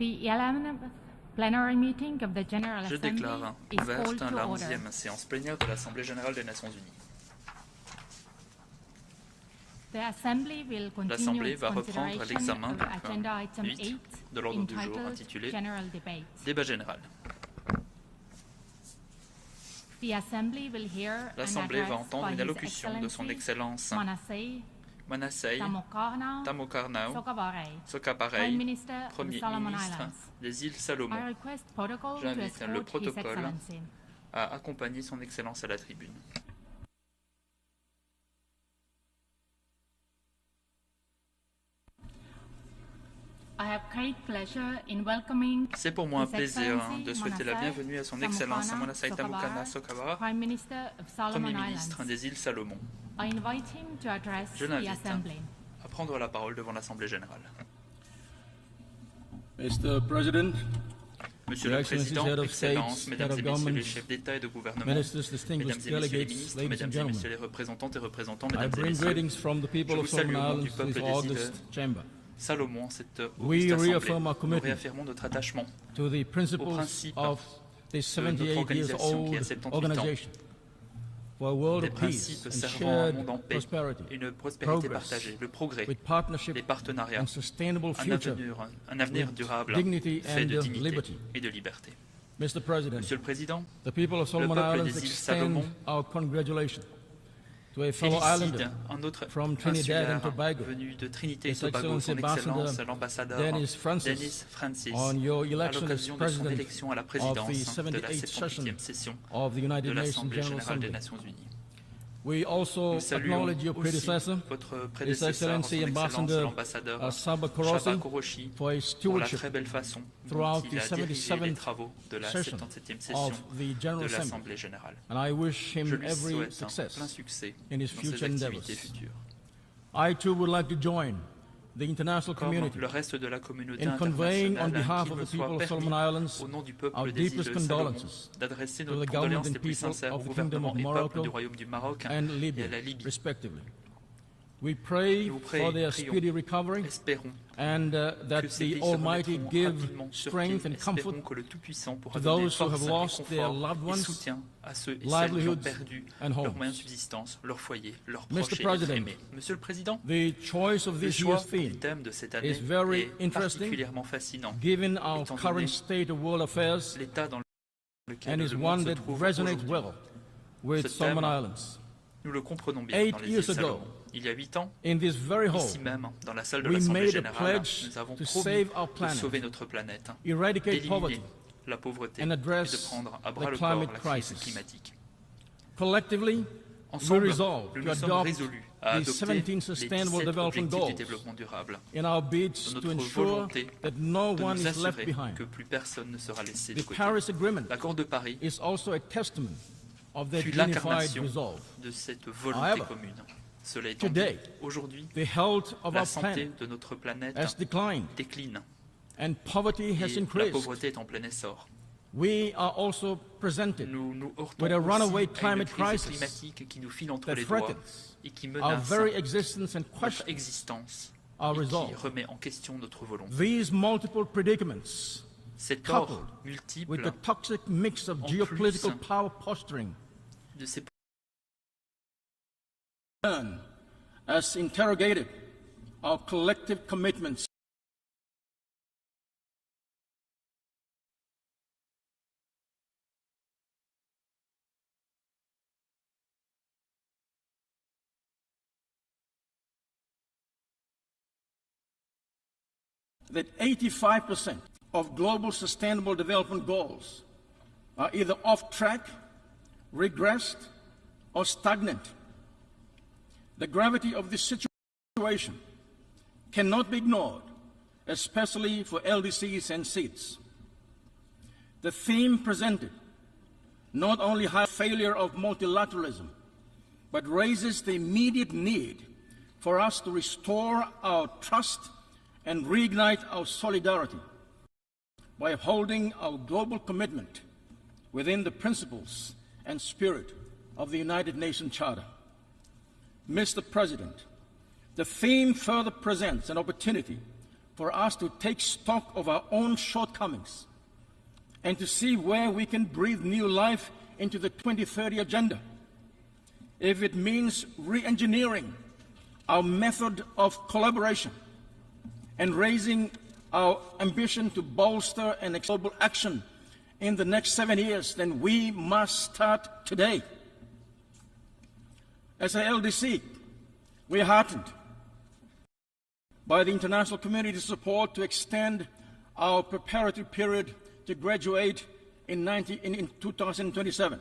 The 11th plenary meeting of the General Je Assembly déclare is called ouverte to la order. 11e séance plénière de l'Assemblée générale des Nations unies. L'Assemblée va reprendre l'examen du point 8 de l'ordre du jour intitulé Débat général. L'Assemblée va entendre une allocution de son Excellence Manasseh Tamokarnao Sokaparei, Premier ministre des îles Salomon. J'invite le protocole à accompagner son Excellence à la tribune. C'est pour moi un plaisir de souhaiter la bienvenue à son Excellence Manasseh Tamokarnao Sokaparei, Premier ministre des îles Salomon. Je l'invite à prendre la parole devant l'Assemblée générale. Mr. President, Monsieur le Président, Excellences, Mesdames et Messieurs les chefs d'État et de gouvernement, Mesdames et Messieurs les ministres, Mesdames et Messieurs les représentantes et représentants, Mesdames et Messieurs, je vous salue au nom du peuple des îles Salomon, cette auguste assemblée. Nous réaffirmons notre attachement aux principes de notre organisation qui a 78 ans, des principes servant un monde en paix, une prospérité partagée, le progrès, les partenariats, un avenir durable fait de dignité et de liberté. Monsieur le Président, le peuple des îles Salomon félicite un autre insulaire venu de Trinité et Tobago, son Excellence l'ambassadeur Dennis Francis, à l'occasion de son élection à la présidence de la 78e session de l'Assemblée générale des Nations unies. Nous saluons aussi votre prédécesseur, son Excellence l'ambassadeur Saba Koroshi, pour la très belle façon dont il a dirigé les travaux de la 77e session de l'Assemblée générale. Je lui souhaite plein succès dans ses activités futures. Comme le reste de la communauté internationale, qu'il me soit permis, au nom du peuple des îles Salomon, d'adresser nos condoléances les plus sincères au gouvernement et peuple du Royaume du Maroc et à la Libye. Nous prions, espérons que ces pays se remettront rapidement sur pied, espérons que le Tout-Puissant pourra donner force et confort et soutien à ceux et celles qui ont perdu leurs moyens de subsistance, leur foyer, leurs proches et être aimés. Monsieur le Président, le choix du thème de cette année est particulièrement fascinant, étant donné l'état dans lequel le monde se trouve aujourd'hui. Ce thème, nous le comprenons bien dans les îles Salomon. Il y a 8 ans, ici même, dans la salle de l'Assemblée générale, nous avons promis de sauver notre planète, d'éliminer la pauvreté et de prendre à bras le corps la crise climatique. Ensemble, nous nous sommes résolus à adopter les 17 objectifs du développement durable dans notre volonté de nous assurer que plus personne ne sera laissé de côté. L'accord de Paris fut l'incarnation de cette volonté commune. Cela étant dit, aujourd'hui, la santé de notre planète décline et la pauvreté est en plein essor. Nous nous heurtons aussi à une crise climatique qui nous file entre les doigts et qui menace notre existence et qui remet en question notre volonté. Cet or multiple, en plus de ces has interrogated our collective commitments that 85% of global sustainable development goals are either off track, regressed, or stagnant. The gravity of this situation cannot be ignored, especially for LDCs and seats. The theme presented not only highlights the failure of multilateralism, but raises the immediate need for us to restore our trust and reignite our solidarity by upholding our global commitment within the principles and spirit of the United Nations Charter. Mr. President, the theme further presents an opportunity for us to take stock of our own shortcomings and to see where we can breathe new life into the 2030 agenda. If it means re-engineering our method of collaboration and raising our ambition to bolster and global action in the next 7 years, then we must start today. As a LDC, we are heartened by the international community's support to extend our preparatory period to graduate in 2027.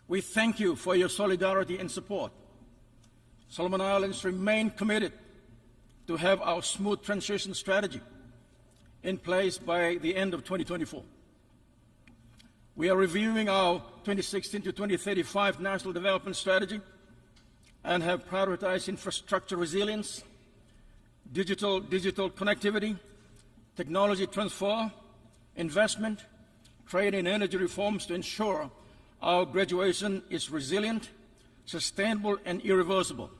We thank you for your solidarity and support. Solomon Islands remain committed to have our smooth transition strategy in place by the end of 2024. We are reviewing our 2016 to 2035 National Development Strategy and have prioritized infrastructure resilience, digital connectivity, technology transfer, investment, trade and energy reforms to ensure our graduation is resilient, sustainable and irreversible.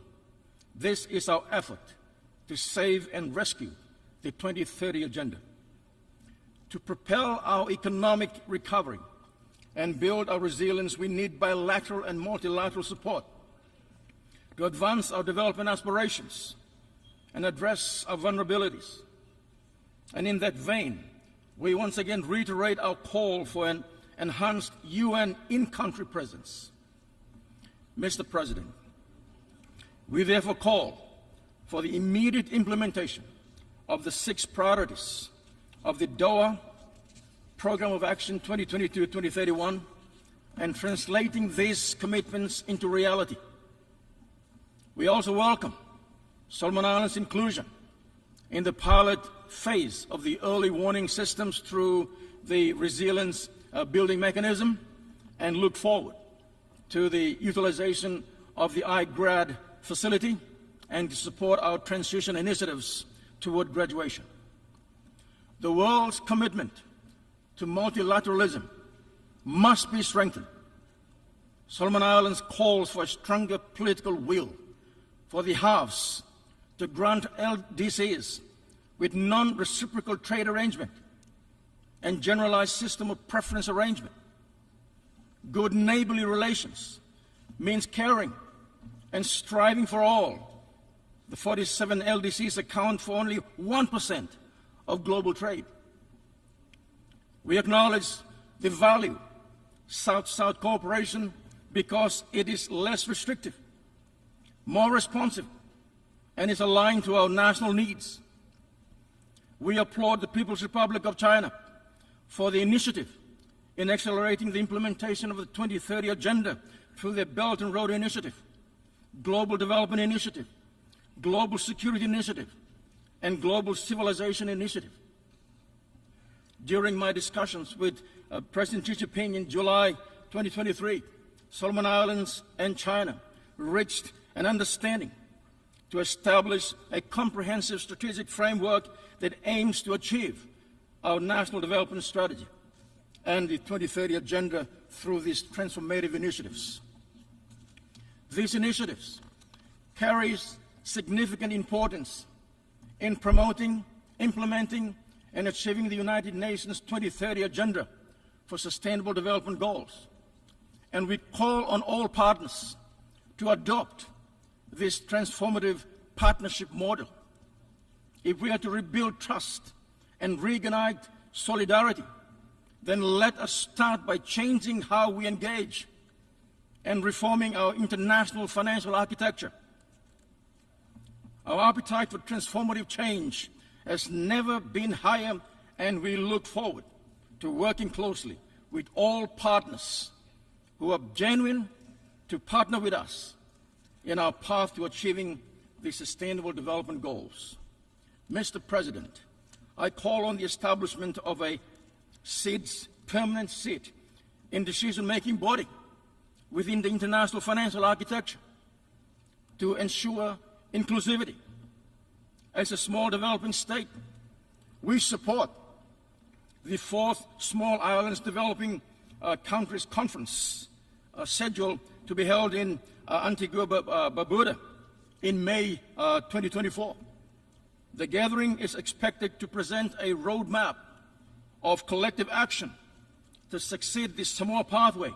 This is our effort to save and rescue the 2030 agenda. To propel our economic recovery and build our resilience, we need bilateral and multilateral support to advance our development aspirations and address our vulnerabilities. And in that vein, we once again reiterate our call for an enhanced UN in-country presence. Mr. President, we therefore call for the immediate implementation of the 6 priorities of the Doha Program of Action 2022-2031 and translating these commitments into reality. We also welcome Solomon Islands' inclusion in the pilot phase of the early warning systems through the resilience building mechanism and look forward to the utilization of the iGrad facility and to support our transition initiatives toward graduation. The world's commitment to multilateralism must be strengthened. Solomon Islands calls for a stronger political will for the halves to grant LDCs with non-reciprocal trade arrangement and generalized system of preference arrangement. Good neighborly relations means caring and striving for all. The 47 LDCs account for only 1% of global trade. We acknowledge the value South-South cooperation because it is less restrictive, more responsive, and is aligned to our national needs. We applaud the People's Republic of China for the initiative in accelerating the implementation of the 2030 Agenda through the Belt and Road Initiative, Global Development Initiative, Global Security Initiative, and Global Civilization Initiative. During my discussions with President Xi Jinping in July 2023, Solomon Islands and China reached an understanding to establish a comprehensive strategic framework that aims to achieve our national development strategy and the 2030 Agenda through these transformative initiatives. These initiatives carry significant importance in promoting, implementing, and achieving the United Nations 2030 Agenda for Sustainable Development Goals. And we call on all partners to adopt this transformative partnership model. If we are to rebuild trust and reignite solidarity, then let us start by changing how we engage and reforming our international financial architecture. Our appetite for transformative change has never been higher, and we look forward to working closely with all partners who are genuine to partner with us in our path to achieving the Sustainable Development Goals. Mr. President, I call on the establishment of a permanent seat in decision-making body within the international financial architecture to ensure inclusivity. As a small developing state, we support the 4th Small Islands Developing Countries Conference scheduled to be held in Antigua Barbuda in May 2024. The gathering is expected to present a roadmap of collective action to succeed this Samoa pathway,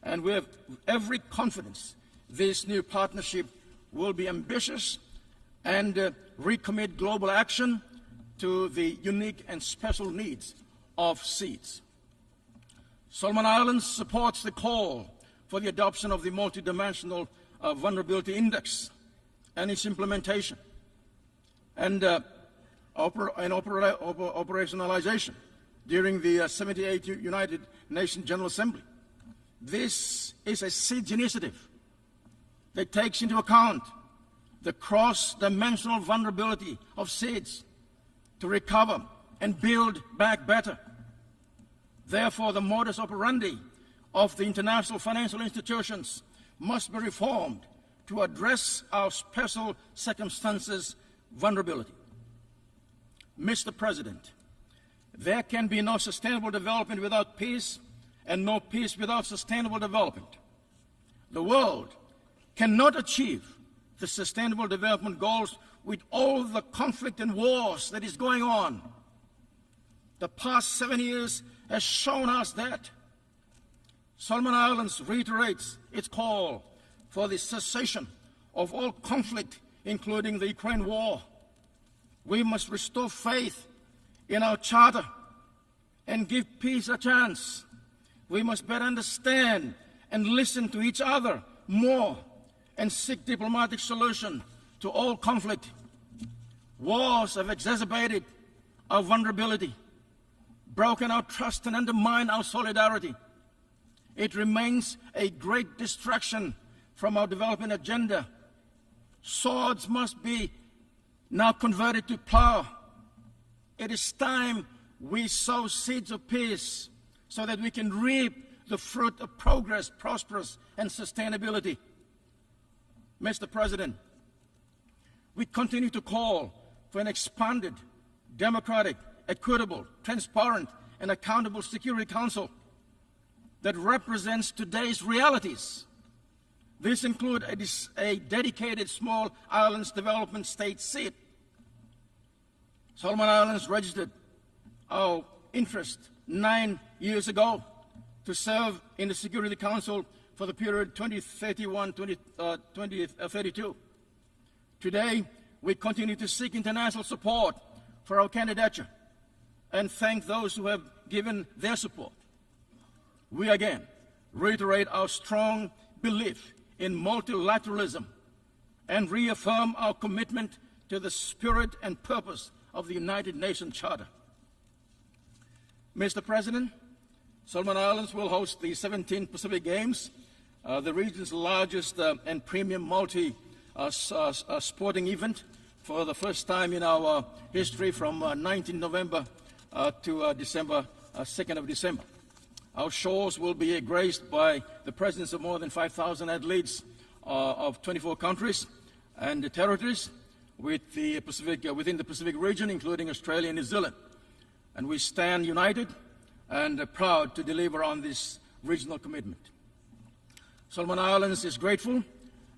and we have every confidence this new partnership will be ambitious and recommit global action to the unique and special needs of SEEDS. Solomon Islands supports the call for the adoption of the multidimensional vulnerability index and its implementation and operationalization during the 78th United Nations General Assembly. This is a SEEDS initiative that takes into account the cross-dimensional vulnerability of SEEDS to recover and build back better. Therefore, the modus operandi of the international financial institutions must be reformed to address our special circumstances vulnerability. Mr. President, there can be no sustainable development without peace, and no peace without sustainable development. The world cannot achieve the sustainable development goals with all the conflict and wars that is going on. The past 7 years has shown us that. Solomon Islands reiterates its call for the cessation of all conflict, including the Ukraine war. We must restore faith in our charter and give peace a chance. We must better understand and listen to each other more and seek diplomatic solution to all conflict. Wars have exacerbated our vulnerability, broken our trust, and undermined our solidarity. It remains a great distraction from our development agenda. Swords must be now converted to plow. It is time we sow seeds of peace so that we can reap the fruit of progress, prosperous, and sustainability. Mr. President, we continue to call for an expanded, democratic, equitable, transparent, and accountable Security Council that represents today's realities. This includes a dedicated small islands development state seat. Solomon Islands registered our interest 9 years ago to serve in the Security Council for the period 2031-2032. Today, we continue to seek international support for our candidature and thank those who have given their support. We again reiterate our strong belief in multilateralism and reaffirm our commitment to the spirit and purpose of the United Nations Charter. Mr. President, Solomon Islands will host the 17th Pacific Games, the region's largest and premium multi-sporting event for the first time in our history from 19 November to December, 2nd of December. Our shores will be graced by the presence of more than 5,000 athletes of 24 countries and territories within the Pacific region, including Australia and New Zealand. And we stand united and proud to deliver on this regional commitment. Solomon Islands is grateful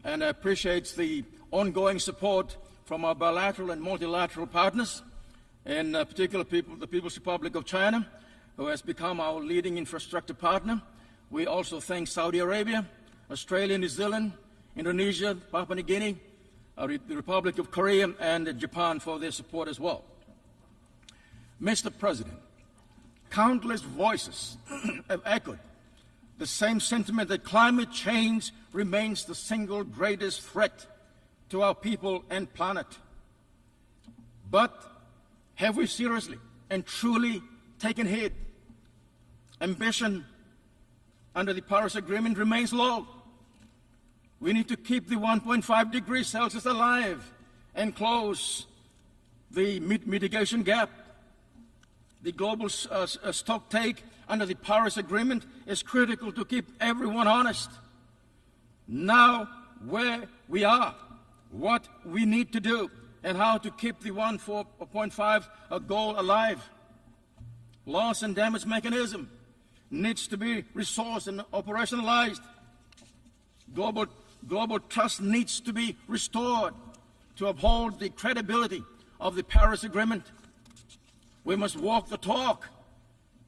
and appreciates the ongoing support from our bilateral and multilateral partners, in particular the People's Republic of China, who has become our leading infrastructure partner. We also thank Saudi Arabia, Australia, New Zealand, Indonesia, Papua New Guinea, the Republic of Korea, and Japan for their support as well. Mr. President, countless voices have echoed the same sentiment that climate change remains the single greatest threat to our people and planet. But have we seriously and truly taken heed? Ambition under the Paris Agreement remains low. We need to keep the 1.5 degrees Celsius alive and close the mitigation gap. The global stock take under the Paris Agreement is critical to keep everyone honest. Now, where we are, what we need to do, and how to keep the 1.5 goal alive. Loss and damage mechanism needs to be resourced and operationalized. Global trust needs to be restored to uphold the credibility of the Paris Agreement. We must walk the talk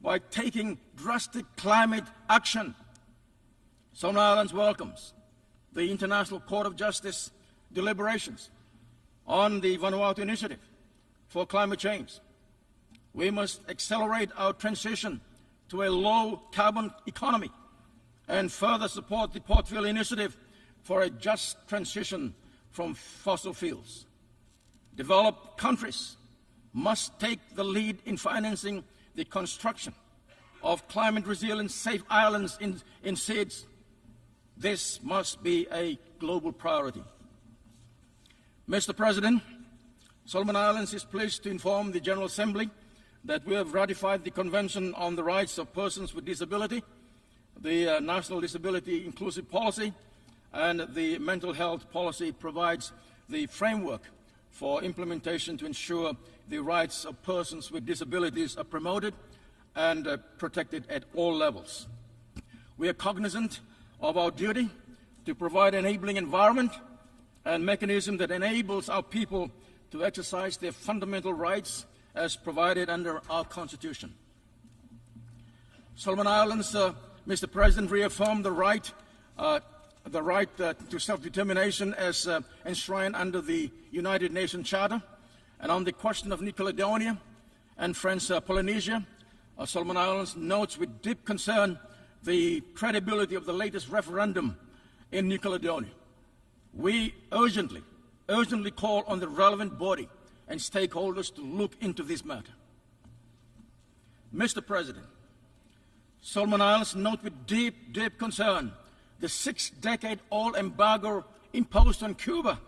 by taking drastic climate action. Solomon Islands welcomes the International Court of Justice deliberations on the Vanuatu Initiative for climate change. We must accelerate our transition to a low-carbon economy and further support the Portville Initiative for a just transition from fossil fuels. Developed countries must take the lead in financing the construction of climate-resilient safe islands in seas. This must be a global priority. Mr. President, Solomon Islands is pleased to inform the General Assembly that we have ratified the Convention on the Rights of Persons with Disability, the National Disability Inclusive Policy, and the Mental Health Policy provides the framework for implementation to ensure the rights of persons with disabilities are promoted and protected at all levels. We are cognizant of our duty to provide an enabling environment and mechanism that enables our people to exercise their fundamental rights as provided under our Constitution. Solomon Islands, Mr. President, reaffirmed the right to self-determination as enshrined under the United Nations Charter. And on the question of New Caledonia and French Polynesia, Solomon Islands notes with deep concern the credibility of the latest referendum in New Caledonia. We urgently call on the relevant body and stakeholders to look into this matter. Mr. President, Solomon Islands note with deep concern the 6-decade-old embargo imposed on Cuba.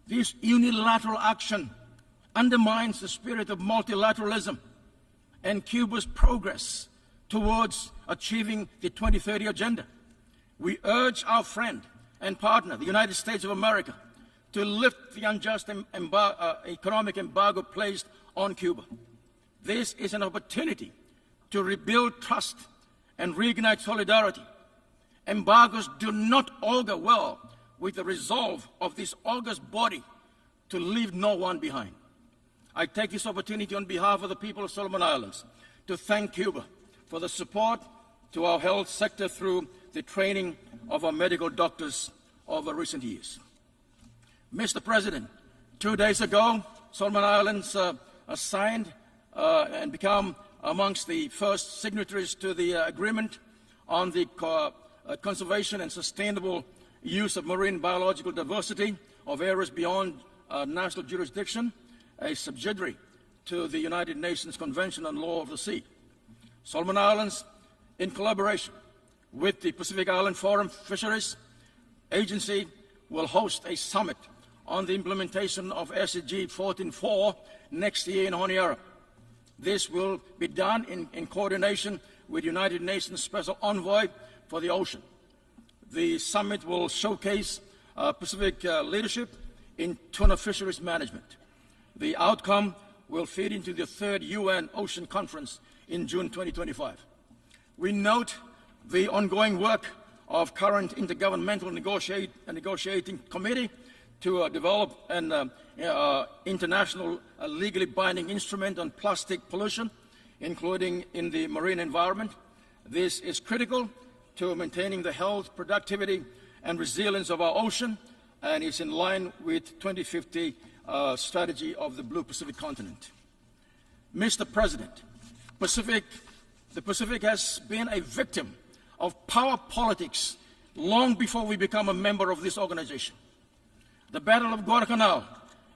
This unilateral action undermines the spirit of multilateralism and Cuba's progress towards achieving the 2030 agenda. We urge our friend and partner, the United States of America, to lift the unjust economic embargo placed on Cuba. This is an opportunity to rebuild trust and reignite solidarity. Embargoes do not augur well with the resolve of this august body to leave no one behind. I take this opportunity on behalf of the people of Solomon Islands to thank Cuba for the support to our health sector through the training of our medical doctors over recent years. Mr. President, 2 days ago, Solomon Islands signed and become amongst the first signatories to the agreement on the conservation and sustainable use of marine biological diversity of areas beyond national jurisdiction, a subsidiary to the United Nations Convention on Law of the Sea. Solomon Islands, in collaboration with the Pacific Island Forum Fisheries Agency, will host a summit on the implementation of SDG 14.4 next year in Honiara. This will be done in coordination with United Nations Special Envoy for the Ocean. The summit will showcase Pacific leadership in tuna fisheries management. The outcome will feed into the 3rd UN Ocean Conference in June 2025. We note the ongoing work of current intergovernmental negotiating committee to develop an international legally binding instrument on plastic pollution, including in the marine environment. This is critical to maintaining the health, productivity, and resilience of our ocean, and is in line with 2050 strategy of the Blue Pacific continent. Mr. President, the Pacific has been a victim of power politics long before we become a member of this organization. The Battle of Guadalcanal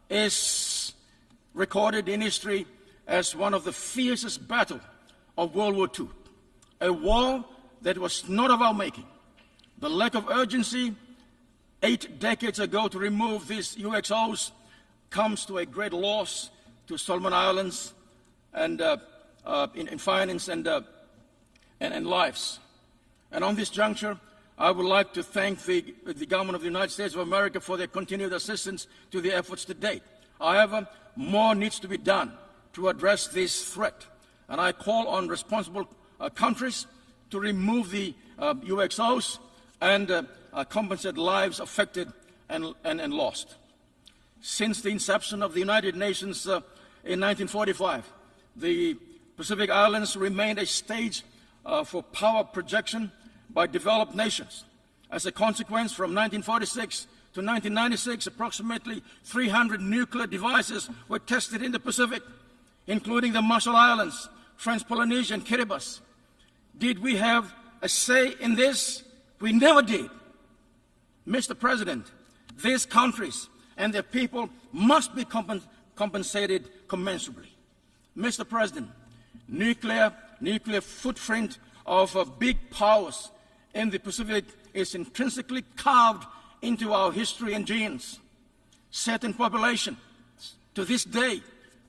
is recorded in history as one of the fiercest battles of World War II, a war that was not of our making. The lack of urgency 8 decades ago to remove these UXOs comes to a great loss to Solomon Islands and in finance and lives. And on this juncture, I would like to thank the government of the United States of America for their continued assistance to the efforts to date. However, more needs to be done to address this threat, and I call on responsible countries to remove the UXOs and compensate lives affected and lost. Since the inception of the United Nations in 1945, the Pacific Islands remained a stage for power projection by developed nations. As a consequence, from 1946 to 1996, approximately 300 nuclear devices were tested in the Pacific, including the Marshall Islands, French Polynesia, and Kiribati. Did we have a say in this? We never did. Mr. President, these countries and their people must be compensated commensurably. Mr. President, nuclear footprint of big powers in the Pacific is intrinsically carved into our history and genes. Certain populations to this day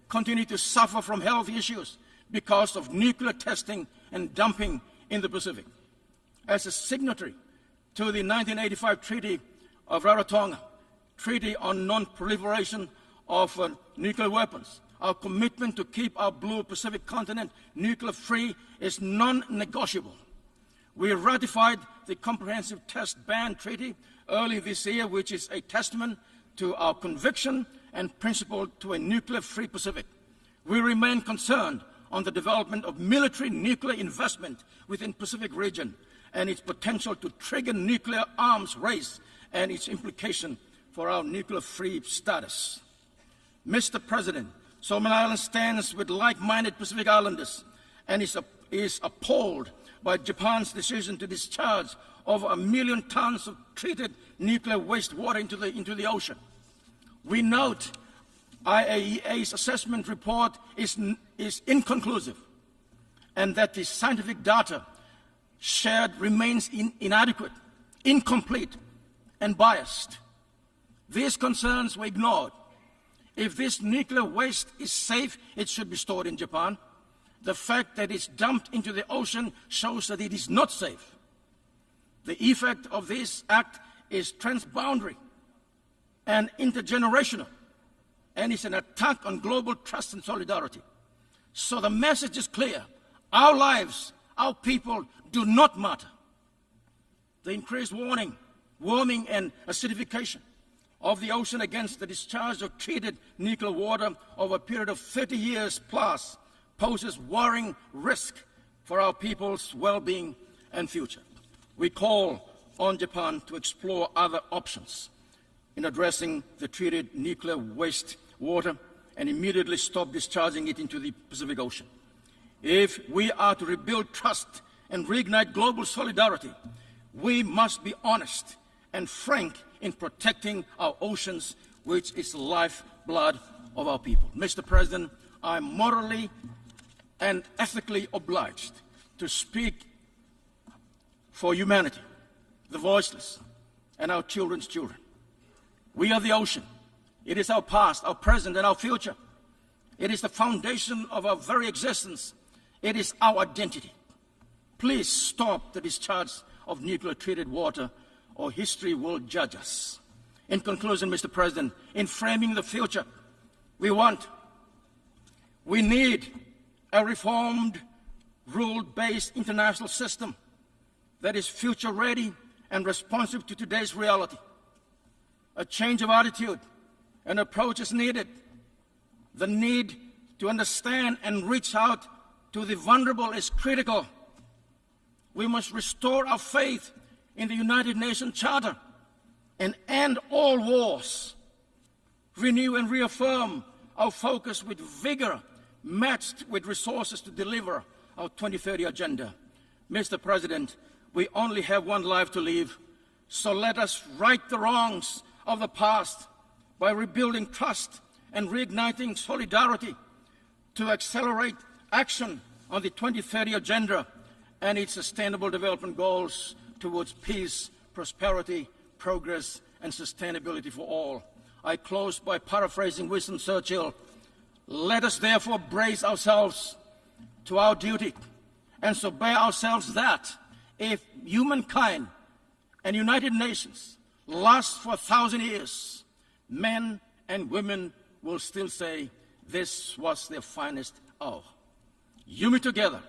continue to suffer from health issues because of nuclear testing and dumping in the Pacific. As a signatory to the 1985 Treaty of Rarotonga, Treaty on Non-Proliferation of Nuclear Weapons, our commitment to keep our blue Pacific continent nuclear-free is non-negotiable. We ratified the Comprehensive Test Ban Treaty early this year, which is a testament to our conviction and principle to a nuclear-free Pacific. We remain concerned on the development of military nuclear investment within the Pacific region and its potential to trigger nuclear arms race and its implication for our nuclear-free status. Mr. President, Solomon Islands stands with like-minded Pacific Islanders and is appalled by Japan's decision to discharge over 1 million tons of treated nuclear wastewater into the ocean. We note IAEA's assessment report is inconclusive and that the scientific data shared remains inadequate, incomplete, and biased. These concerns were ignored. If this nuclear waste is safe, it should be stored in Japan. The fact that it's dumped into the ocean shows that it is not safe. The effect of this act is transboundary and intergenerational, and it's an attack on global trust and solidarity. So the message is clear. Our lives, our people do not matter. The increased warming and acidification of the ocean against the discharge of treated nuclear water over a period of 30 years plus poses worrying risk for our people's well-being and future. We call on Japan to explore other options in addressing the treated nuclear waste water and immediately stop discharging it into the Pacific Ocean. If we are to rebuild trust and reignite global solidarity, we must be honest and frank in protecting our oceans, which is the lifeblood of our people. Mr. President, I am morally and ethically obliged to speak for humanity, the voiceless, and our children's children. We are the ocean. It is our past, our present, and our future. It is the foundation of our very existence. It is our identity. Please stop the discharge of nuclear-treated water, or history will judge us. In conclusion, Mr. President, in framing the future, we need a reformed, rule-based international system that is future-ready and responsive to today's reality. A change of attitude and approach is needed. The need to understand and reach out to the vulnerable is critical. We must restore our faith in the United Nations Charter and end all wars. Renew and reaffirm our focus with vigor, matched with resources to deliver our 2030 agenda. Mr. President, we only have one life to live, so let us right the wrongs of the past by rebuilding trust and reigniting solidarity to accelerate action on the 2030 agenda and its sustainable development goals towards peace, prosperity, progress, and sustainability for all. I close by paraphrasing Winston Churchill. Let us therefore brace ourselves to our duty and so bear ourselves that if humankind and United Nations last for 1,000 years, men and women will still say this was their finest hour. Unite together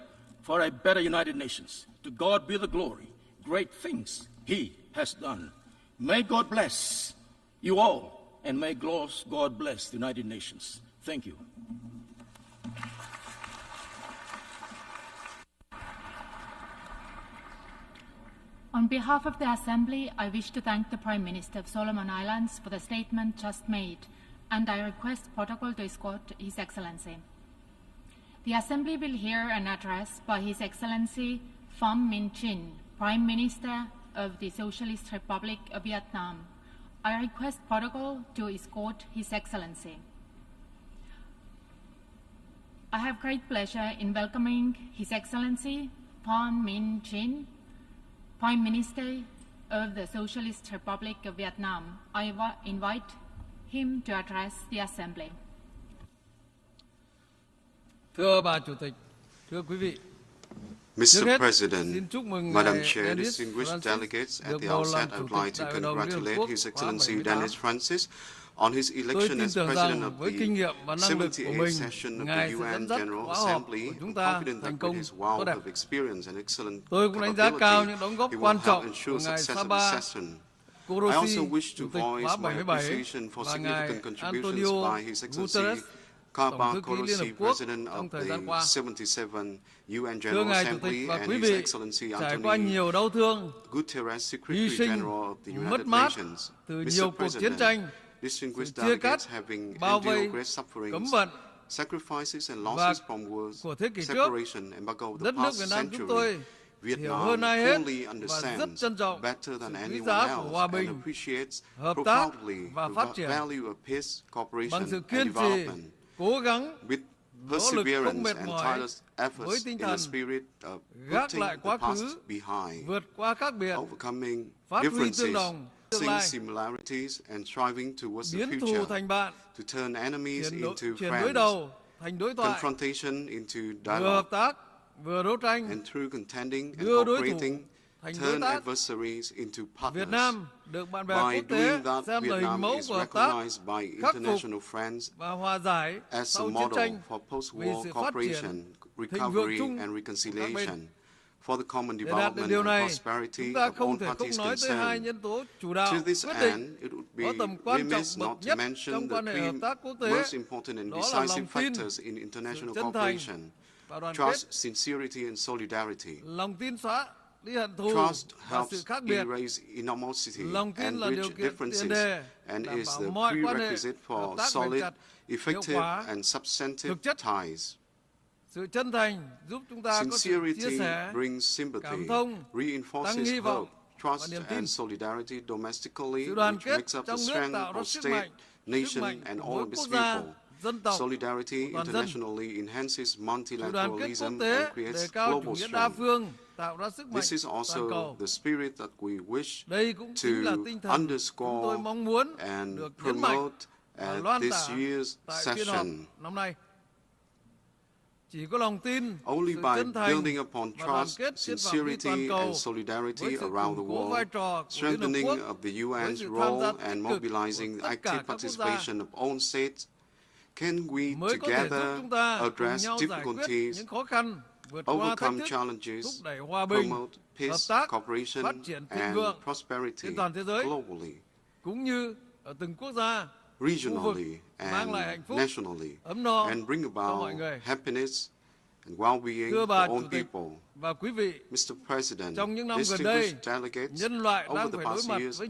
for a better United Nations. To God be the glory. Great things He has done. May God bless you all and may God bless the United Nations. Thank you. On behalf of the Assembly, I wish to thank the Prime Minister of Solomon Islands for the statement just made, and I request protocol to escort His Excellency. The Assembly will hear an address by His Excellency Pham Minh Chinh, Prime Minister of the Socialist Republic of Vietnam. I request protocol to escort His Excellency. I have great pleasure in welcoming His Excellency Pham Minh Chinh, Prime Minister of the Socialist Republic of Vietnam. I invite him to address the Assembly. Thưa bà Chủ tịch, thưa quý vị. Mr. President, Madam Chair, distinguished delegates, at the outset I would like to congratulate His Excellency Dennis Francis on his election as President of the 78th session of the UN General Assembly. I'm confident that with his wealth of experience and excellent capability, he will help ensure success of the session. I also wish to voice my appreciation for significant contributions by His Excellency Kaba Korosi, President of the 77th UN General Assembly, and His Excellency Antonio Guterres, Secretary General of the United Nations. Mr. President, distinguished delegates, having endured great sufferings, sacrifices and losses from wars, separation, embargo of the past century, Vietnam fully understands better than anyone else and appreciates profoundly the value of peace, cooperation, and development. With perseverance and tireless efforts in the spirit of putting the past behind, overcoming differences, seeing similarities, and striving towards the future, to turn enemies into friends, confrontation into dialogue, and through contending and cooperating, turn adversaries into partners. By doing that, Vietnam is recognized by international friends as a model for post-war cooperation, recovery, and reconciliation, for the common development and prosperity of all parties concerned. To this end, it would be remiss not to mention the three most important and decisive factors in international cooperation: trust, sincerity, and solidarity. Trust helps erase animosity and bridge differences, and is the prerequisite for solid, effective, and substantive ties. Sincerity brings sympathy, reinforces hope, trust, and solidarity domestically, which makes up the strength of state, nation, and all of its people. Solidarity internationally enhances multilateralism and creates global strength. This is also the spirit that we wish to underscore and promote at this year's session. Only by building upon trust, sincerity, and solidarity around the world, strengthening of the UN's role, and mobilizing the active participation of all states, can we together address difficulties, overcome challenges, promote peace, cooperation, and prosperity globally, regionally, and nationally, and bring about happiness and well-being for all people. Mr. President, distinguished delegates, over the past years,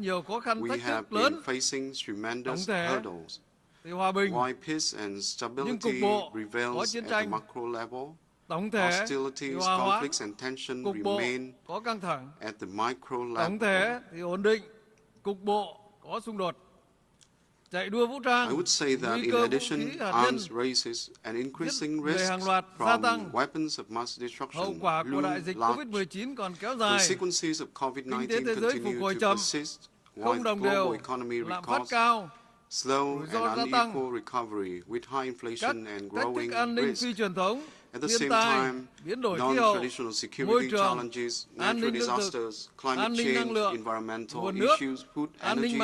we have been facing tremendous hurdles. While peace and stability prevails at the macro level, hostilities, conflicts, and tension remain at the micro level. I would say that in addition, arms races and increasing risks from weapons of mass destruction loom large. Consequences of COVID-19 continue to persist, while the global economy recovers. Slow and unequal recovery with high inflation and growing risk. At the same time, non-traditional security challenges, natural disasters, climate change, environmental issues, food, energy,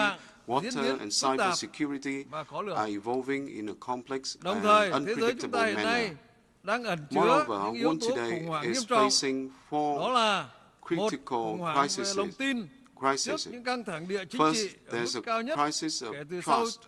water, and cyber security are evolving in a complex and unpredictable manner. Moreover, world today is facing four critical crises. First, there's a crisis of trust.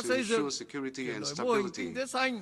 xây dựng, ensure security chuyển and đổi mô hình kinh stability, tế xanh,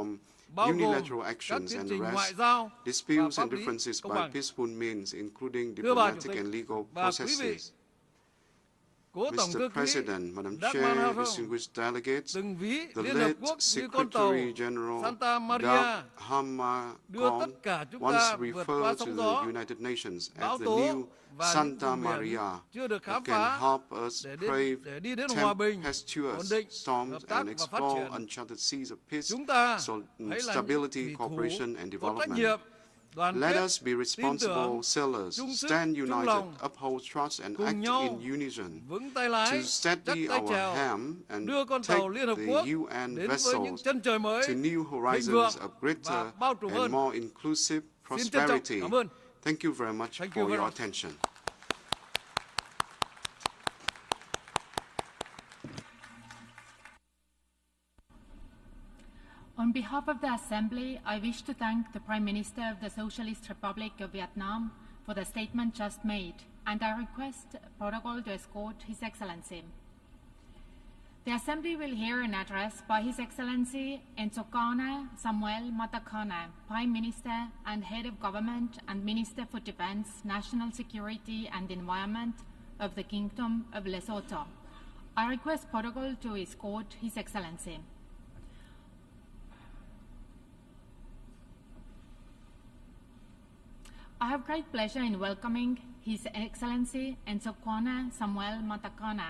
from bao gồm unilateral các actions tiến and trình ngoại arrests, giao disputes và and pháp lý differences công by bằng. peaceful means, including Thưa bà Chủ diplomatic tịch and legal và quý vị, processes. Mr. President, Madam Chair, distinguished delegates, the late Secretary General Dag Hammarskjöld once referred to the United Nations as the new Santa Maria that can help us brave tempestuous storms and explore uncharted seas of peace, stability, cooperation, and development. Let us be responsible sailors, stand united, uphold trust, and act in unison to steady our helm and take the UN vessels to new horizons of greater and more inclusive prosperity. Thank you very much for your attention. On behalf of the Assembly, I wish to thank the Prime Minister of the Socialist Republic of Vietnam for the statement just made, and I request protocol to escort His Excellency. The Assembly will hear an address by His Excellency Nsokane Samuel Matakane, Prime Minister and Head of Government and Minister for Defense, National Security and Environment of the Kingdom of Lesotho. I request protocol to escort His Excellency. I have great pleasure in welcoming His Excellency Nsokane Samuel Matakane,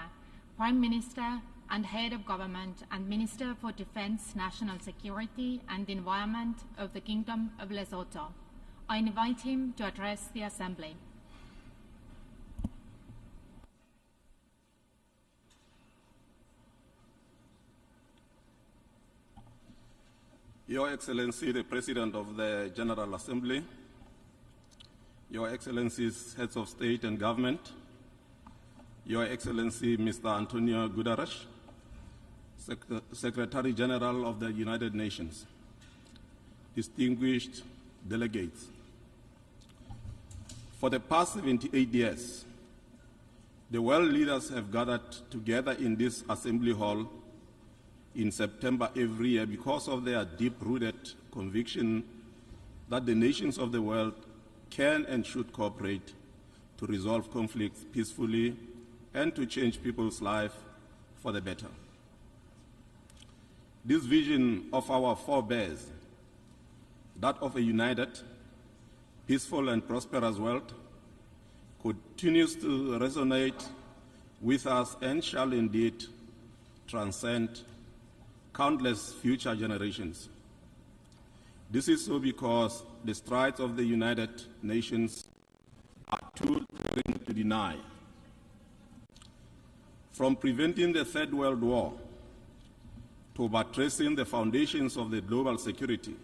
Prime Minister and Head of Government and Minister for Defense, National Security and Environment of the Kingdom of Lesotho. I invite him to address the Assembly. Your Excellency, the President of the General Assembly, Your Excellencies, Heads of State and Government, Your Excellency Mr. Antonio Guterres, Secretary General of the United Nations, distinguished delegates. For the past 78 years, the world leaders have gathered together in this Assembly Hall in September every year because of their deep-rooted conviction that the nations of the world can and should cooperate to resolve conflicts peacefully and to change people's lives for the better. This vision of our forebears, that of a united, peaceful and prosperous world, continues to resonate with us and shall indeed transcend countless future generations. This is so because the strides of the United Nations are too thrilling to deny. From preventing the Third World War to buttressing the foundations of the global security,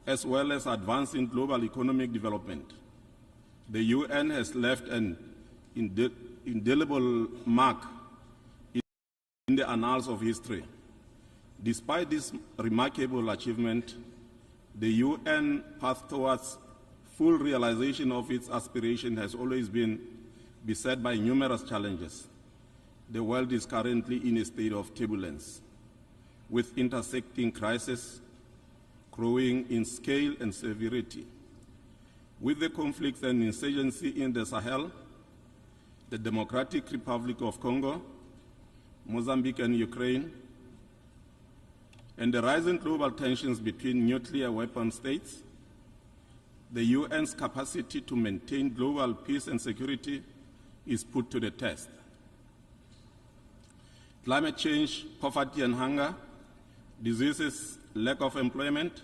as well as advancing global economic development, the UN has left an indelible mark in the annals of history. Despite this remarkable achievement, the UN path towards full realization of its aspiration has always been beset by numerous challenges. The world is currently in a state of turbulence, with intersecting crises growing in scale and severity. With the conflicts and insurgency in the Sahel, the Democratic Republic of Congo, Mozambique and Ukraine, and the rising global tensions between nuclear weapon states, the UN's capacity to maintain global peace and security is put to the test. Climate change, poverty and hunger, diseases, lack of employment,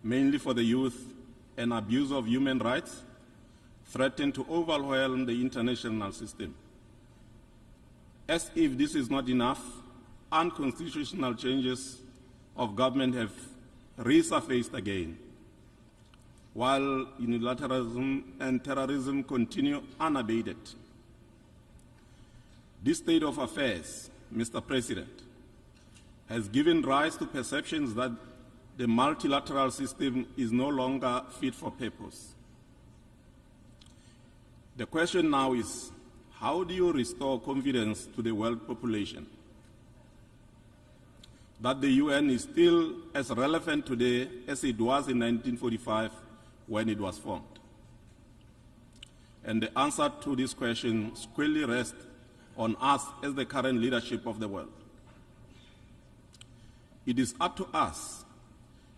mainly for the youth, and abuse of human rights threaten to overwhelm the international system. As if this is not enough, unconstitutional changes of government have resurfaced again, while unilateralism and terrorism continue unabated. This state of affairs, Mr. President, has given rise to perceptions that the multilateral system is no longer fit for purpose. The question now is, how do you restore confidence to the world population that the UN is still as relevant today as it was in 1945 when it was formed? And the answer to this question squarely rests on us as the current leadership of the world. It is up to us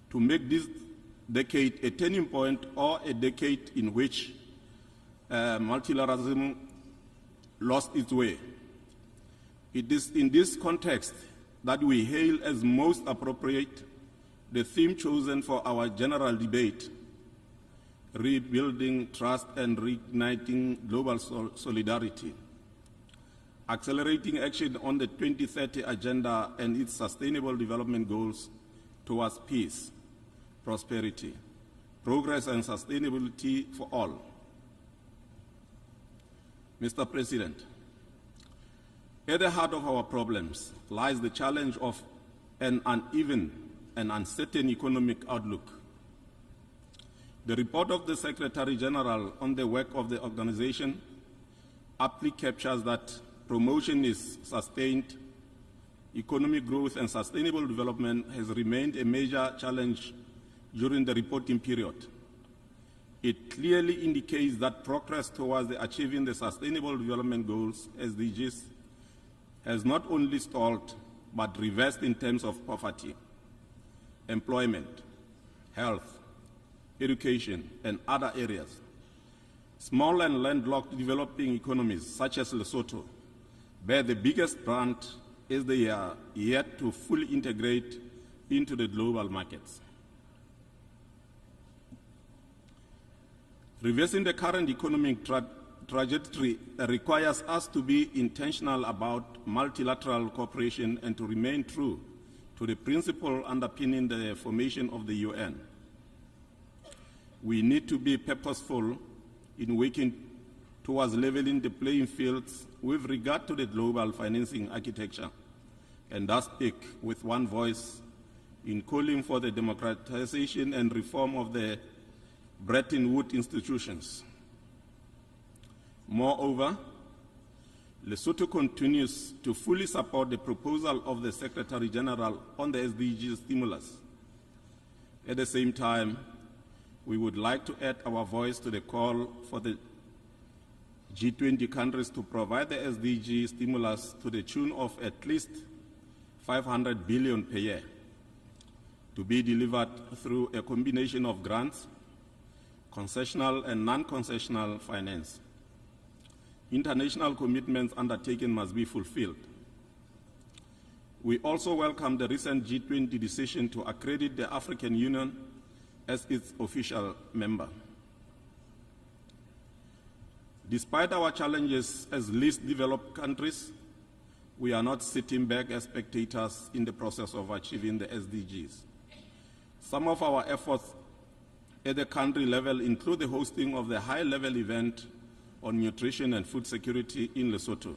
to make this decade a turning point, or a decade in which multilateralism lost its way. It is in this context that we hail as most appropriate the theme chosen for our general debate: rebuilding trust and reigniting global solidarity, accelerating action on the 2030 Agenda and its sustainable development goals towards peace, prosperity, progress and sustainability for all. Mr. President, at the heart of our problems lies the challenge of an uneven and uncertain economic outlook. The report of the Secretary General on the work of the organization aptly captures that promotion is sustained, economic growth and sustainable development has remained a major challenge during the reporting period. It clearly indicates that progress towards achieving the Sustainable Development Goals, SDGs, has not only stalled but reversed in terms of poverty, employment, health, education, and other areas. Small and landlocked developing economies such as Lesotho bear the biggest brunt as they are yet to fully integrate into the global markets. Reversing the current economic trajectory requires us to be intentional about multilateral cooperation and to remain true to the principle underpinning the formation of the UN. We need to be purposeful in working towards leveling the playing fields with regard to the global financing architecture, and thus speak with one voice in calling for the democratization and reform of the Bretton Woods institutions. Moreover, Lesotho continues to fully support the proposal of the Secretary General on the SDG stimulus. At the same time, we would like to add our voice to the call for the G20 countries to provide the SDG stimulus to the tune of at least 500 billion per year, to be delivered through a combination of grants, concessional and non-concessional finance. International commitments undertaken must be fulfilled. We also welcome the recent G20 decision to accredit the African Union as its official member. Despite our challenges as least developed countries, we are not sitting back as spectators in the process of achieving the SDGs. Some of our efforts at the country level include the hosting of the high-level event on nutrition and food security in Lesotho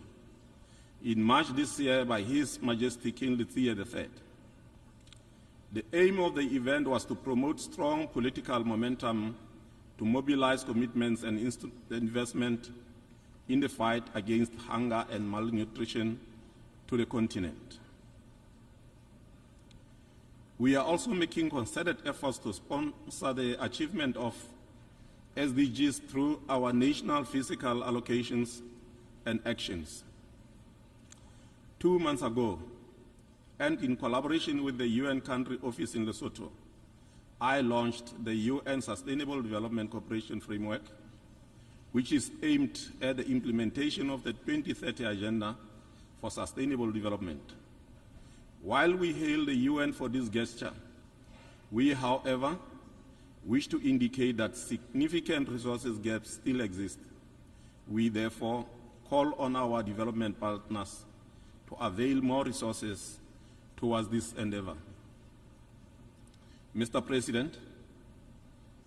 in March this year by His Majesty King Letsie III. The aim of the event was to promote strong political momentum to mobilize commitments and investment in the fight against hunger and malnutrition to the continent. We are also making concerted efforts to sponsor the achievement of SDGs through our national fiscal allocations and actions. 2 months ago, and in collaboration with the UN Country Office in Lesotho, I launched the UN Sustainable Development Cooperation Framework, which is aimed at the implementation of the 2030 Agenda for Sustainable Development. While we hail the UN for this gesture, we, however, wish to indicate that significant resources gaps still exist. We therefore call on our development partners to avail more resources towards this endeavor. Mr. President,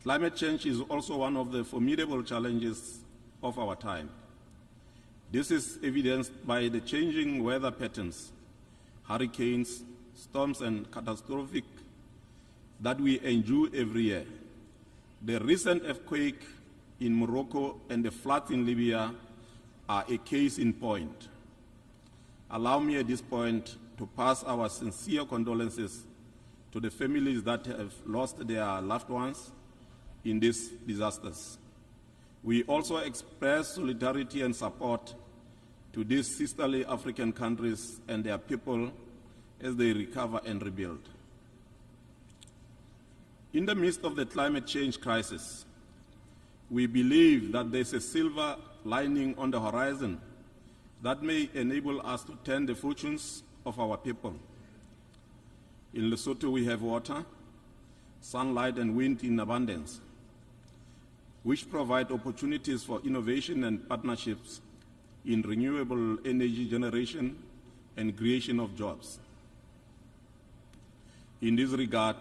climate change is also one of the formidable challenges of our time. This is evidenced by the changing weather patterns, hurricanes, storms, and catastrophic that we endure every year. The recent earthquake in Morocco and the floods in Libya are a case in point. Allow me at this point to pass our sincere condolences to the families that have lost their loved ones in these disasters. We also express solidarity and support to these sisterly African countries and their people as they recover and rebuild. In the midst of the climate change crisis, we believe that there's a silver lining on the horizon that may enable us to turn the fortunes of our people. In Lesotho, we have water, sunlight, and wind in abundance, which provide opportunities for innovation and partnerships in renewable energy generation and creation of jobs. In this regard,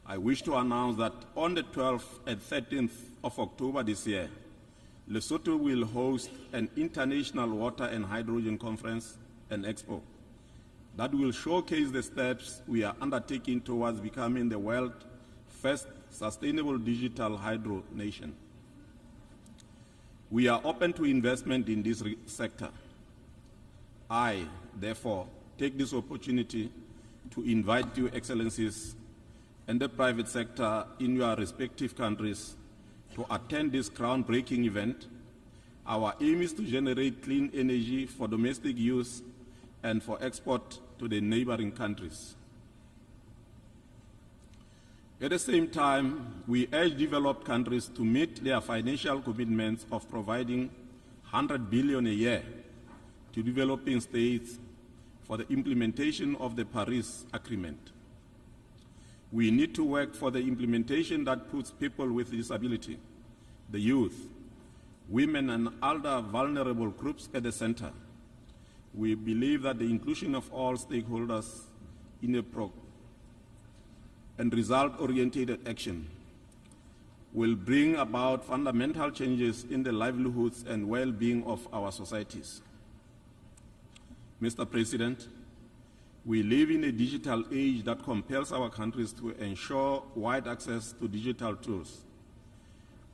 I wish to announce that on the 12th and 13th of October this year, Lesotho will host an international water and hydrogen conference and expo that will showcase the steps we are undertaking towards becoming the world's first sustainable digital hydro nation. We are open to investment in this sector. I, therefore, take this opportunity to invite you, Excellencies, and the private sector in your respective countries to attend this groundbreaking event. Our aim is to generate clean energy for domestic use and for export to the neighboring countries. At the same time, we urge developed countries to meet their financial commitments of providing $100 billion a year to developing states for the implementation of the Paris Agreement. We need to work for the implementation that puts people with disability, the youth, women, and other vulnerable groups at the center. We believe that the inclusion of all stakeholders in a and result-oriented action will bring about fundamental changes in the livelihoods and well-being of our societies. Mr. President, we live in a digital age that compels our countries to ensure wide access to digital tools.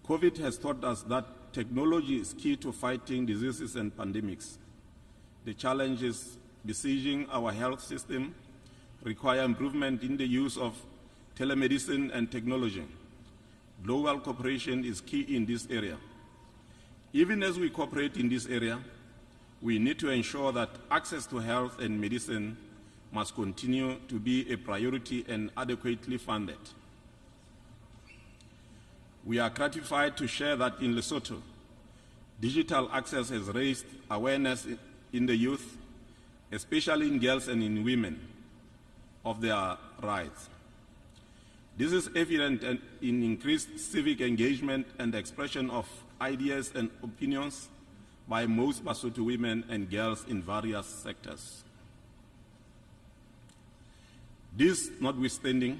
COVID has taught us that technology is key to fighting diseases and pandemics. The challenges besieging our health system require improvement in the use of telemedicine and technology. Global cooperation is key in this area. Even as we cooperate in this area, we need to ensure that access to health and medicine must continue to be a priority and adequately funded. We are gratified to share that in Lesotho, digital access has raised awareness in the youth, especially in girls and in women, of their rights. This is evident in increased civic engagement and expression of ideas and opinions by most Basotho women and girls in various sectors. This notwithstanding,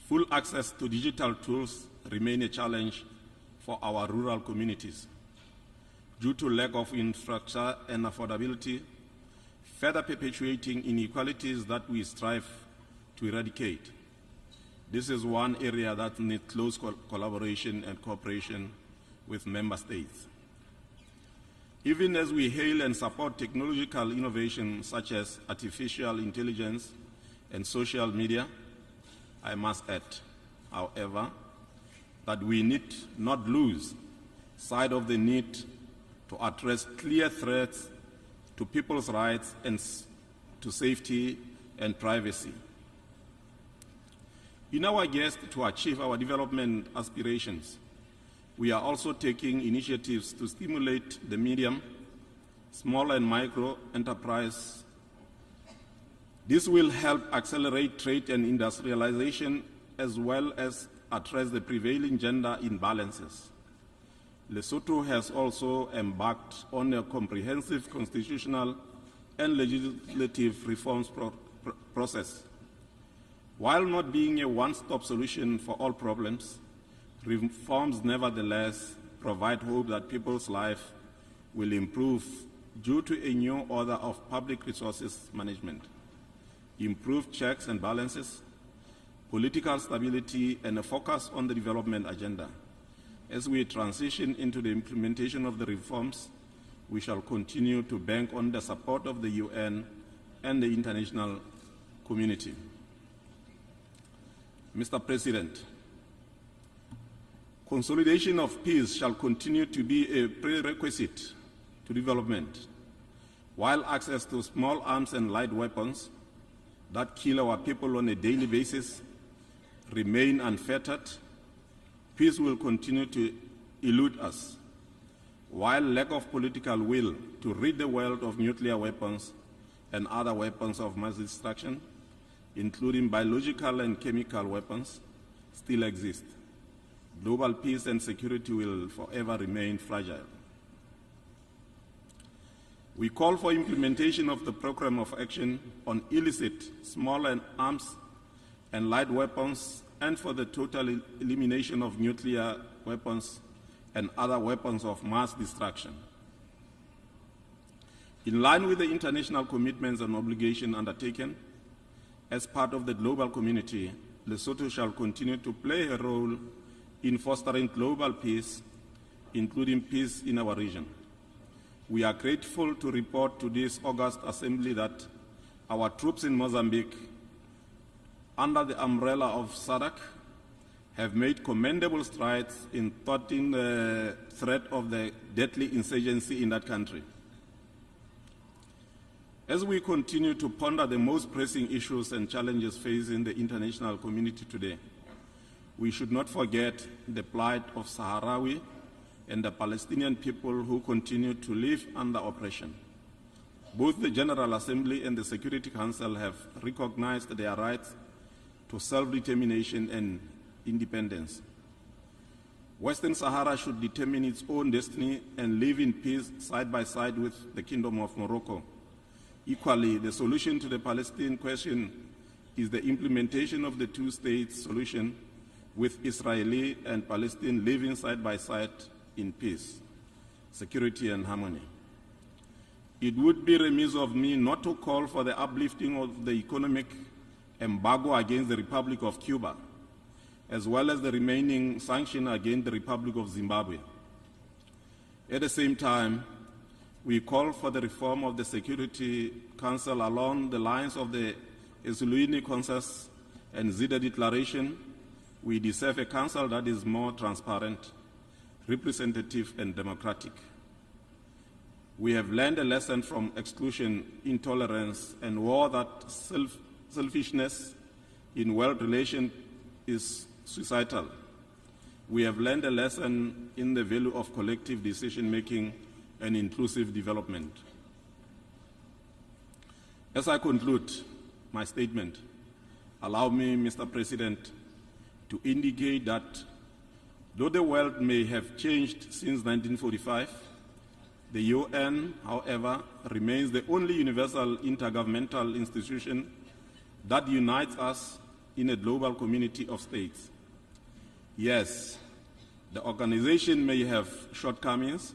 full access to digital tools remain a challenge for our rural communities due to lack of infrastructure and affordability, further perpetuating inequalities that we strive to eradicate. This is one area that needs close collaboration and cooperation with member states. Even as we hail and support technological innovation such as artificial intelligence and social media, I must add, however, that we need not lose sight of the need to address clear threats to people's rights and to safety and privacy. In our quest to achieve our development aspirations, we are also taking initiatives to stimulate the medium, small and micro enterprise. This will help accelerate trade and industrialization as well as address the prevailing gender imbalances. Lesotho has also embarked on a comprehensive constitutional and legislative reforms process. While not being a one-stop solution for all problems, reforms nevertheless provide hope that people's lives will improve due to a new order of public resources management, improved checks and balances, political stability, and a focus on the development agenda. As we transition into the implementation of the reforms, we shall continue to bank on the support of the UN and the international community. Mr. President, consolidation of peace shall continue to be a prerequisite to development. While access to small arms and light weapons that kill our people on a daily basis remain unfettered, peace will continue to elude us, while lack of political will to rid the world of nuclear weapons and other weapons of mass destruction, including biological and chemical weapons, still exist. Global peace and security will forever remain fragile. We call for implementation of the Program of Action on illicit small arms and light weapons, and for the total elimination of nuclear weapons and other weapons of mass destruction. In line with the international commitments and obligations undertaken as part of the global community, Lesotho shall continue to play a role in fostering global peace, including peace in our region. We are grateful to report to this August Assembly that our troops in Mozambique, under the umbrella of SADC, have made commendable strides in thwarting the threat of the deadly insurgency in that country. As we continue to ponder the most pressing issues and challenges facing the international community today, we should not forget the plight of Sahrawi and the Palestinian people who continue to live under oppression. Both the General Assembly and the Security Council have recognized their rights to self-determination and independence. Western Sahara should determine its own destiny and live in peace side by side with the Kingdom of Morocco. Equally, the solution to the Palestinian question is the implementation of the two-state solution, with Israeli and Palestine living side by side in peace, security, and harmony. It would be remiss of me not to call for the uplifting of the economic embargo against the Republic of Cuba, as well as the remaining sanction against the Republic of Zimbabwe. At the same time, we call for the reform of the Security Council along the lines of the Esuluini Consensus and Zida Declaration. We deserve a council that is more transparent, representative, and democratic. We have learned a lesson from exclusion, intolerance, and war that selfishness in world relations is suicidal. We have learned a lesson in the value of collective decision-making and inclusive development. As I conclude my statement, allow me, Mr. President, to indicate that though the world may have changed since 1945, the UN, however, remains the only universal intergovernmental institution that unites us in a global community of states. Yes, the organization may have shortcomings,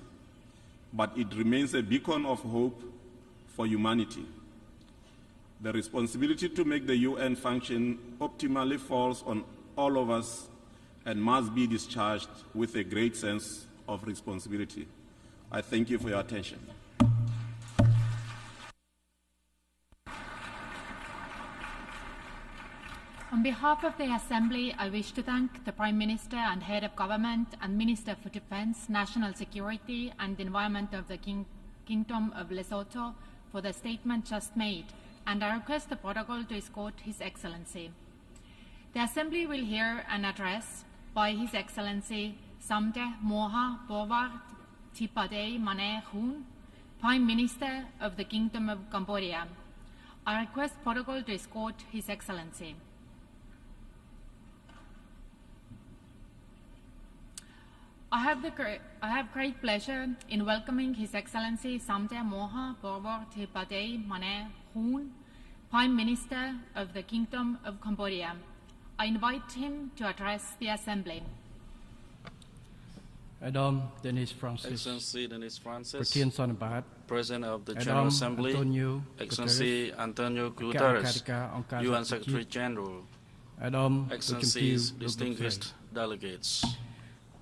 but it remains a beacon of hope for humanity. The responsibility to make the UN function optimally falls on all of us and must be discharged with a great sense of responsibility. I thank you for your attention. On behalf of the Assembly, I wish to thank the Prime Minister and Head of Government and Minister for Defence, National Security and Environment of the Kingdom of Lesotho for the statement just made, and I request the protocol to escort His Excellency. The Assembly will hear an address by His Excellency Samdech Moha Bowart Thipadey Mane Hun, Prime Minister of the Kingdom of Cambodia. I request protocol to escort His Excellency. I have great pleasure in welcoming His Excellency Samdech Moha Bowart Thipadey Mane Hun, Prime Minister of the Kingdom of Cambodia. I invite him to address the Assembly. Adam Dennis Francis, Excellency Dennis Francis, President of the Adam General Assembly, Antonio Excellency Antonio Guterres, UN Secretary General, Adam Excellencies, distinguished delegates.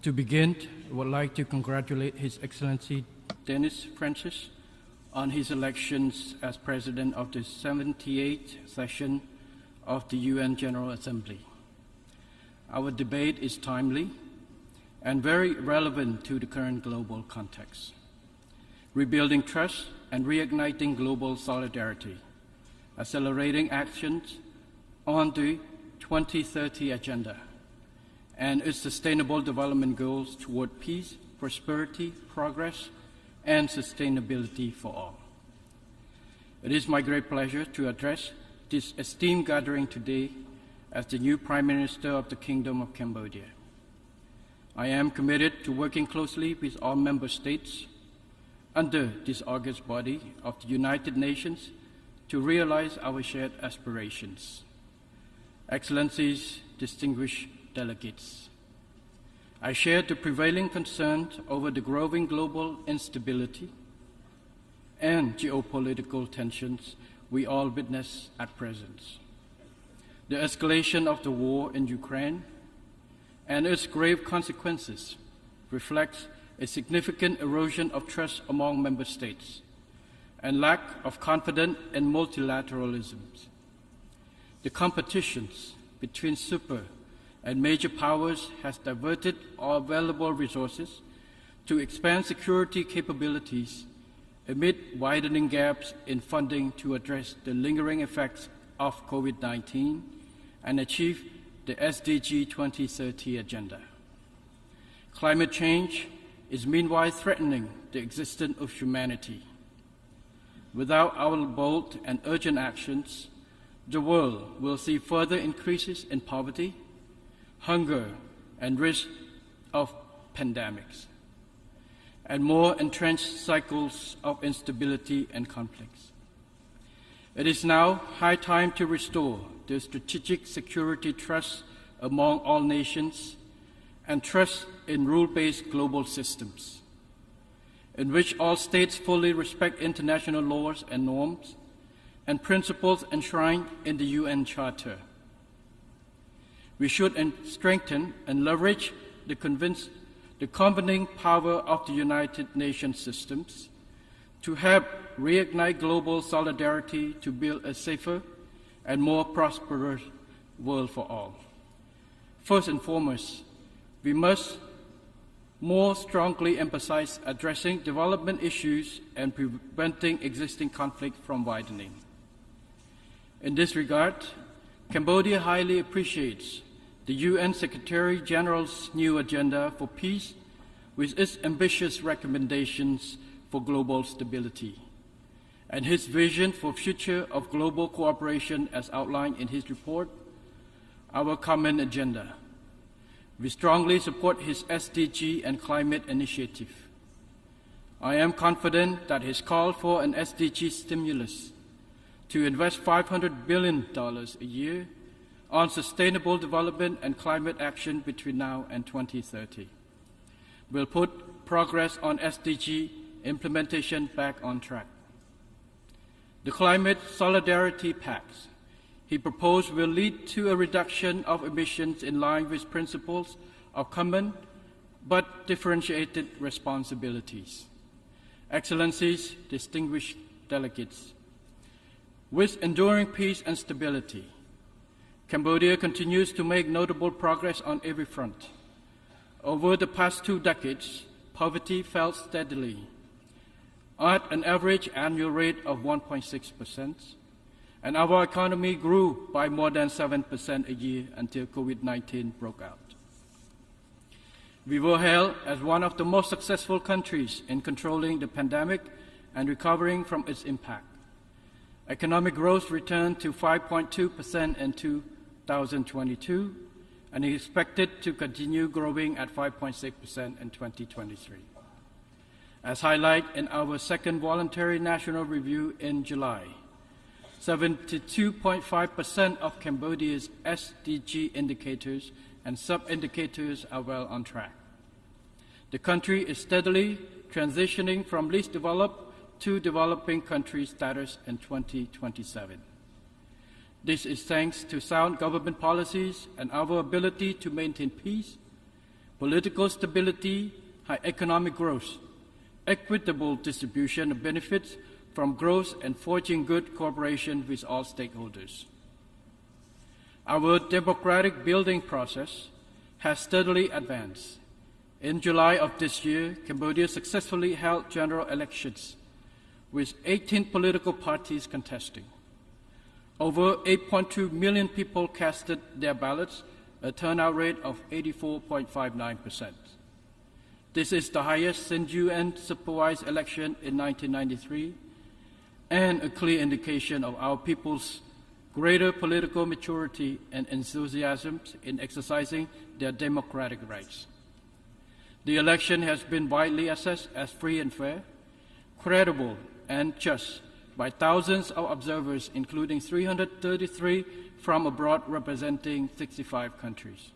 To begin, I would like to congratulate His Excellency Dennis Francis on his elections as President of the 78th session of the UN General Assembly. Our debate is timely and very relevant to the current global context. Rebuilding trust and reigniting global solidarity, accelerating actions on the 2030 Agenda and its Sustainable Development Goals toward peace, prosperity, progress, and sustainability for all. It is my great pleasure to address this esteemed gathering today as the new Prime Minister of the Kingdom of Cambodia. I am committed to working closely with all member states under this august body of the United Nations to realize our shared aspirations. Excellencies, distinguished delegates, I share the prevailing concern over the growing global instability and geopolitical tensions we all witness at present. The escalation of the war in Ukraine and its grave consequences reflects a significant erosion of trust among member states and lack of confidence in multilateralism. The competitions between super and major powers has diverted all available resources to expand security capabilities amid widening gaps in funding to address the lingering effects of COVID-19 and achieve the SDG 2030 Agenda. Climate change is meanwhile threatening the existence of humanity. Without our bold and urgent actions, the world will see further increases in poverty, hunger, and risk of pandemics, and more entrenched cycles of instability and conflicts. It is now high time to restore the strategic security trust among all nations and trust in rule-based global systems, in which all states fully respect international laws and norms and principles enshrined in the UN Charter. We should strengthen and leverage the convening power of the United Nations systems to help reignite global solidarity to build a safer and more prosperous world for all. First and foremost, we must more strongly emphasize addressing development issues and preventing existing conflict from widening. In this regard, Cambodia highly appreciates the UN Secretary General's new agenda for peace with its ambitious recommendations for global stability and his vision for future of global cooperation as outlined in his report, Our Common Agenda. We strongly support his SDG and climate initiative. I am confident that his call for an SDG stimulus to invest $500 billion a year on sustainable development and climate action between now and 2030 will put progress on SDG implementation back on track. The Climate Solidarity Pact he proposed will lead to a reduction of emissions in line with principles of common but differentiated responsibilities. Excellencies, distinguished delegates, with enduring peace and stability, Cambodia continues to make notable progress on every front. Over the past 2 decades, poverty fell steadily at an average annual rate of 1.6%, and our economy grew by more than 7% a year until COVID-19 broke out. We were hailed as one of the most successful countries in controlling the pandemic and recovering from its impact. Economic growth returned to 5.2% in 2022 and is expected to continue growing at 5.6% in 2023. As highlighted in our second voluntary national review in July, 72.5% of Cambodia's SDG indicators and sub-indicators are well on track. The country is steadily transitioning from least developed to developing country status in 2027. This is thanks to sound government policies and our ability to maintain peace, political stability, high economic growth, equitable distribution of benefits from growth and forging good cooperation with all stakeholders. Our democratic building process has steadily advanced. In July of this year, Cambodia successfully held general elections with 18 political parties contesting. Over 8.2 million people casted their ballots, a turnout rate of 84.59%. This is the highest since UN-supervised election in 1993, and a clear indication of our people's greater political maturity and enthusiasm in exercising their democratic rights. The election has been widely assessed as free and fair, credible and just by thousands of observers, including 333 from abroad representing 65 countries.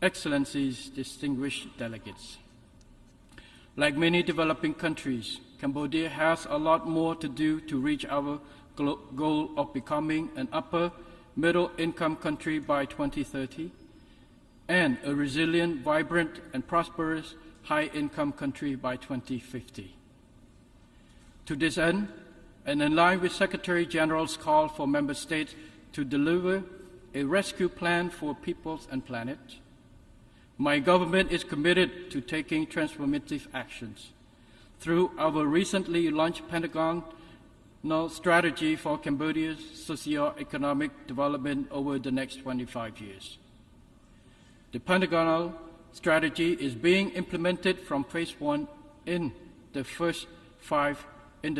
Excellencies, distinguished delegates. Like many developing countries, Cambodia has a lot more to do to reach our goal of becoming an upper middle income country by 2030 and a resilient, vibrant and prosperous high income country by 2050. To this end, and in line with Secretary General's call for member states to deliver a rescue plan for peoples and planet, my government is committed to taking transformative actions through our recently launched Pentagonal strategy for Cambodia's socio-economic development over the next 25 years. The Pentagonal strategy is being implemented from phase 1 in the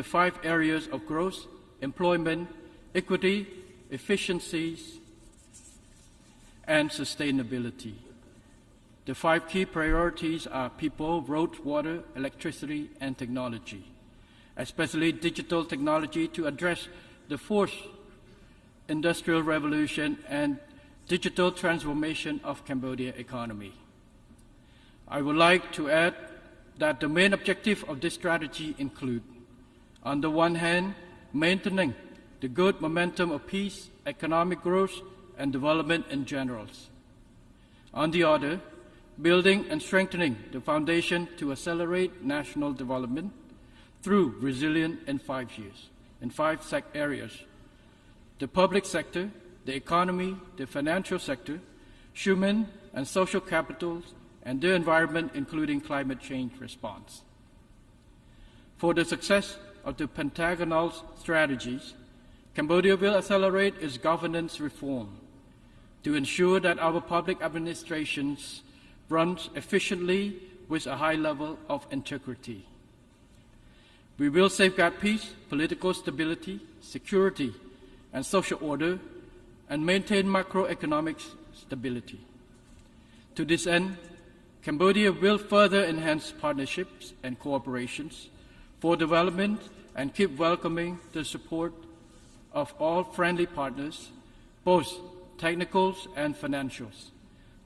five areas of growth, employment, equity, efficiencies, and sustainability. The 5 key priorities are people, roads, water, electricity, and technology, especially digital technology to address the fourth industrial revolution and digital transformation of Cambodia economy. I would like to add that the main objective of this strategy include, on the one hand, maintaining the good momentum of peace, economic growth, and development in general. On the other, building and strengthening the foundation to accelerate national development through resilience in 5 years, in 5 areas: the public sector, the economy, the financial sector, human and social capitals, and the environment, including climate change response. For the success of the Pentagonal strategies, Cambodia will accelerate its governance reform to ensure that our public administrations runs efficiently with a high level of integrity. We will safeguard peace, political stability, security, and social order, and maintain macroeconomic stability. To this end, Cambodia will further enhance partnerships and cooperations for development and keep welcoming the support of all friendly partners, both technicals and financials,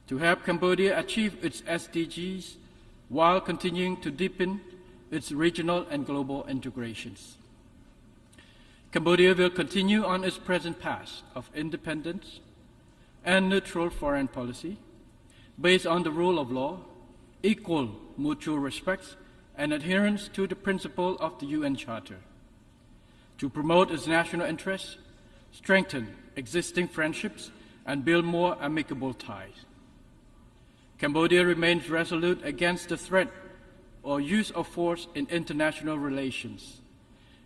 to help Cambodia achieve its SDGs while continuing to deepen its regional and global integrations. Cambodia will continue on its present path of independence and neutral foreign policy based on the rule of law, equal mutual respect, and adherence to the principle of the UN Charter, to promote its national interests, strengthen existing friendships, and build more amicable ties. Cambodia remains resolute against the threat or use of force in international relations,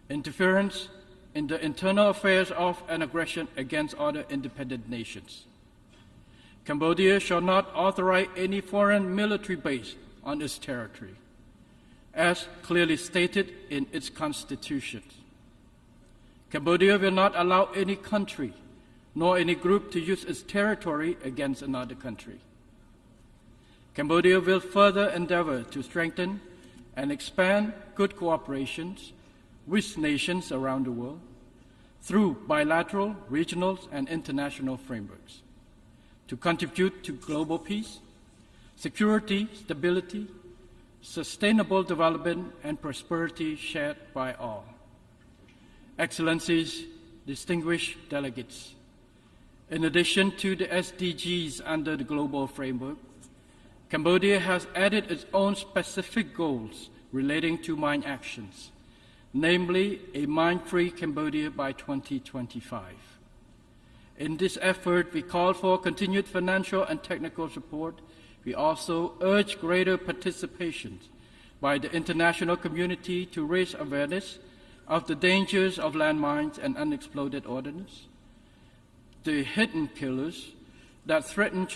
interference in the internal affairs of and aggression against other independent nations. Cambodia shall not authorize any foreign military base on its territory, as clearly stated in its constitution. Cambodia will not allow any country nor any group to use its territory against another country. Cambodia will further endeavor to strengthen and expand good cooperations with nations around the world through bilateral, regional, and international frameworks to contribute to global peace, security, stability, sustainable development, and prosperity shared by all. Excellencies, distinguished delegates, in addition to the SDGs under the global framework, Cambodia has added its own specific goals relating to mine actions, namely a mine-free Cambodia by 2025. In this effort, we call for continued financial and technical support. We also urge greater participation by the international community to raise awareness of the dangers of landmines and unexploded ordnance, the hidden killers that threaten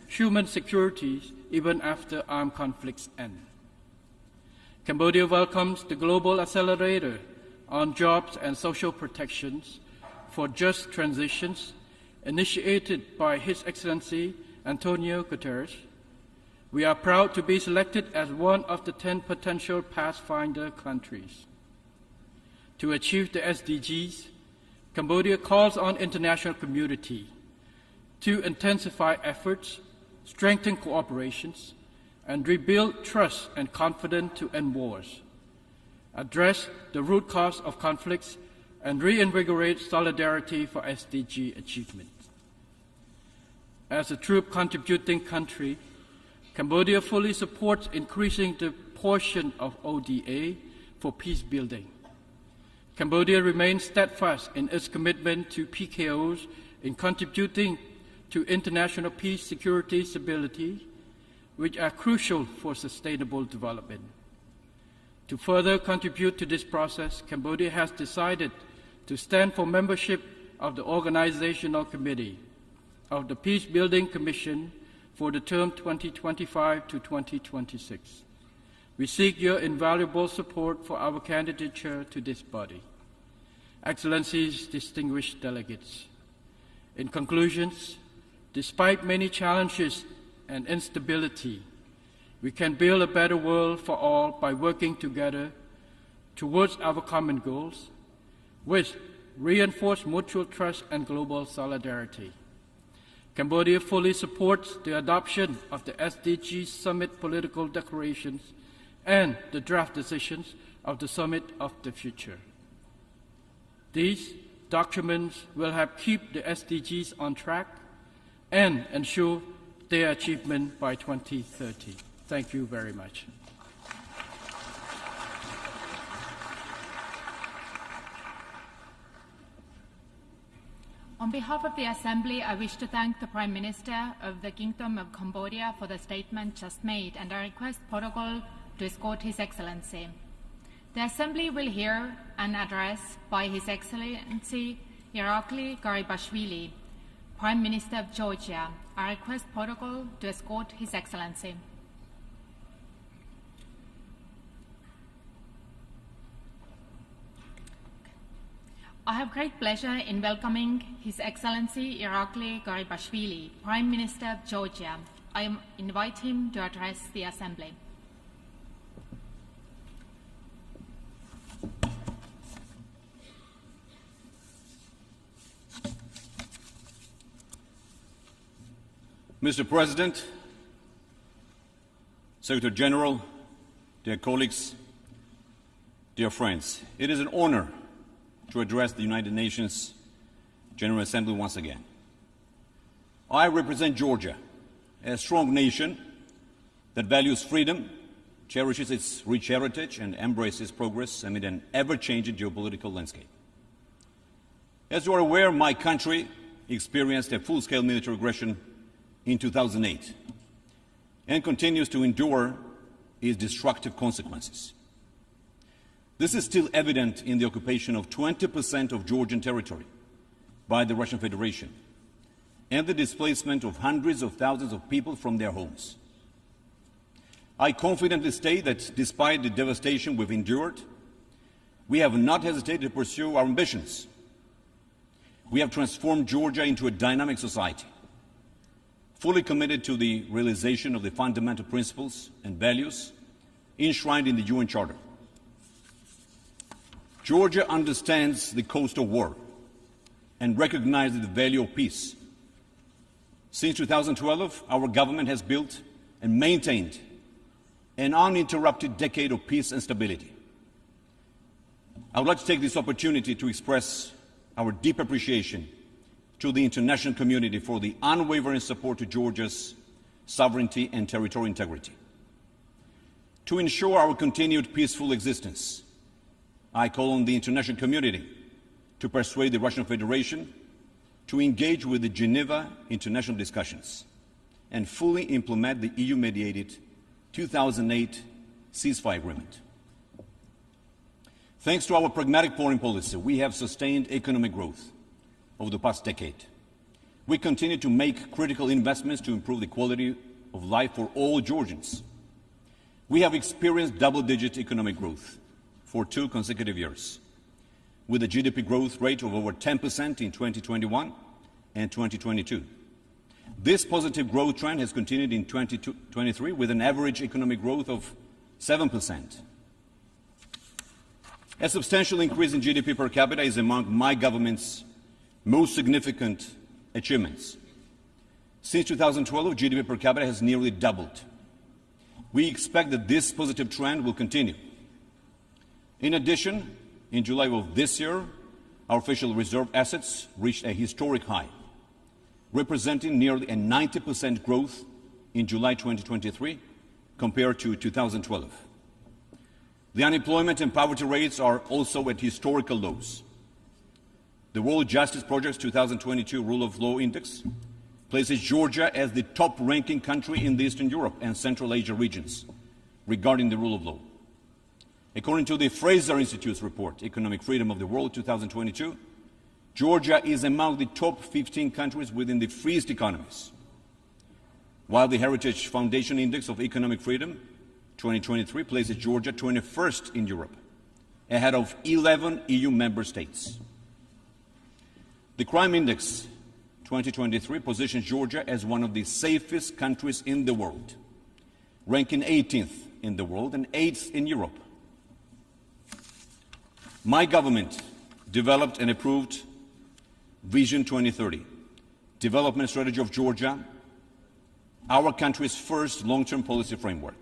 human security even after armed conflicts end. Cambodia welcomes the Global Accelerator on Jobs and Social Protections for Just Transitions, initiated by His Excellency Antonio Guterres. We are proud to be selected as one of the 10 potential Pathfinder countries. To achieve the SDGs, Cambodia calls on international community to intensify efforts, strengthen cooperations, and rebuild trust and confidence to end wars, address the root cause of conflicts, and reinvigorate solidarity for SDG achievement. As a troop contributing country, Cambodia fully supports increasing the portion of ODA for peace building. Cambodia remains steadfast in its commitment to PKOs in contributing to international peace, security, stability, which are crucial for sustainable development. To further contribute to this process, Cambodia has decided to stand for membership of the Organizational Committee of the Peace Building Commission for the term 2025 to 2026. We seek your invaluable support for our candidature to this body. Excellencies, distinguished delegates, in conclusions, despite many challenges and instability, we can build a better world for all by working together towards our common goals, which reinforce mutual trust and global solidarity. Cambodia fully supports the adoption of the SDG Summit political declarations and the draft decisions of the Summit of the Future. These documents will help keep the SDGs on track and ensure their achievement by 2030. Thank you very much. On behalf of the Assembly, I wish to thank the Prime Minister of the Kingdom of Cambodia for the statement just made, and I request protocol to escort His Excellency. The Assembly will hear an address by His Excellency Irakli Garibashvili, Prime Minister of Georgia. I request protocol to escort His Excellency. I have great pleasure in welcoming His Excellency Irakli Garibashvili, Prime Minister of Georgia. I invite him to address the Assembly. Mr. President, Secretary General, dear colleagues, dear friends, it is an honor to address the United Nations General Assembly once again. I represent Georgia, a strong nation that values freedom, cherishes its rich heritage, and embraces progress amid an ever-changing geopolitical landscape. As you are aware, my country experienced a full-scale military aggression in 2008 and continues to endure its destructive consequences. This is still evident in the occupation of 20% of Georgian territory by the Russian Federation and the displacement of hundreds of thousands of people from their homes. I confidently state that despite the devastation we've endured, we have not hesitated to pursue our ambitions. We have transformed Georgia into a dynamic society, fully committed to the realization of the fundamental principles and values enshrined in the UN Charter. Georgia understands the cost of war and recognizes the value of peace. Since 2012, our government has built and maintained an uninterrupted decade of peace and stability. I would like to take this opportunity to express our deep appreciation to the international community for the unwavering support to Georgia's sovereignty and territorial integrity. To ensure our continued peaceful existence, I call on the international community to persuade the Russian Federation to engage with the Geneva international discussions and fully implement the EU-mediated 2008 ceasefire agreement. Thanks to our pragmatic foreign policy, we have sustained economic growth over the past decade. We continue to make critical investments to improve the quality of life for all Georgians. We have experienced double-digit economic growth for 2 consecutive years, with a GDP growth rate of over 10% in 2021 and 2022. This positive growth trend has continued in 2023 with an average economic growth of 7%. A substantial increase in GDP per capita is among my government's most significant achievements. Since 2012, GDP per capita has nearly doubled. We expect that this positive trend will continue. In addition, in July of this year, our official reserve assets reached a historic high, representing nearly a 90% growth in July 2023 compared to 2012. The unemployment and poverty rates are also at historical lows. The World Justice Project's 2022 Rule of Law Index places Georgia as the top-ranking country in the Eastern Europe and Central Asia regions regarding the rule of law. According to the Fraser Institute's report, Economic Freedom of the World 2022, Georgia is among the top 15 countries within the freest economies, while the Heritage Foundation Index of Economic Freedom 2023 places Georgia 21st in Europe, ahead of 11 EU member states. The Crime Index 2023 positions Georgia as one of the safest countries in the world, ranking 18th in the world and 8th in Europe. My government developed and approved Vision 2030, development strategy of Georgia, our country's first long-term policy framework.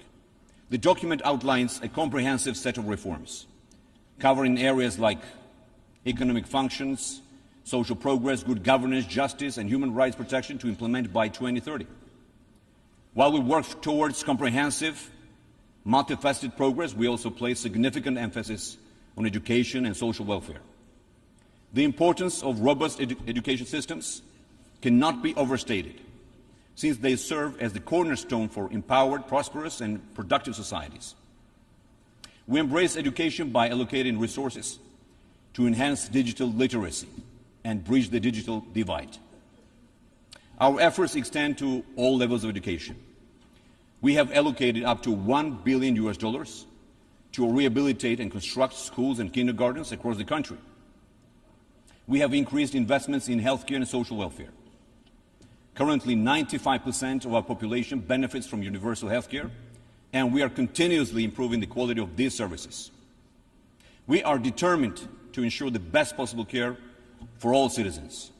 The document outlines a comprehensive set of reforms, covering areas like economic functions, social progress, good governance, justice, and human rights protection to implement by 2030. While we work towards comprehensive, multifaceted progress, we also place significant emphasis on education and social welfare. The importance of robust education systems cannot be overstated, since they serve as the cornerstone for empowered, prosperous, and productive societies. We embrace education by allocating resources to enhance digital literacy and bridge the digital divide. Our efforts extend to all levels of education. We have allocated up to $1 billion to rehabilitate and construct schools and kindergartens across the country. We have increased investments in healthcare and social welfare. Currently, 95% of our population benefits from universal healthcare, and we are continuously improving the quality of these services. We are determined to ensure the best possible care for all citizens.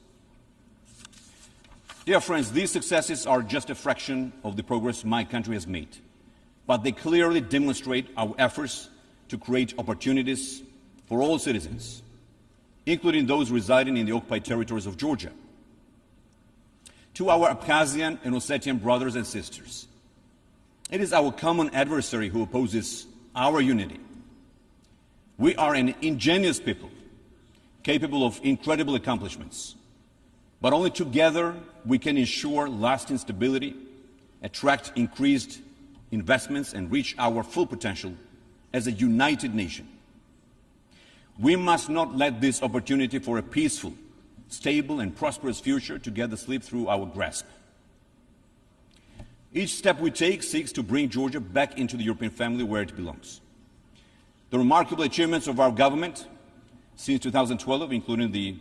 Dear friends, these successes are just a fraction of the progress my country has made, but they clearly demonstrate our efforts to create opportunities for all citizens, including those residing in the occupied territories of Georgia. To our Abkhazian and Ossetian brothers and sisters, it is our common adversary who opposes our unity. We are an ingenious people, capable of incredible accomplishments, but only together we can ensure lasting stability, attract increased investments, and reach our full potential as a united nation. We must not let this opportunity for a peaceful, stable, and prosperous future together slip through our grasp. Each step we take seeks to bring Georgia back into the European family where it belongs. The remarkable achievements of our government since 2012, including the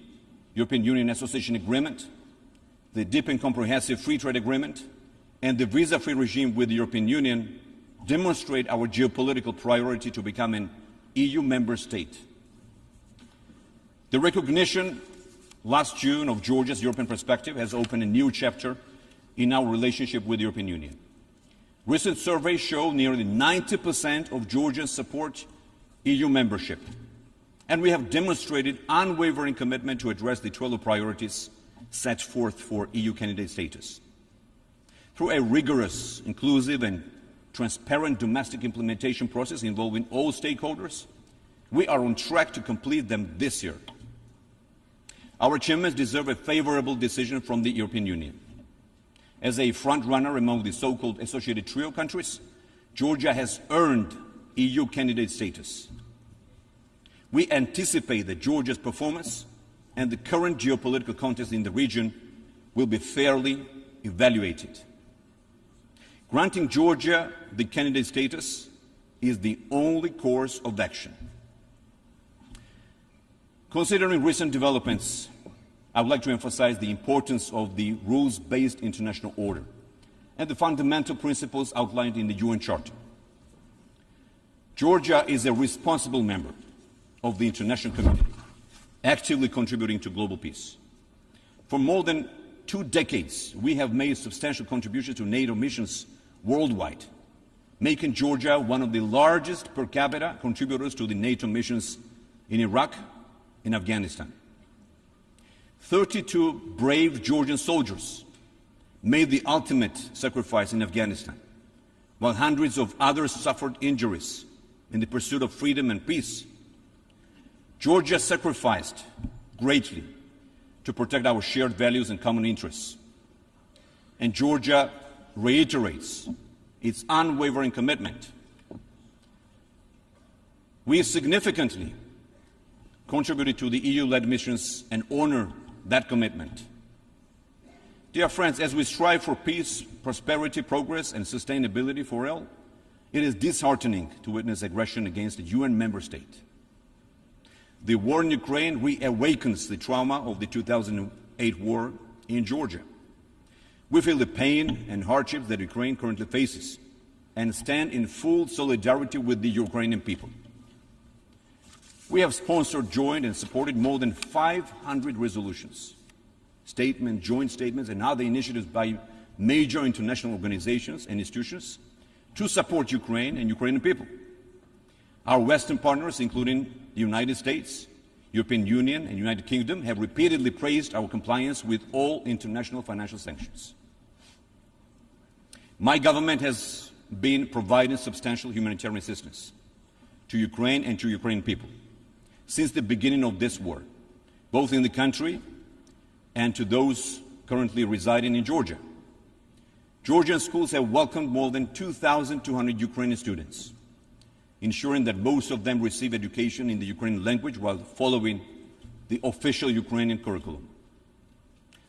European Union Association Agreement, the Deep and Comprehensive Free Trade Agreement, and the visa-free regime with the European Union, demonstrate our geopolitical priority to become an EU member state. The recognition last June of Georgia's European perspective has opened a new chapter in our relationship with the European Union. Recent surveys show nearly 90% of Georgians support EU membership, and we have demonstrated unwavering commitment to address the 12 priorities set forth for EU candidate status. Through a rigorous, inclusive, and transparent domestic implementation process involving all stakeholders, we are on track to complete them this year. Our achievements deserve a favorable decision from the European Union. As a front-runner among the so-called associated trio countries, Georgia has earned EU candidate status. We anticipate that Georgia's performance and the current geopolitical context in the region will be fairly evaluated. Granting Georgia the candidate status is the only course of action. Considering recent developments, I would like to emphasize the importance of the rules-based international order and the fundamental principles outlined in the UN Charter. Georgia is a responsible member of the international community, actively contributing to global peace. For more than 2 decades, we have made substantial contributions to NATO missions worldwide, making Georgia one of the largest per capita contributors to the NATO missions in Iraq and Afghanistan. 32 brave Georgian soldiers made the ultimate sacrifice in Afghanistan, while hundreds of others suffered injuries in the pursuit of freedom and peace. Georgia sacrificed greatly to protect our shared values and common interests. And Georgia reiterates its unwavering commitment. We significantly contributed to the EU-led missions and honor that commitment. Dear friends, as we strive for peace, prosperity, progress, and sustainability for all, it is disheartening to witness aggression against a UN member state. The war in Ukraine reawakens the trauma of the 2008 war in Georgia. We feel the pain and hardships that Ukraine currently faces and stand in full solidarity with the Ukrainian people. We have sponsored, joined, and supported more than 500 resolutions, statements, joint statements, and other initiatives by major international organizations and institutions to support Ukraine and Ukrainian people. Our Western partners, including the United States, European Union, and United Kingdom, have repeatedly praised our compliance with all international financial sanctions. My government has been providing substantial humanitarian assistance to Ukraine and to Ukrainian people since the beginning of this war, both in the country and to those currently residing in Georgia. Georgian schools have welcomed more than 2,200 Ukrainian students, ensuring that most of them receive education in the Ukrainian language while following the official Ukrainian curriculum.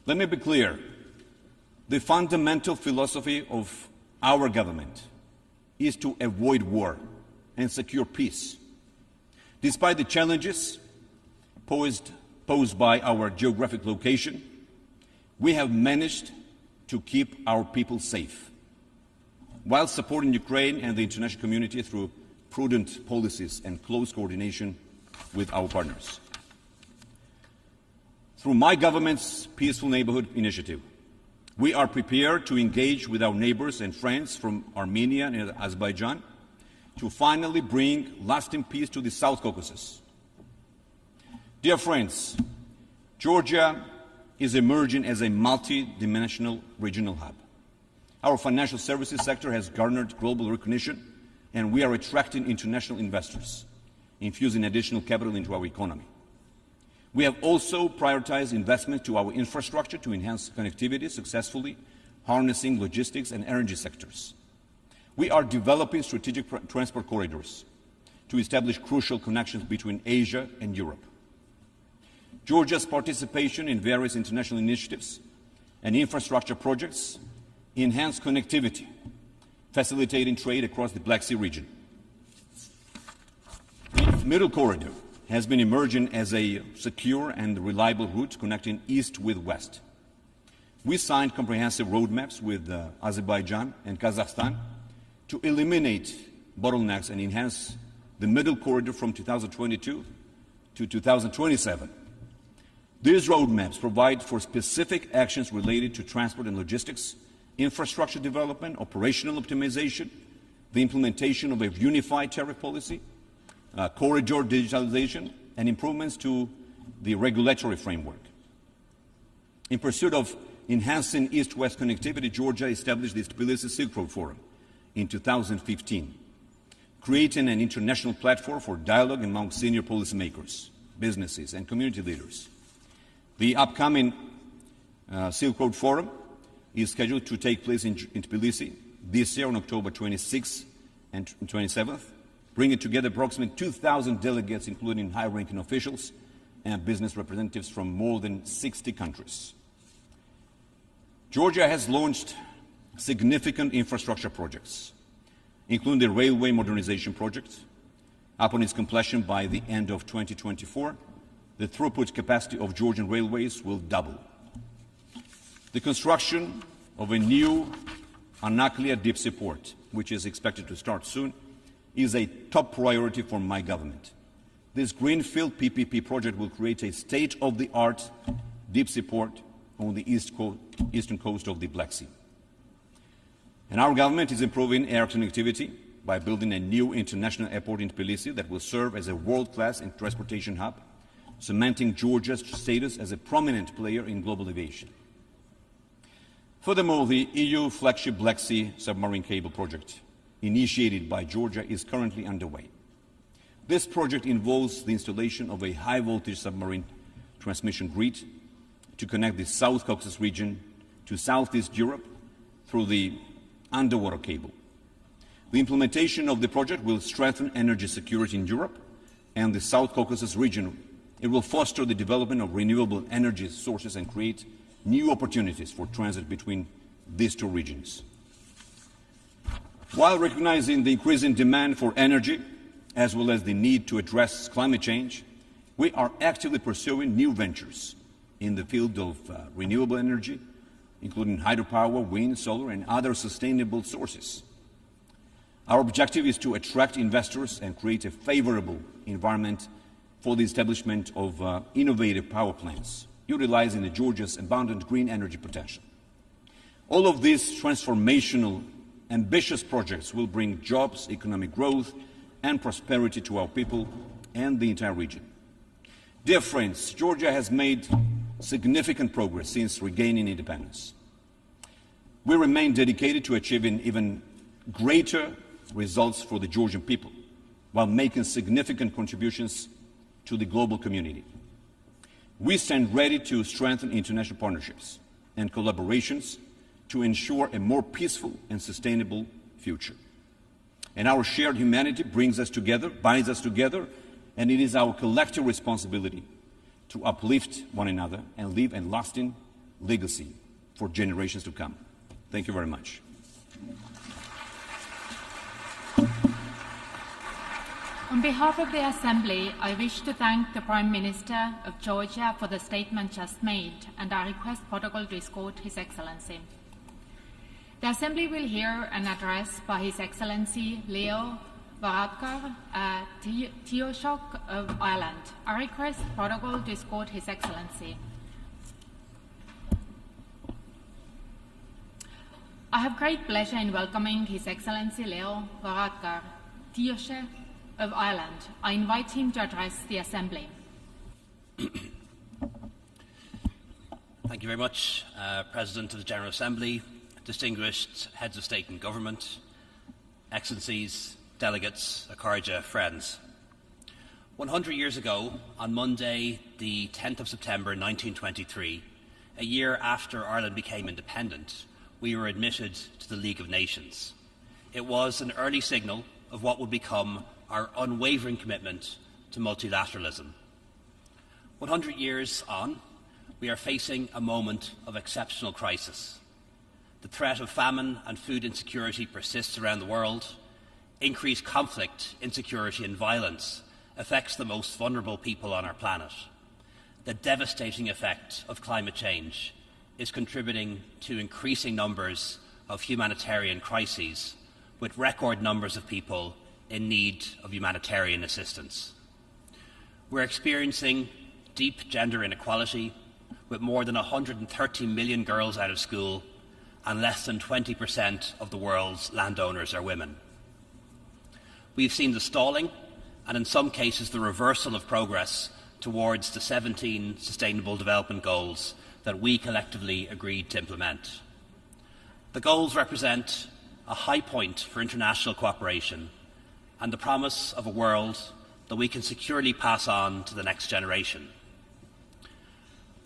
Let me be clear. The fundamental philosophy of our government is to avoid war and secure peace. Despite the challenges posed by our geographic location, we have managed to keep our people safe, while supporting Ukraine and the international community through prudent policies and close coordination with our partners. Through my government's Peaceful Neighborhood Initiative, we are prepared to engage with our neighbors and friends from Armenia and Azerbaijan to finally bring lasting peace to the South Caucasus. Dear friends, Georgia is emerging as a multi-dimensional regional hub. Our financial services sector has garnered global recognition, and we are attracting international investors, infusing additional capital into our economy. We have also prioritized investment to our infrastructure to enhance connectivity, successfully harnessing logistics and energy sectors. We are developing strategic transport corridors to establish crucial connections between Asia and Europe. Georgia's participation in various international initiatives and infrastructure projects enhance connectivity, facilitating trade across the Black Sea region. The Middle Corridor has been emerging as a secure and reliable route connecting east with west. We signed comprehensive roadmaps with Azerbaijan and Kazakhstan to eliminate bottlenecks and enhance the Middle Corridor from 2022 to 2027. These roadmaps provide for specific actions related to transport and logistics, infrastructure development, operational optimization, the implementation of a unified tariff policy, corridor digitalization, and improvements to the regulatory framework. In pursuit of enhancing east-west connectivity, Georgia established the Tbilisi Silk Road Forum in 2015, creating an international platform for dialogue among senior policymakers, businesses, and community leaders. The upcoming Silk Road Forum is scheduled to take place in Tbilisi this year on October 26th and 27th, bringing together approximately 2,000 delegates, including high-ranking officials and business representatives from more than 60 countries. Georgia has launched significant infrastructure projects, including the railway modernization project. Upon its completion by the end of 2024, the throughput capacity of Georgian railways will double. The construction of a new Anaklia deep sea port, which is expected to start soon, is a top priority for my government. This greenfield PPP project will create a state-of-the-art deep sea port on the eastern coast of the Black Sea. And our government is improving air connectivity by building a new international airport in Tbilisi that will serve as a world-class transportation hub, cementing Georgia's status as a prominent player in global aviation. Furthermore, the EU flagship Black Sea submarine cable project, initiated by Georgia, is currently underway. This project involves the installation of a high-voltage submarine transmission grid to connect the South Caucasus region to Southeast Europe through the underwater cable. The implementation of the project will strengthen energy security in Europe and the South Caucasus region. It will foster the development of renewable energy sources and create new opportunities for transit between these two regions. While recognizing the increasing demand for energy, as well as the need to address climate change, we are actively pursuing new ventures in the field of renewable energy, including hydropower, wind, solar, and other sustainable sources. Our objective is to attract investors and create a favorable environment for the establishment of innovative power plants, utilizing Georgia's abundant green energy potential. All of these transformational, ambitious projects will bring jobs, economic growth, and prosperity to our people and the entire region. Dear friends, Georgia has made significant progress since regaining independence. We remain dedicated to achieving even greater results for the Georgian people, while making significant contributions to the global community. We stand ready to strengthen international partnerships and collaborations to ensure a more peaceful and sustainable future. And our shared humanity brings us together, binds us together, and it is our collective responsibility to uplift one another and leave a lasting legacy for generations to come. Thank you very much. On behalf of the Assembly, I wish to thank the Prime Minister of Georgia for the statement just made, and I request protocol to escort His Excellency. The Assembly will hear an address by His Excellency Leo Varadkar, Taoiseach of Ireland. I request protocol to escort His Excellency. I have great pleasure in welcoming His Excellency Leo Varadkar, Taoiseach of Ireland. I invite him to address the Assembly. Thank you very much, President of the General Assembly, distinguished heads of state and government, excellencies, delegates, Akarja, friends. 100 years ago, on Monday, the 10th of September 1923, a year after Ireland became independent, we were admitted to the League of Nations. It was an early signal of what would become our unwavering commitment to multilateralism. 100 years on, we are facing a moment of exceptional crisis. The threat of famine and food insecurity persists around the world. Increased conflict, insecurity and violence affects the most vulnerable people on our planet. The devastating effect of climate change is contributing to increasing numbers of humanitarian crises, with record numbers of people in need of humanitarian assistance. We're experiencing deep gender inequality, with more than 130 million girls out of school, and less than 20% of the world's landowners are women. We've seen the stalling, and in some cases the reversal of progress towards the 17 Sustainable Development Goals that we collectively agreed to implement. The goals represent a high point for international cooperation and the promise of a world that we can securely pass on to the next generation.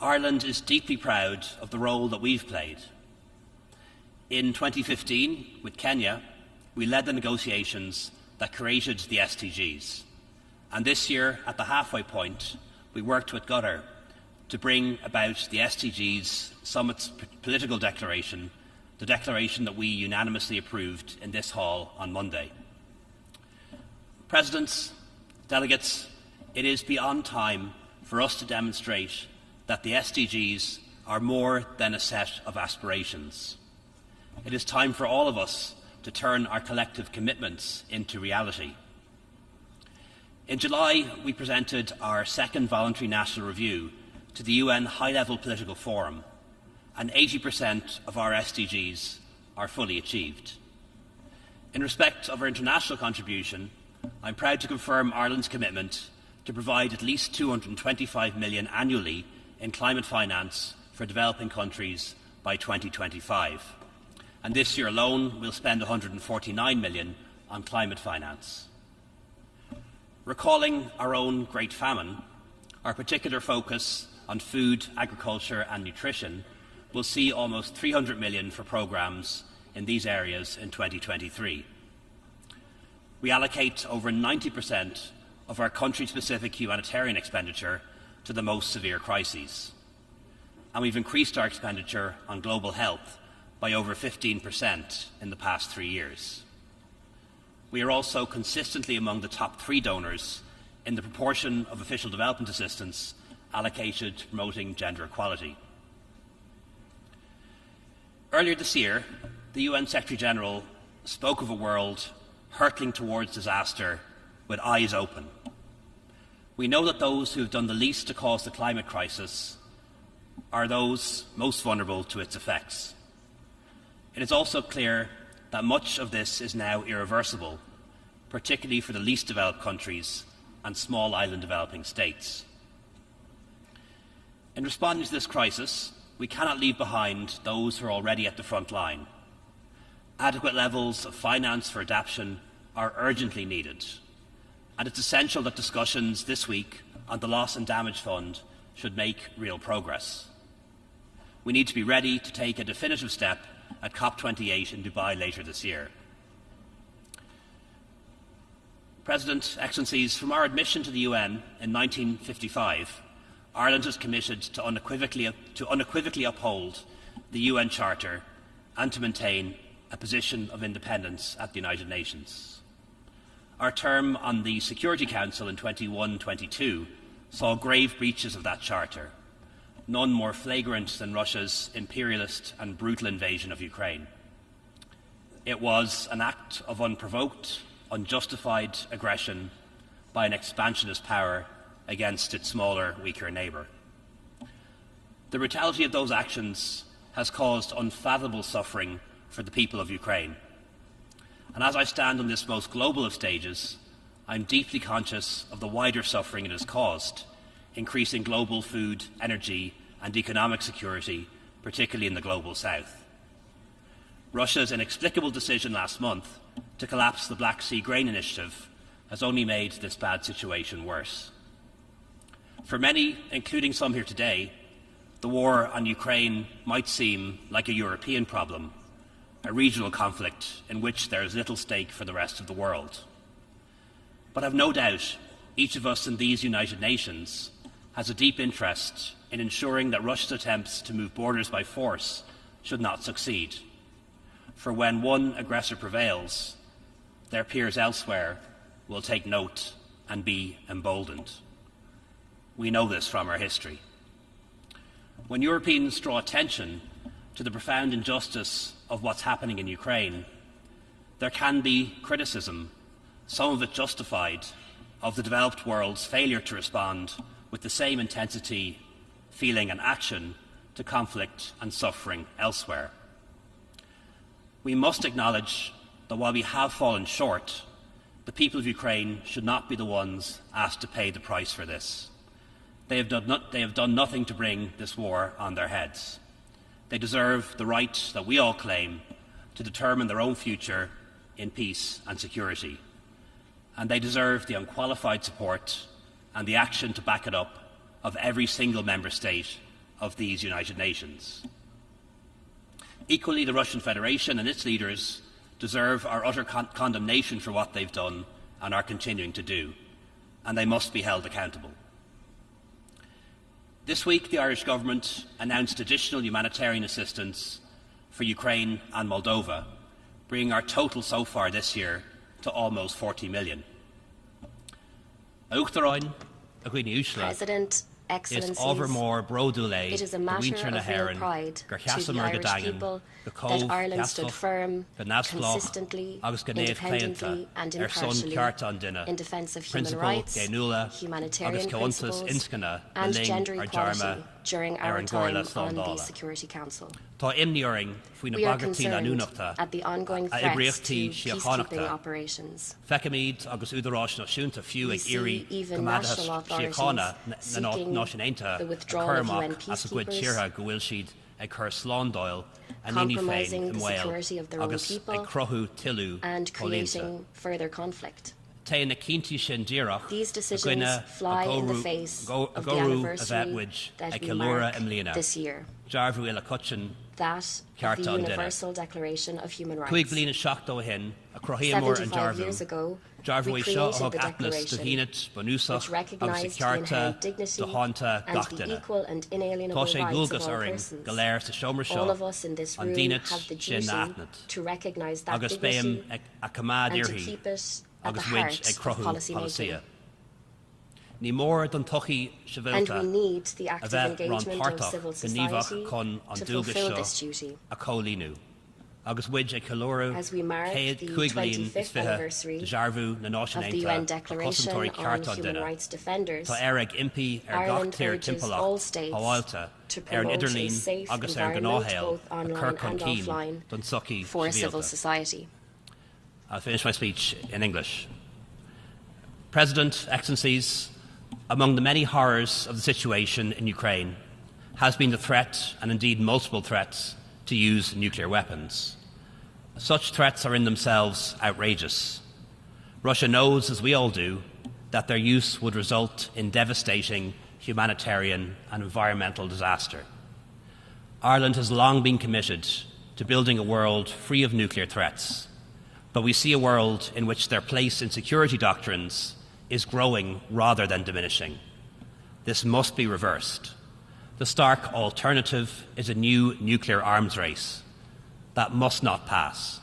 Ireland is deeply proud of the role that we've played. In 2015, with Kenya, we led the negotiations that created the SDGs. And this year, at the halfway point, we worked with Qatar to bring about the SDGs Summit's political declaration, the declaration that we unanimously approved in this hall on Monday. Presidents, delegates, it is beyond time for us to demonstrate that the SDGs are more than a set of aspirations. It is time for all of us to turn our collective commitments into reality. In July, we presented our second voluntary national review to the UN High-Level Political Forum, and 80% of our SDGs are fully achieved. In respect of our international contribution, I'm proud to confirm Ireland's commitment to provide at least $225 million annually in climate finance for developing countries by 2025. And this year alone, we'll spend $149 million on climate finance. Recalling our own Great Famine, our particular focus on food, agriculture and nutrition will see almost $300 million for programmes in these areas in 2023. We allocate over 90% of our country-specific humanitarian expenditure to the most severe crises. And we've increased our expenditure on global health by over 15% in the past 3 years. We are also consistently among the top 3 donors in the proportion of official development assistance allocated to promoting gender equality. Earlier this year, the UN Secretary-General spoke of a world hurtling towards disaster with eyes open. We know that those who have done the least to cause the climate crisis are those most vulnerable to its effects. It is also clear that much of this is now irreversible, particularly for the least developed countries and small island developing states. In responding to this crisis, we cannot leave behind those who are already at the front line. Adequate levels of finance for adaptation are urgently needed, and it's essential that discussions this week on the Loss and Damage Fund should make real progress. We need to be ready to take a definitive step at COP28 in Dubai later this year. President, Excellencies, from our admission to the UN in 1955, Ireland is committed to unequivocally uphold the UN Charter and to maintain a position of independence at the United Nations. Our term on the Security Council in 21-22 saw grave breaches of that Charter, none more flagrant than Russia's imperialist and brutal invasion of Ukraine. It was an act of unprovoked, unjustified aggression by an expansionist power against its smaller, weaker neighbour. The brutality of those actions has caused unfathomable suffering for the people of Ukraine. And as I stand on this most global of stages, I'm deeply conscious of the wider suffering it has caused, increasing global food, energy and economic security, particularly in the global south. Russia's inexplicable decision last month to collapse the Black Sea Grain Initiative has only made this bad situation worse. For many, including some here today, the war on Ukraine might seem like a European problem, a regional conflict in which there is little stake for the rest of the world. But I've no doubt each of us in these United Nations has a deep interest in ensuring that Russia's attempts to move borders by force should not succeed. For when one aggressor prevails, their peers elsewhere will take note and be emboldened. We know this from our history. When Europeans draw attention to the profound injustice of what's happening in Ukraine, there can be criticism, some of it justified, of the developed world's failure to respond with the same intensity, feeling and action to conflict and suffering elsewhere. We must acknowledge that while we have fallen short, the people of Ukraine should not be the ones asked to pay the price for this. They have done nothing to bring this war on their heads. They deserve the right that we all claim to determine their own future in peace and security. And they deserve the unqualified support and the action to back it up of every single member state of these United Nations. Equally, the Russian Federation and its leaders deserve our utter condemnation for what they've done and are continuing to do, and they must be held accountable. This week, the Irish Government announced additional humanitarian assistance for Ukraine and Moldova, bringing our total so far this year to almost 40 million. President, Excellencies, it is a matter of real pride to the Irish people that Ireland stood firm, consistently, independently and impartially in defence of human rights, humanitarian principles and gender equality during our time on the Security Council. We are concerned at the ongoing threats to peacekeeping operations. We see even national authorities seeking the withdrawal of UN peacekeepers, compromising the security of their own people and creating further conflict. These decisions fly in the face of the anniversary that we mark this year, that of the Universal Declaration of Human Rights. 75 years ago, we created the Declaration, which recognised the inherent dignity and the equal and inalienable rights of all persons. All of us in this room have the duty to recognise that dignity and to keep it at the heart of policy making. And we need the active engagement of civil society to fulfil this duty. As we mark the 25th anniversary of the UN Declaration on Human Rights Defenders, Ireland urges all states to promote a safe environment, both online and offline, for civil society. I'll finish my speech in English. President, Excellencies, among the many horrors of the situation in Ukraine has been the threat, and indeed multiple threats, to use nuclear weapons. Such threats are in themselves outrageous. Russia knows, as we all do, that their use would result in devastating humanitarian and environmental disaster. Ireland has long been committed to building a world free of nuclear threats, but we see a world in which their place in security doctrines is growing rather than diminishing. This must be reversed. The stark alternative is a new nuclear arms race. That must not pass.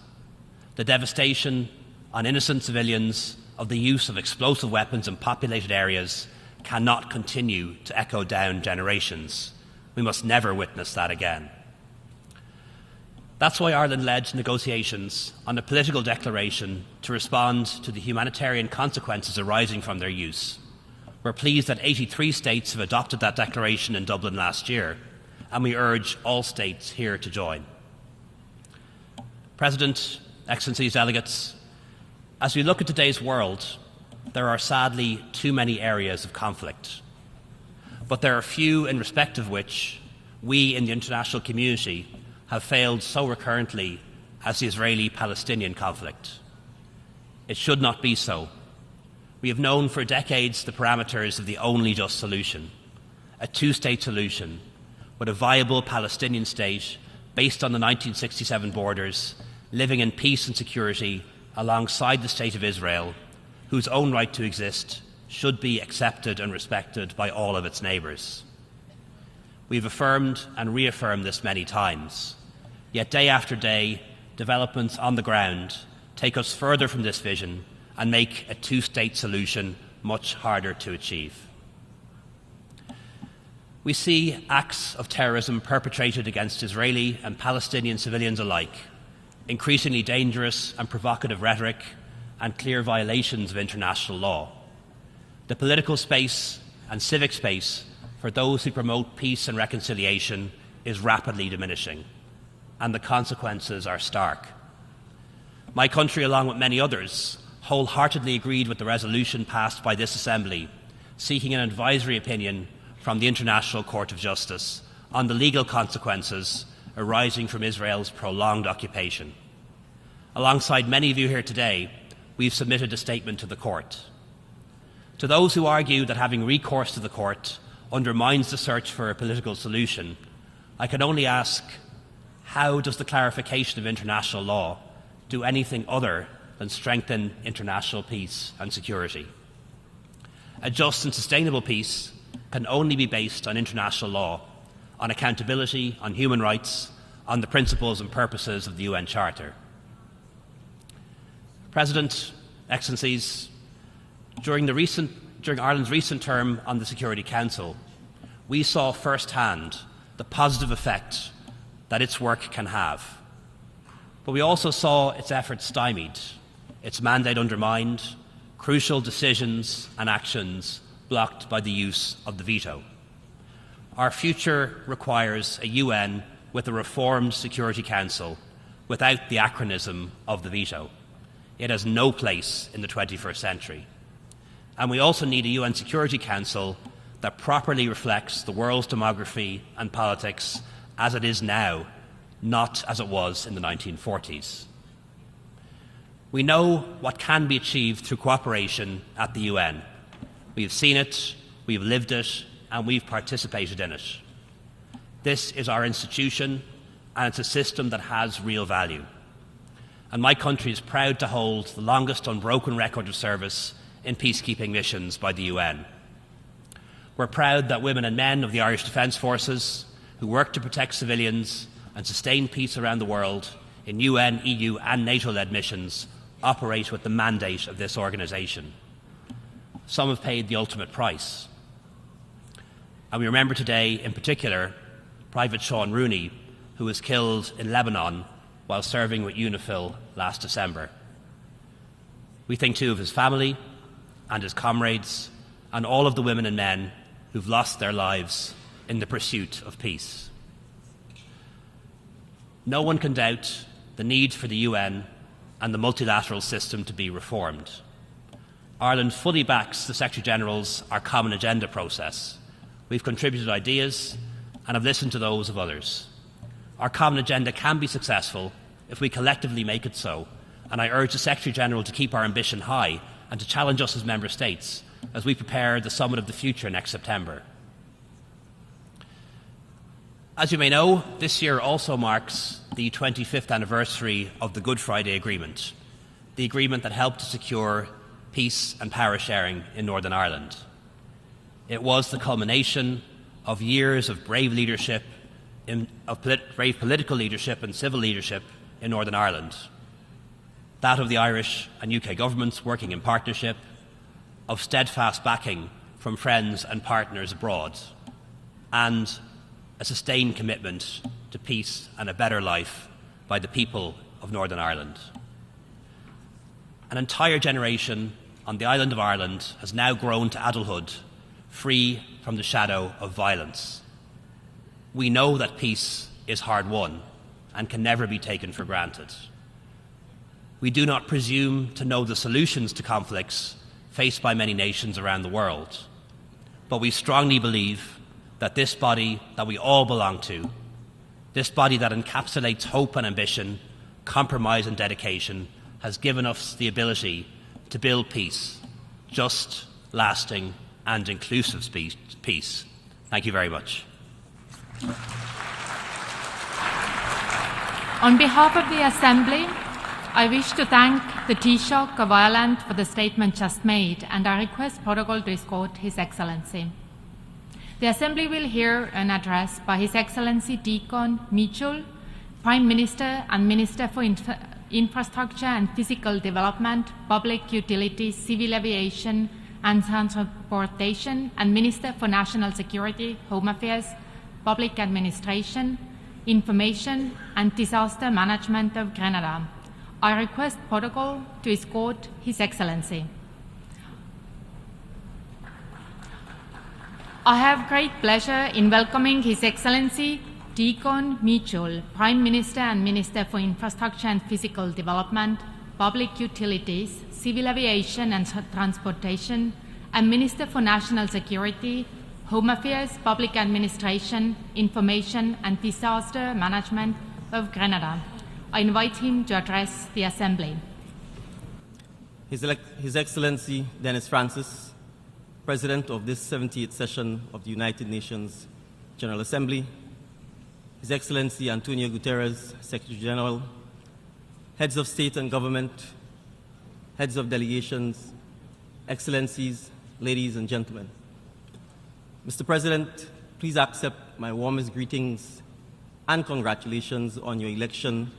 The devastation on innocent civilians of the use of explosive weapons in populated areas cannot continue to echo down generations. We must never witness that again. That's why Ireland led negotiations on a political declaration to respond to the humanitarian consequences arising from their use. We're pleased that 83 states have adopted that declaration in Dublin last year, and we urge all states here to join. President, Excellencies, delegates, as we look at today's world, there are sadly too many areas of conflict. But there are few in respect of which we in the international community have failed so recurrently as the Israeli-Palestinian conflict. It should not be so. We have known for decades the parameters of the only just solution, a two-state solution with a viable Palestinian state based on the 1967 borders, living in peace and security alongside the State of Israel, whose own right to exist should be accepted and respected by all of its neighbours. We've affirmed and reaffirmed this many times, yet day after day, developments on the ground take us further from this vision and make a two-state solution much harder to achieve. We see acts of terrorism perpetrated against Israeli and Palestinian civilians alike, increasingly dangerous and provocative rhetoric, and clear violations of international law. The political space and civic space for those who promote peace and reconciliation is rapidly diminishing, and the consequences are stark. My country, along with many others, wholeheartedly agreed with the resolution passed by this Assembly, seeking an advisory opinion from the International Court of Justice on the legal consequences arising from Israel's prolonged occupation. Alongside many of you here today, we've submitted a statement to the Court. To those who argue that having recourse to the Court undermines the search for a political solution, I can only ask, how does the clarification of international law do anything other than strengthen international peace and security. A just and sustainable peace can only be based on international law, on accountability, on human rights, on the principles and purposes of the UN Charter. President, Excellencies, during Ireland's recent term on the Security Council, we saw firsthand the positive effect that its work can have. But we also saw its efforts stymied, its mandate undermined, crucial decisions and actions blocked by the use of the veto. Our future requires a UN with a reformed Security Council without the acronym of the veto. It has no place in the 21st century. And we also need a UN Security Council that properly reflects the world's demography and politics as it is now, not as it was in the 1940s. We know what can be achieved through cooperation at the UN. We have seen it, we have lived it, and we've participated in it. This is our institution, and it's a system that has real value. And my country is proud to hold the longest unbroken record of service in peacekeeping missions by the UN. We're proud that women and men of the Irish Defence Forces, who work to protect civilians and sustain peace around the world in UN, EU and NATO-led missions, operate with the mandate of this organisation. Some have paid the ultimate price. And we remember today, in particular, Private Sean Rooney, who was killed in Lebanon while serving with UNIFIL last December. We think too of his family and his comrades and all of the women and men who've lost their lives in the pursuit of peace. No one can doubt the need for the UN and the multilateral system to be reformed. Ireland fully backs the Secretary-General's Our Common Agenda process. We've contributed ideas and have listened to those of others. Our common agenda can be successful if we collectively make it so, and I urge the Secretary-General to keep our ambition high and to challenge us as Member States as we prepare the Summit of the Future next September. As you may know, this year also marks the 25th anniversary of the Good Friday Agreement, the agreement that helped to secure peace and power sharing in Northern Ireland. It was the culmination of years of brave leadership, brave political leadership and civil leadership in Northern Ireland. That of the Irish and UK governments working in partnership, of steadfast backing from friends and partners abroad, and a sustained commitment to peace and a better life by the people of Northern Ireland. An entire generation on the island of Ireland has now grown to adulthood, free from the shadow of violence. We know that peace is hard won and can never be taken for granted. We do not presume to know the solutions to conflicts faced by many nations around the world, but we strongly believe that this body that we all belong to, this body that encapsulates hope and ambition, compromise and dedication, has given us the ability to build peace, just, lasting and inclusive peace. Thank you very much. On behalf of the Assembly, I wish to thank the Taoiseach of Ireland for the statement just made, and I request protocol to escort His Excellency. The Assembly will hear an address by His Excellency Deacon Mitchell, Prime Minister and Minister for Infrastructure and Physical Development, Public Utilities, Civil Aviation and Transportation, and Minister for National Security, Home Affairs, Public Administration, Information and Disaster Management of Grenada. I request protocol to escort His Excellency. I have great pleasure in welcoming His Excellency Deacon Mitchell, Prime Minister and Minister for Infrastructure and Physical Development, Public Utilities, Civil Aviation and Transportation, and Minister for National Security, Home Affairs, Public Administration, Information and Disaster Management of Grenada. I invite him to address the Assembly. His Excellency Dennis Francis, President of this 78th session of the United Nations General Assembly, His Excellency Antonio Guterres, Secretary General, heads of state and government, heads of delegations, excellencies, ladies and gentlemen. Mr. President, please accept my warmest greetings and congratulations on your election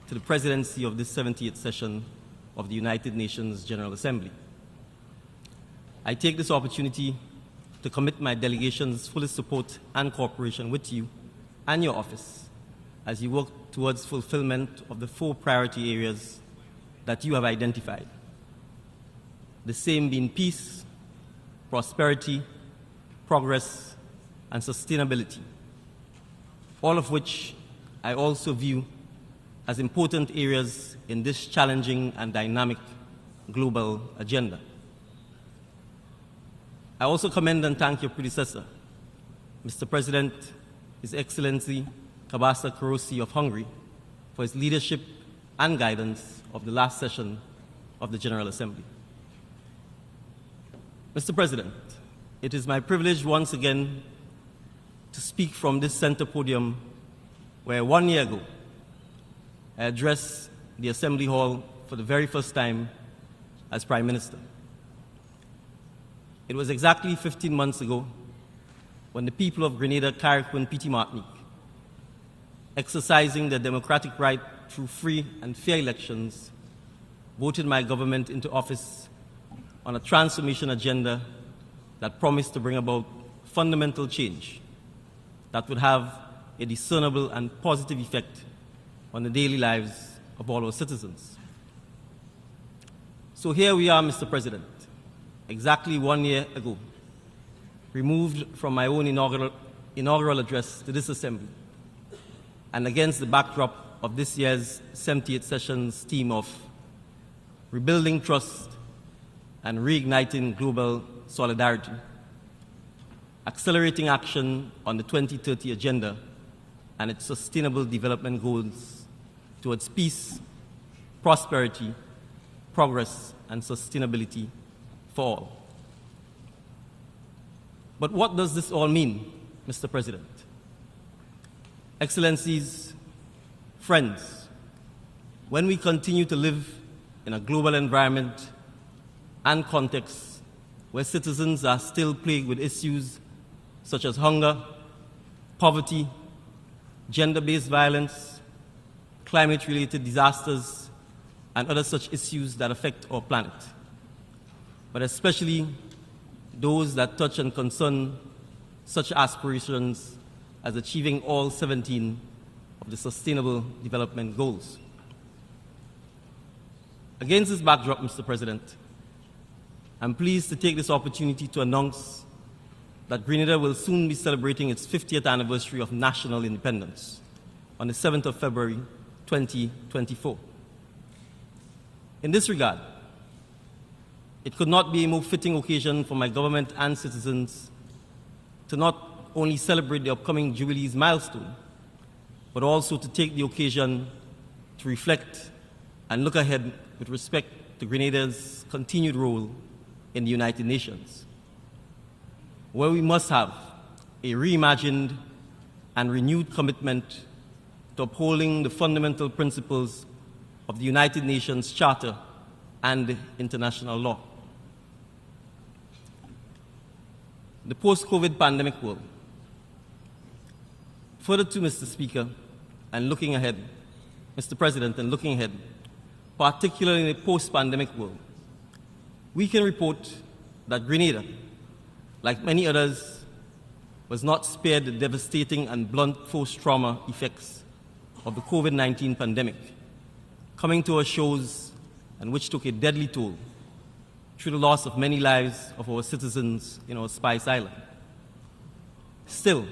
to the presidency of this 70th session of the United Nations General Assembly. I take this opportunity to commit my delegation's fullest support and cooperation with you and your office as you work towards fulfillment of the 4 priority areas that you have identified. The same being peace, prosperity, progress, and sustainability, all of which I also view as important areas in this challenging and dynamic global agenda. I also commend and thank your predecessor, Mr. President, His Excellency Kabasa Karosi of Hungary, for his leadership and guidance of the last session of the General Assembly. Mr. President, it is my privilege once again to speak from this center podium where 1 year ago I addressed the Assembly Hall for the very first time as Prime Minister. It was exactly 15 months ago when the people of Grenada, Carrick, and Petite Martinique, exercising their democratic right through free and fair elections, voted my government into office on a transformation agenda that promised to bring about fundamental change that would have a discernible and positive effect on the daily lives of all our citizens. So here we are, Mr. President, exactly 1 year ago, removed from my own inaugural address to this Assembly, and against the backdrop of this year's 70th session's theme of rebuilding trust and reigniting global solidarity, accelerating action on the 2030 Agenda and its sustainable development goals towards peace, prosperity, progress, and sustainability for all. But what does this all mean, Mr. President? Excellencies, friends, when we continue to live in a global environment and context where citizens are still plagued with issues such as hunger, poverty, gender-based violence, climate-related disasters, and other such issues that affect our planet, but especially those that touch and concern such aspirations as achieving all 17 of the Sustainable Development Goals. Against this backdrop, Mr. President, I'm pleased to take this opportunity to announce that Grenada will soon be celebrating its 50th anniversary of national independence on the 7th of February, 2024. In this regard, it could not be a more fitting occasion for my government and citizens to not only celebrate the upcoming Jubilee's milestone, but also to take the occasion to reflect and look ahead with respect to Grenada's continued role in the United Nations, where we must have a reimagined and renewed commitment to upholding the fundamental principles of the United Nations Charter and international law. The post-COVID pandemic world. Further to Mr. Speaker, and looking ahead, Mr. President, and looking ahead, particularly in a post-pandemic world, we can report that Grenada, like many others, was not spared the devastating and blunt post-trauma effects of the COVID-19 pandemic, coming to our shores and which took a deadly toll through the loss of many lives of our citizens in our Spice Island. Still,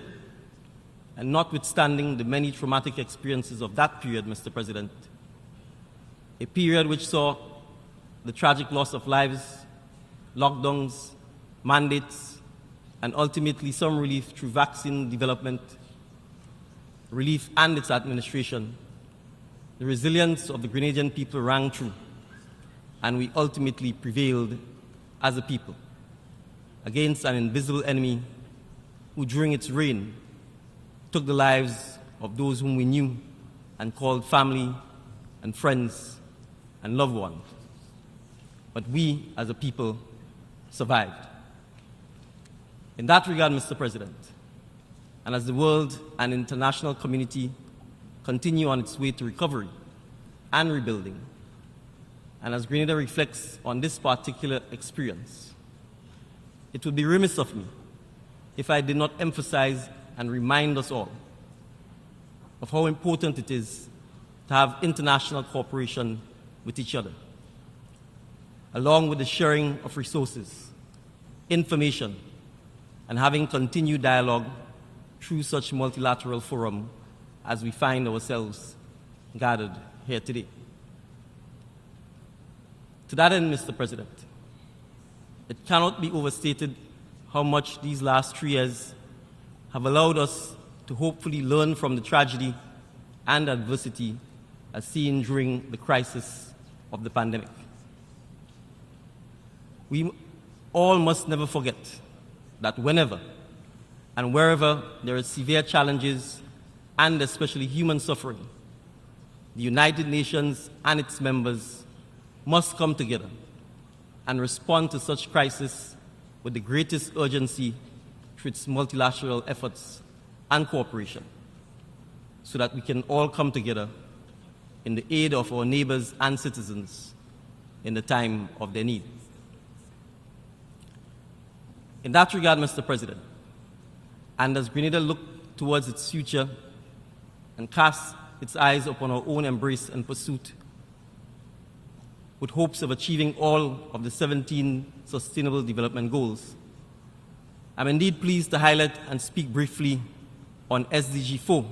and notwithstanding the many traumatic experiences of that period, Mr. President, a period which saw the tragic loss of lives, lockdowns, mandates, and ultimately some relief through vaccine development, relief and its administration, the resilience of the Grenadian people rang true, and we ultimately prevailed as a people against an invisible enemy who, during its reign, took the lives of those whom we knew and called family, and friends and loved ones. But we, as a people, survived. In that regard, Mr. President, and as the world and international community continue on its way to recovery and rebuilding, and as Grenada reflects on this particular experience, it would be remiss of me if I did not emphasize and remind us all of how important it is to have international cooperation with each other, along with the sharing of resources, information, and having continued dialogue through such multilateral forum as we find ourselves gathered here today. To that end, Mr. President, it cannot be overstated how much these last 3 years have allowed us to hopefully learn from the tragedy and adversity as seen during the crisis of the pandemic. We all must never forget that whenever and wherever there are severe challenges and especially human suffering, the United Nations and its members must come together and respond to such crisis with the greatest urgency through its multilateral efforts and cooperation, so that we can all come together in the aid of our neighbors and citizens in the time of their need. In that regard, Mr. President, and as Grenada looks towards its future and casts its eyes upon our own embrace and pursuit, with hopes of achieving all of the 17 Sustainable Development Goals, I'm indeed pleased to highlight and speak briefly on SDG 4,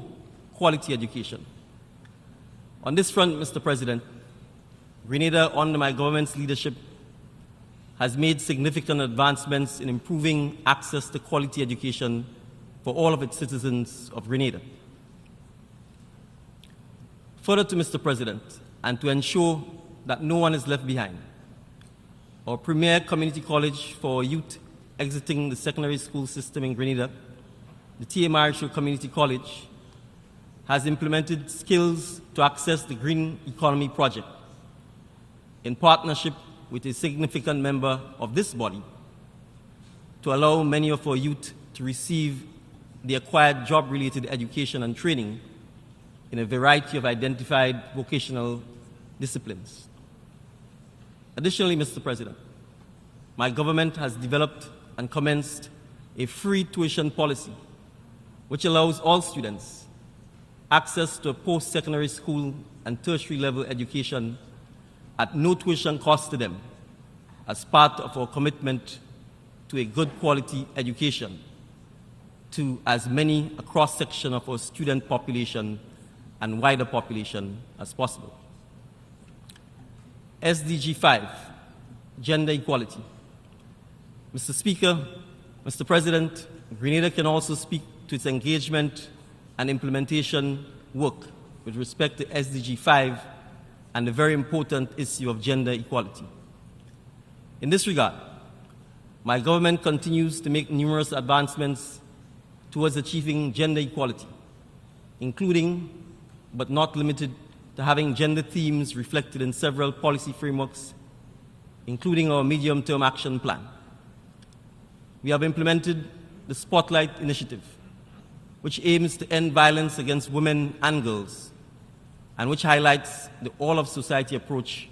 quality education. On this front, Mr. President, Grenada, under my government's leadership, has made significant advancements in improving access to quality education for all of its citizens of Grenada. Further to Mr. President, and to ensure that no one is left behind, our premier community college for youth exiting the secondary school system in Grenada, the TMRHO Community College, has implemented skills to access the Green Economy Project in partnership with a significant member of this body to allow many of our youth to receive the acquired job-related education and training in a variety of identified vocational disciplines. Additionally, Mr. President, my government has developed and commenced a free tuition policy which allows all students access to a post-secondary school and tertiary level education at no tuition cost to them as part of our commitment to a good quality education to as many a cross-section of our student population and wider population as possible. SDG 5, gender equality. Mr. Speaker, Mr. President, Grenada can also speak to its engagement and implementation work with respect to SDG 5 and the very important issue of gender equality. In this regard, my government continues to make numerous advancements towards achieving gender equality, including, but not limited to having gender themes reflected in several policy frameworks, including our medium-term action plan. We have implemented the Spotlight Initiative, which aims to end violence against women and girls, and which highlights the all-of-society approach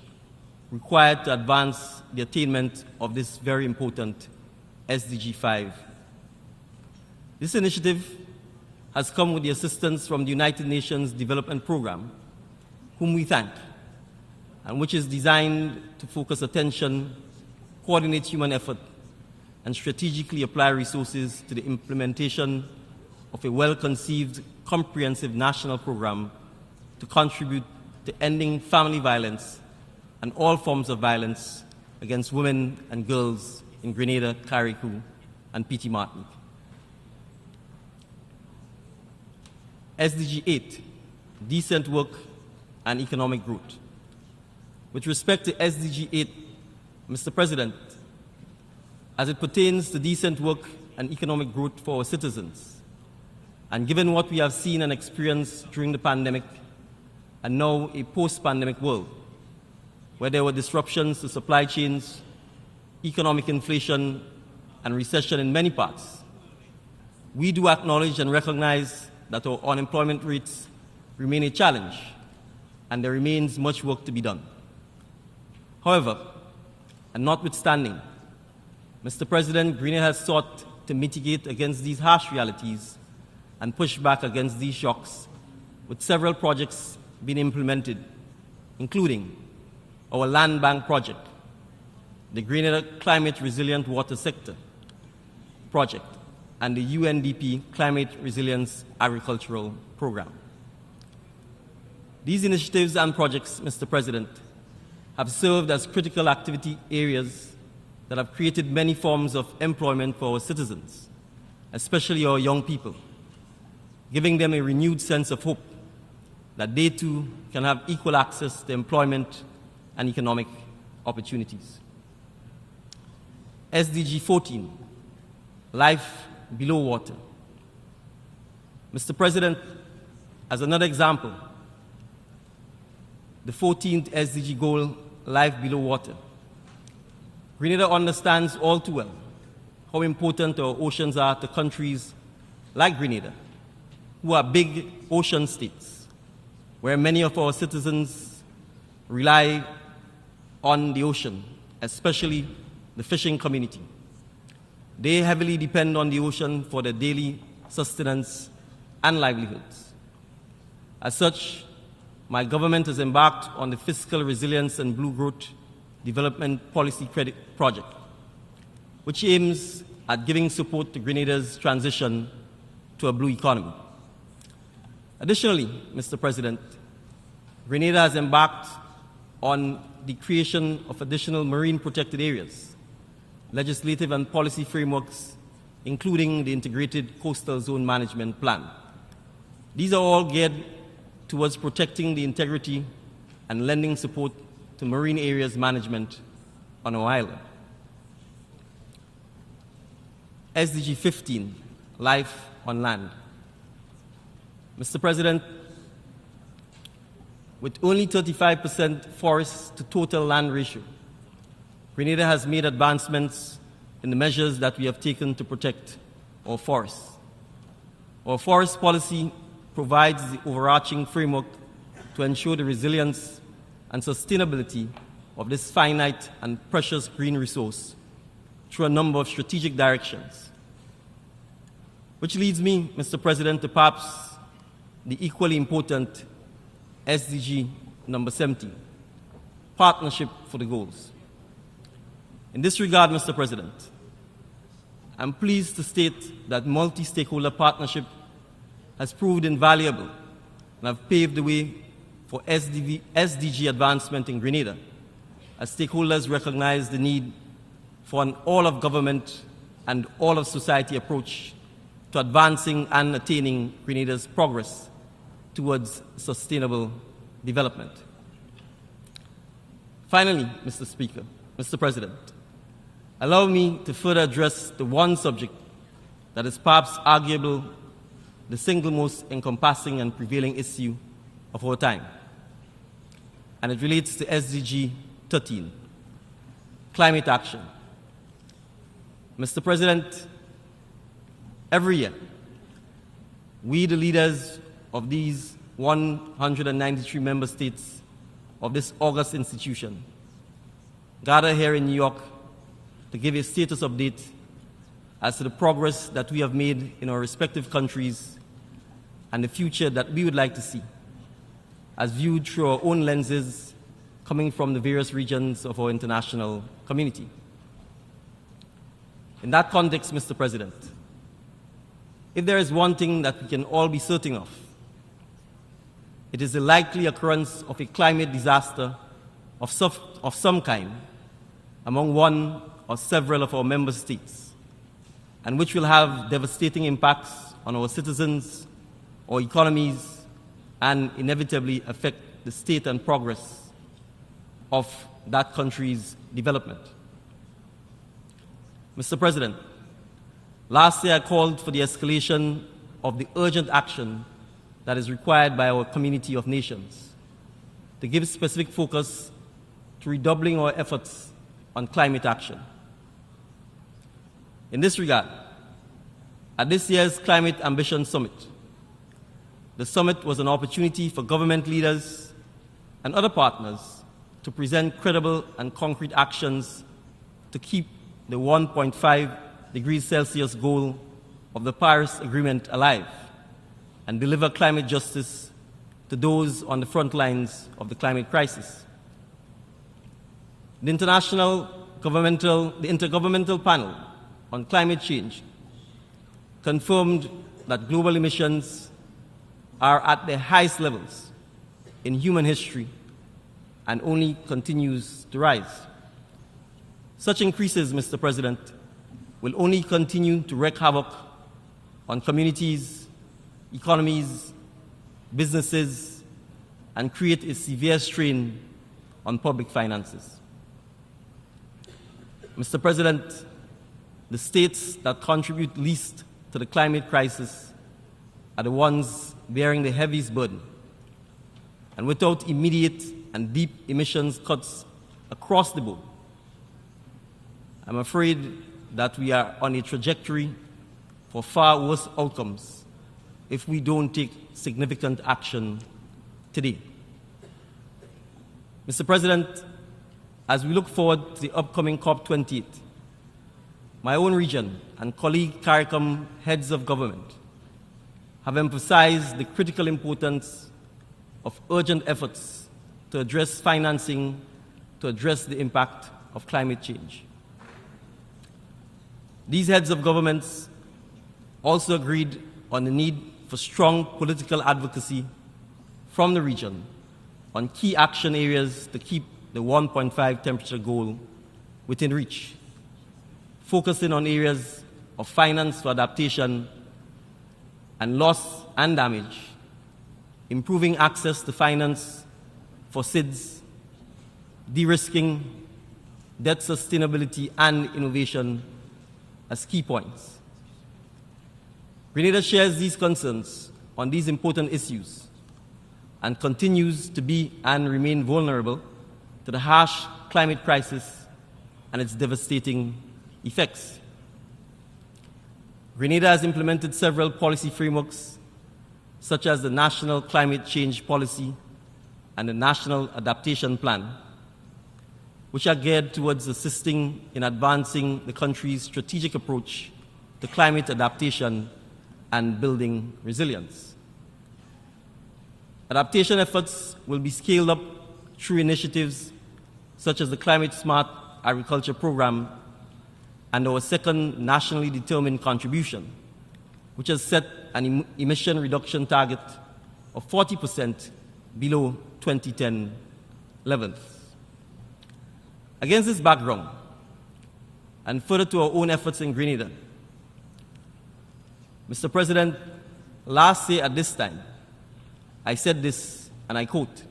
required to advance the attainment of this very important SDG 5. This initiative has come with the assistance from the United Nations Development Programme, whom we thank, and which is designed to focus attention, coordinate human effort, and strategically apply resources to the implementation of a well-conceived, comprehensive national program to contribute to ending family violence and all forms of violence against women and girls in Grenada, Carriacou, and Petite Martinique. SDG 8, decent work and economic growth. With respect to SDG 8, Mr. President, as it pertains to decent work and economic growth for our citizens, and given what we have seen and experienced during the pandemic, and now a post-pandemic world, where there were disruptions to supply chains, economic inflation, and recession in many parts, we do acknowledge and recognize that our unemployment rates remain a challenge, and there remains much work to be done. However, and notwithstanding, Mr. President, Grenada has sought to mitigate against these harsh realities and push back against these shocks, with several projects being implemented, including our land bank project, the Grenada Climate Resilient Water Sector project, and the UNDP Climate Resilience Agricultural Program. These initiatives and projects, Mr. President, have served as critical activity areas that have created many forms of employment for our citizens, especially our young people, giving them a renewed sense of hope that they too can have equal access to employment and economic opportunities. SDG 14, Life Below Water. Mr. President, as another example, the 14th SDG goal, Life Below Water. Grenada understands all too well how important our oceans are to countries like Grenada, who are big ocean states, where many of our citizens rely on the ocean, especially the fishing community. They heavily depend on the ocean for their daily sustenance and livelihoods. As such, my government has embarked on the Fiscal Resilience and Blue Growth Development Policy Credit Project, which aims at giving support to Grenada's transition to a blue economy. Additionally, Mr. President, Grenada has embarked on the creation of additional marine protected areas, legislative and policy frameworks, including the Integrated Coastal Zone Management Plan. These are all geared towards protecting the integrity and lending support to marine areas management on our island. SDG 15, Life on Land. Mr. President, with only 35% forest to total land ratio, Grenada has made advancements in the measures that we have taken to protect our forests. Our forest policy provides the overarching framework to ensure the resilience and sustainability of this finite and precious green resource through a number of strategic directions. Which leads me, Mr. President, to perhaps the equally important SDG number 17, Partnership for the Goals. In this regard, Mr. President, I'm pleased to state that multi-stakeholder partnership has proved invaluable and have paved the way for SDG advancement in Grenada, as stakeholders recognize the need for an all-of-government and all-of-society approach to advancing and attaining Grenada's progress towards sustainable development. Finally, Mr. President, allow me to further address the one subject that is perhaps arguable the single most encompassing and prevailing issue of our time. And it relates to SDG 13, climate action. Mr. President, every year, we, the leaders of these 193 member states of this august institution, gather here in New York to give a status update as to the progress that we have made in our respective countries and the future that we would like to see, as viewed through our own lenses coming from the various regions of our international community. In that context, Mr. President, if there is one thing that we can all be certain of, it is the likely occurrence of a climate disaster of some kind among one or several of our member states, and which will have devastating impacts on our citizens, our economies, and inevitably affect the state and progress of that country's development. Mr. President, last year I called for the escalation of the urgent action that is required by our community of nations to give specific focus to redoubling our efforts on climate action. In this regard, at this year's Climate Ambition Summit, the summit was an opportunity for government leaders and other partners to present credible and concrete actions to keep the 1.5 degrees Celsius goal of the Paris Agreement alive and deliver climate justice to those on the front lines of the climate crisis. The Intergovernmental Panel on Climate Change confirmed that global emissions are at their highest levels in human history and only continues to rise. Such increases, Mr. President, will only continue to wreak havoc on communities, economies, businesses, and create a severe strain on public finances. Mr. President, the states that contribute least to the climate crisis are the ones bearing the heaviest burden. And without immediate and deep emissions cuts across the board, I'm afraid that we are on a trajectory for far worse outcomes if we don't take significant action today. Mr. President, as we look forward to the upcoming COP28, my own region and colleague CARICOM heads of government have emphasized the critical importance of urgent efforts to address financing to address the impact of climate change. These heads of governments also agreed on the need for strong political advocacy from the region on key action areas to keep the 1.5 temperature goal within reach, focusing on areas of finance for adaptation and loss and damage, improving access to finance for SIDS, de-risking, debt sustainability, and innovation as key points. Grenada shares these concerns on these important issues and continues to be and remain vulnerable to the harsh climate crisis and its devastating effects. Grenada has implemented several policy frameworks, such as the National Climate Change Policy and the National Adaptation Plan, which are geared towards assisting in advancing the country's strategic approach to climate adaptation and building resilience. Adaptation efforts will be scaled up through initiatives such as the Climate Smart Agriculture Program and our second nationally determined contribution, which has set an emission reduction target of 40% below 2010 levels. Against this background, and further to our own efforts in Grenada, Mr. President, last year at this time, I said this, and I quote,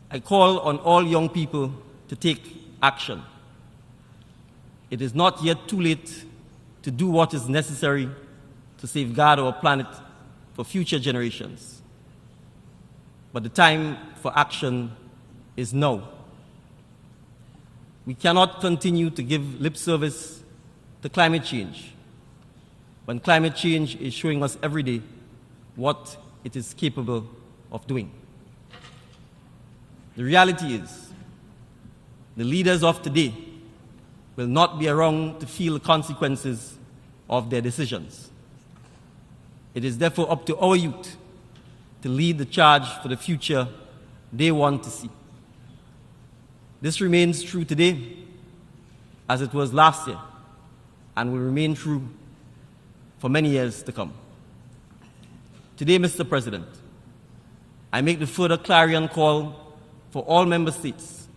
"I call on all young people to take action. It is not yet too late to do what is necessary to safeguard our planet for future generations. But the time for action is now. We cannot continue to give lip service to climate change when climate change is showing us every day what it is capable of doing. The reality is, the leaders of today will not be around to feel the consequences of their decisions. It is therefore up to our youth to lead the charge for the future they want to see. This remains true today as it was last year and will remain true for many years to come. Today, Mr. President, I make the further clarion call for all member states,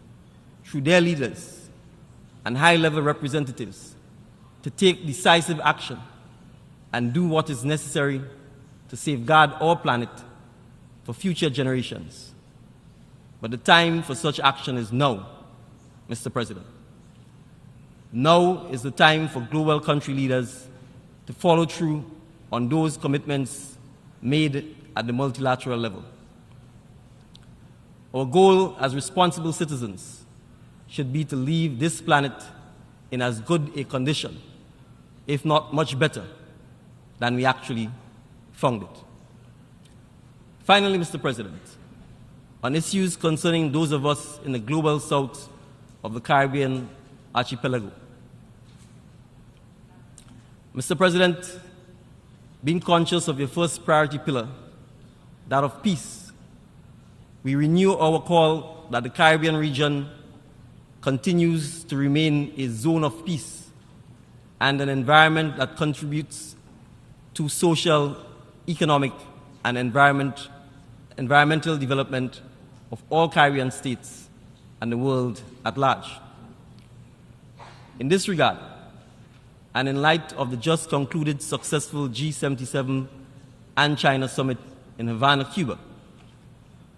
through their leaders and high-level representatives, to take decisive action and do what is necessary to safeguard our planet for future generations. But the time for such action is now, Mr. President. Now is the time for global country leaders to follow through on those commitments made at the multilateral level. our goal as responsible citizens should be to leave this planet in as good a condition, if not much better, than we actually found it. Finally, Mr. President, on issues concerning those of us in the global south of the Caribbean archipelago. Mr. President, being conscious of your first priority pillar, that of peace, we renew our call that the Caribbean region continues to remain a zone of peace and an environment that contributes to social, economic, and environmental development of all Caribbean states and the world at large. In this regard, and in light of the just concluded successful G77 and China summit in Havana, Cuba,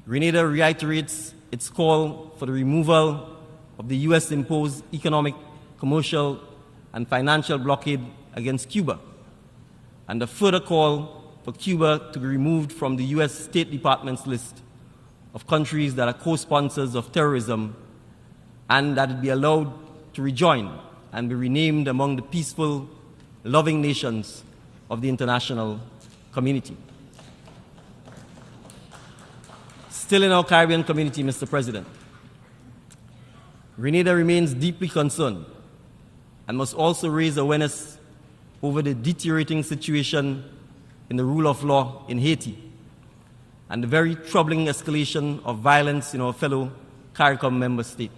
Grenada reiterates its call for the removal of the US-imposed economic, commercial, and financial blockade against Cuba, and a further call for Cuba to be removed from the US State Department's list of countries that are co-sponsors of terrorism, and that it be allowed to rejoin and be renamed among the peaceful, loving nations of the international community. Still in our Caribbean community, Mr. President, Grenada remains deeply concerned and must also raise awareness over the deteriorating situation in the rule of law in Haiti and the very troubling escalation of violence in our fellow CARICOM member state.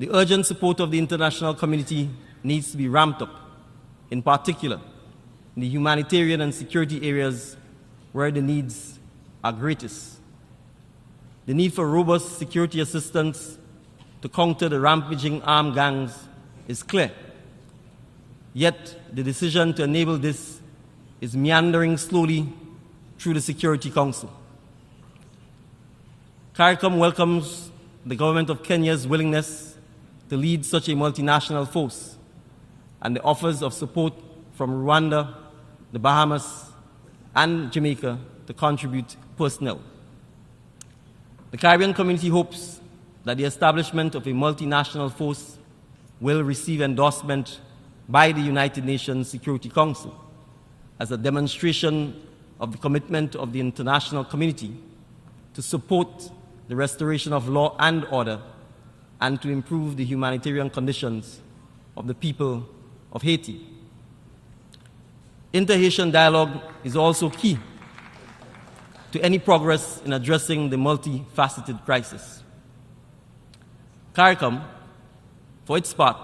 The urgent support of the international community needs to be ramped up, in particular in the humanitarian and security areas where the needs are greatest. The need for robust security assistance to counter the rampaging armed gangs is clear. Yet the decision to enable this is meandering slowly through the Security Council. CARICOM welcomes the government of Kenya's willingness to lead such a multinational force and the offers of support from Rwanda, the Bahamas, and Jamaica to contribute personnel. The Caribbean community hopes that the establishment of a multinational force will receive endorsement by the United Nations Security Council as a demonstration of the commitment of the international community to support the restoration of law and order and to improve the humanitarian conditions of the people of Haiti. Inter-Haitian dialogue is also key to any progress in addressing the multifaceted crisis. CARICOM, for its part,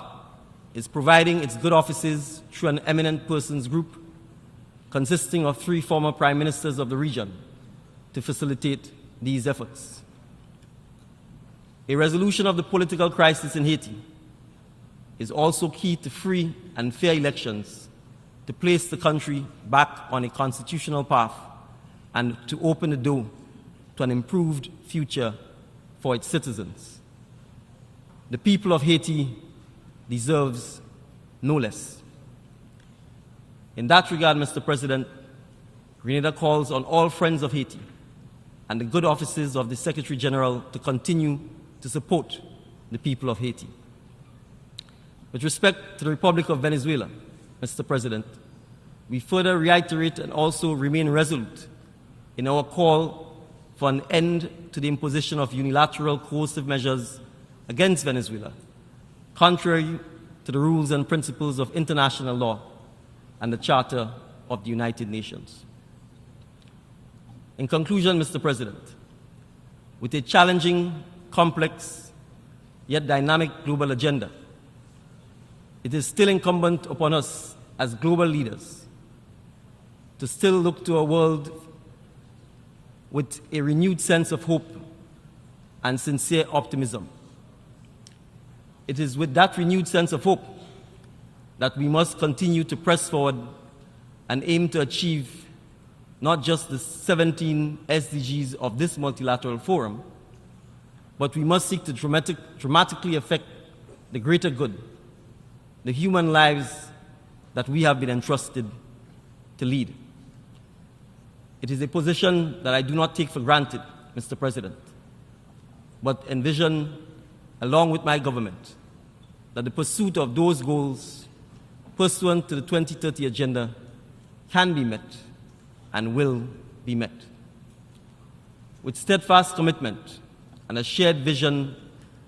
is providing its good offices through an eminent persons group consisting of 3 former prime ministers of the region to facilitate these efforts. A resolution of the political crisis in Haiti is also key to free and fair elections to place the country back on a constitutional path and to open the door to an improved future for its citizens. The people of Haiti deserves no less. In that regard, Mr. President, Grenada calls on all friends of Haiti and the good offices of the Secretary General to continue to support the people of Haiti. With respect to the Republic of Venezuela, Mr. President, we further reiterate and also remain resolute in our call for an end to the imposition of unilateral coercive measures against Venezuela, contrary to the rules and principles of international law and the Charter of the United Nations. In conclusion, Mr. President, with a challenging, complex, yet dynamic global agenda, it is still incumbent upon us as global leaders to still look to a world with a renewed sense of hope and sincere optimism. It is with that renewed sense of hope that we must continue to press forward and aim to achieve not just the 17 SDGs of this multilateral forum, but we must seek to dramatically affect the greater good, the human lives that we have been entrusted to lead. It is a position that I do not take for granted, Mr. President. but envision, along with my government, that the pursuit of those goals pursuant to the 2030 Agenda can be met and will be met. With steadfast commitment and a shared vision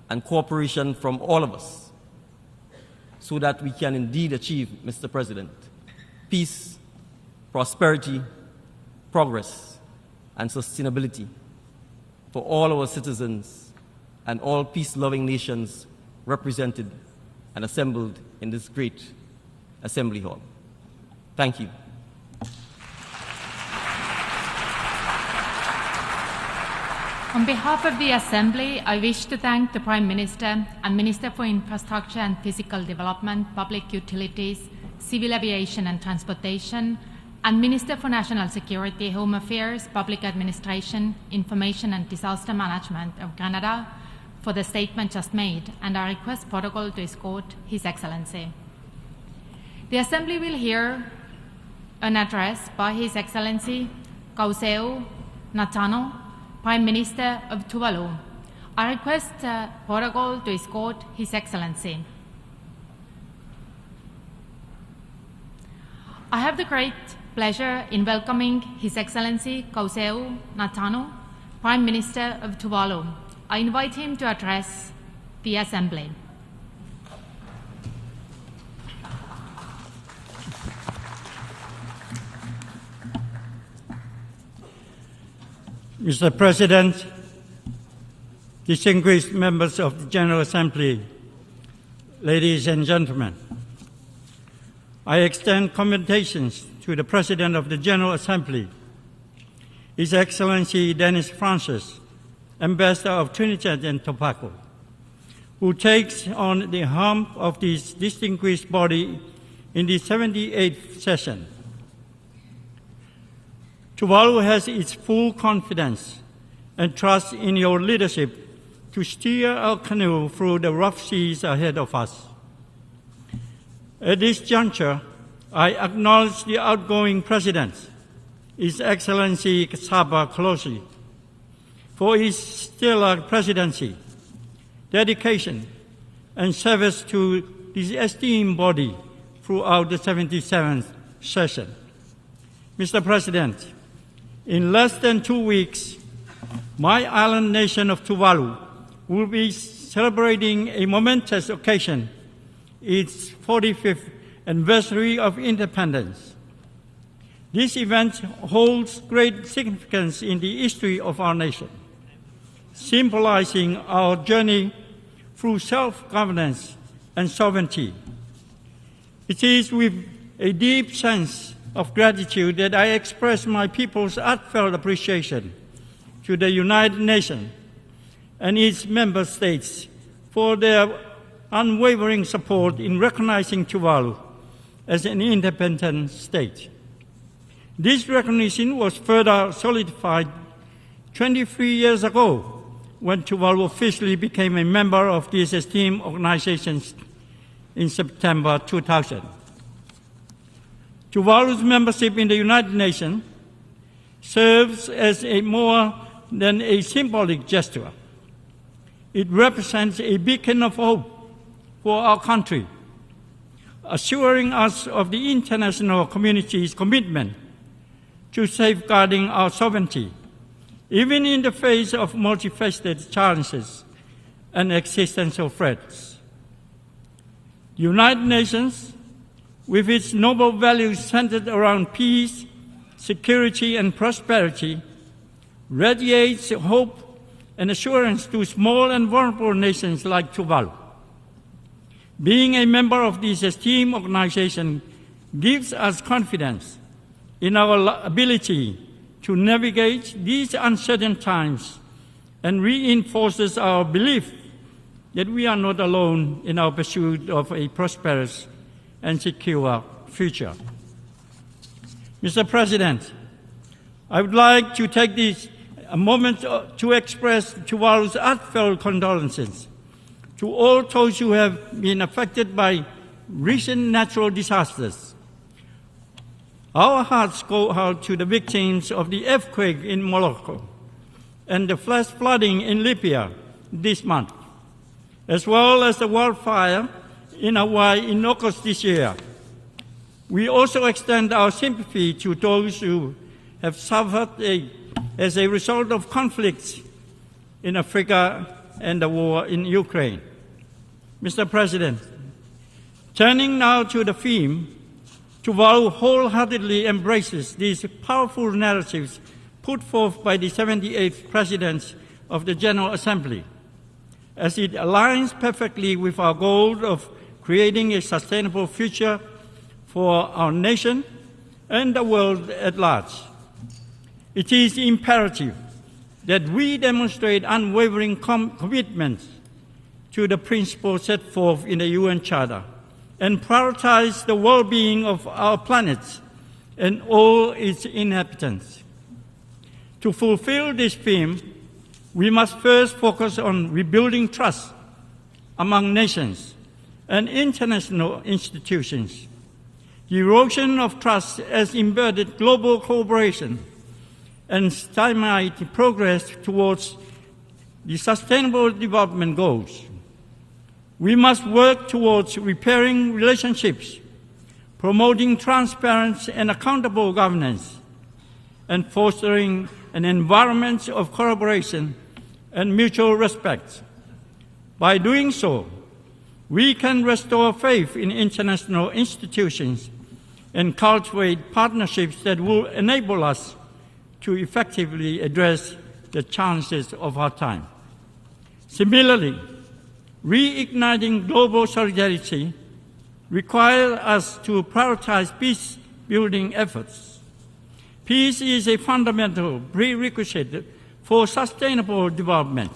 and cooperation from all of us, so that we can indeed achieve, Mr. President, peace, prosperity, progress, and sustainability for all our citizens and all peace-loving nations represented and assembled in this great Assembly Hall. Thank you. On behalf of the Assembly, I wish to thank the Prime Minister and Minister for Infrastructure and Physical Development, Public Utilities, Civil Aviation and Transportation, and Minister for National Security, Home Affairs, Public Administration, Information and Disaster Management of Canada for the statement just made, and I request protocol to escort His Excellency. The Assembly will hear an address by His Excellency Kauseo Natano, Prime Minister of Tuvalu. I request protocol to escort His Excellency. I have the great pleasure in welcoming His Excellency Kauseo Natano, Prime Minister of Tuvalu. I invite him to address the Assembly. Mr. President, distinguished members of the General Assembly, ladies and gentlemen, I extend commendations to the President of the General Assembly, His Excellency Dennis Francis, Ambassador of Trinidad and Tobago, who takes on the helm of this distinguished body in the 78th session. Tuvalu has its full confidence and trust in your leadership to steer our canoe through the rough seas ahead of us. At this juncture, I acknowledge the outgoing President, His Excellency Saba Kolosi, for his stellar presidency, dedication, and service to this esteemed body throughout the 77th session. Mr. President, in less than 2 weeks, my island nation of Tuvalu will be celebrating a momentous occasion, its 45th anniversary of independence. This event holds great significance in the history of our nation, symbolizing our journey through self-governance and sovereignty. It is with a deep sense of gratitude that I express my people's heartfelt appreciation to the United Nations and its member states for their unwavering support in recognizing Tuvalu as an independent state. This recognition was further solidified 23 years ago when Tuvalu officially became a member of this esteemed organization in September 2000. Tuvalu's membership in the United Nations serves as a more than a symbolic gesture. It represents a beacon of hope for our country, assuring us of the international community's commitment to safeguarding our sovereignty, even in the face of multifaceted challenges and existential threats. The United Nations, with its noble values centered around peace, security, and prosperity, radiates hope and assurance to small and vulnerable nations like Tuvalu. Being a member of this esteemed organization gives us confidence in our ability to navigate these uncertain times and reinforces our belief that we are not alone in our pursuit of a prosperous and secure future. Mr. President, I would like to take a moment to express Tuvalu's heartfelt condolences to all those who have been affected by recent natural disasters. Our hearts go out to the victims of the earthquake in Morocco and the flash flooding in Libya this month, as well as the wildfire in Hawaii in August this year. We also extend our sympathy to those who have suffered as a result of conflicts in Africa and the war in Ukraine. Mr. President, turning now to the theme, Tuvalu wholeheartedly embraces these powerful narratives put forth by the 78th President of the General Assembly, as it aligns perfectly with our goal of creating a sustainable future for our nation and the world at large. It is imperative that we demonstrate unwavering commitment to the principles set forth in the UN Charter and prioritize the well-being of our planet and all its inhabitants. To fulfill this theme, we must first focus on rebuilding trust among nations and international institutions. The erosion of trust has embedded global cooperation and stymied progress towards the Sustainable Development Goals. We must work towards repairing relationships, promoting transparent and accountable governance, and fostering an environment of collaboration and mutual respect. By doing so, we can restore faith in international institutions and cultivate partnerships that will enable us to effectively address the challenges of our time. Similarly, reigniting global solidarity requires us to prioritize peace-building efforts. Peace is a fundamental prerequisite for sustainable development.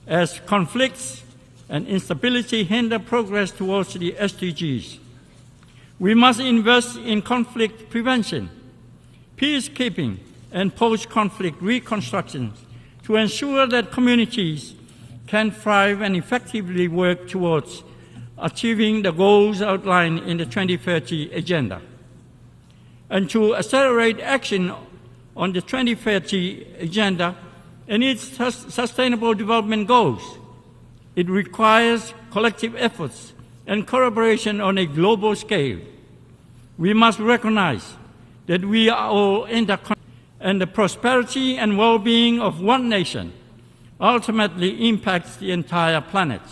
As conflicts and instability hinder progress towards the SDGs, we must invest in conflict prevention, peacekeeping, and post-conflict reconstruction to ensure that communities can thrive and effectively work towards achieving the goals outlined in the 2030 Agenda. And to accelerate action on the 2030 Agenda and its Sustainable Development Goals, it requires collective efforts and collaboration on a global scale. We must recognize that we are all interconnected, and the prosperity and well-being of one nation ultimately impacts the entire planet.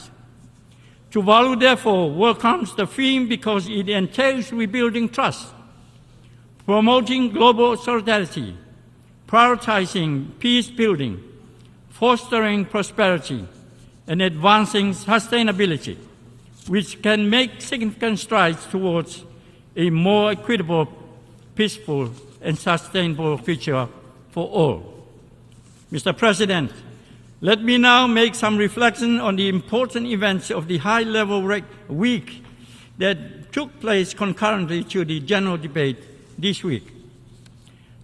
Tuvalu, therefore, welcomes the theme because it entails rebuilding trust, promoting global solidarity, prioritizing peace building, fostering prosperity, and advancing sustainability, which can make significant strides towards a more equitable, peaceful, and sustainable future for all. Mr. President, let me now make some reflection on the important events of the high-level week that took place concurrently to the general debate this week.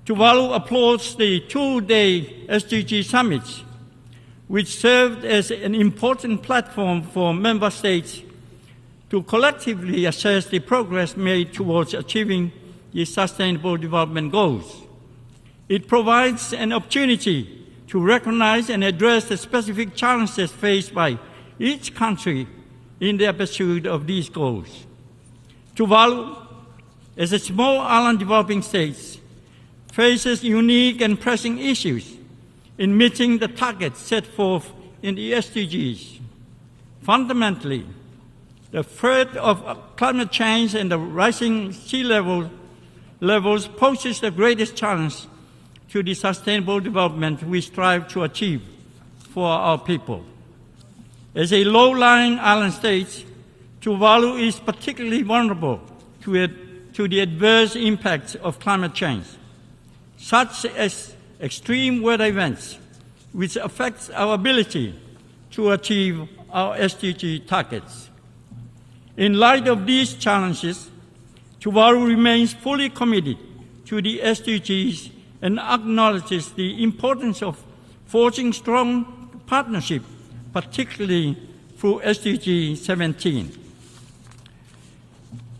Tuvalu applauds the two-day SDG Summit, which served as an important platform for member states to collectively assess the progress made towards achieving the Sustainable Development Goals. It provides an opportunity to recognize and address the specific challenges faced by each country in their pursuit of these goals. Tuvalu, as a small island developing state, faces unique and pressing issues in meeting the targets set forth in the SDGs. Fundamentally, the threat of climate change and the rising sea levels poses the greatest challenge to the sustainable development we strive to achieve for our people. As a low-lying island state, Tuvalu is particularly vulnerable to the adverse impacts of climate change, such as extreme weather events, which affects our ability to achieve our SDG targets. In light of these challenges, Tuvalu remains fully committed to the SDGs and acknowledges the importance of forging strong partnership, particularly through SDG 17.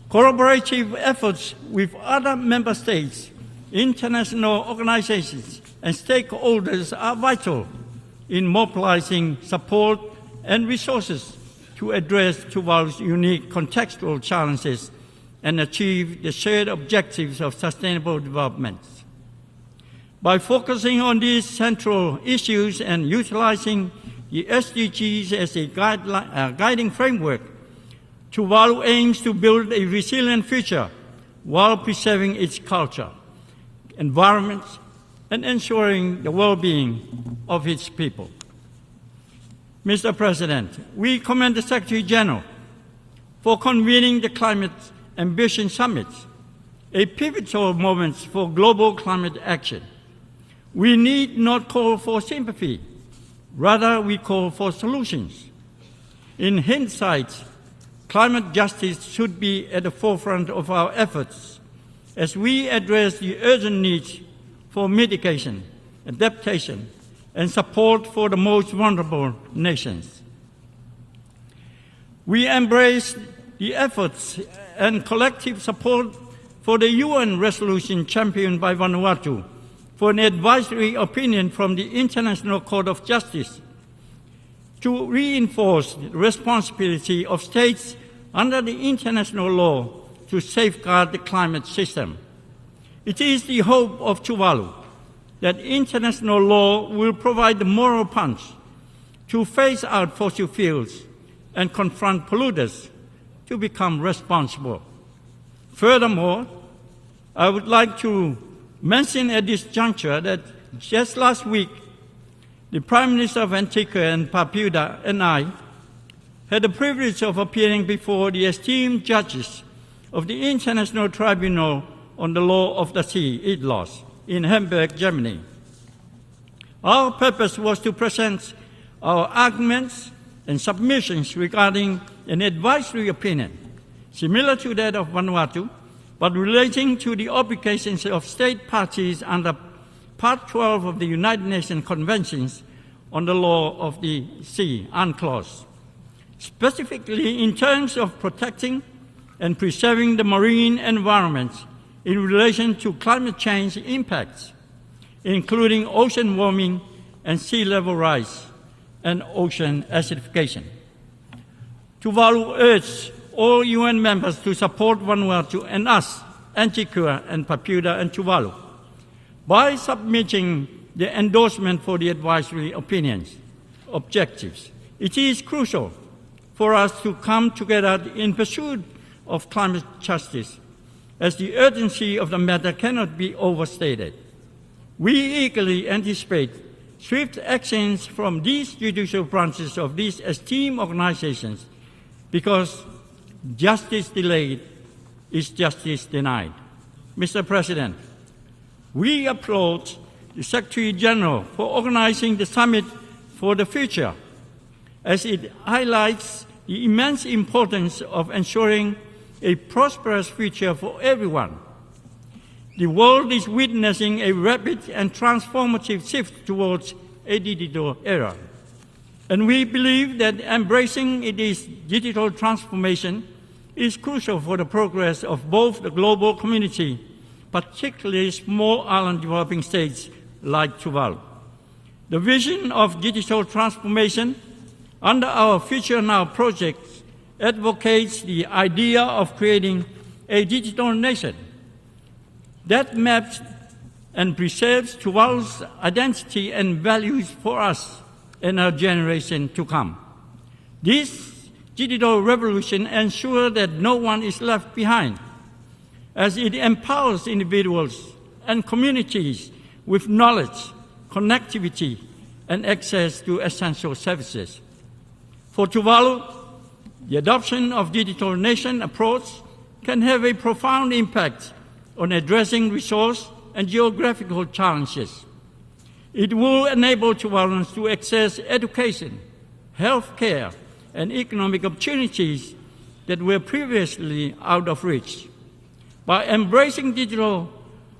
Collaborative efforts with other member states, international organizations, and stakeholders are vital in mobilizing support and resources to address Tuvalu's unique contextual challenges and achieve the shared objectives of sustainable development. By focusing on these central issues and utilizing the SDGs as a guiding framework, Tuvalu aims to build a resilient future while preserving its culture, environment, and ensuring the well-being of its people. Mr. President, we commend the Secretary General for convening the Climate Ambition Summit, a pivotal moment for global climate action. We need not call for sympathy, rather we call for solutions. In hindsight, climate justice should be at the forefront of our efforts as we address the urgent needs for mitigation, adaptation, and support for the most vulnerable nations. We embrace the efforts and collective support for the UN resolution championed by Vanuatu for an advisory opinion from the International Court of Justice to reinforce the responsibility of states under the international law to safeguard the climate system. It is the hope of Tuvalu that international law will provide the moral punch to phase out fossil fuels and confront polluters to become responsible. Furthermore, I would like to mention at this juncture that just last week, the Prime Minister of Antigua and Barbuda and I had the privilege of appearing before the esteemed judges of the International Tribunal on the Law of the Sea, ITLOS, in Hamburg, Germany. Our purpose was to present our arguments and submissions regarding an advisory opinion, similar to that of Vanuatu, but relating to the obligations of state parties under Part 12 of the United Nations Conventions on the Law of the Sea, UNCLOS, specifically in terms of protecting and preserving the marine environment in relation to climate change impacts, including ocean warming and sea level rise and ocean acidification. Tuvalu urged all UN members to support Vanuatu and us, Antigua and Barbuda and Tuvalu, by submitting the endorsement for the advisory opinions, objectives. It is crucial for us to come together in pursuit of climate justice, as the urgency of the matter cannot be overstated. We eagerly anticipate swift actions from these judicial branches of these esteemed organizations, because justice delayed is justice denied. Mr. President, we applaud the Secretary General for organizing the Summit for the Future, as it highlights the immense importance of ensuring a prosperous future for everyone. The world is witnessing a rapid and transformative shift towards a digital era. And we believe that embracing this digital transformation is crucial for the progress of both the global community, particularly small island developing states like Tuvalu. The vision of digital transformation under our Future Now project advocates the idea of creating a digital nation that maps and preserves Tuvalu's identity and values for us and our generation to come. This digital revolution ensures that no one is left behind, as it empowers individuals and communities with knowledge, connectivity, and access to essential services. For Tuvalu, the adoption of digital nation approach can have a profound impact on addressing resource and geographical challenges. It will enable Tuvaluans to access education, health care, and economic opportunities that were previously out of reach. By embracing digital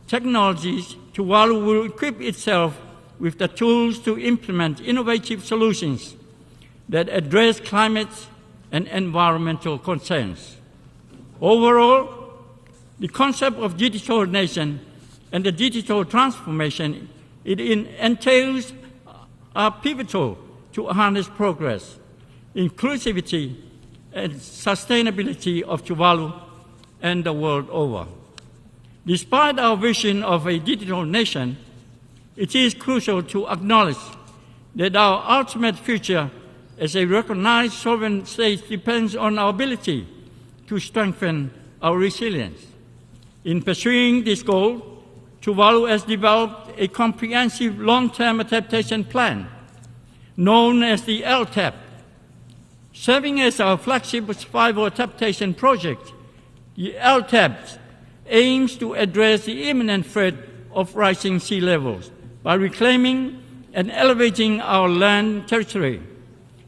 technologies, Tuvalu will equip itself with the tools to implement innovative solutions that address climate and environmental concerns. Overall, the concept of digital nation and the digital transformation it entails are pivotal to harness progress, inclusivity, and sustainability of Tuvalu and the world over. Despite our vision of a digital nation, it is crucial to acknowledge that our ultimate future as a recognized sovereign state depends on our ability to strengthen our resilience. In pursuing this goal, Tuvalu has developed a comprehensive long-term adaptation plan known as the LTAP. Serving as our flagship survival adaptation project, the LTAP aims to address the imminent threat of rising sea levels by reclaiming and elevating our land territory.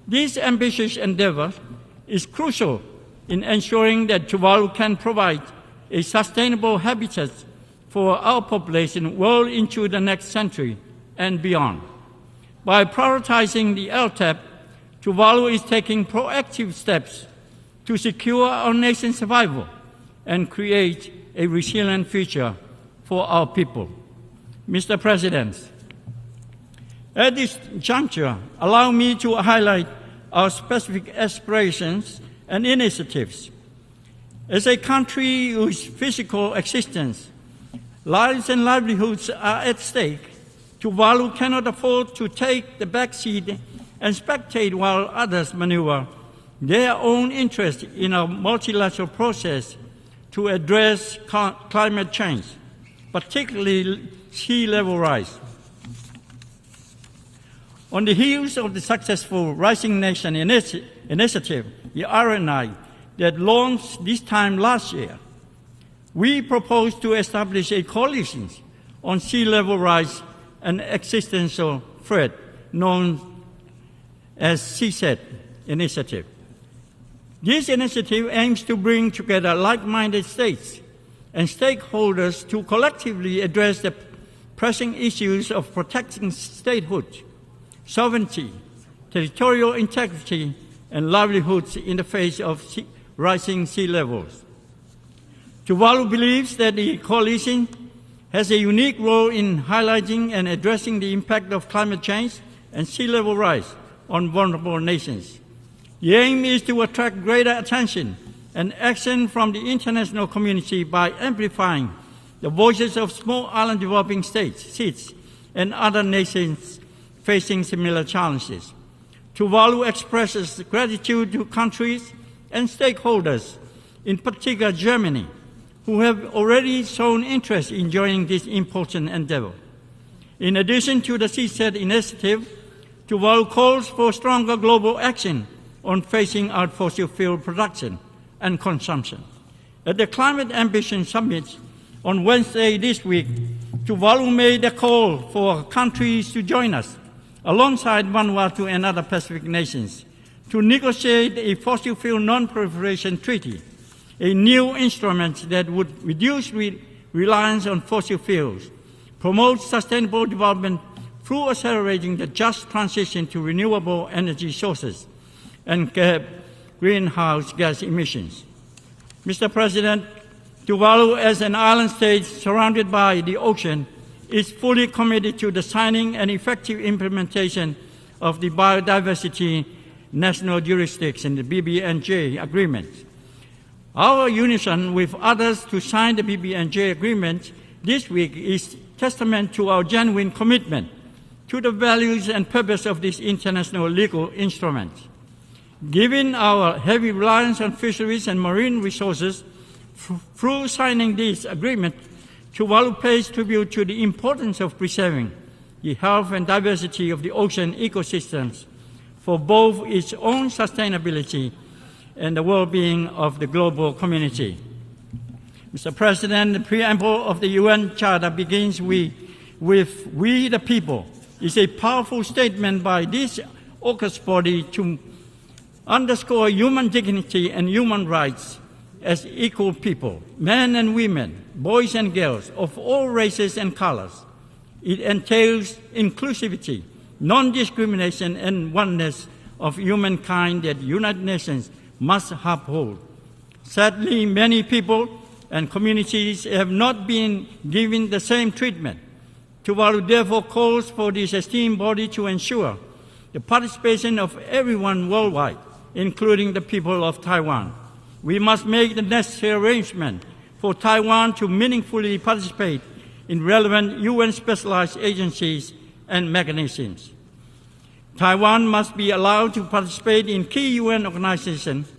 This ambitious endeavor is crucial in ensuring that Tuvalu can provide a sustainable habitat for our population well into the next century and beyond. By prioritizing the LTAP, Tuvalu is taking proactive steps to secure our nation's survival and create a resilient future for our people. Mr. President, at this juncture, allow me to highlight our specific aspirations and initiatives. As a country whose physical existence, lives and livelihoods are at stake, Tuvalu cannot afford to take the back seat and spectate while others maneuver their own interest in a multilateral process to address climate change, particularly sea level rise. On the heels of the successful Rising Nation initiative, the RNI, that launched this time last year, we propose to establish a coalition on sea level rise and existential threat known as CSET initiative. This initiative aims to bring together like-minded states and stakeholders to collectively address the pressing issues of protecting statehood, sovereignty, territorial integrity, and livelihoods in the face of rising sea levels. Tuvalu believes that the coalition has a unique role in highlighting and addressing the impact of climate change and sea level rise on vulnerable nations. The aim is to attract greater attention and action from the international community by amplifying the voices of small island developing states and other nations facing similar challenges. Tuvalu expresses gratitude to countries and stakeholders, in particular Germany, who have already shown interest in joining this important endeavor. In addition to the CSET initiative, Tuvalu calls for stronger global action on phasing out fossil fuel production and consumption. At the Climate Ambition Summit on Wednesday this week, Tuvalu made a call for countries to join us, alongside Vanuatu and other Pacific nations, to negotiate a fossil fuel non-proliferation treaty, a new instrument that would reduce reliance on fossil fuels, promote sustainable development through accelerating the just transition to renewable energy sources, and curb greenhouse gas emissions. Mr. President, Tuvalu, as an island state surrounded by the ocean, is fully committed to the signing and effective implementation of the Biodiversity National Jurisdiction, the BBNJ agreement. Our unison with others to sign the BBNJ agreement this week is testament to our genuine commitment to the values and purpose of this international legal instrument. Given our heavy reliance on fisheries and marine resources, through signing this agreement, Tuvalu pays tribute to the importance of preserving the health and diversity of the ocean ecosystems for both its own sustainability and the well-being of the global community. Mr. President, the preamble of the UN Charter begins with "We the people." It's a powerful statement by this august body to underscore human dignity and human rights as equal people, men and women, boys and girls of all races and colors. It entails inclusivity, non-discrimination, and oneness of humankind that the United Nations must uphold. Sadly, many people and communities have not been given the same treatment. Tuvalu therefore calls for this esteemed body to ensure the participation of everyone worldwide, including the people of Taiwan. We must make the necessary arrangement for Taiwan to meaningfully participate in relevant UN specialized agencies and mechanisms. Taiwan must be allowed to participate in key UN organizations.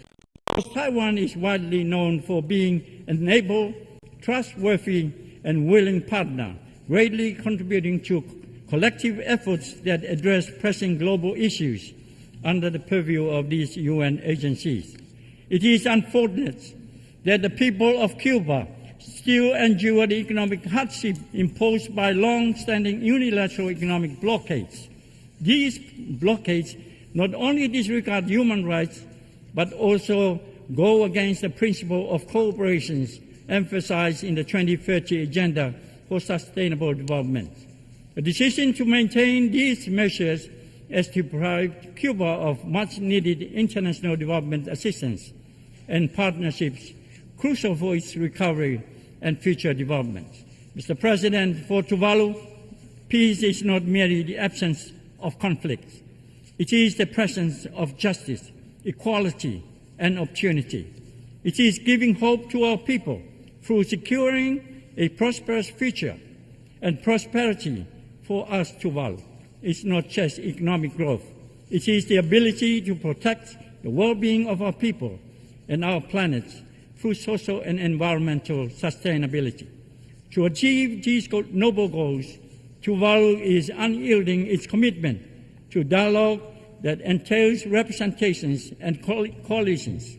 Taiwan is widely known for being an able, trustworthy, and willing partner, greatly contributing to collective efforts that address pressing global issues under the purview of these UN agencies. It is unfortunate that the people of Cuba still endure the economic hardship imposed by long-standing unilateral economic blockades. These blockades not only disregard human rights, but also go against the principle of cooperation emphasized in the 2030 Agenda for Sustainable Development. A decision to maintain these measures as to deprive Cuba of much-needed international development assistance and partnerships crucial for its recovery and future development. Mr. President, for Tuvalu, peace is not merely the absence of conflict. It is the presence of justice, equality, and opportunity. It is giving hope to our people through securing a prosperous future and prosperity for us, Tuvalu. It's not just economic growth. It is the ability to protect the well-being of our people and our planet through social and environmental sustainability. To achieve these noble goals, Tuvalu is unyielding its commitment to dialogue that entails representations and coalitions.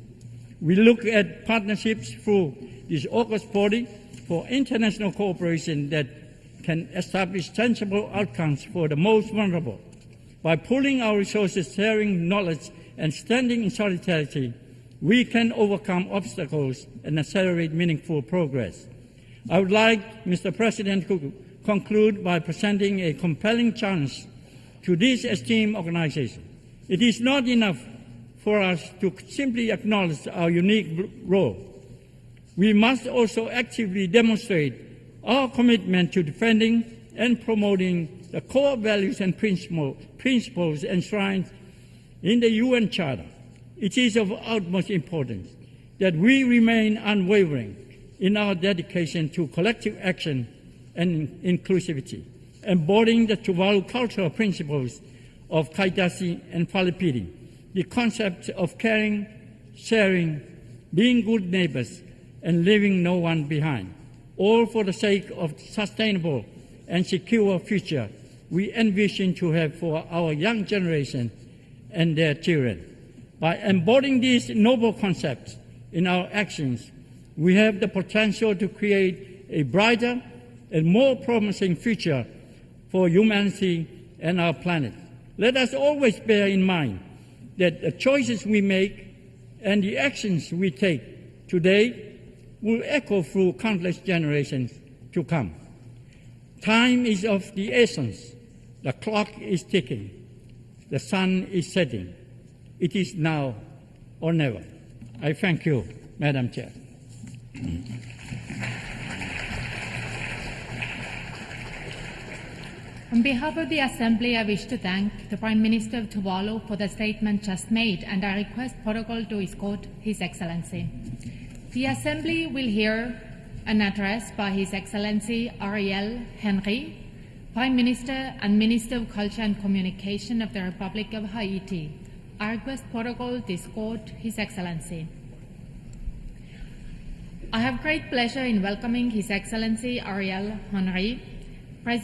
We look at partnerships through this august body for international cooperation that can establish tangible outcomes for the most vulnerable. By pooling our resources, sharing knowledge, and standing in solidarity, we can overcome obstacles and accelerate meaningful progress. I would like, Mr. President, to conclude by presenting a compelling challenge to this esteemed organization. It is not enough for us to simply acknowledge our unique role. We must also actively demonstrate our commitment to defending and promoting the core values and principles enshrined in the UN Charter. It is of utmost importance that we remain unwavering in our dedication to collective action and inclusivity, embodying the Tuvalu cultural principles of Kaitasi and Falipiri, the concept of caring, sharing, being good neighbors, and leaving no one behind, all for the sake of sustainable and secure future we envision to have for our young generation and their children. By embodying these noble concepts in our actions, we have the potential to create a brighter and more promising future for humanity and our planet. Let us always bear in mind that the choices we make and the actions we take today will echo through countless generations to come. Time is of the essence. The clock is ticking. The sun is setting. It is now or never. I thank you, Madam Chair. On behalf of the Assembly, I wish to thank the Prime Minister of Tuvalu for the statement just made, and I request protocol to escort His Excellency. The Assembly will hear an address by His Excellency Ariel Henry, Prime Minister and Minister of Culture and Communication of the Republic of Haiti. I request protocol to escort His Excellency. I have great pleasure in welcoming His Excellency Ariel Henry, Prime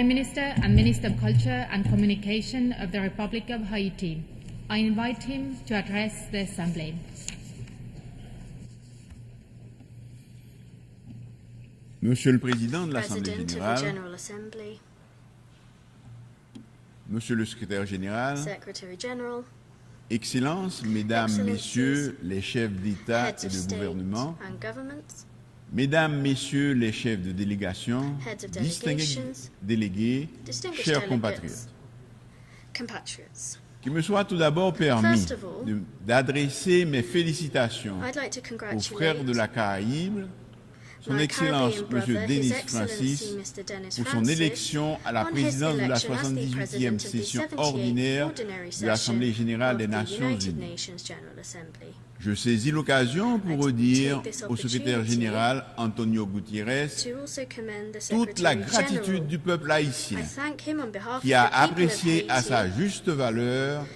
Minister and Minister of Culture and Communication of the Republic of Haiti. I invite him to address the Assembly. Monsieur le Président de l'Assemblée générale, Monsieur le Secrétaire général, Excellences, Mesdames, Messieurs les chefs d'État et de gouvernement, Mesdames, Messieurs les chefs de délégation, distingués délégués, chers compatriotes, qu'il me soit tout d'abord permis d'adresser mes félicitations aux frères de la Caraïbe Son Excellence M. Denis Francis pour son élection à la présidence de la 78e session ordinaire de l'Assemblée générale des Nations unies. Je saisis l'occasion pour redire au secrétaire général Antonio Gutiérrez toute la gratitude du peuple haïtien qui a apprécié à sa juste valeur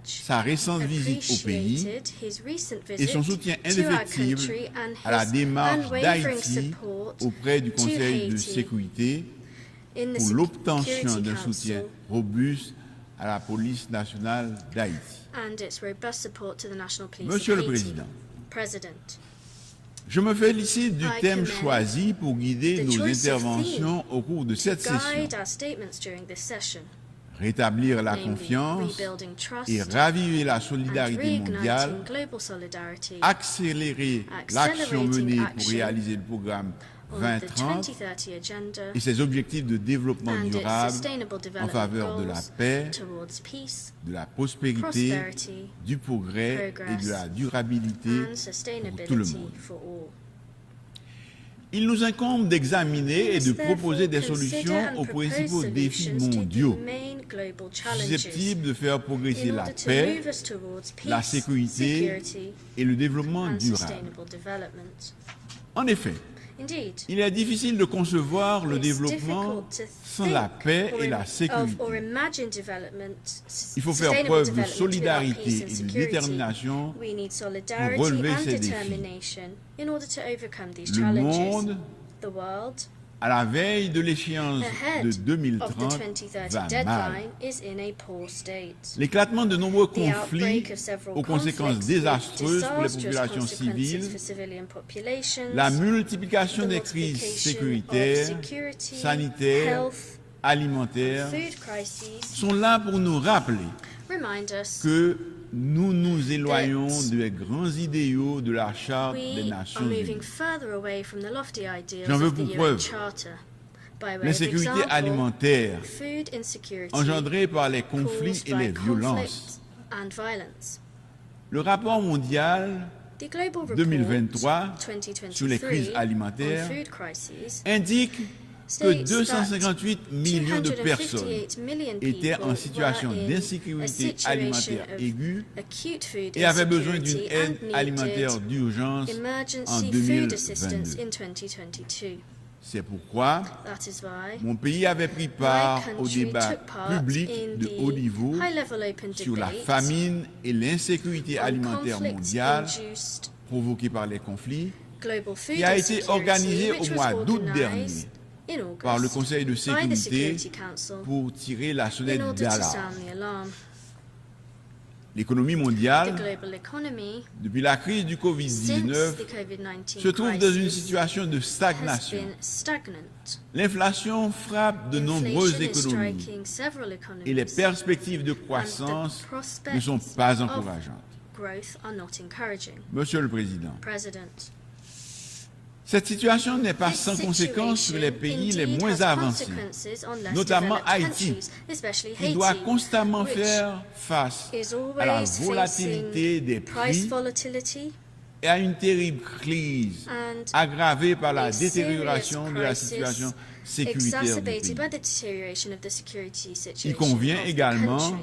sa récente visite au pays et son soutien indéfectible à la démarche d'Haïti auprès du Conseil de sécurité pour l'obtention d'un soutien robuste à la police nationale d'Haïti. Monsieur le Président, je me félicite du thème choisi pour guider nos interventions au cours de cette session. Rétablir la confiance et raviver la solidarité mondiale, accélérer l'action menée pour réaliser le programme 2030 et ses objectifs de développement durable en faveur de la paix, de la prospérité, du progrès et de la durabilité pour tout le monde. Il nous incombe d'examiner et de proposer des solutions aux principaux défis mondiaux susceptibles de faire progresser la paix, la sécurité et le développement durable. En effet, il est difficile de concevoir le développement sans la paix et la sécurité. Il faut faire preuve de solidarité et de détermination pour relever ces défis. Le monde, à la veille de l'échéance de 2030, va mal. L'éclatement de nombreux conflits aux conséquences désastreuses pour les populations civiles, la multiplication des crises sécuritaires, sanitaires, alimentaires, sont là pour nous rappeler que nous nous éloignons des grands idéaux de la Charte des Nations Unies. J'en veux pour preuve l'insécurité alimentaire engendrée par les conflits et les violences. Le rapport mondial 2023 sur les crises alimentaires indique que 258 millions de personnes étaient en situation d'insécurité alimentaire aiguë et avaient besoin d'une aide alimentaire d'urgence en 2022. C'est pourquoi mon pays avait pris part au débat public de haut niveau sur la famine et l'insécurité alimentaire mondiale provoquée par les conflits, qui a été organisé au mois d'août dernier par le Conseil de sécurité pour tirer la sonnette d'alarme. L'économie mondiale, depuis la crise du Covid-19, se trouve dans une situation de stagnation. L'inflation frappe de nombreuses économies et les perspectives de croissance ne sont pas encourageantes. Monsieur le Président, cette situation n'est pas sans conséquences sur les pays les moins avancés, notamment Haïti, qui doit constamment faire face à la volatilité des prix et à une terrible crise aggravée par la détérioration de la situation sécuritaire du pays. Il convient également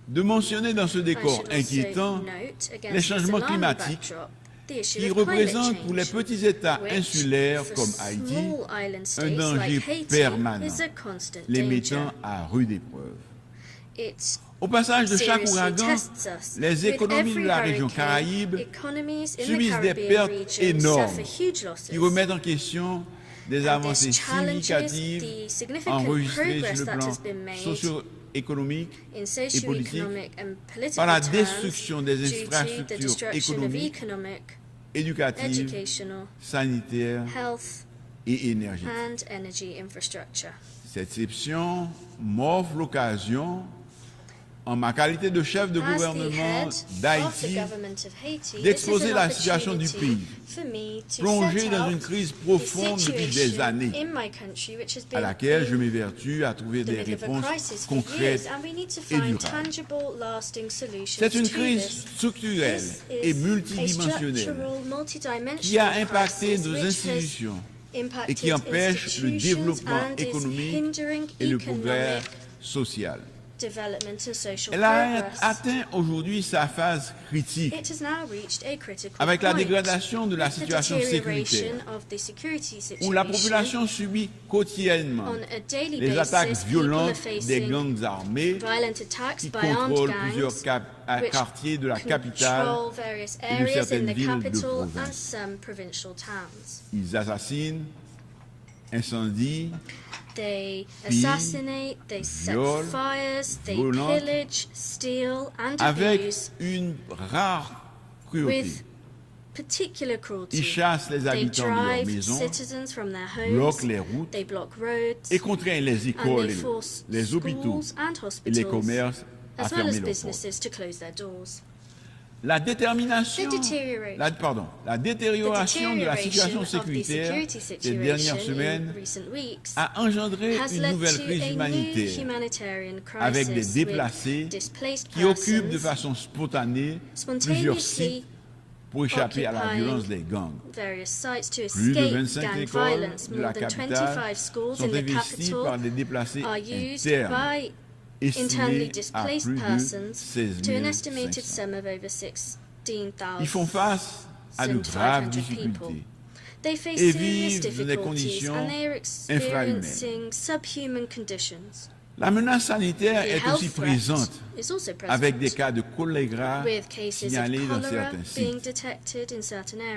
de mentionner dans ce décor inquiétant les changements climatiques qui représente pour les petits États insulaires comme Haïti un danger permanent, les mettant à rude épreuve. Au passage de chaque ouragan, les économies de la région Caraïbe subissent des pertes énormes qui remettent en question des avancées significatives enregistrées sur le plan socio-économique et politique par la destruction des infrastructures économiques, éducatives, sanitaires et énergétiques. Cette exception m'offre l'occasion en ma qualité de chef de gouvernement d'Haïti, d'exposer la situation du pays, plongé dans une crise profonde depuis des années, à laquelle je m'évertue à trouver des réponses concrètes et durables. C'est une crise structurelle et multidimensionnelle qui a impacté nos institutions et qui empêche le développement économique et le progrès social. Elle a atteint aujourd'hui sa phase critique avec la dégradation de la situation sécuritaire, où la population subit quotidiennement les attaques violentes des gangs armés qui contrôlent plusieurs quartiers de la capitale et de certaines villes de province. Ils assassinent, incendient, they assassinate, they set fires, they pillage, steal and abuse une rare cruauté. With particular cruelty. Ils chassent les habitants de leurs maisons, bloquent les routes they block roads, et contraignent les écoles, les hôpitaux et les commerces à fermer leurs portes. La détérioration de la situation sécuritaire ces dernières semaines a engendré une nouvelle crise humanitaire avec des déplacés qui occupent de façon spontanée plusieurs sites pour échapper à la violence des gangs. Plus de 25 écoles de la capitale sont investies par des déplacés internes, estimés à plus de 16 500. Ils font face à de graves difficultés et vivent dans des conditions infrahumaines. La menace sanitaire est aussi présente avec des cas de choléra signalés dans certains sites,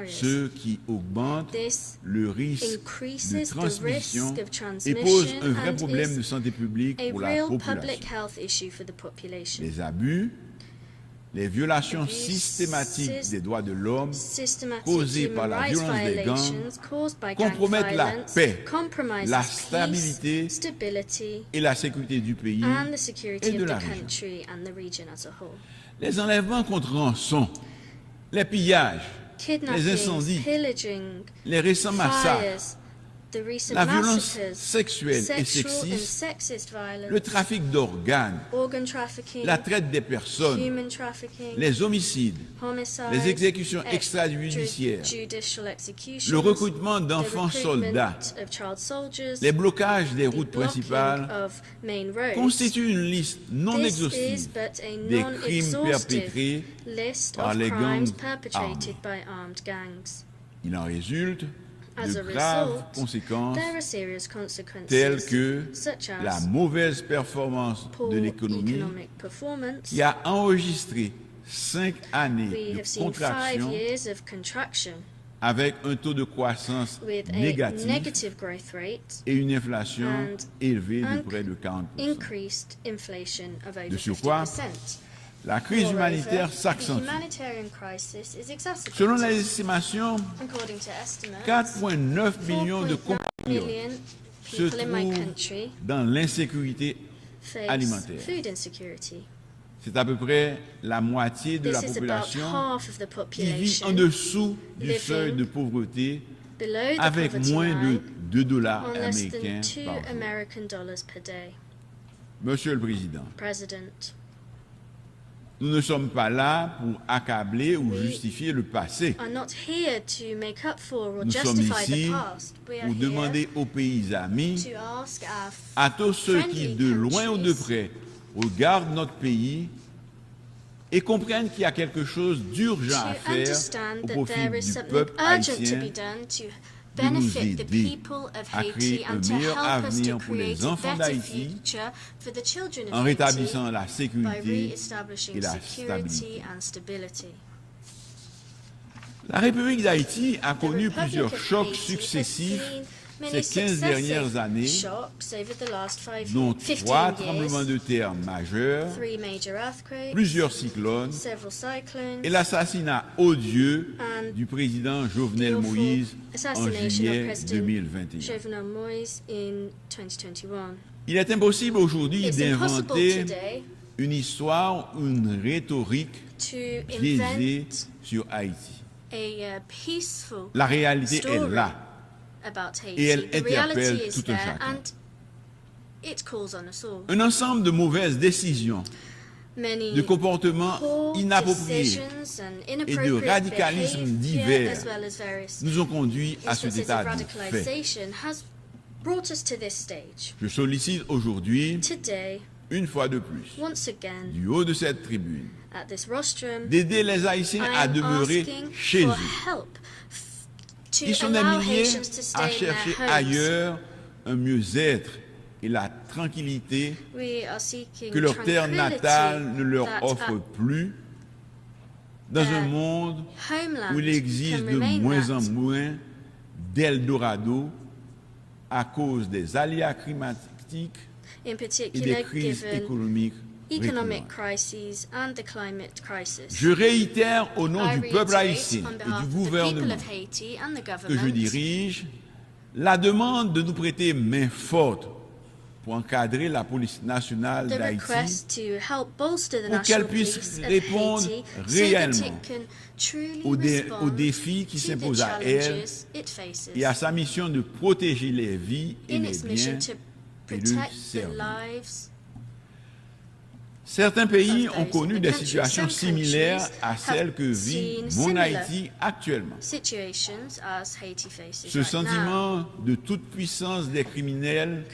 ce qui augmente le risque de transmission et pose un vrai problème de santé publique pour la population. Les abus, les violations systématiques des droits de l'homme causées par la violence des gangs compromettent la paix, la stabilité et la sécurité du pays et de la région. Les enlèvements contre rançon, les pillages, les incendies, les récents massacres, la violence sexuelle et sexiste, le trafic d'organes, la traite des personnes, les homicides, les exécutions extrajudiciaires, le recrutement d'enfants soldats, les blocages des routes principales constituent une liste non exhaustive des crimes perpétrés par les gangs armés. Il en résulte de graves conséquences telles que la mauvaise performance de l'économie qui a enregistré 5 années de contraction avec un taux de croissance négatif et une inflation élevée de près de 40%. De surcroît, la crise humanitaire s'accentue. Selon les estimations, 4,9 millions de compatriotes se trouvent dans l'insécurité alimentaire. C'est à peu près la moitié de la population qui vit en dessous du seuil de pauvreté avec moins de $2 américains par jour. Monsieur le Président, nous ne sommes pas là pour accabler ou justifier le passé. Nous sommes ici pour demander aux pays amis, à tous ceux qui, de loin ou de près, regardent notre pays et comprennent qu'il y a quelque chose d'urgent à faire au profit du peuple haïtien, de nous aider à créer un meilleur avenir pour les enfants d'Haïti en rétablissant la sécurité et la stabilité. La République d'Haïti a connu plusieurs chocs successifs ces 15 dernières années, dont 3 tremblements de terre majeurs, plusieurs cyclones et l'assassinat odieux du président Jovenel Moïse en juillet 2021. Il est impossible aujourd'hui d'inventer une histoire, une rhétorique biaisée sur Haïti. La réalité est là et elle interpelle tout un chacun. Un ensemble de mauvaises décisions, de comportements inappropriés et de radicalismes divers nous ont conduits à cet état de fait. Je sollicite aujourd'hui, une fois de plus, du haut de cette tribune, d'aider les Haïtiens à demeurer chez eux. Ils sont des milliers à chercher ailleurs un mieux-être et la tranquillité que leur terre natale ne leur offre plus, dans un monde où il existe de moins en moins d'Eldorado à cause des aléas climatiques et des crises économiques récurrentes. Je réitère au nom du peuple haïtien et du gouvernement que je dirige la demande de nous prêter main forte pour encadrer la police nationale d'Haïti pour qu'elle puisse répondre réellement aux défis qui s'imposent à elle et à sa mission de protéger les vies et les biens et de servir. Certains pays ont connu des situations similaires à celles que vit mon Haïti actuellement. Ce sentiment de toute puissance des criminels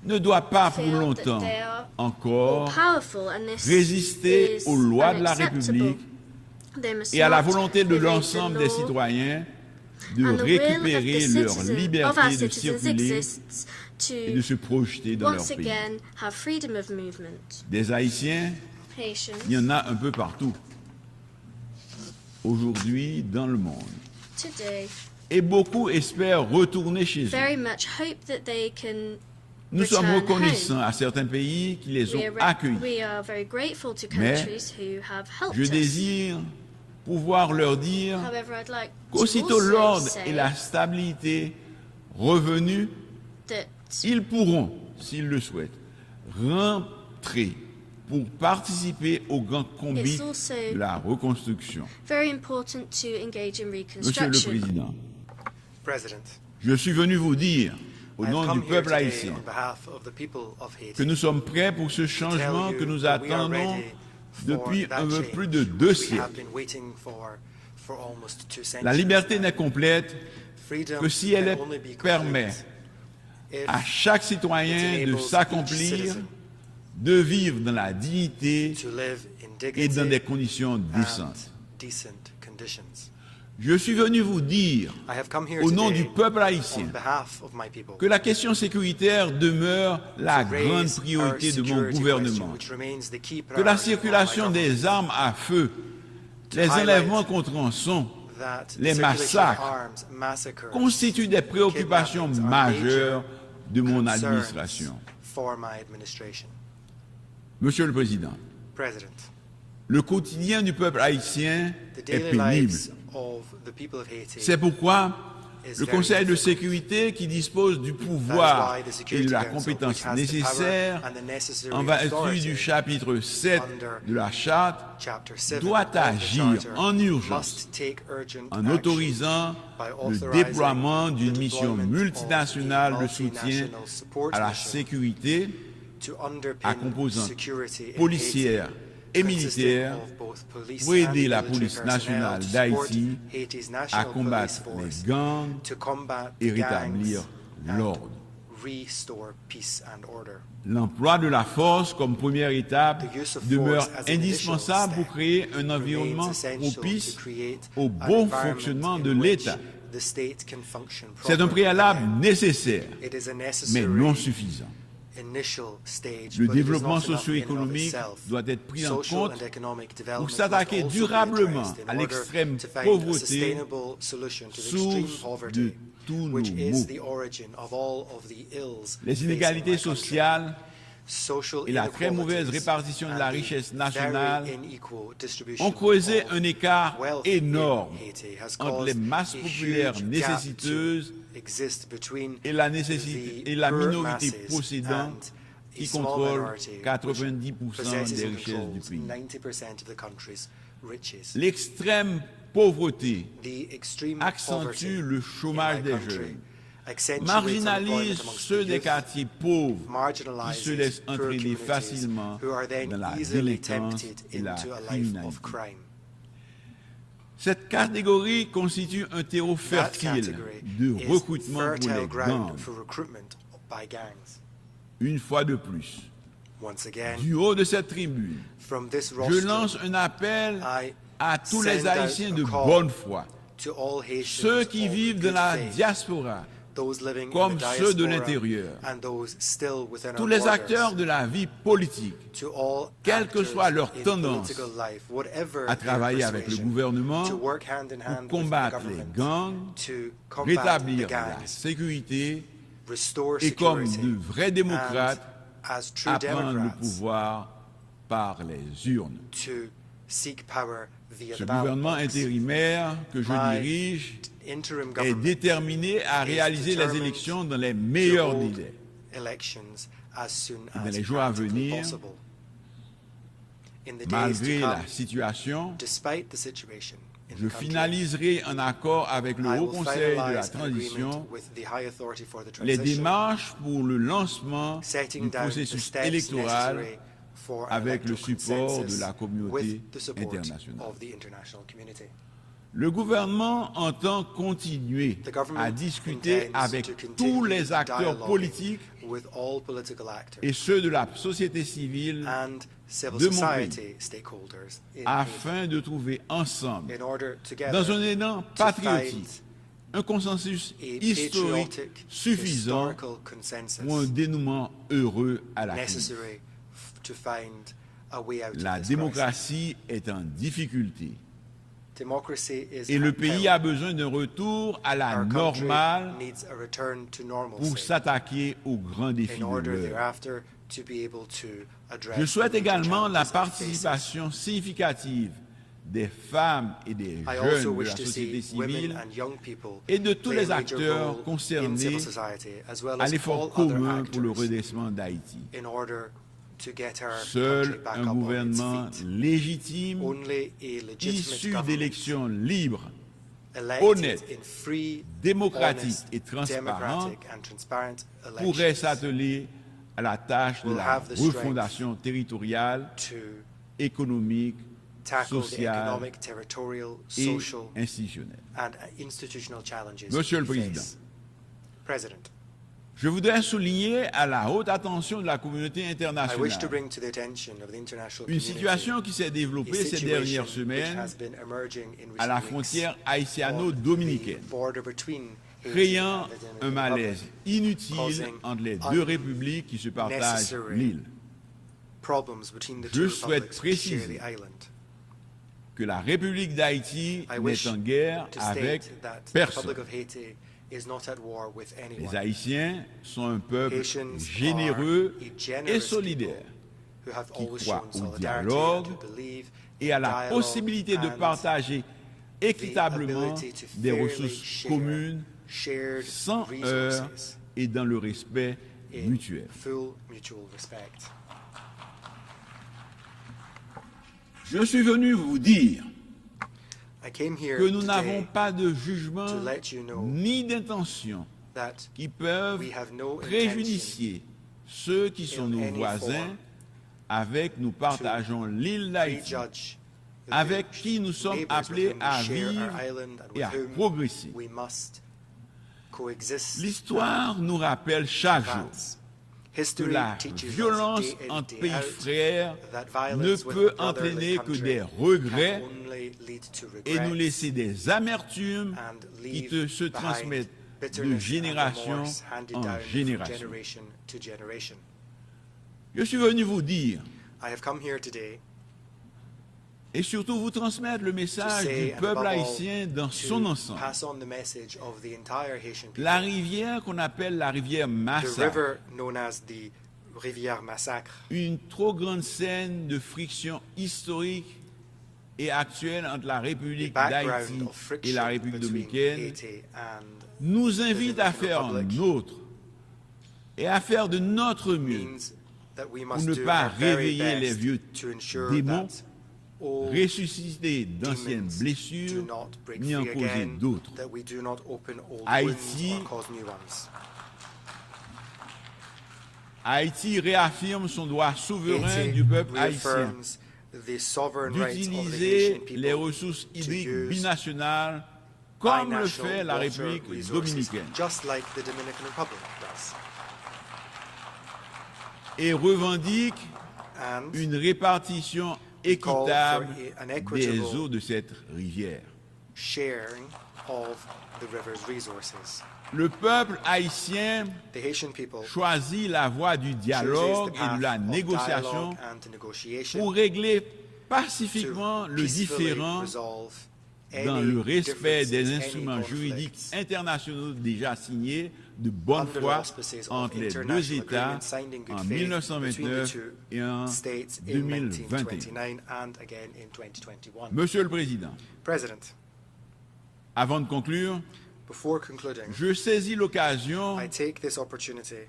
ne doit pas pour longtemps encore résister aux lois de la République et à la volonté de l'ensemble des citoyens de récupérer leur liberté de circuler et de se projeter dans leur pays. Des Haïtiens, il y en a un peu partout, aujourd'hui dans le monde. Et beaucoup espèrent retourner chez eux. Nous sommes reconnaissants à certains pays qui les ont accueillis. Mais je désire pouvoir leur dire qu'aussitôt l'ordre et la stabilité revenus, ils pourront, s'ils le souhaitent, rentrer pour participer au grand combat de la reconstruction. Monsieur le Président, je suis venu vous dire, au nom du peuple haïtien, que nous sommes prêts pour ce changement que nous attendons depuis un peu plus de 2 siècles. La liberté n'est complète que si elle permet à chaque citoyen de s'accomplir, de vivre dans la dignité et dans des conditions décentes. Je suis venu vous dire, au nom du peuple haïtien, que la question sécuritaire demeure la grande priorité de mon gouvernement, que la circulation des armes à feu, les enlèvements contre rançon, les massacres constituent des préoccupations majeures de mon administration. Monsieur le Président, le quotidien du peuple haïtien est pénible. C'est pourquoi le Conseil de sécurité, qui dispose du pouvoir et de la compétence nécessaires en vertu du chapitre 7 de la Charte, doit agir en urgence en autorisant le déploiement d'une mission multinationale de soutien à la sécurité à composante policière et militaire pour aider la police nationale d'Haïti à combattre les gangs et rétablir l'ordre. L'emploi de la force comme première étape demeure indispensable pour créer un environnement propice au bon fonctionnement de l'État. C'est un préalable nécessaire, mais non suffisant. Le développement socio-économique doit être pris en compte pour s'attaquer durablement à l'extrême pauvreté, source de tous nos maux. Les inégalités sociales et la très mauvaise répartition de la richesse nationale ont creusé un écart énorme entre les masses populaires nécessiteuses et la minorité possédante qui contrôle 90% des richesses du pays. L'extrême pauvreté accentue le chômage des jeunes, marginalise ceux des quartiers pauvres qui se laissent entraîner facilement dans la délinquance et la criminalité. Cette catégorie constitue un terreau fertile de recrutement pour les gangs. Une fois de plus, du haut de cette tribune, je lance un appel à tous les Haïtiens de bonne foi, ceux qui vivent dans la diaspora, comme ceux de l'intérieur, tous les acteurs de la vie politique, quelle que soit leur tendance, à travailler avec le gouvernement pour combattre les gangs, rétablir la sécurité et comme de vrais démocrates, à prendre le pouvoir par les urnes. Ce gouvernement intérimaire que je dirige est déterminé à réaliser les élections dans les meilleurs délais. Dans les jours à venir, malgré la situation, je finaliserai en accord avec le Haut Conseil de la Transition les démarches pour le lancement du processus électoral avec le support de la communauté internationale. Le gouvernement entend continuer à discuter avec tous les acteurs politiques et ceux de la société civile de mon pays afin de trouver ensemble, dans un élan patriotique, un consensus historique suffisant pour un dénouement heureux à la crise. La démocratie est en difficulté. Et le pays a besoin d'un retour à la normale pour s'attaquer aux grands défis de l'heure. Je souhaite également la participation significative des femmes et des jeunes de la société civile et de tous les acteurs concernés à l'effort commun pour le redressement d'Haïti. Seul un gouvernement légitime, issu d'élections libres, honnêtes, démocratiques et transparentes, pourrait s'atteler à la tâche de la refondation territoriale, économique, sociale et institutionnelle. Monsieur le Président, je voudrais souligner à la haute attention de la communauté internationale une situation qui s'est développée ces dernières semaines à la frontière haïtiano-dominicaine, créant un malaise inutile entre les deux républiques qui se partagent l'île. Je souhaite préciser que la République d'Haïti n'est en guerre avec personne. Les Haïtiens sont un peuple généreux et solidaire qui croit au dialogue et à la possibilité de partager équitablement des ressources communes sans heurts et dans le respect mutuel. Je suis venu vous dire que nous n'avons pas de jugement ni d'intention qui peuvent préjudicier ceux qui sont nos voisins, avec nous partageons l'île d'Haïti, avec qui nous sommes appelés à vivre et à progresser. L'histoire nous rappelle chaque jour que la violence entre pays frères ne peut entraîner que des regrets et nous laisser des amertumes qui se transmettent de génération en génération. Je suis venu vous dire et surtout vous transmettre le message du peuple haïtien dans son ensemble. La rivière qu'on appelle la rivière Massacre, une trop grande scène de friction historique et actuelle entre la République d'Haïti et la République dominicaine, nous invite à faire nôtre et à faire de notre mieux pour ne pas réveiller les vieux démons, ressusciter d'anciennes blessures, ni en causer d'autres. Haïti réaffirme son droit souverain du peuple haïtien d'utiliser les ressources hydriques binationales comme le fait la République dominicaine et revendique une répartition équitable des eaux de cette rivière. Le peuple haïtien choisit la voie du dialogue et de la négociation pour régler pacifiquement le différend dans le respect des instruments juridiques internationaux déjà signés de bonne foi entre les deux États en 1929 et en 2021. Monsieur le Président, avant de conclure, je saisis l'occasion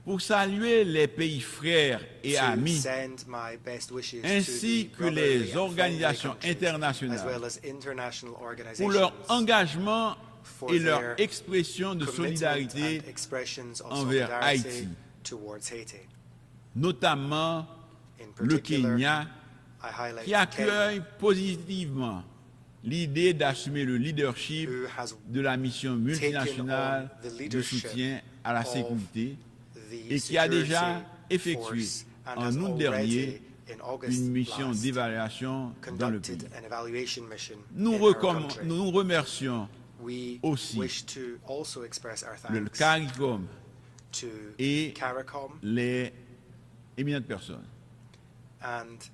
pour saluer les pays frères et amis ainsi que les organisations internationales pour leur engagement et leur expression de solidarité envers Haïti, notamment le Kenya, qui accueille positivement l'idée d'assumer le leadership de la mission multinationale de soutien à la sécurité et qui a déjà effectué en août dernier une mission d'évaluation dans le pays. Nous remercions aussi le CARICOM et les éminentes personnes.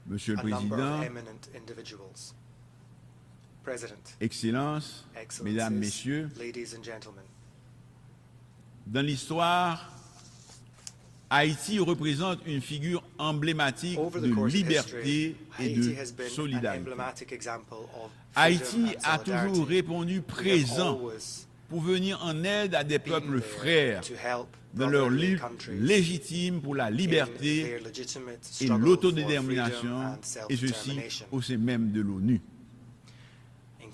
Monsieur le Président, Excellences, Mesdames, Messieurs, dans l'histoire, Haïti représente une figure emblématique de liberté et de solidarité. Haïti a toujours répondu présent pour venir en aide à des peuples frères dans leur lutte légitime pour la liberté et l'autodétermination, et ceci au sein même de l'ONU.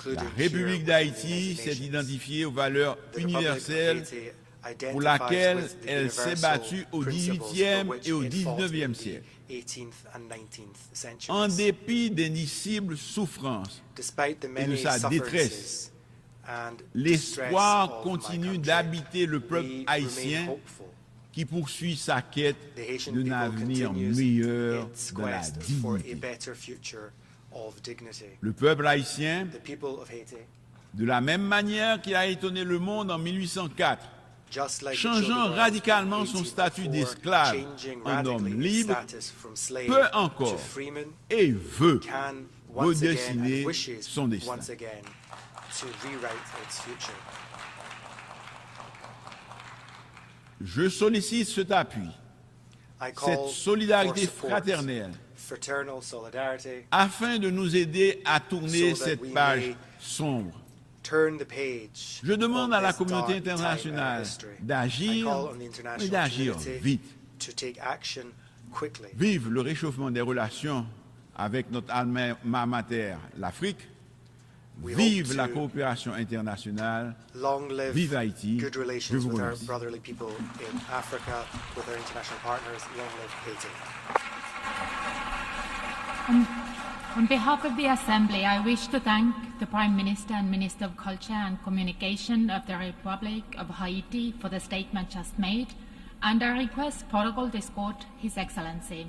La République d'Haïti s'est identifiée aux valeurs universelles pour laquelle elle s'est battue au XVIIIe et au XIXe siècle. En dépit d'indicibles souffrances et de sa détresse, l'espoir continue d'habiter le peuple haïtien qui poursuit sa quête d'un avenir meilleur dans la dignité. Le peuple haïtien, de la même manière qu'il a étonné le monde en 1804, changeant radicalement son statut d'esclave en homme libre, peut encore et veut redessiner son destin. Je sollicite cet appui, cette solidarité fraternelle, afin de nous aider à tourner cette page sombre. Je demande à la communauté internationale d'agir et d'agir vite. Vive le réchauffement des relations avec notre alma mater, l'Afrique. Vive la coopération internationale. Vive Haïti. Je vous remercie. On behalf of the Assembly, I wish to thank the Prime Minister and Minister of Culture and Communication of the Republic of Haiti for the statement just made, and I request protocol to escort His Excellency.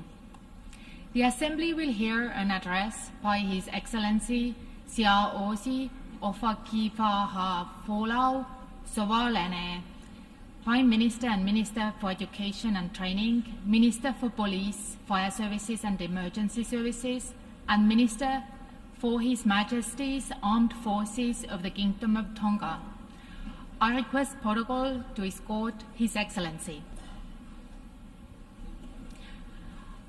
The Assembly will hear an address by His Excellency Sia Osi Ofakifaha Folau Sovalene, Prime Minister and Minister for Education and Training, Minister for Police, Fire Services and Emergency Services, and Minister for His Majesty's Armed Forces of the Kingdom of Tonga. I request protocol to escort His Excellency.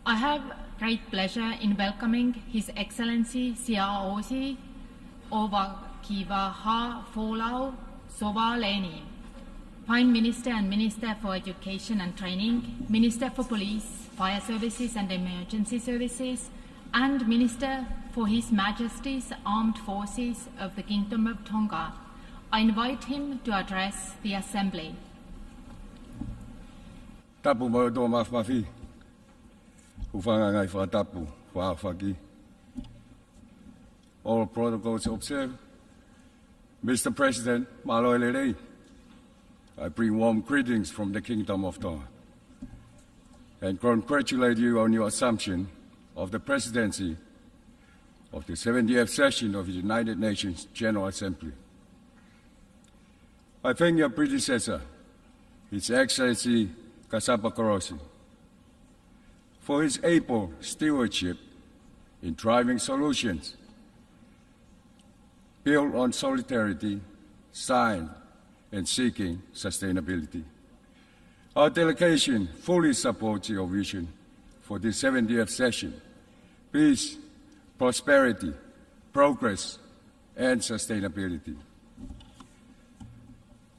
I have great pleasure in welcoming His Excellency Siaosi Ovakivaha Folau Sovaleni, Prime Minister and Minister for Education and Training, Minister for Police, Fire Services and Emergency Services, and Minister for His Majesty's Armed Forces of the Kingdom of Tonga. I invite him to address the Assembly. Tapu mo do mafi. Ufanga ngai fa tapu fa faki. All protocols observed. Mr. President, Maloelele, I bring warm greetings from the Kingdom of Tonga and congratulate you on your assumption of the presidency of the 70th session of the United Nations General Assembly. I thank your predecessor, His Excellency Kasapa Korosi, for his able stewardship in driving solutions built on solidarity, science, and seeking sustainability. Our delegation fully supports your vision for the 70th session: peace, prosperity, progress, and sustainability.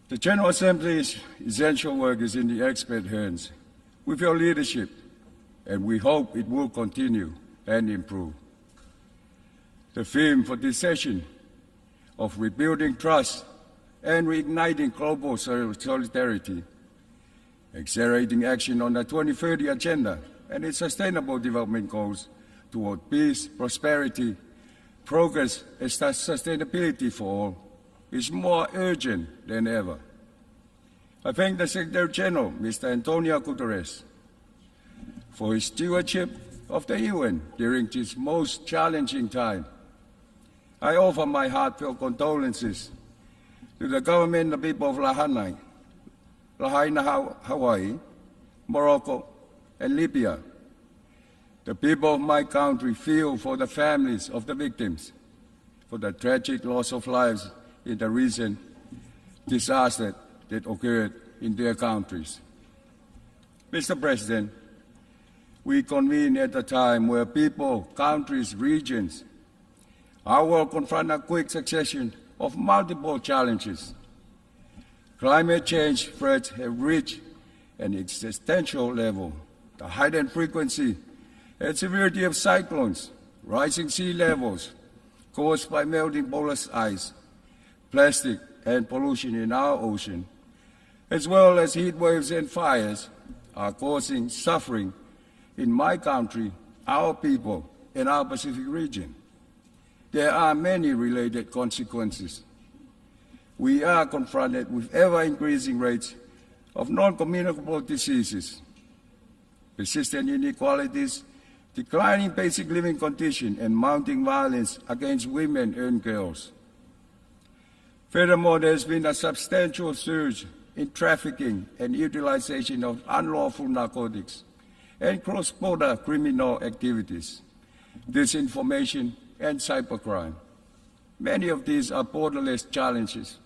The General Assembly's essential work is in the expert hands with your leadership, and we hope it will continue and improve. The theme for this session of rebuilding trust and reigniting global solidarity, accelerating action on the 2030 Agenda and its Sustainable Development Goals toward peace, prosperity, progress, and sustainability for all, is more urgent than ever. I thank the Secretary General, Mr. Antonio Guterres, for his stewardship of the UN during this most challenging time. I offer my heartfelt condolences to the government and the people of Lahaina, Hawaii, Morocco, and Libya. The people of my country feel for the families of the victims, for the tragic loss of lives in the recent disaster that occurred in their countries. Mr. President, we convene at a time where people, countries, regions, our world confront a quick succession of multiple challenges. Climate change threats have reached an existential level. The heightened frequency and severity of cyclones, rising sea levels caused by melting polar ice, plastic, and pollution in our ocean, as well as heat waves and fires, are causing suffering in my country, our people, and our Pacific region. There are many related consequences. We are confronted with ever-increasing rates of non-communicable diseases, persistent inequalities, declining basic living conditions, and mounting violence against women and girls. Furthermore, there has been a substantial surge in trafficking and utilization of unlawful narcotics and cross-border criminal activities, disinformation, and cybercrime. Many of these are borderless challenges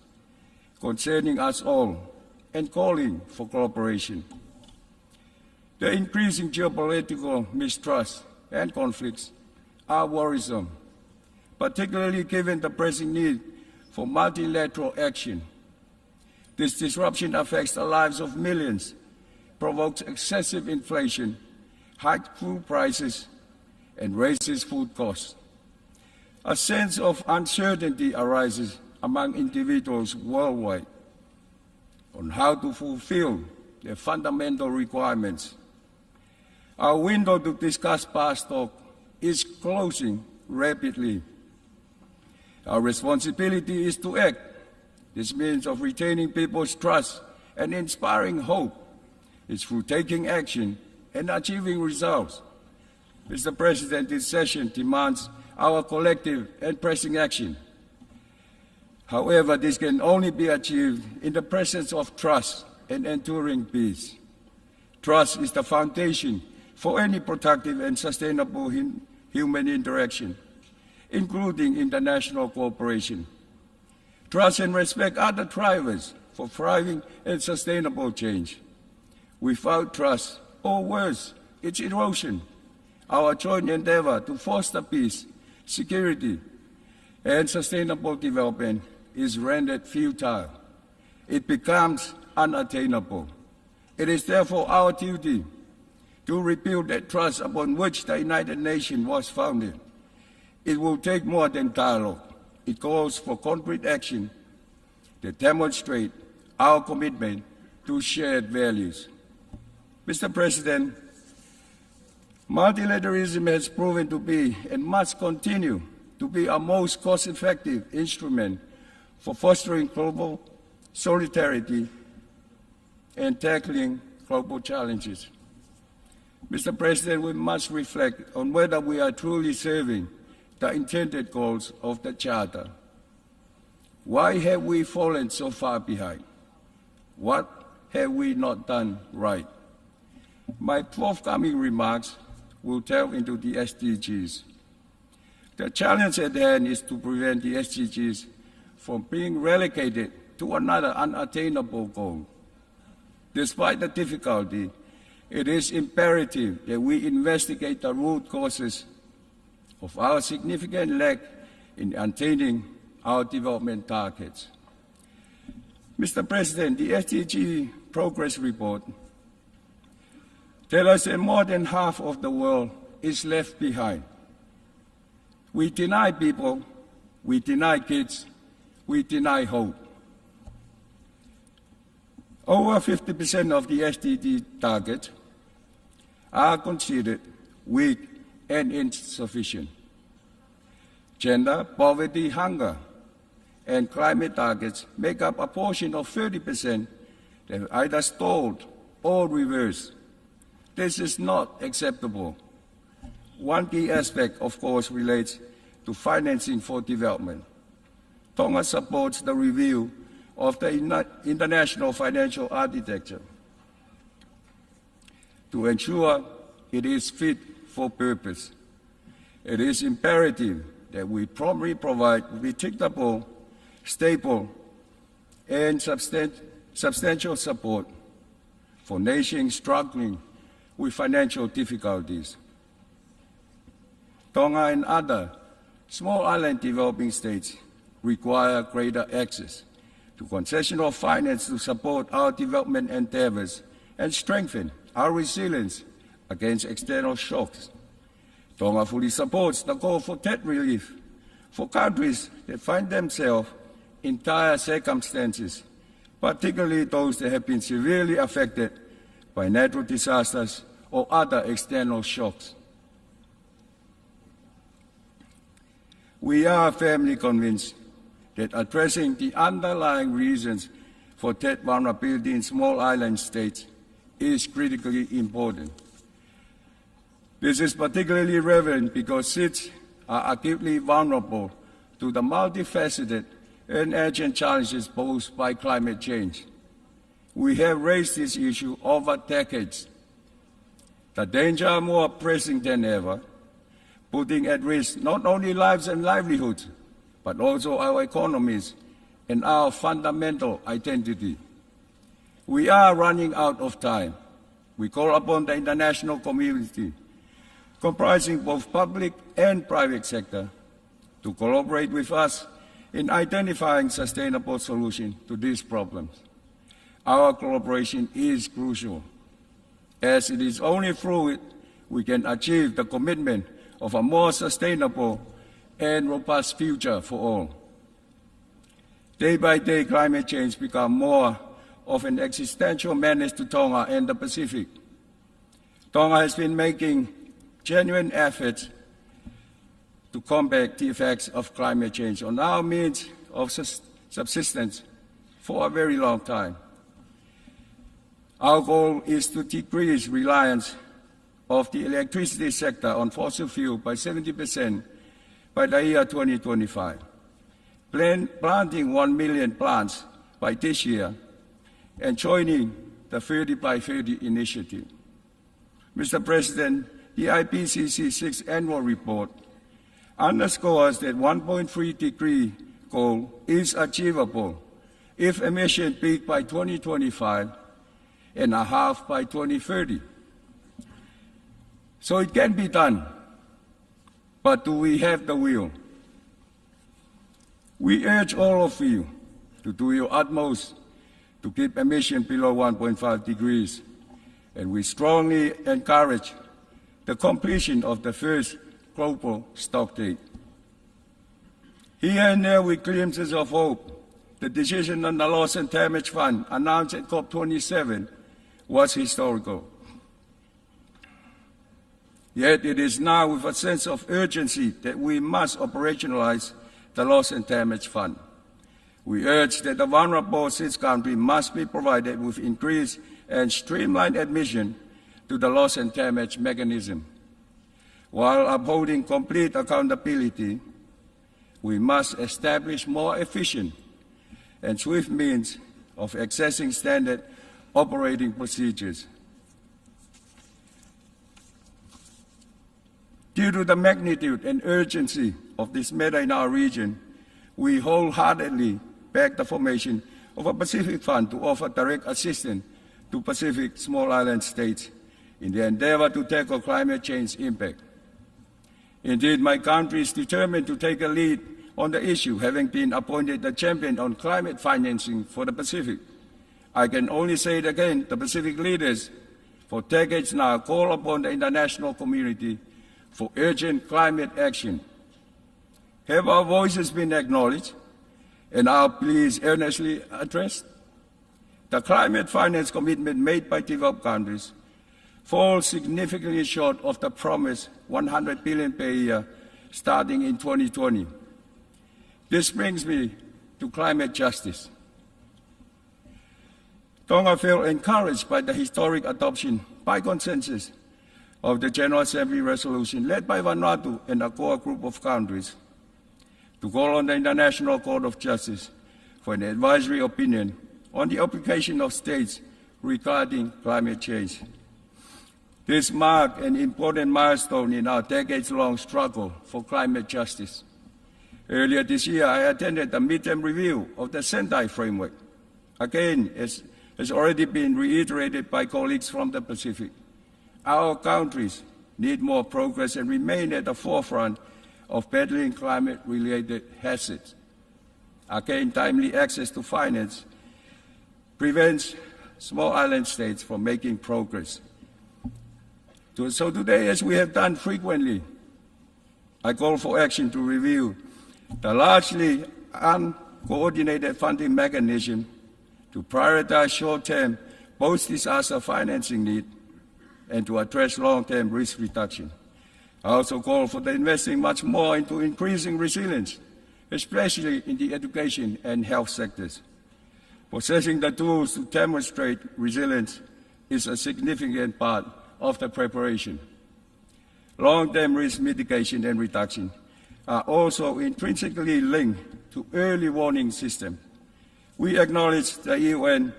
concerning us all and calling for cooperation. The increasing geopolitical mistrust and conflicts are worrisome, particularly given the pressing need for multilateral action. This disruption affects the lives of millions, provokes excessive inflation, high food prices, and raises food costs. A sense of uncertainty arises among individuals worldwide on how to fulfill their fundamental requirements. Our window to discuss past talk is closing rapidly. Our responsibility is to act. This means of retaining people's trust and inspiring hope is through taking action and achieving results. Mr. President, this session demands our collective and pressing action. However, this can only be achieved in the presence of trust and enduring peace. Trust is the foundation for any productive and sustainable human interaction, including international cooperation. Trust and respect are the drivers for thriving and sustainable change. Without trust, or worse, its erosion, our joint endeavor to foster peace, security, and sustainable development is rendered futile. It becomes unattainable. It is therefore our duty to rebuild that trust upon which the United Nations was founded. It will take more than dialogue. It calls for concrete action that demonstrate our commitment to shared values. Mr. President, multilateralism has proven to be and must continue to be our most cost-effective instrument for fostering global solidarity and tackling global challenges. Mr. President, we must reflect on whether we are truly serving the intended goals of the Charter. Why have we fallen so far behind? What have we not done right? My forthcoming remarks will delve into the SDGs. The challenge at hand is to prevent the SDGs from being relegated to another unattainable goal. Despite the difficulty, it is imperative that we investigate the root causes of our significant lack in attaining our development targets. Mr. President, the SDG Progress Report tells us that more than half of the world is left behind. We deny people, we deny kids, we deny hope. Over 50% of the SDG targets are considered weak and insufficient. Gender, poverty, hunger, and climate targets make up a portion of 30% that are either stalled or reversed. This is not acceptable. One key aspect, of course, relates to financing for development. Tonga supports the review of the international financial architecture to ensure it is fit for purpose. It is imperative that we promptly provide predictable, stable, and substantial support for nations struggling with financial difficulties. Tonga and other small island developing states require greater access to concessional finance to support our development endeavors and strengthen our resilience against external shocks. Tonga fully supports the call for debt relief for countries that find themselves in dire circumstances, particularly those that have been severely affected by natural disasters or other external shocks. We are firmly convinced that addressing the underlying reasons for debt vulnerability in small island states is critically important. This is particularly relevant because states are acutely vulnerable to the multifaceted and urgent challenges posed by climate change. We have raised this issue over decades. The danger is more pressing than ever, putting at risk not only lives and livelihoods, but also our economies and our fundamental identity. We are running out of time. We call upon the international community, comprising both public and private sector, to collaborate with us in identifying sustainable solutions to these problems. Our collaboration is crucial, as it is only through it we can achieve the commitment of a more sustainable and robust future for all. Day by day, climate change becomes more of an existential menace to Tonga and the Pacific. Tonga has been making genuine efforts to combat the effects of climate change on our means of subsistence for a very long time. Our goal is to decrease reliance of the electricity sector on fossil fuel by 70% by the year 2025, planting 1 million plants by this year, and joining the 30 by 30 initiative. Mr. President, the IPCC 6th Annual Report underscores that 1.3 degree goal is achievable if emissions peak by 2025 and a half by 2030. So it can be done, but do we have the will? We urge all of you to do your utmost to keep emissions below 1.5 degrees. And we strongly encourage the completion of the first global stocktake. Here and there with glimpses of hope. The decision on the Loss and Damage Fund announced at COP27 was historical. Yet it is now with a sense of urgency that we must operationalize the Loss and Damage Fund. We urge that the vulnerable six countries must be provided with increased and streamlined admission to the loss and damage mechanism. While upholding complete accountability, we must establish more efficient and swift means of accessing standard operating procedures. Due to the magnitude and urgency of this matter in our region, we wholeheartedly back the formation of a Pacific Fund to offer direct assistance to Pacific small island states in the endeavor to tackle climate change impact. Indeed, my country is determined to take a lead on the issue, having been appointed the champion on climate financing for the Pacific. I can only say it again, the Pacific leaders for decades now call upon the international community for urgent climate action. Have our voices been acknowledged and our pleas earnestly addressed? The climate finance commitment made by developed countries falls significantly short of the promised $100 billion per year starting in 2020. This brings me to climate justice. Tonga felt encouraged by the historic adoption by consensus of the General Assembly resolution led by Vanuatu and a core group of countries to call on the International Court of Justice for an advisory opinion on the obligation of states regarding climate change. This marked an important milestone in our decades-long struggle for climate justice. Earlier this year, I attended the midterm review of the Sendai framework. Again, as has already been reiterated by colleagues from the Pacific, our countries need more progress and remain at the forefront of battling climate-related hazards. Again, timely access to finance prevents small island states from making progress. So today, as we have done frequently, I call for action to review the largely uncoordinated funding mechanism to prioritize short-term post-disaster financing need and to address long-term risk reduction. I also call for the investing much more into increasing resilience, especially in the education and health sectors. Possessing the tools to demonstrate resilience is a significant part of the preparation. Long-term risk mitigation and reduction are also intrinsically linked to early warning systems. We acknowledge the UN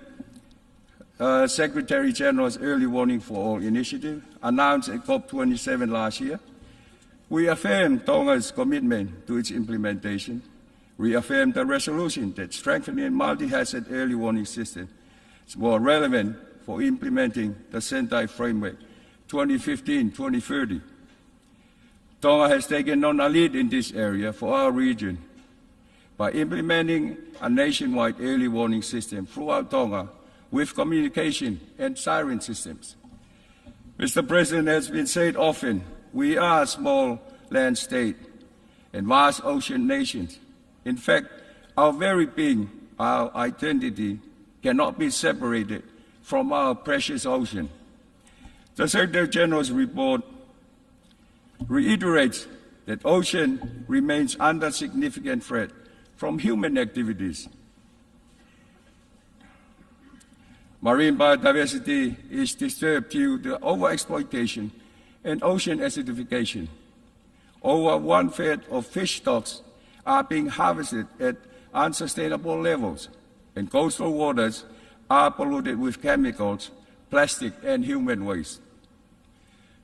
Secretary General's Early Warning for All initiative, announced at COP27 last year. We affirm Tonga's commitment to its implementation. We affirm the resolution that strengthening multi-hazard early warning system is more relevant for implementing the Sendai Framework 2015-2030. Tonga has taken on a lead in this area for our region by implementing a nationwide early warning system throughout Tonga with communication and siren systems. Mr. President, has been said often, we are a small land state and vast ocean nations. In fact, our very being, our identity, cannot be separated from our precious ocean. The Secretary General's report reiterates that ocean remains under significant threat from human activities. Marine biodiversity is disturbed due to overexploitation and ocean acidification. Over 1/5 of fish stocks are being harvested at unsustainable levels, and coastal waters are polluted with chemicals, plastic, and human waste.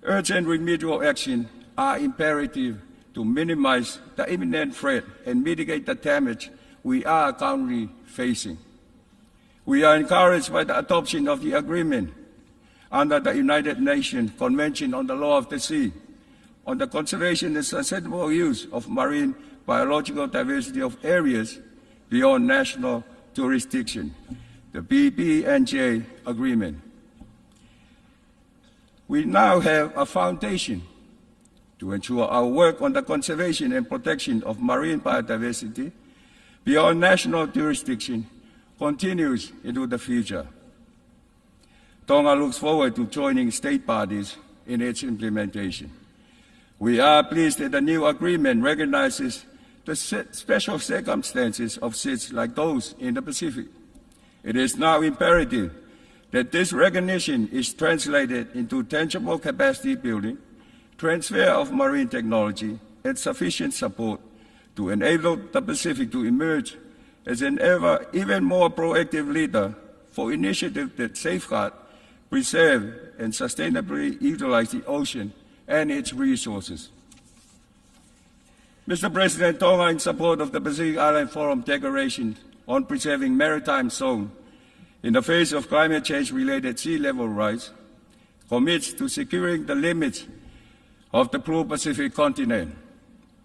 Urgent remedial action are imperative to minimize the imminent threat and mitigate the damage we are currently facing. We are encouraged by the adoption of the agreement under the United Nations Convention on the Law of the Sea on the conservation and sustainable use of marine biological diversity of areas beyond national jurisdiction. the BBNJ agreement. We now have a foundation to ensure our work on the conservation and protection of marine biodiversity beyond national jurisdiction continues into the future. Tonga looks forward to joining state parties in its implementation. We are pleased that the new agreement recognizes the special circumstances of SIDS like those in the Pacific. It is now imperative that this recognition is translated into tangible capacity building, transfer of marine technology, and sufficient support to enable the Pacific to emerge as an even more proactive leader for initiatives that safeguard, preserve, and sustainably utilize the ocean and its resources. Mr. President, Tonga, in support of the Pacific Island Forum Declaration on Preserving Maritime Zone in the face of climate change-related sea level rise, commits to securing the limits of the blue Pacific continent.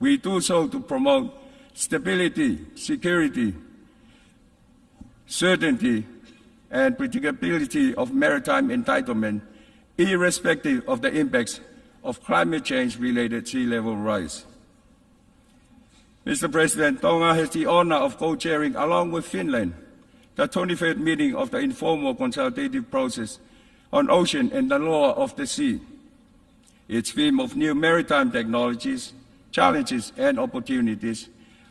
We do so to promote stability, security, certainty, and predictability of maritime entitlement, irrespective of the impacts of climate change-related sea level rise. Mr. President, Tonga has the honor of co-chairing, along with Finland, the 23rd meeting of the informal consultative process on ocean and the law of the sea. Its theme of new maritime technologies, challenges, and opportunities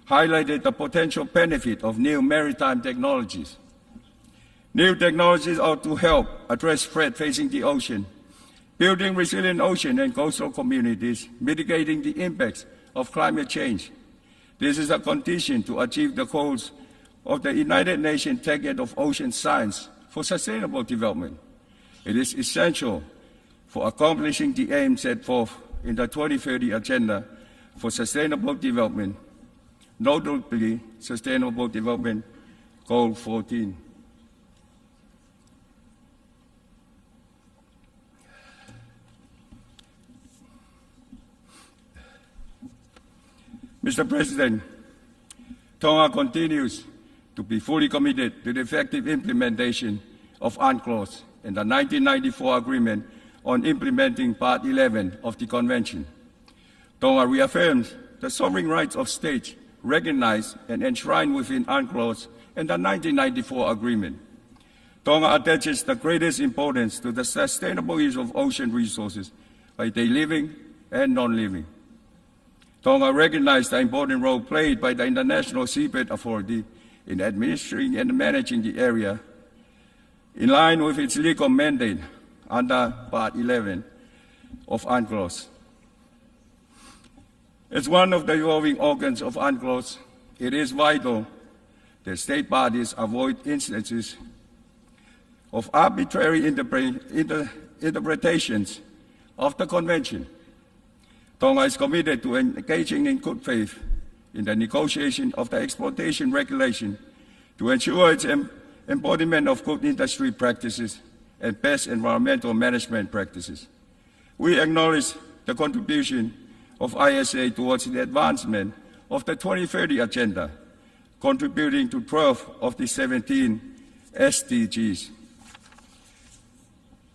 highlighted the potential benefit of new maritime technologies. New technologies ought to help address threats facing the ocean, building resilient ocean and coastal communities, mitigating the impacts of climate change. This is a condition to achieve the goals of the United Nations Decade of Ocean Science for Sustainable Development. It is essential for accomplishing the aims set forth in the 2030 Agenda for Sustainable Development, notably Sustainable Development Goal 14. Mr. President, Tonga continues to be fully committed to the effective implementation of UNCLOS and the 1994 Agreement on implementing Part 11 of the Convention. Tonga reaffirms the sovereign rights of states recognized and enshrined within UNCLOS and the 1994 Agreement. Tonga attaches the greatest importance to the sustainable use of ocean resources by the living and non-living. Tonga recognized the important role played by the International Seabed Authority in administering and managing the area in line with its legal mandate under Part 11 of UNCLOS. As one of the evolving organs of UNCLOS, it is vital that state parties avoid instances of arbitrary interpretations of the Convention. Tonga is committed to engaging in good faith in the negotiation of the exploitation regulation to ensure its embodiment of good industry practices and best environmental management practices. We acknowledge the contribution of ISA towards the advancement of the 2030 Agenda, contributing to 12 of the 17 SDGs.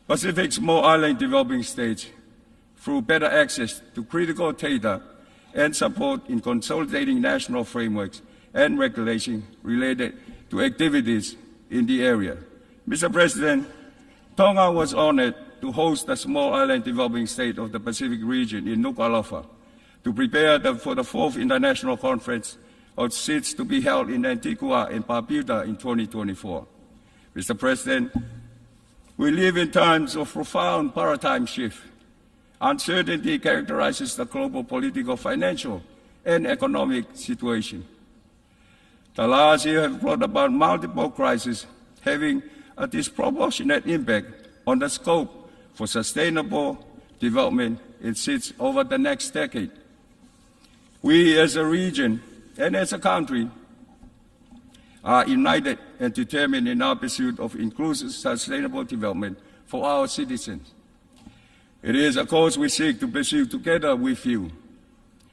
Pacific small island developing states, through better access to critical data and support in consolidating national frameworks and regulation related to activities in the area. Mr. President, Tonga was honored to host the small island developing state of the Pacific region in Nuku'alofa to prepare for the 4th International Conference of SIDS to be held in Antigua and Barbuda in 2024. Mr. President, we live in times of profound paradigm shift. Uncertainty characterizes the global political, financial, and economic situation. The last year has brought about multiple crises, having a disproportionate impact on the scope for sustainable development in SIDS over the next decade. We as a region and as a country are united and determined in our pursuit of inclusive, sustainable development for our citizens. It is a cause we seek to pursue together with you,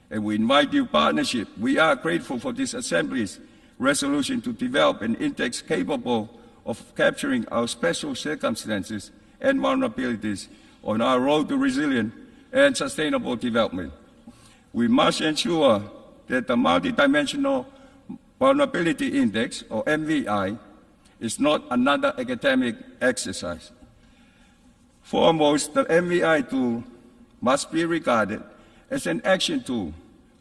and we invite your partnership. We are grateful for this Assembly's resolution to develop an index capable of capturing our special circumstances and vulnerabilities on our road to resilient and sustainable development. We must ensure that the Multidimensional Vulnerability Index, or MVI, is not another academic exercise. Foremost, the MVI tool must be regarded as an action tool,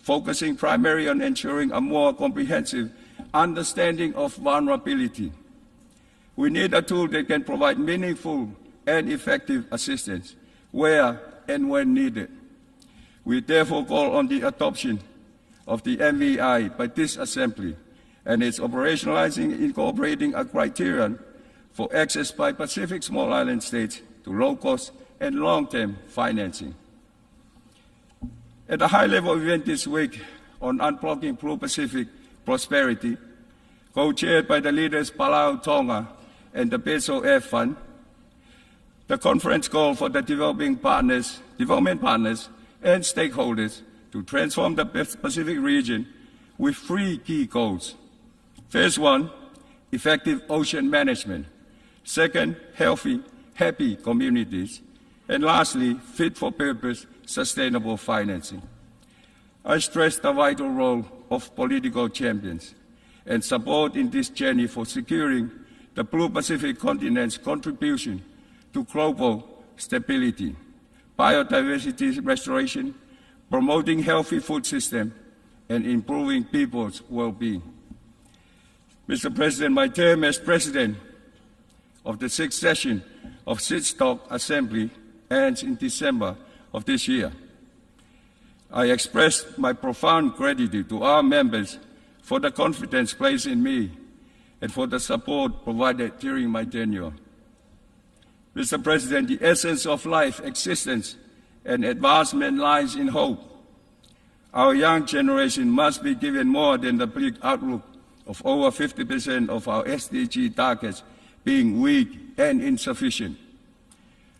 focusing primarily on ensuring a more comprehensive understanding of vulnerability. We need a tool that can provide meaningful and effective assistance where and when needed. We therefore call on the adoption of the MVI by this Assembly and its operationalizing incorporating a criterion for access by Pacific small island states to low-cost and long-term financing. At a high-level event this week on Unblocking Blue Pacific Prosperity, co-chaired by the leaders Palau, Tonga, and the Peso F Fund, the conference called for the development partners and stakeholders to transform the Pacific region with 3 key goals. First one, effective ocean management. Second, healthy, happy communities. And lastly, fit-for-purpose, sustainable financing. I stress the vital role of political champions and support in this journey for securing the Blue Pacific continent's contribution to global stability, biodiversity restoration, promoting healthy food system, and improving people's well-being. Mr. President, my term as President of the 6th session of SIDSTOC Assembly ends in December of this year. I express my profound gratitude to our members for the confidence placed in me and for the support provided during my tenure. Mr. President, the essence of life, existence, and advancement lies in hope. Our young generation must be given more than the bleak outlook of over 50% of our SDG targets being weak and insufficient.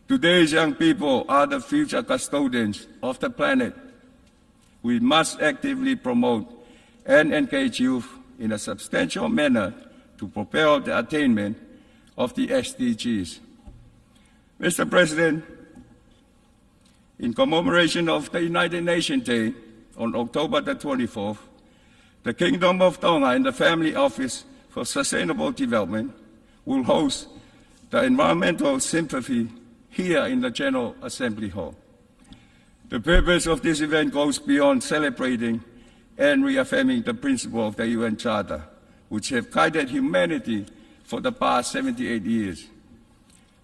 Today's young people are the future custodians of the planet. We must actively promote and engage youth in a substantial manner to propel the attainment of the SDGs. Mr. President, in commemoration of the United Nations Day on October the 24th, the Kingdom of Tonga and the Family Office for Sustainable Development will host the Environmental Sympathy here in the General Assembly Hall. The purpose of this event goes beyond celebrating and reaffirming the principle of the UN Charter, which have guided humanity for the past 78 years.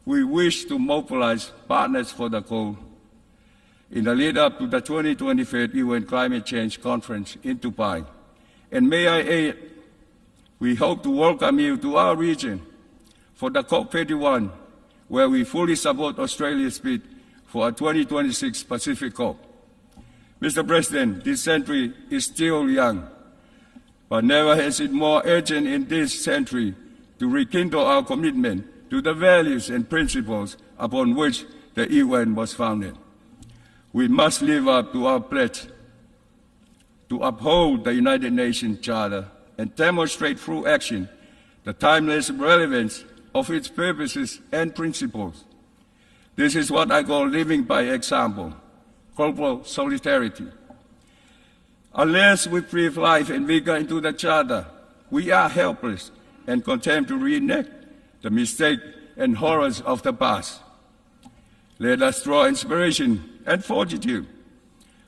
We wish to mobilize partners for the goal in the lead-up to the 2023 UN Climate Change Conference in Dubai. And may I add, we hope to welcome you to our region for the COP31, where we fully support Australia's bid for a 2026 Pacific COP. Mr. President, this century is still young, but never has it more urgent in this century to rekindle our commitment to the values and principles upon which the UN was founded. We must live up to our pledge to uphold the United Nations Charter and demonstrate through action the timeless relevance of its purposes and principles. This is what I call living by example, global solidarity. Unless we breathe life and vigor into the Charter, we are helpless and condemned to reenact the mistakes and horrors of the past. Let us draw inspiration and fortitude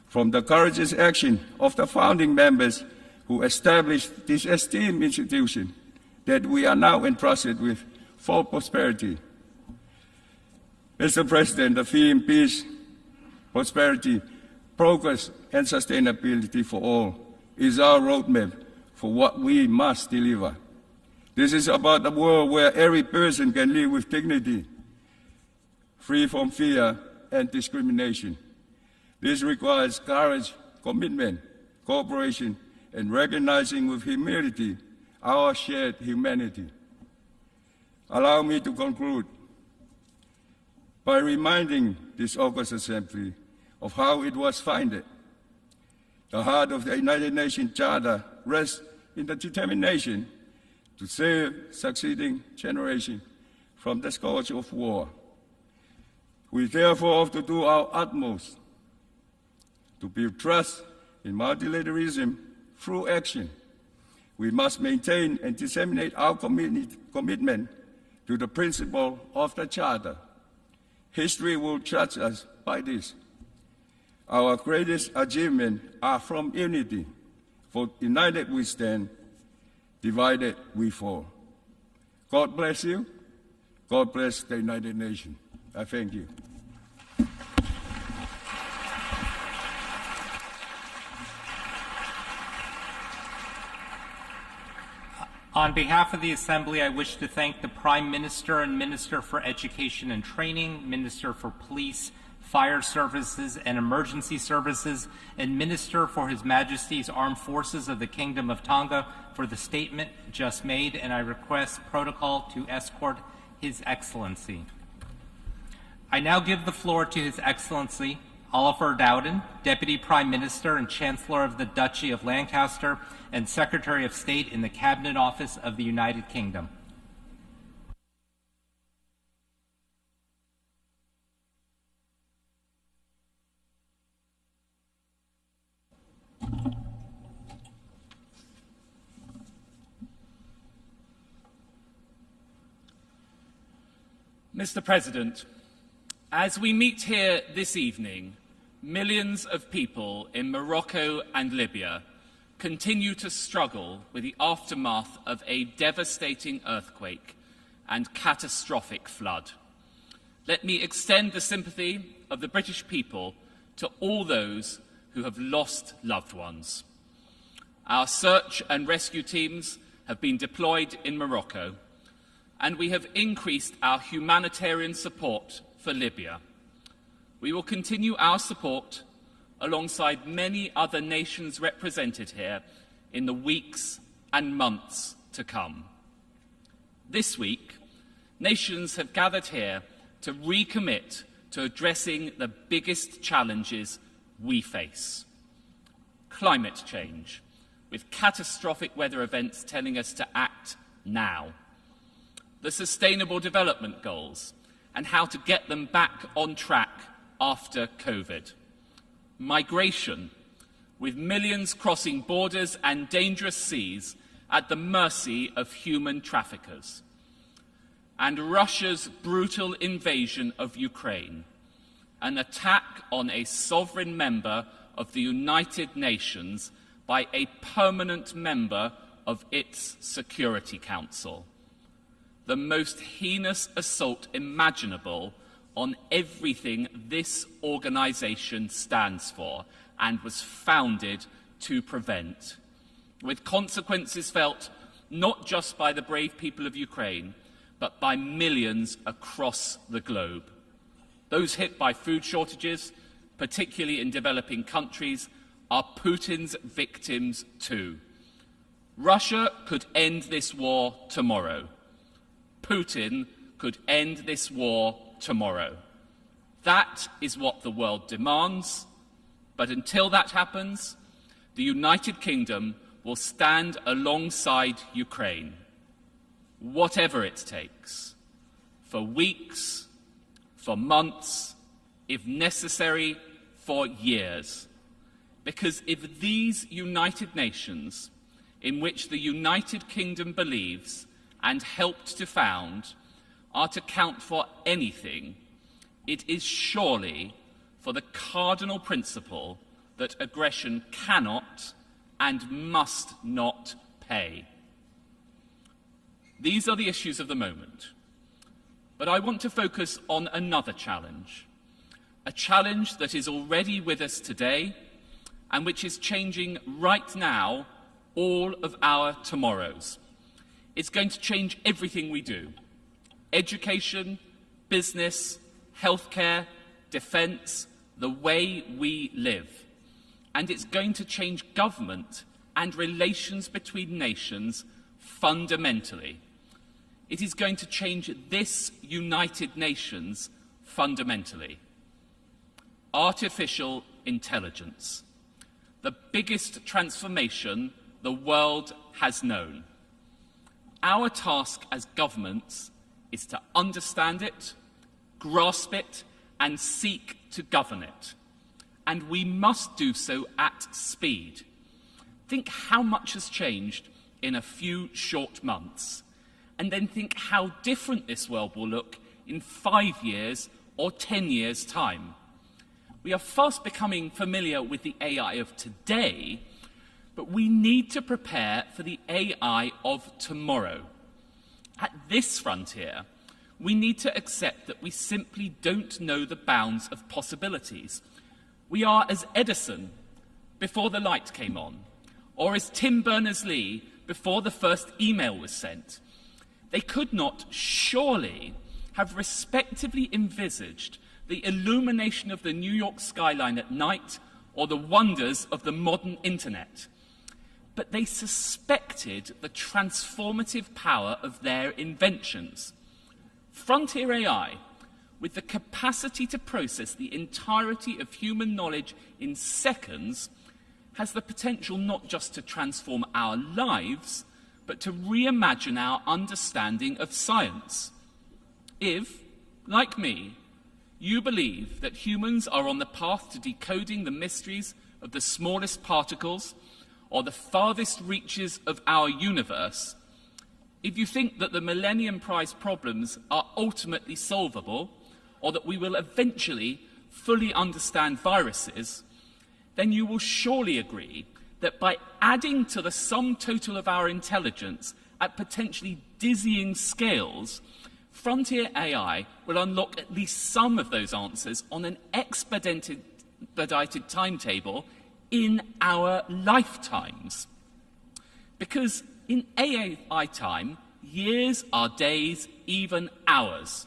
from the courageous action of the founding members who established this esteemed institution that we are now entrusted with for prosperity. Mr. President, the theme peace, prosperity, progress, and sustainability for all is our roadmap for what we must deliver. This is about a world where every person can live with dignity, free from fear and discrimination. This requires courage, commitment, cooperation, and recognizing with humility our shared humanity. Allow me to conclude by reminding this August Assembly of how it was founded. The heart of the United Nations Charter rests in the determination to save succeeding generations from the scourge of war. We therefore have to do our utmost to build trust in multilateralism through action. We must maintain and disseminate our commitment to the principle of the Charter. History will judge us by this. Our greatest achievements are from unity. For united we stand, divided we fall. God bless you. God bless the United Nations. I thank you. On behalf of the Assembly, I wish to thank the Prime Minister and Minister for Education and Training, Minister for Police, Fire Services and Emergency Services, and Minister for His Majesty's Armed Forces of the Kingdom of Tonga for the statement just made, and I request protocol to escort His Excellency. I now give the floor to His Excellency Oliver Dowden, Deputy Prime Minister and Chancellor of the Duchy of Lancaster and Secretary of State in the Cabinet Office of the United Kingdom. Mr. President, as we meet here this evening, millions of people in Morocco and Libya continue to struggle with the aftermath of a devastating earthquake and catastrophic flood. Let me extend the sympathy of the British people to all those who have lost loved ones. Our search and rescue teams have been deployed in Morocco, and we have increased our humanitarian support for Libya. We will continue our support alongside many other nations represented here in the weeks and months to come. This week, nations have gathered here to recommit to addressing the biggest challenges we face. Climate change, with catastrophic weather events telling us to act now. The Sustainable Development Goals and how to get them back on track after COVID. Migration, with millions crossing borders and dangerous seas at the mercy of human traffickers. And Russia's brutal invasion of Ukraine, an attack on a sovereign member of the United Nations by a permanent member of its Security Council. The most heinous assault imaginable on everything this organisation stands for and was founded to prevent, with consequences felt not just by the brave people of Ukraine, but by millions across the globe. Those hit by food shortages, particularly in developing countries, are Putin's victims too. Russia could end this war tomorrow. Putin could end this war tomorrow. That is what the world demands, but until that happens, the United Kingdom will stand alongside Ukraine, whatever it takes, for weeks, for months, if necessary, for years. Because if these United Nations, in which the United Kingdom believes and helped to found, are to count for anything, it is surely for the cardinal principle that aggression cannot and must not pay. These are the issues of the moment. But I want to focus on another challenge, a challenge that is already with us today and which is changing right now all of our tomorrows. It's going to change everything we do: education, business, healthcare, defence, the way we live. And it's going to change government and relations between nations fundamentally. It is going to change this United Nations fundamentally. Artificial intelligence, the biggest transformation the world has known. our task as governments is to understand it, grasp it, and seek to govern it. And we must do so at speed. Think how much has changed in a few short months, and then think how different this world will look in 5 years or 10 years' time. We are fast becoming familiar with the AI of today, but we need to prepare for the AI of tomorrow. At this frontier, we need to accept that we simply don't know the bounds of possibilities. We are as Edison before the light came on, or as Tim Berners-Lee before the first email was sent. They could not surely have respectively envisaged the illumination of the New York skyline at night or the wonders of the modern internet. But they suspected the transformative power of their inventions. Frontier AI, with the capacity to process the entirety of human knowledge in seconds, has the potential not just to transform our lives, but to reimagine our understanding of science. If, like me, you believe that humans are on the path to decoding the mysteries of the smallest particles or the farthest reaches of our universe, if you think that the Millennium Prize problems are ultimately solvable, or that we will eventually fully understand viruses, then you will surely agree that by adding to the sum total of our intelligence at potentially dizzying scales, frontier AI will unlock at least some of those answers on an expedited timetable in our lifetimes. Because in AI time, years are days, even hours.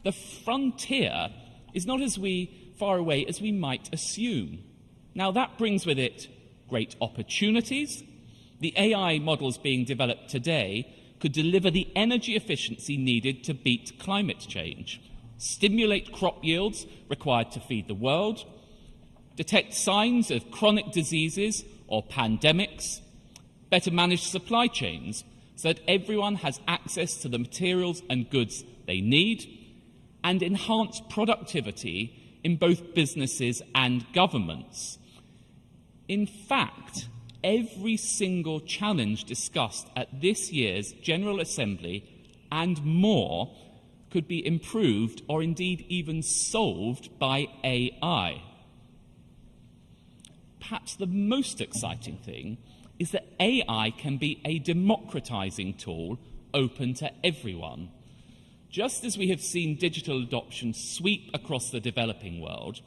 The frontier is not as far away as we might assume. Now, that brings with it great opportunities. The AI models being developed today could deliver the energy efficiency needed to beat climate change, stimulate crop yields required to feed the world, detect signs of chronic diseases or pandemics, better manage supply chains so that everyone has access to the materials and goods they need, and enhance productivity in both businesses and governments. In fact, every single challenge discussed at this year's General Assembly and more could be improved or indeed even solved by AI. Perhaps the most exciting thing is that AI can be a democratizing tool open to everyone. Just as we have seen digital adoption sweep across the developing world,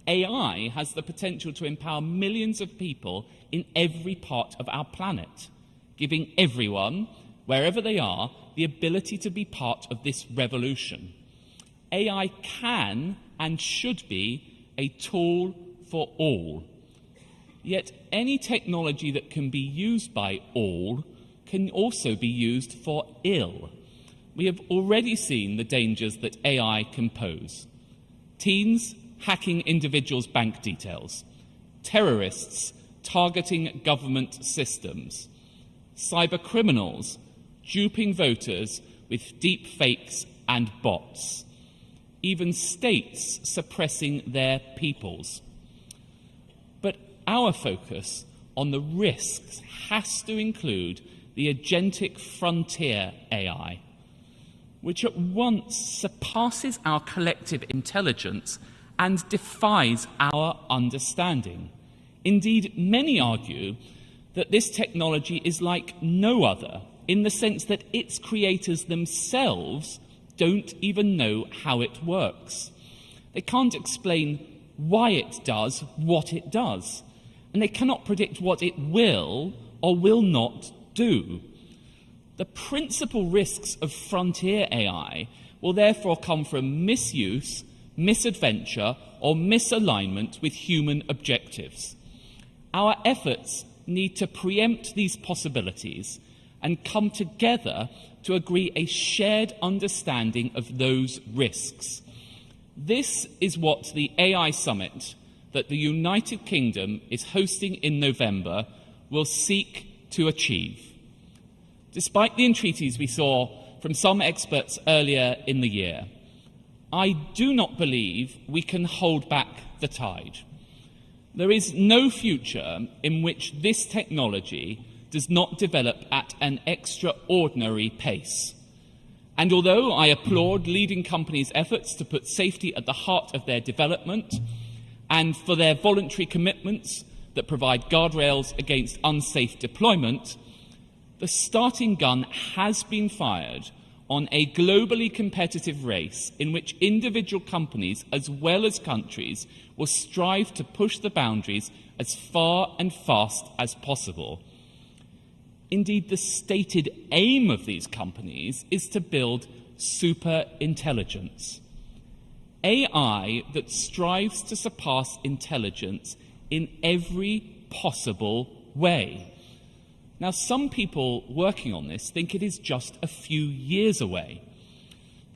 AI has the potential to empower millions of people in every part of our planet, giving everyone, wherever they are, the ability to be part of this revolution. AI can and should be a tool for all. Yet any technology that can be used by all can also be used for ill. We have already seen the dangers that AI can pose. Teens hacking individuals' bank details, terrorists targeting government systems, cybercriminals duping voters with deep fakes and bots, even states suppressing their peoples. But our focus on the risks has to include the agentic frontier AI, which at once surpasses our collective intelligence and defies our understanding. Indeed, many argue that this technology is like no other, in the sense that its creators themselves don't even know how it works. They can't explain why it does what it does, and they cannot predict what it will or will not do. The principal risks of frontier AI will therefore come from misuse, misadventure, or misalignment with human objectives. Our efforts need to preempt these possibilities and come together to agree a shared understanding of those risks. This is what the AI Summit that the United Kingdom is hosting in November will seek to achieve. despite the entreaties we saw from some experts earlier in the year, I do not believe we can hold back the tide. There is no future in which this technology does not develop at an extraordinary pace. And although I applaud leading companies' efforts to put safety at the heart of their development and for their voluntary commitments that provide guardrails against unsafe deployment, the starting gun has been fired on a globally competitive race in which individual companies as well as countries will strive to push the boundaries as far and fast as possible. Indeed, the stated aim of these companies is to build super intelligence. AI that strives to surpass intelligence in every possible way. Now, some people working on this think it is just a few years away.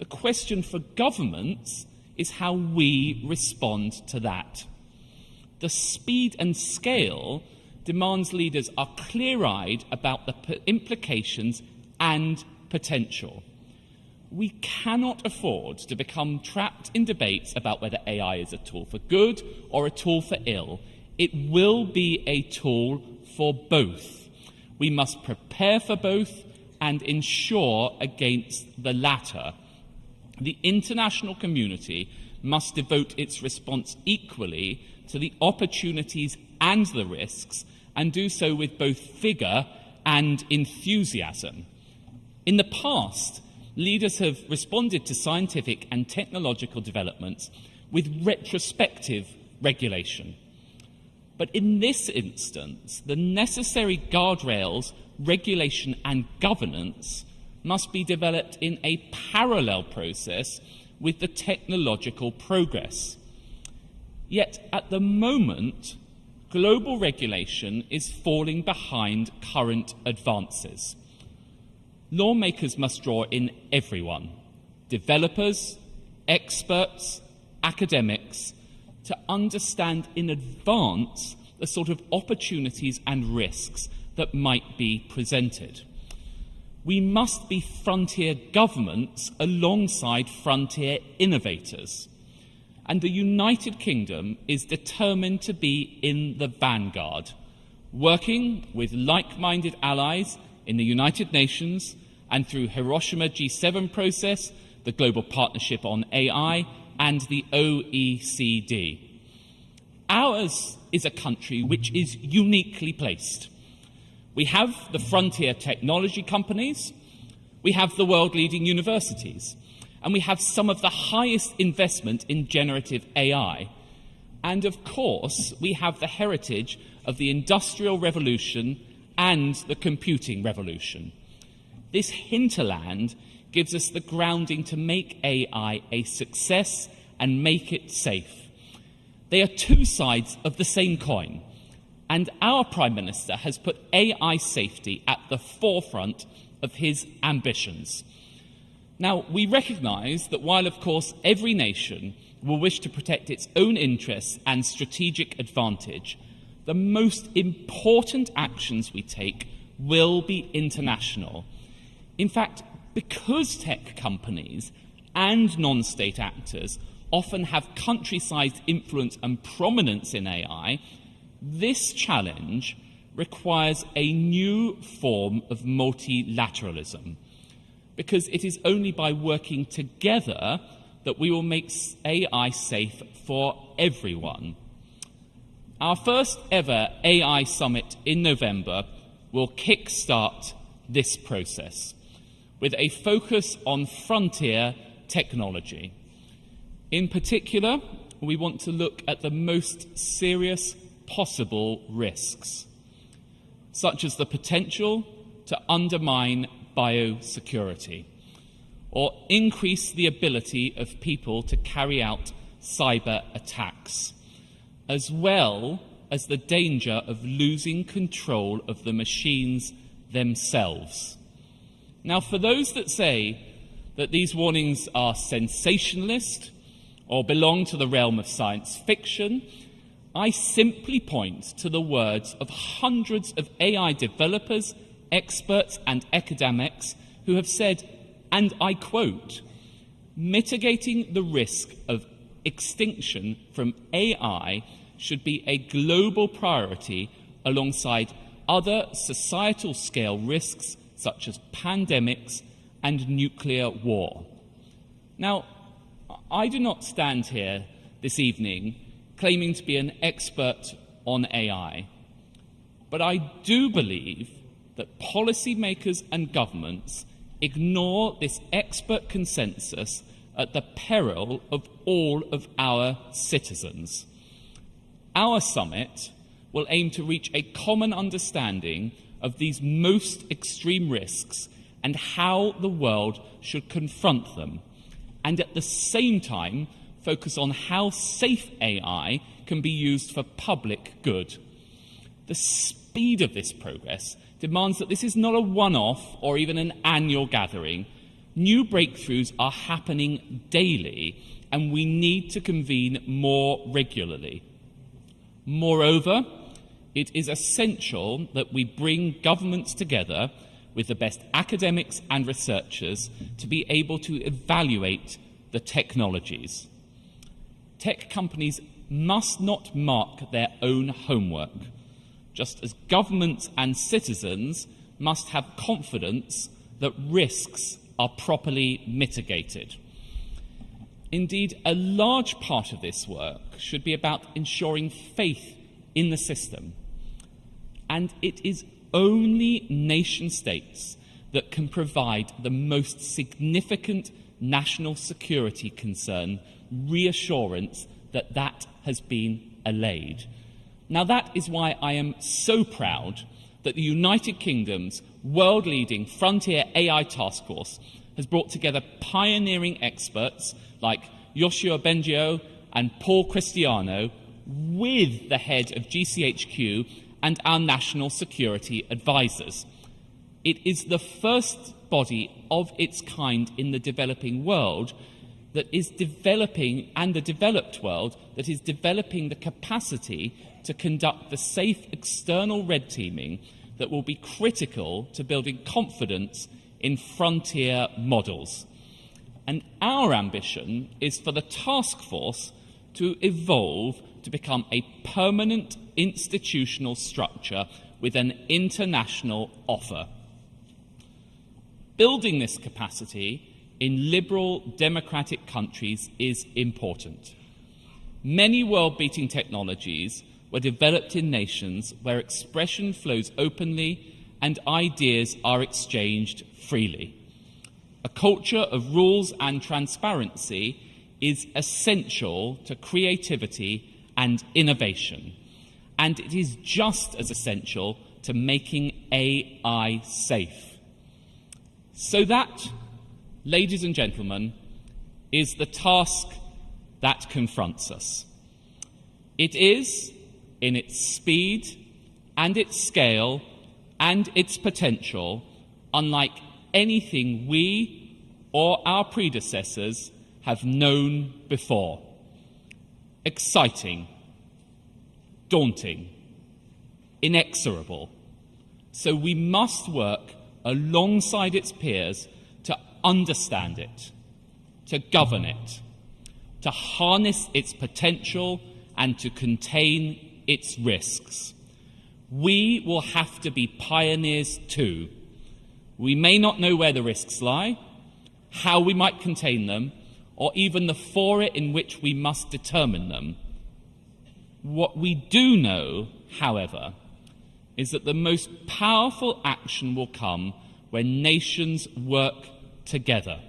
The question for governments is how we respond to that. The speed and scale demands leaders are clear-eyed about the implications and potential. We cannot afford to become trapped in debates about whether AI is a tool for good or a tool for ill. It will be a tool for both. We must prepare for both and ensure against the latter. The international community must devote its response equally to the opportunities and the risks, and do so with both vigour and enthusiasm. In the past, leaders have responded to scientific and technological developments with retrospective regulation. But in this instance, the necessary guardrails, regulation and governance must be developed in a parallel process with the technological progress. Yet at the moment, global regulation is falling behind current advances. Lawmakers must draw in everyone, developers, experts, academics, to understand in advance the sort of opportunities and risks that might be presented. We must be frontier governments alongside frontier innovators. And the United Kingdom is determined to be in the vanguard, working with like-minded allies in the United Nations and through Hiroshima G7 process, the Global Partnership on AI, and the OECD. Ours is a country which is uniquely placed. We have the frontier technology companies, we have the world-leading universities, and we have some of the highest investment in generative AI. And of course, we have the heritage of the Industrial Revolution and the computing revolution. This hinterland gives us the grounding to make AI a success and make it safe. They are two sides of the same coin, and our Prime Minister has put AI safety at the forefront of his ambitions. Now, we recognise that while, of course, every nation will wish to protect its own interests and strategic advantage, the most important actions we take will be international. In fact, because tech companies and non-state actors often have country-sized influence and prominence in AI, this challenge requires a new form of multilateralism, because it is only by working together that we will make AI safe for everyone. Our first ever AI summit in November will kickstart this process, with a focus on frontier technology. In particular, we want to look at the most serious possible risks, such as the potential to undermine biosecurity or increase the ability of people to carry out cyber attacks, as well as the danger of losing control of the machines themselves. Now, for those that say that these warnings are sensationalist or belong to the realm of science fiction, I simply point to the words of hundreds of AI developers, experts and academics who have said, and I quote, "Mitigating the risk of extinction from AI should be a global priority alongside other societal scale risks such as pandemics and nuclear war." Now, I do not stand here this evening claiming to be an expert on AI, but I do believe that policymakers and governments ignore this expert consensus at the peril of all of our citizens. Our summit will aim to reach a common understanding of these most extreme risks and how the world should confront them, and at the same time focus on how safe AI can be used for public good. The speed of this progress demands that this is not a one-off or even an annual gathering. New breakthroughs are happening daily, and we need to convene more regularly. Moreover, it is essential that we bring governments together with the best academics and researchers to be able to evaluate the technologies. Tech companies must not mark their own homework, just as governments and citizens must have confidence that risks are properly mitigated. Indeed, a large part of this work should be about ensuring faith in the system. And it is only nation-states that can provide the most significant national security concern reassurance that that has been allayed. Now, that is why I am so proud that the United Kingdom's world-leading Frontier AI Task Force has brought together pioneering experts like Yoshua Bengio and Paul Cristiano with the head of GCHQ and our national security advisors. It is the first body of its kind in the developing world that is developing, and the developed world that is developing the capacity to conduct the safe external red teaming that will be critical to building confidence in frontier models. And our ambition is for the task force to evolve to become a permanent institutional structure with an international offer. Building this capacity in liberal democratic countries is important. Many world-beating technologies were developed in nations where expression flows openly and ideas are exchanged freely. A culture of rules and transparency is essential to creativity and innovation, and it is just as essential to making AI safe. So that, ladies and gentlemen, is the task that confronts us. It is, in its speed and its scale and its potential, unlike anything we or our predecessors have known before. Exciting, daunting, inexorable. So we must work alongside its peers to understand it, to govern it, to harness its potential and to contain its risks. We will have to be pioneers too. We may not know where the risks lie, how we might contain them, or even the fora in which we must determine them. What we do know, however, is that the most powerful action will come when nations work together.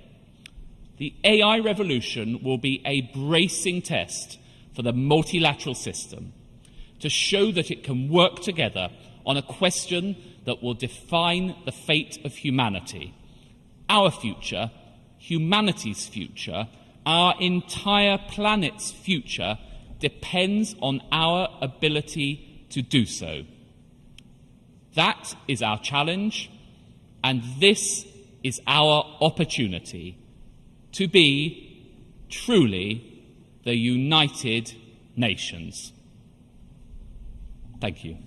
The AI revolution will be a bracing test for the multilateral system to show that it can work together on a question that will define the fate of humanity. Our future, humanity's future, our entire planet's future depends on our ability to do so. That is our challenge, and this is our opportunity to be truly the United Nations. Thank you.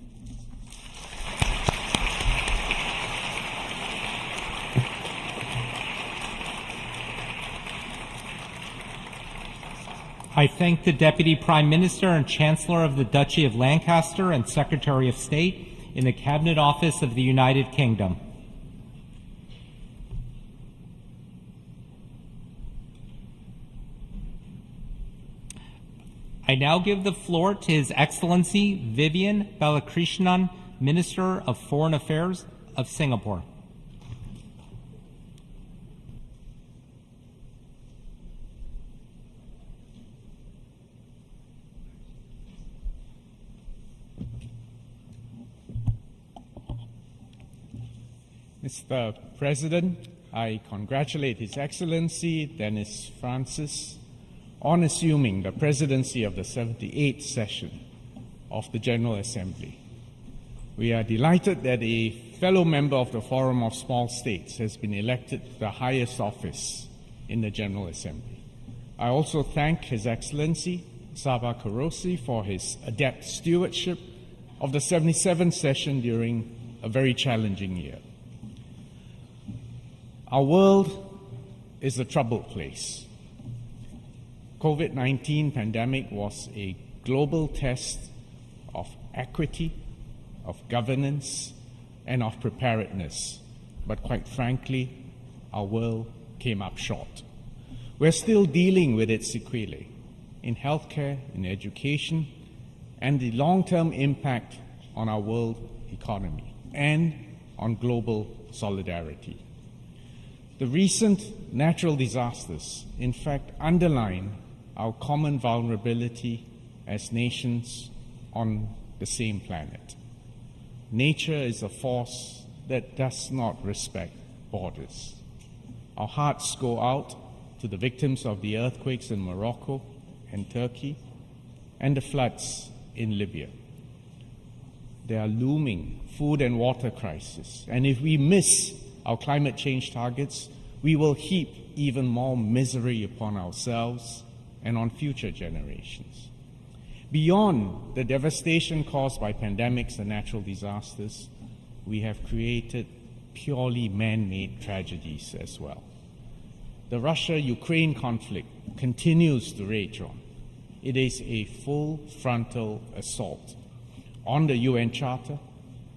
I thank the Deputy Prime Minister and Chancellor of the Duchy of Lancaster and Secretary of State in the Cabinet Office of the United Kingdom. I now give the floor to His Excellency Vivian Balakrishnan, Minister of Foreign Affairs of Singapore. Mr. President, I congratulate His Excellency Dennis Francis on assuming the presidency of the 78th session of the General Assembly. We are delighted that a fellow member of the Forum of Small States has been elected to the highest office in the General Assembly. I also thank His Excellency Sabah Qureshi for his adept stewardship of the 77th session during a very challenging year. Our world is a troubled place. COVID-19 pandemic was a global test of equity, of governance, and of preparedness. But quite frankly, our world came up short. We're still dealing with its sequelae in healthcare, in education, and the long-term impact on our world economy and on global solidarity. The recent natural disasters, in fact, underline our common vulnerability as nations on the same planet. Nature is a force that does not respect borders. Our hearts go out to the victims of the earthquakes in Morocco and Turkey and the floods in Libya. There are looming food and water crises, and if we miss our climate change targets, we will heap even more misery upon ourselves and on future generations. Beyond the devastation caused by pandemics and natural disasters, we have created purely man-made tragedies as well. The Russia-Ukraine conflict continues to rage on. It is a full frontal assault on the UN Charter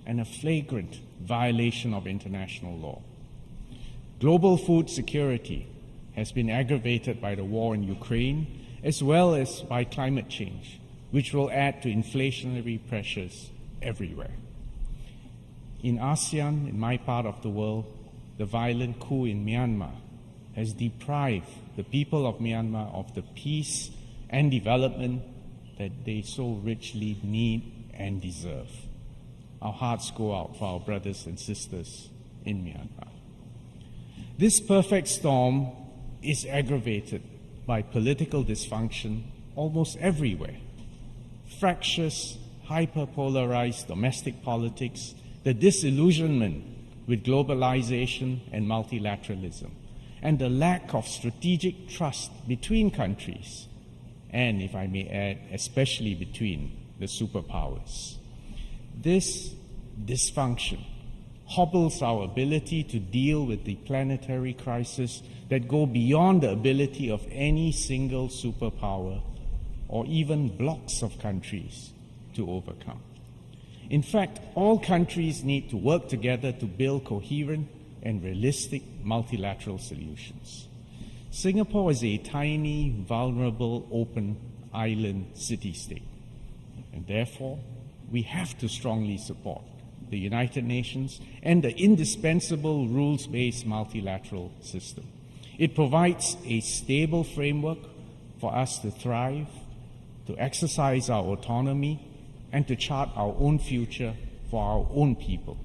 and a flagrant violation of international law. Global food security has been aggravated by the war in Ukraine as well as by climate change, which will add to inflationary pressures everywhere. In ASEAN, in my part of the world, the violent coup in Myanmar has deprived the people of Myanmar of the peace and development that they so richly need and deserve. Our hearts go out for our brothers and sisters in Myanmar. This perfect storm is aggravated by political dysfunction almost everywhere. Fractious, hyper-polarized domestic politics, the disillusionment with globalization and multilateralism, and the lack of strategic trust between countries, and, if I may add, especially between the superpowers. This dysfunction hobbles our ability to deal with the planetary crisis that go beyond the ability of any single superpower or even blocks of countries to overcome. In fact, all countries need to work together to build coherent and realistic multilateral solutions. Singapore is a tiny, vulnerable, open island city-state, and therefore we have to strongly support the United Nations and the indispensable rules-based multilateral system. It provides a stable framework for us to thrive, to exercise our autonomy, and to chart our own future for our own people.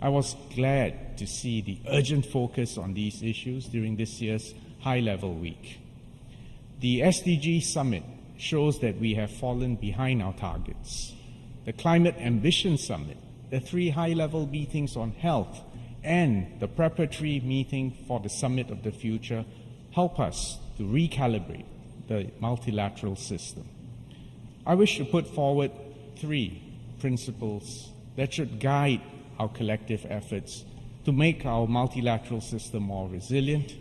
I was glad to see the urgent focus on these issues during this year's high-level week. The SDG Summit shows that we have fallen behind our targets. The Climate Ambition Summit, the 3 high-level meetings on health, and the preparatory meeting for the Summit of the Future help us to recalibrate the multilateral system. I wish to put forward 3 principles that should guide our collective efforts to make our multilateral system more resilient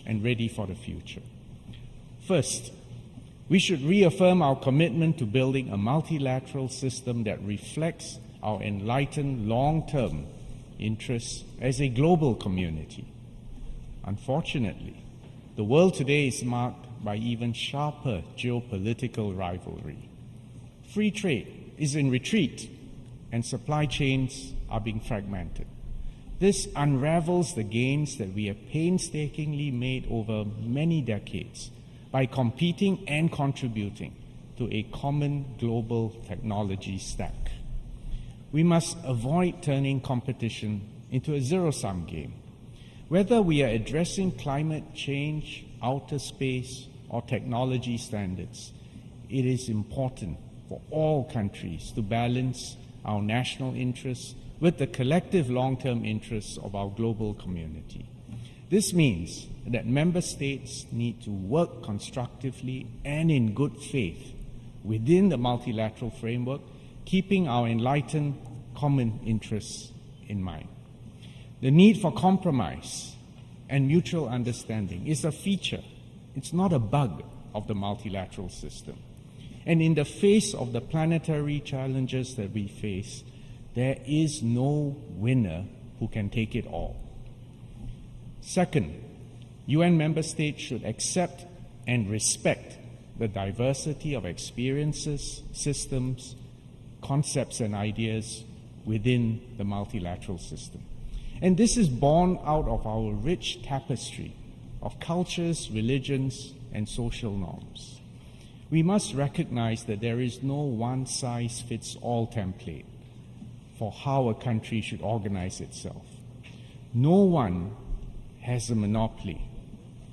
and ready for the future. First, We should reaffirm our commitment to building a multilateral system that reflects our enlightened long-term interests as a global community. Unfortunately, the world today is marked by even sharper geopolitical rivalry. Free trade is in retreat, and supply chains are being fragmented. This unravels the gains that we have painstakingly made over many decades by competing and contributing to a common global technology stack. We must avoid turning competition into a zero-sum game. Whether we are addressing climate change, outer space, or technology standards, it is important for all countries to balance our national interests with the collective long-term interests of our global community. This means that member states need to work constructively and in good faith within the multilateral framework, keeping our enlightened common interests in mind. The need for compromise and mutual understanding is a feature, it's not a bug of the multilateral system. And in the face of the planetary challenges that we face, there is no winner who can take it all. Second, UN member states should accept and respect the diversity of experiences, systems, concepts, and ideas within the multilateral system. And this is born out of our rich tapestry of cultures, religions, and social norms. We must recognize that there is no one-size-fits-all template for how a country should organize itself. No one has a monopoly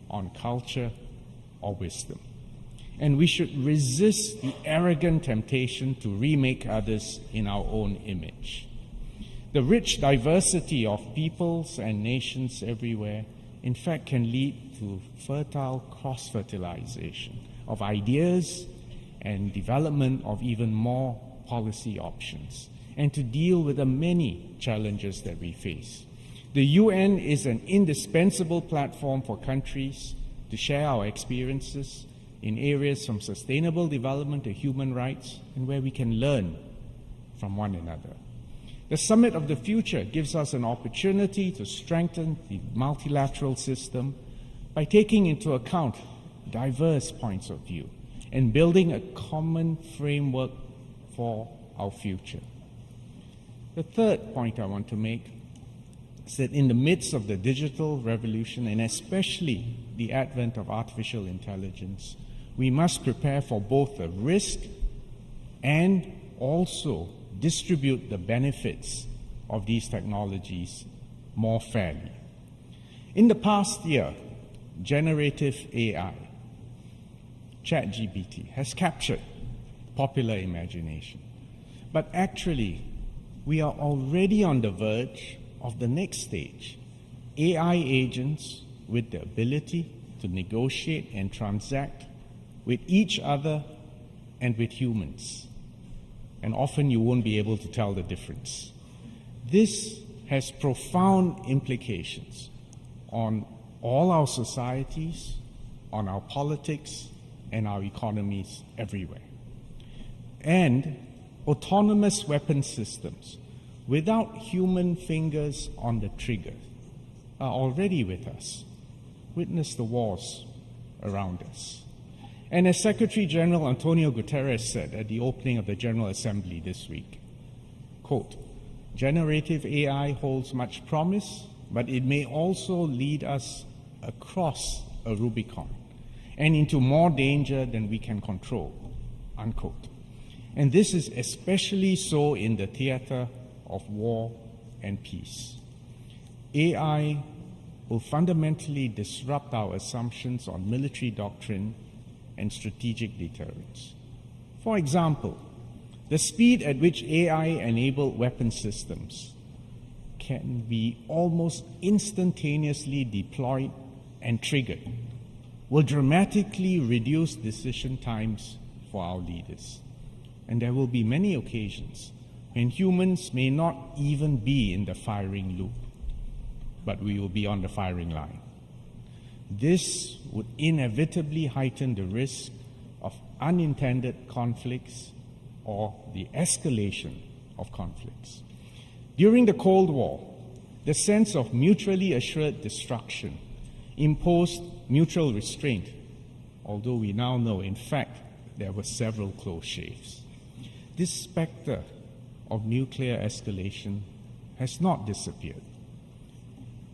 on culture or wisdom. And we should resist the arrogant temptation to remake others in our own image. The rich diversity of peoples and nations everywhere, in fact, can lead to fertile cross-fertilization of ideas and development of even more policy options, and to deal with the many challenges that we face. The UN is an indispensable platform for countries to share our experiences in areas from sustainable development to human rights, and where we can learn from one another. The Summit of the Future gives us an opportunity to strengthen the multilateral system by taking into account diverse points of view and building a common framework for our future. The third point I want to make is that in the midst of the digital revolution, and especially the advent of artificial intelligence, we must prepare for both the risk and also distribute the benefits of these technologies more fairly. In the past year, generative AI, ChatGPT, has captured popular imagination. But actually, we are already on the verge of the next stage. AI agents with the ability to negotiate and transact with each other and with humans. And often you won't be able to tell the difference. This has profound implications on all our societies, on our politics, and our economies everywhere. And autonomous weapon systems without human fingers on the trigger are already with us. Witness the wars around us. And as Secretary General Antonio Guterres said at the opening of the General Assembly this week, quote, "Generative AI holds much promise, but it may also lead us across a Rubicon and into more danger than we can control," unquote. And this is especially so in the theater of war and peace. AI will fundamentally disrupt our assumptions on military doctrine and strategic deterrence. For example, the speed at which AI-enabled weapon systems can be almost instantaneously deployed and triggered will dramatically reduce decision times for our leaders. And there will be many occasions when humans may not even be in the firing loop, but we will be on the firing line. This would inevitably heighten the risk of unintended conflicts or the escalation of conflicts. During the Cold War, the sense of mutually assured destruction imposed mutual restraint, although we now know, in fact, there were several close shaves. This specter of nuclear escalation has not disappeared.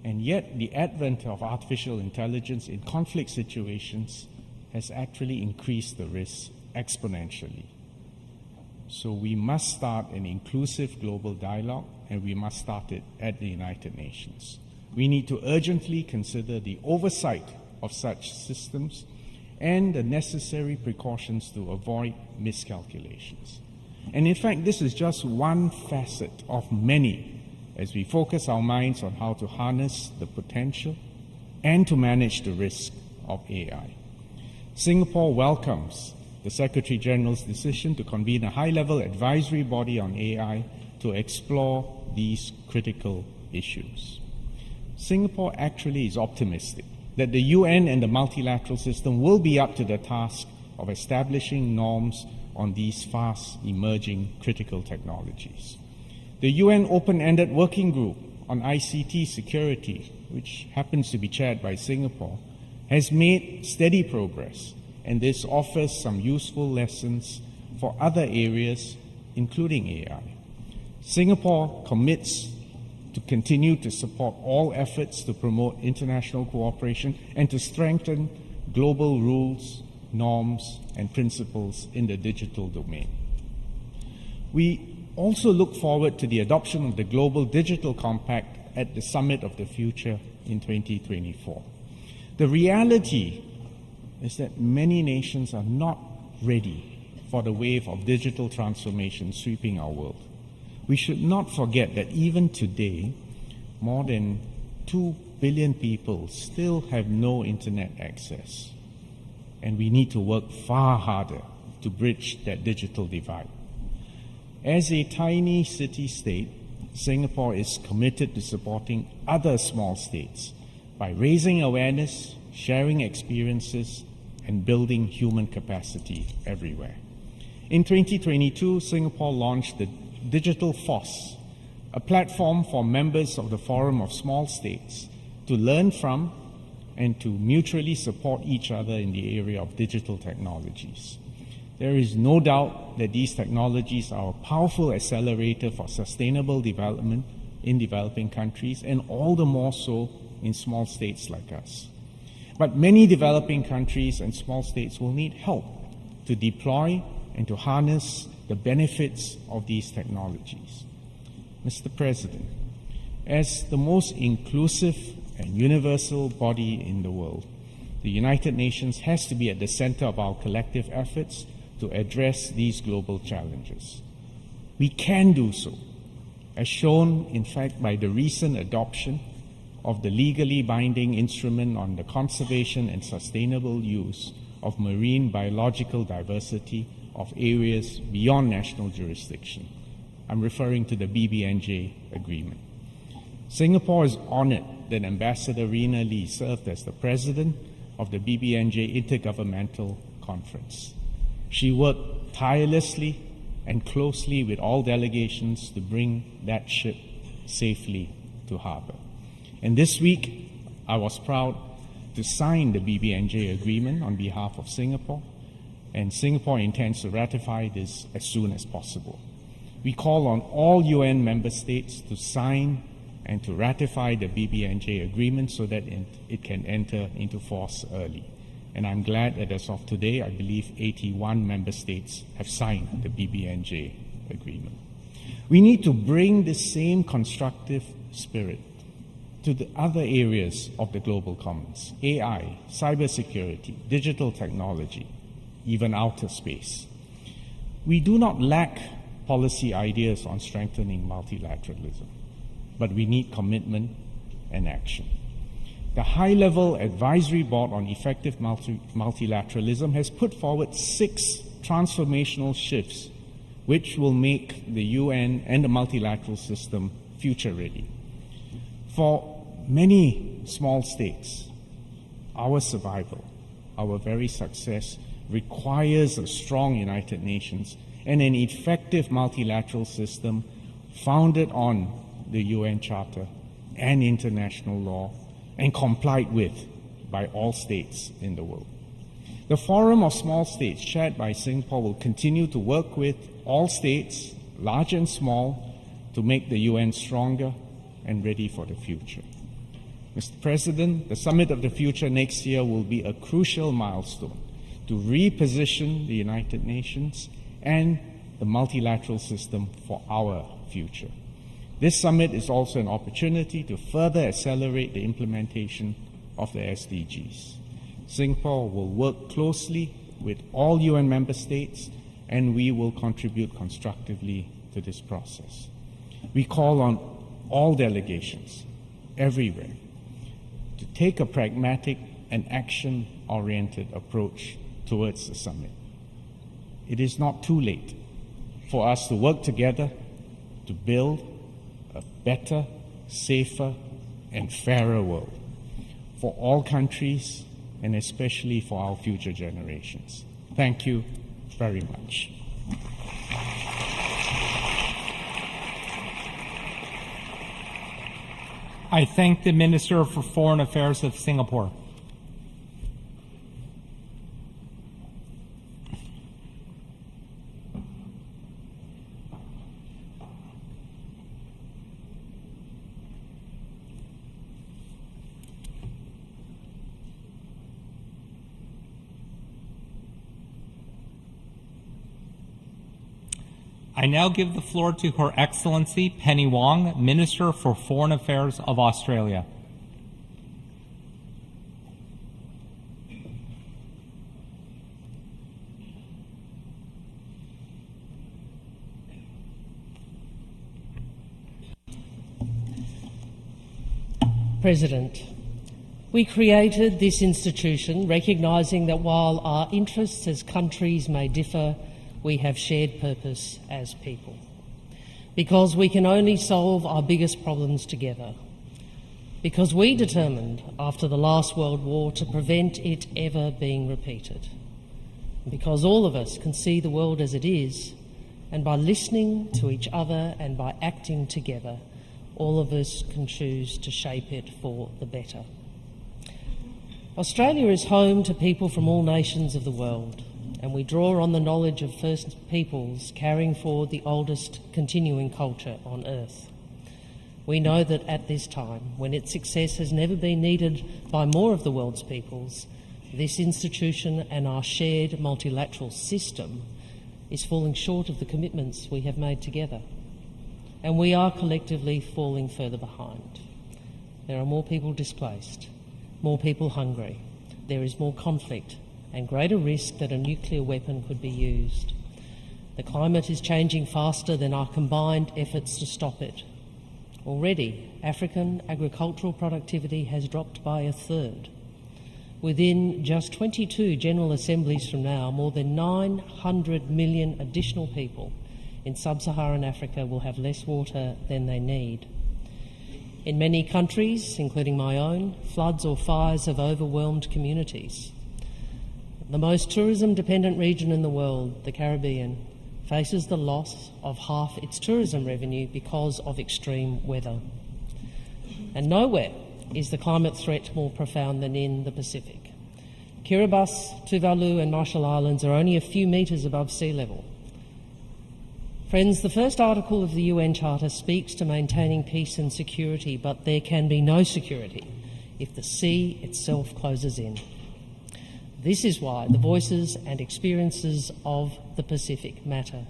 And yet, the advent of artificial intelligence in conflict situations has actually increased the risk exponentially. So we must start an inclusive global dialogue, and we must start it at the United Nations. We need to urgently consider the oversight of such systems and the necessary precautions to avoid miscalculations. And in fact, this is just one facet of many as we focus our minds on how to harness the potential and to manage the risk of AI. Singapore welcomes the Secretary General's decision to convene a high-level advisory body on AI to explore these critical issues. Singapore actually is optimistic that the UN and the multilateral system will be up to the task of establishing norms on these fast-emerging critical technologies. The UN Open-Ended Working Group on ICT security, which happens to be chaired by Singapore, has made steady progress, and this offers some useful lessons for other areas, including AI. Singapore commits to continue to support all efforts to promote international cooperation and to strengthen global rules, norms, and principles in the digital domain. We also look forward to the adoption of the Global Digital Compact at the Summit of the Future in 2024. The reality is that many nations are not ready for the wave of digital transformation sweeping our world. We should not forget that even today, more than 2 billion people still have no internet access, and we need to work far harder to bridge that digital divide. As a tiny city-state, Singapore is committed to supporting other small states by raising awareness, sharing experiences, and building human capacity everywhere. In 2022, Singapore launched the Digital Force, a platform for members of the Forum of Small States to learn from and to mutually support each other in the area of digital technologies. There is no doubt that these technologies are a powerful accelerator for sustainable development in developing countries, and all the more so in small states like us. But many developing countries and small states will need help to deploy and to harness the benefits of these technologies. Mr. President, as the most inclusive and universal body in the world, the United Nations has to be at the center of our collective efforts to address these global challenges. We can do so, as shown, in fact, by the recent adoption of the legally binding instrument on the conservation and sustainable use of marine biological diversity of areas beyond national jurisdiction. I'm referring to the BBNJ agreement. Singapore is honored that Ambassador Rina Lee served as the president of the BBNJ Intergovernmental Conference. She worked tirelessly and closely with all delegations to bring that ship safely to harbor. And this week, I was proud to sign the BBNJ agreement on behalf of Singapore, and Singapore intends to ratify this as soon as possible. We call on all UN member states to sign and to ratify the BBNJ agreement so that it can enter into force early. And I'm glad that as of today, I believe 81 member states have signed the BBNJ agreement. We need to bring the same constructive spirit to the other areas of the global commons: AI, cybersecurity, digital technology, even outer space. We do not lack policy ideas on strengthening multilateralism, but we need commitment and action. The High-Level Advisory Board on Effective Multilateralism has put forward 6 transformational shifts which will make the UN and the multilateral system future-ready. For many small states, our survival, our very success, requires a strong United Nations and an effective multilateral system founded on the UN Charter and international law and complied with by all states in the world. The Forum of Small States, chaired by Singapore, will continue to work with all states, large and small, to make the UN stronger and ready for the future. Mr. President, the Summit of the Future next year will be a crucial milestone to reposition the United Nations and the multilateral system for our future. This summit is also an opportunity to further accelerate the implementation of the SDGs. Singapore will work closely with all UN member states, and we will contribute constructively to this process. We call on all delegations everywhere to take a pragmatic and action-oriented approach towards the summit. It is not too late for us to work together to build a better, safer, and fairer world for all countries and especially for our future generations. Thank you very much. I thank the Minister for Foreign Affairs of Singapore. I now give the floor to Her Excellency Penny Wong, Minister for Foreign Affairs of Australia. President, we created this institution recognising that while our interests as countries may differ, we have shared purpose as people. Because we can only solve our biggest problems together. Because we determined after the last World War to prevent it ever being repeated. Because all of us can see the world as it is, and by listening to each other and by acting together, all of us can choose to shape it for the better. Australia is home to people from all nations of the world, and we draw on the knowledge of First Peoples carrying forward the oldest continuing culture on earth. We know that at this time, when its success has never been needed by more of the world's peoples, this institution and our shared multilateral system is falling short of the commitments we have made together. And we are collectively falling further behind. There are more people displaced, more people hungry, there is more conflict, and greater risk that a nuclear weapon could be used. The climate is changing faster than our combined efforts to stop it. Already, African agricultural productivity has dropped by a third. Within just 22 General Assemblies from now, more than 900 million additional people in sub-Saharan Africa will have less water than they need. In many countries, including my own, floods or fires have overwhelmed communities. The most tourism-dependent region in the world, the Caribbean, faces the loss of half its tourism revenue because of extreme weather. And nowhere is the climate threat more profound than in the Pacific. Kiribati, Tuvalu and Marshall Islands are only a few metres above sea level. Friends, the first article of the UN Charter speaks to maintaining peace and security, but there can be no security if the sea itself closes in. This is why the voices and experiences of the Pacific matter.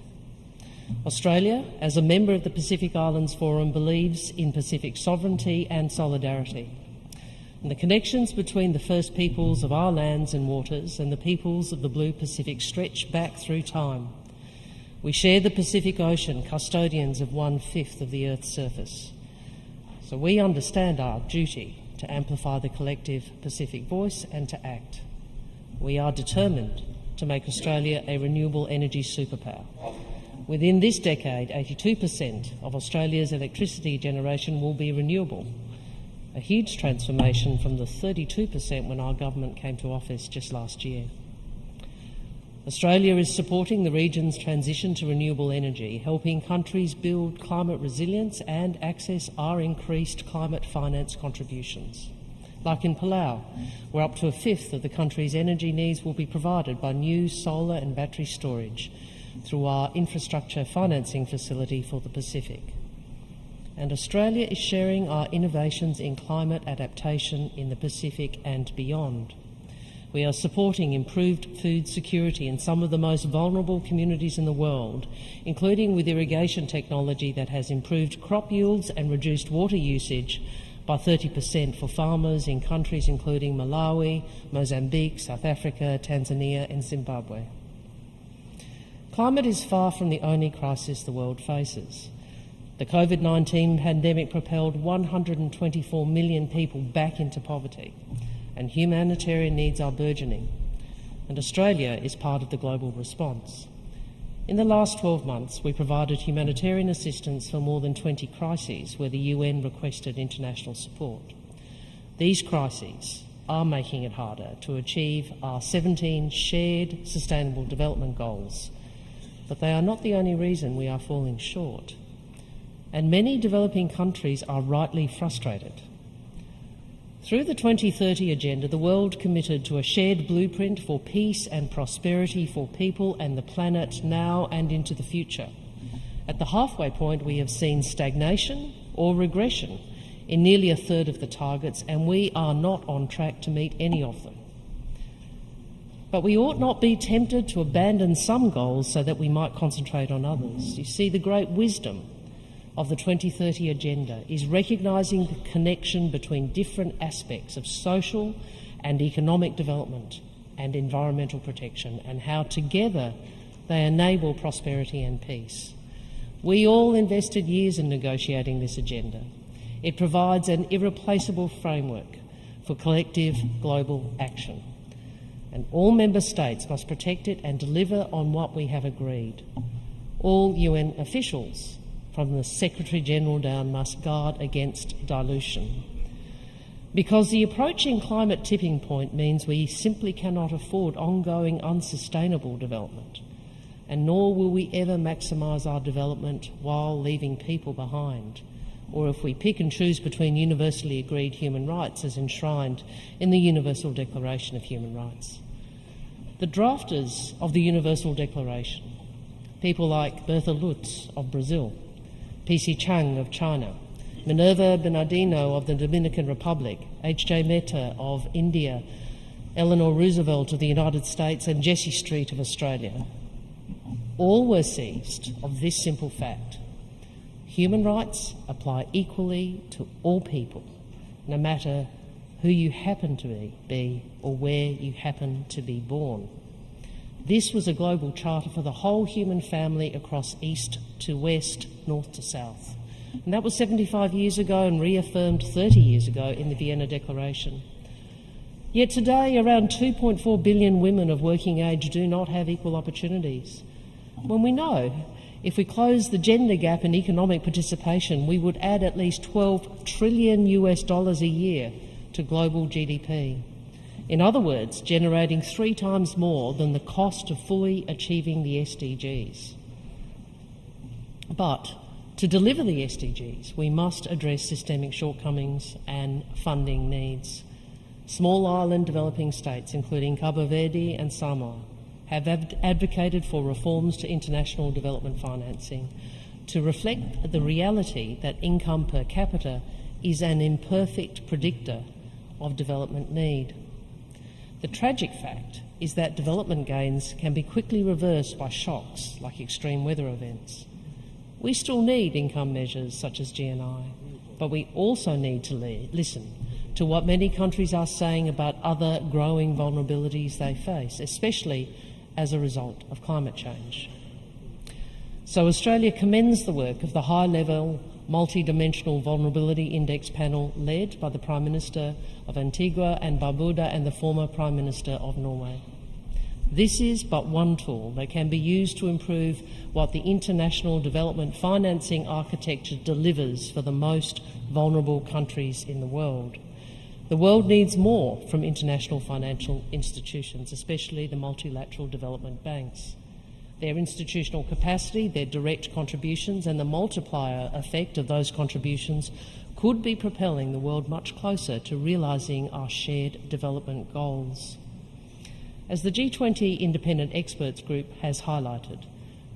Australia, as a member of the Pacific Islands Forum, believes in Pacific sovereignty and solidarity. And the connections between the First Peoples of our lands and waters and the peoples of the Blue Pacific stretch back through time. We share the Pacific Ocean, custodians of 1/5 of the Earth's surface. So we understand our duty to amplify the collective Pacific voice and to act. We are determined to make Australia a renewable energy superpower. Within this decade, 82% of Australia's electricity generation will be renewable, a huge transformation from the 32% when our government came to office just last year. Australia is supporting the region's transition to renewable energy, helping countries build climate resilience and access our increased climate finance contributions. Like in Palau, where up to a fifth of the country's energy needs will be provided by new solar and battery storage through our infrastructure financing facility for the Pacific. And Australia is sharing our innovations in climate adaptation in the Pacific and beyond. We are supporting improved food security in some of the most vulnerable communities in the world, including with irrigation technology that has improved crop yields and reduced water usage by 30% for farmers in countries including Malawi, Mozambique, South Africa, Tanzania and Zimbabwe. Climate is far from the only crisis the world faces. The COVID-19 pandemic propelled 124 million people back into poverty, and humanitarian needs are burgeoning, and Australia is part of the global response. In the last 12 months, we provided humanitarian assistance for more than 20 crises where the UN requested international support. These crises are making it harder to achieve our 17 shared sustainable development goals, but they are not the only reason we are falling short. And many developing countries are rightly frustrated. Through the 2030 Agenda, the world committed to a shared blueprint for peace and prosperity for people and the planet now and into the future. At the halfway point, we have seen stagnation or regression in nearly a third of the targets, and we are not on track to meet any of them. But we ought not be tempted to abandon some goals so that we might concentrate on others. You see, the great wisdom of the 2030 Agenda is recognising the connection between different aspects of social and economic development and environmental protection, and how together they enable prosperity and peace. We all invested years in negotiating this agenda. It provides an irreplaceable framework for collective global action, and all member states must protect it and deliver on what we have agreed. All UN officials, from the Secretary-General down, must guard against dilution. Because the approaching climate tipping point means we simply cannot afford ongoing unsustainable development, and nor will we ever maximise our development while leaving people behind, or if we pick and choose between universally agreed human rights as enshrined in the Universal Declaration of Human Rights. The drafters of the Universal Declaration, people like Bertha Lutz of Brazil, P.C. Chang of China, Minerva Bernardino of the Dominican Republic, H.J. Mehta of India, Eleanor Roosevelt of the United States and Jessie Street of Australia, all were seized of this simple fact: human rights apply equally to all people, no matter who you happen to be or where you happen to be born. This was a global charter for the whole human family across east to west, north to south. And that was 75 years ago and reaffirmed 30 years ago in the Vienna Declaration. Yet today, around 2.4 billion women of working age do not have equal opportunities. When we know if we close the gender gap in economic participation, we would add at least $12 trillion a year to global GDP. In other words, generating 3 times more than the cost of fully achieving the SDGs. But to deliver the SDGs, we must address systemic shortcomings and funding needs. Small island developing states, including Cabo Verde and Samoa, have advocated for reforms to international development financing to reflect the reality that income per capita is an imperfect predictor of development need. The tragic fact is that development gains can be quickly reversed by shocks like extreme weather events. We still need income measures such as GNI, but we also need to listen to what many countries are saying about other growing vulnerabilities they face, especially as a result of climate change. So Australia commends the work of the high-level multi-dimensional vulnerability index panel led by the Prime Minister of Antigua and Barbuda and the former Prime Minister of Norway. This is but one tool that can be used to improve what the international development financing architecture delivers for the most vulnerable countries in the world. The world needs more from international financial institutions, especially the multilateral development banks. Their institutional capacity, their direct contributions and the multiplier effect of those contributions could be propelling the world much closer to realising our shared development goals. As the G20 Independent Experts Group has highlighted,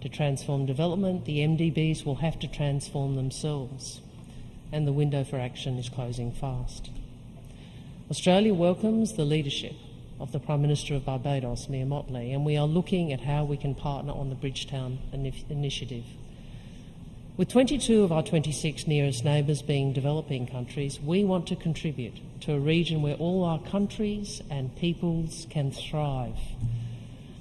to transform development, the MDBs will have to transform themselves, and the window for action is closing fast. Australia welcomes the leadership of the Prime Minister of Barbados, Mia Mottley, and we are looking at how we can partner on the Bridgetown initiative. With 22 of our 26 nearest neighbours being developing countries, we want to contribute to a region where all our countries and peoples can thrive.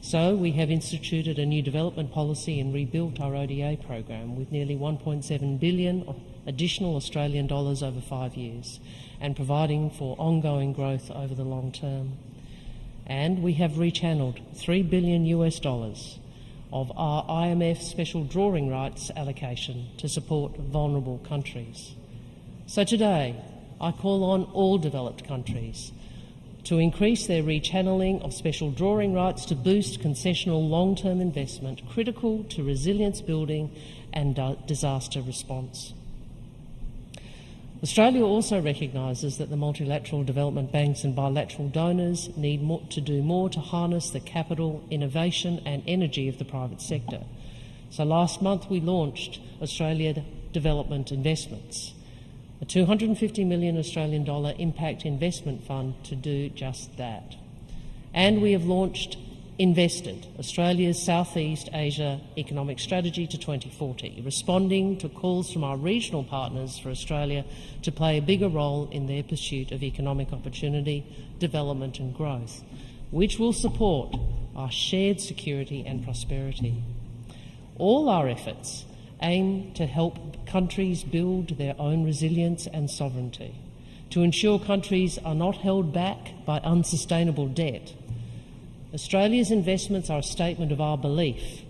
So we have instituted a new development policy and rebuilt our ODA program with nearly 1.7 billion additional Australian dollars over 5 years and providing for ongoing growth over the long term. And we have rechanneled $3 billion of our IMF special drawing rights allocation to support vulnerable countries. So today, I call on all developed countries to increase their rechanneling of special drawing rights to boost concessional long-term investment critical to resilience building and disaster response. Australia also recognises that the multilateral development banks and bilateral donors need to do more to harness the capital, innovation and energy of the private sector. So last month we launched Australia Development Investments, a $250 million Australian dollar impact investment fund to do just that. And we have invested Australia's Southeast Asia economic strategy to 2040, responding to calls from our regional partners for Australia to play a bigger role in their pursuit of economic opportunity, development and growth, which will support our shared security and prosperity. All our efforts aim to help countries build their own resilience and sovereignty, to ensure countries are not held back by unsustainable debt. Australia's investments are a statement of our belief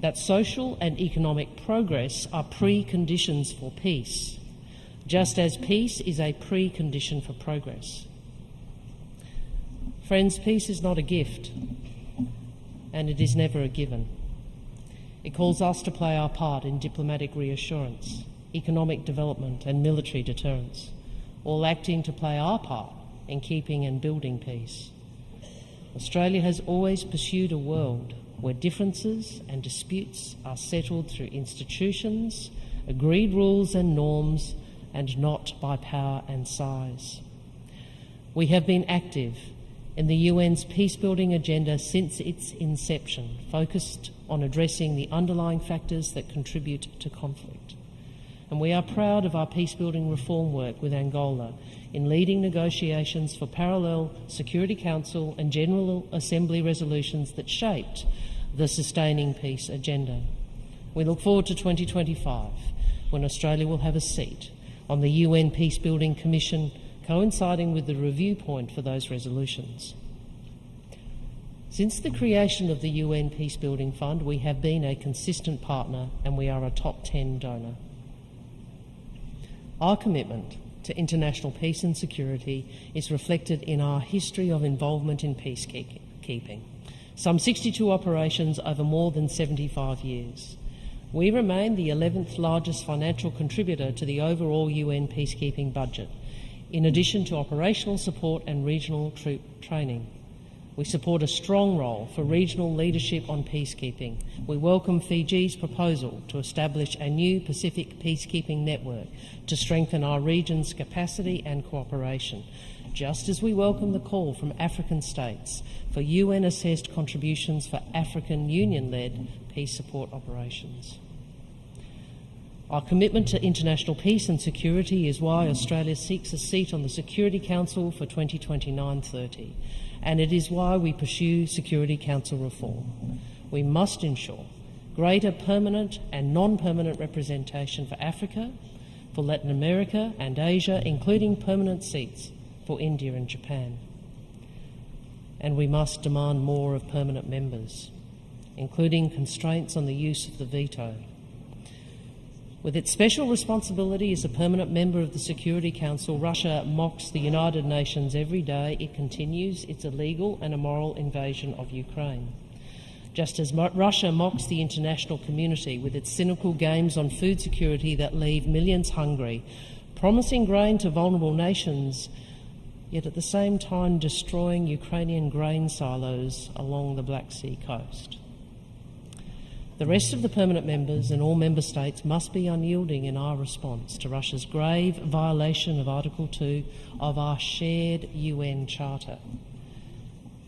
that social and economic progress are preconditions for peace, just as peace is a precondition for progress. Friends, peace is not a gift, and it is never a given. It calls us to play our part in diplomatic reassurance, economic development and military deterrence, all acting to play our part in keeping and building peace. Australia has always pursued a world where differences and disputes are settled through institutions, agreed rules and norms, and not by power and size. We have been active in the UN's peacebuilding agenda since its inception, focused on addressing the underlying factors that contribute to conflict. And we are proud of our peacebuilding reform work with Angola in leading negotiations for parallel Security Council and General Assembly resolutions that shaped the sustaining peace agenda. We look forward to 2025, when Australia will have a seat on the UN Peacebuilding Commission, coinciding with the review point for those resolutions. Since the creation of the UN Peacebuilding Fund, we have been a consistent partner and we are a top 10 donor. Our commitment to international peace and security is reflected in our history of involvement in peacekeeping, some 62 operations over more than 75 years. We remain the 11th largest financial contributor to the overall UN peacekeeping budget, in addition to operational support and regional troop training. We support a strong role for regional leadership on peacekeeping. We welcome Fiji's proposal to establish a new Pacific peacekeeping network to strengthen our region's capacity and cooperation, just as we welcome the call from African states for UN-assessed contributions for African Union-led peace support operations. Our commitment to international peace and security is why Australia seeks a seat on the Security Council for 2029-30. And it is why we pursue Security Council reform. We must ensure greater permanent and non-permanent representation for Africa, for Latin America and Asia, including permanent seats for India and Japan. And we must demand more of permanent members, including constraints on the use of the veto. With its special responsibility as a permanent member of the Security Council, Russia mocks the United Nations every day. It continues its illegal and immoral invasion of Ukraine. Just as Russia mocks the international community with its cynical games on food security that leave millions hungry, promising grain to vulnerable nations, yet at the same time destroying Ukrainian grain silos along the Black Sea coast. The rest of the permanent members and all member states must be unyielding in our response to Russia's grave violation of Article 2 of our shared UN Charter.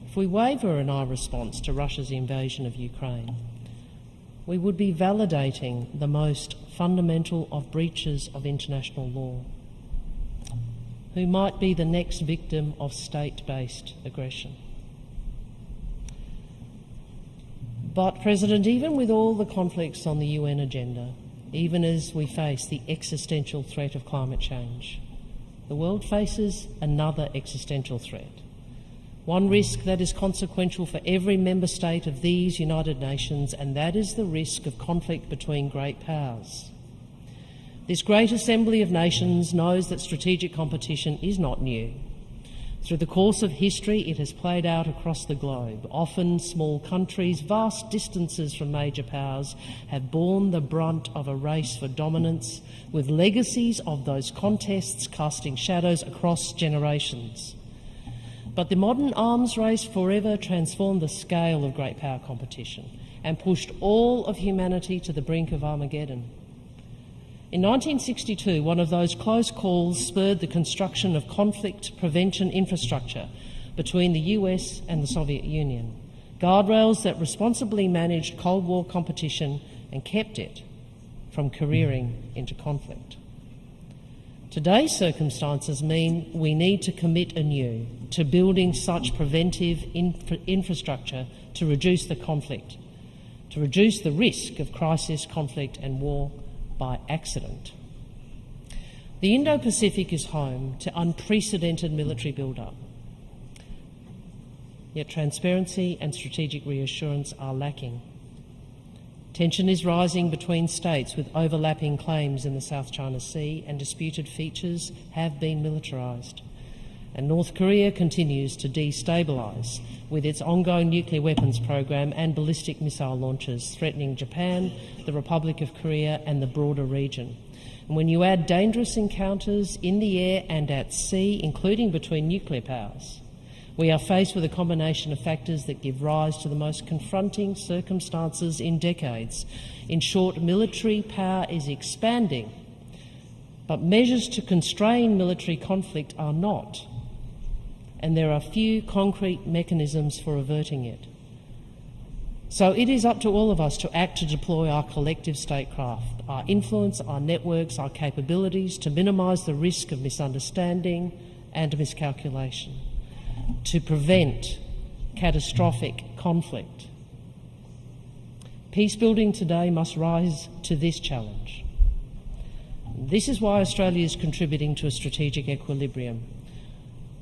If we waver in our response to Russia's invasion of Ukraine, we would be validating the most fundamental of breaches of international law, who might be the next victim of state-based aggression. But, President, even with all the conflicts on the UN agenda, even as we face the existential threat of climate change, the world faces another existential threat, one risk that is consequential for every member state of these United Nations, and that is the risk of conflict between great powers. This great assembly of nations knows that strategic competition is not new. Through the course of history, it has played out across the globe. Often small countries, vast distances from major powers, have borne the brunt of a race for dominance, with legacies of those contests casting shadows across generations. But the modern arms race forever transformed the scale of great power competition and pushed all of humanity to the brink of Armageddon. In 1962, one of those close calls spurred the construction of conflict prevention infrastructure between the US and the Soviet Union, guardrails that responsibly managed Cold War competition and kept it from careering into conflict. Today's circumstances mean we need to commit anew to building such preventive infrastructure to reduce the conflict, to reduce the risk of crisis, conflict and war by accident. The Indo-Pacific is home to unprecedented military build-up, yet transparency and strategic reassurance are lacking. Tension is rising between states with overlapping claims in the South China Sea, and disputed features have been militarised. And North Korea continues to destabilise with its ongoing nuclear weapons program and ballistic missile launches, threatening Japan, the Republic of Korea and the broader region. And when you add dangerous encounters in the air and at sea, including between nuclear powers, we are faced with a combination of factors that give rise to the most confronting circumstances in decades. In short, military power is expanding, but measures to constrain military conflict are not, and there are few concrete mechanisms for averting it. So it is up to all of us to act to deploy our collective statecraft, our influence, our networks, our capabilities to minimise the risk of misunderstanding and miscalculation, to prevent catastrophic conflict. Peace-building today must rise to this challenge. This is why Australia is contributing to a strategic equilibrium,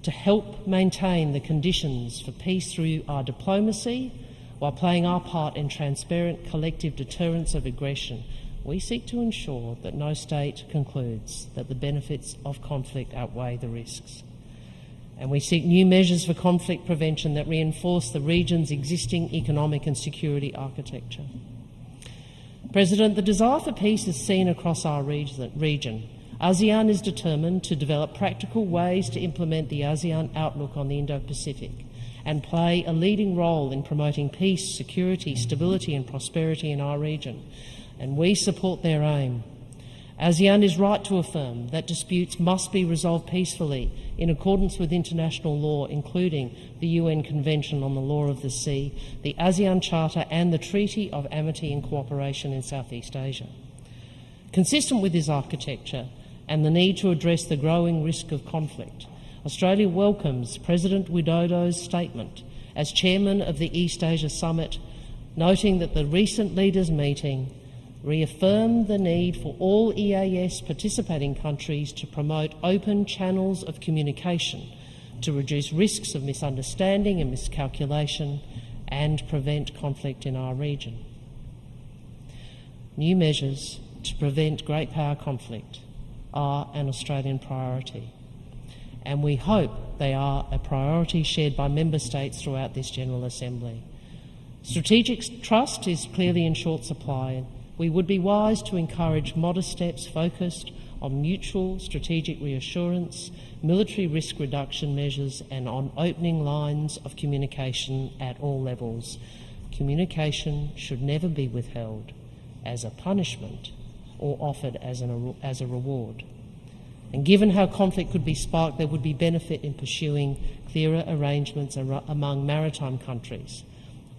to help maintain the conditions for peace through our diplomacy while playing our part in transparent collective deterrence of aggression. We seek to ensure that no state concludes that the benefits of conflict outweigh the risks. And we seek new measures for conflict prevention that reinforce the region's existing economic and security architecture. President, the desire for peace is seen across our region. ASEAN is determined to develop practical ways to implement the ASEAN outlook on the Indo-Pacific and play a leading role in promoting peace, security, stability and prosperity in our region. And we support their aim. ASEAN is right to affirm that disputes must be resolved peacefully in accordance with international law, including the UN Convention on the Law of the Sea, the ASEAN Charter and the Treaty of Amity and Cooperation in Southeast Asia. Consistent with this architecture and the need to address the growing risk of conflict, Australia welcomes President Widodo's statement as chairman of the East Asia Summit, noting that the recent leaders' meeting reaffirmed the need for all EAS participating countries to promote open channels of communication to reduce risks of misunderstanding and miscalculation and prevent conflict in our region. New measures to prevent great power conflict are an Australian priority, and we hope they are a priority shared by member states throughout this General Assembly. Strategic trust is clearly in short supply, and we would be wise to encourage modest steps focused on mutual strategic reassurance, military risk reduction measures, and on opening lines of communication at all levels. Communication should never be withheld as a punishment or offered as a reward. And given how conflict could be sparked, there would be benefit in pursuing clearer arrangements among maritime countries,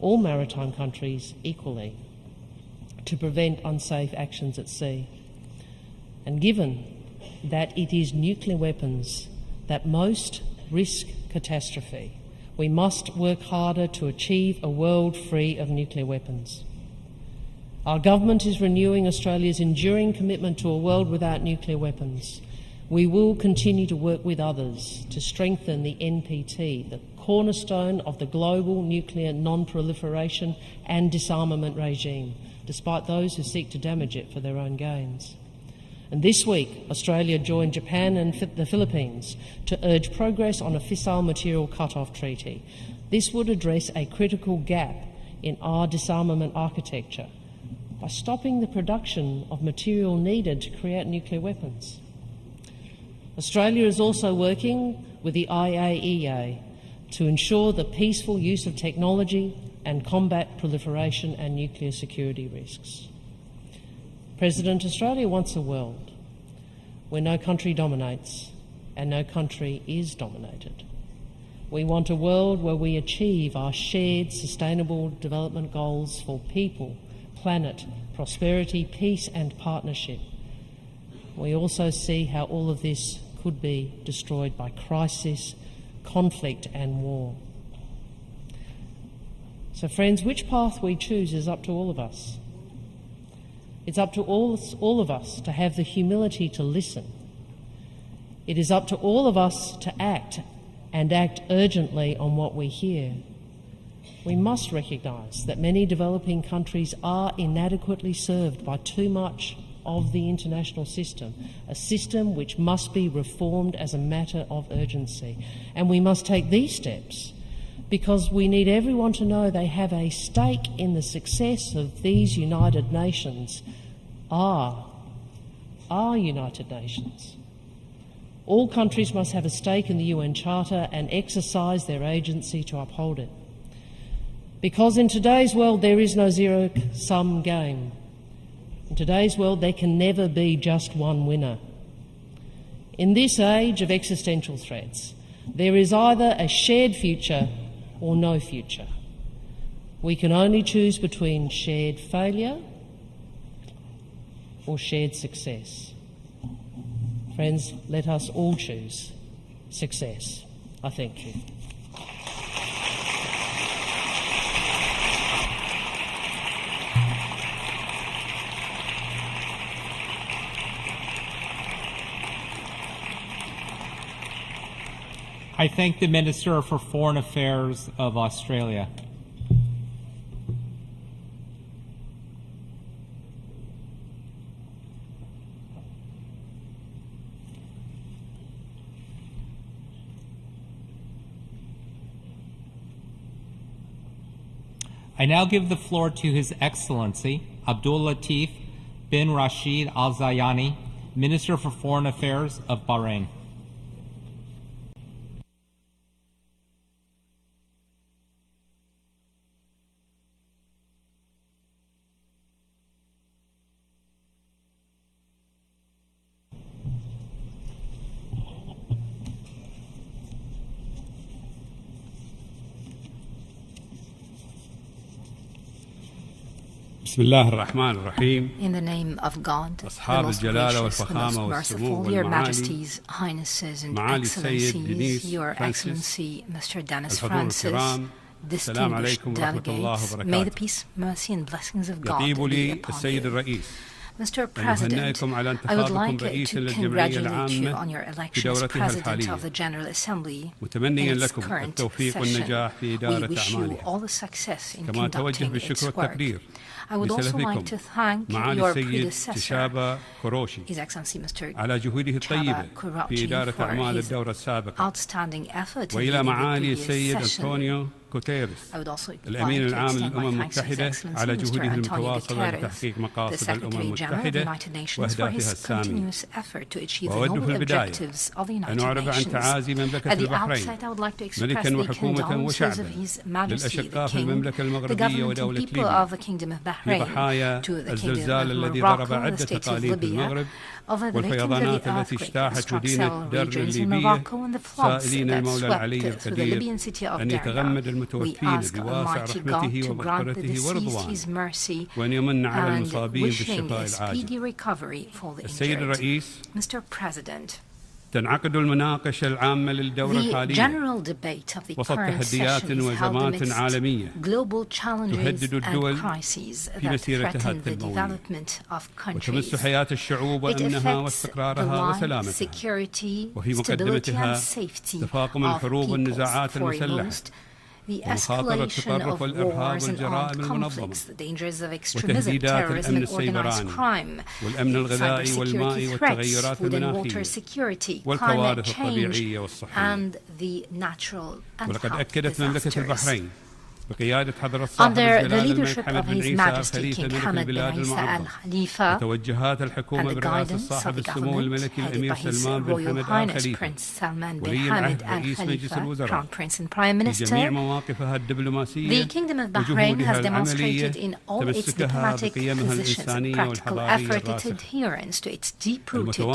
all maritime countries equally, to prevent unsafe actions at sea. And given that it is nuclear weapons that most risk catastrophe, we must work harder to achieve a world free of nuclear weapons. Our government is renewing Australia's enduring commitment to a world without nuclear weapons. We will continue to work with others to strengthen the NPT, the cornerstone of the global nuclear non-proliferation and disarmament regime, despite those who seek to damage it for their own gains. And this week, Australia joined Japan and the Philippines to urge progress on a fissile material cut-off treaty. This would address a critical gap in our disarmament architecture by stopping the production of material needed to create nuclear weapons. Australia is also working with the IAEA to ensure the peaceful use of technology and combat proliferation and nuclear security risks. President, Australia wants a world where no country dominates and no country is dominated. We want a world where we achieve our shared sustainable development goals for people, planet, prosperity, peace and partnership. We also see how all of this could be destroyed by crisis, conflict and war. So friends, which path we choose is up to all of us. It's up to all of us to have the humility to listen. It is up to all of us to act, and act urgently on what we hear. We must recognise that many developing countries are inadequately served by too much of the international system, a system which must be reformed as a matter of urgency. And we must take these steps because we need everyone to know they have a stake in the success of these United Nations, our United Nations. All countries must have a stake in the UN Charter and exercise their agency to uphold it. Because in today's world there is no zero-sum game. In today's world there can never be just one winner. In this age of existential threats, there is either a shared future or no future. We can only choose between shared failure or shared success. Friends, let us all choose success. I thank you. I thank the Minister for Foreign Affairs of Australia. I now give the floor to His Excellency Abdul Latif bin Rashid Al Zayani, Minister for Foreign Affairs of Bahrain. بسم الله الرحمن الرحيم. In the name of God, أصحاب the most الجلالة gracious, the والفخامة most والسمو merciful, Your والمعالي Majesties, Highnesses and معالي السيد Excellencies, دينيس Your فرانسيس Excellency Mr. Dennis الحضور Francis, الكرام السلام distinguished عليكم ورحمة الله delegates, may the وبركاته. peace, mercy and blessings of God يطيب be لي upon السيد you. الرئيس Mr. أن President, أهنئكم على I would انتخابكم like رئيسا to للجمعية congratulate you on العامة your في election as دورتها President of الحالية the General Assembly in متمنيا its لكم current التوفيق session. والنجاح في We إدارة wish you أعمالها all the success in كما أتوجه conducting بالشكر its work. والتقدير I would also like to thank your predecessor, His Excellency Mr. Chaba Kourouchi, for his outstanding effort in leading the previous session. I would also like to extend my thanks to His Excellency Mr. Antonio Guterres, the Secretary General of the United Nations, for his continuous effort to achieve the noble objectives of the United Nations. At the outset, I would like to express the condolences of His Majesty the King, the government and people of the Kingdom of Bahrain, to the Kingdom of Morocco and the State of Libya, over the victims of the earthquake that struck several regions in Morocco and the floods that swept through the Libyan city of Derna. We ask Almighty God to grant the deceased His mercy and wishing a speedy recovery for the injured. Mr. President, the general debate of the current session is held amidst global challenges and crises that threaten the development of countries. It affects the life, security, stability and safety of peoples, foremost the escalation of wars and armed conflicts, the dangers of extremism, terrorism and organized crime, cybersecurity threats, food and water security, climate change, and the natural and health disasters. Under the leadership of His Majesty King Hamad bin Isa Al Khalifa and the guidance of the government headed by His Royal Highness Prince Salman bin Hamad Al Khalifa, Crown Prince and Prime Minister, the Kingdom of Bahrain has demonstrated in all its diplomatic positions and practical effort its adherence to its deep-rooted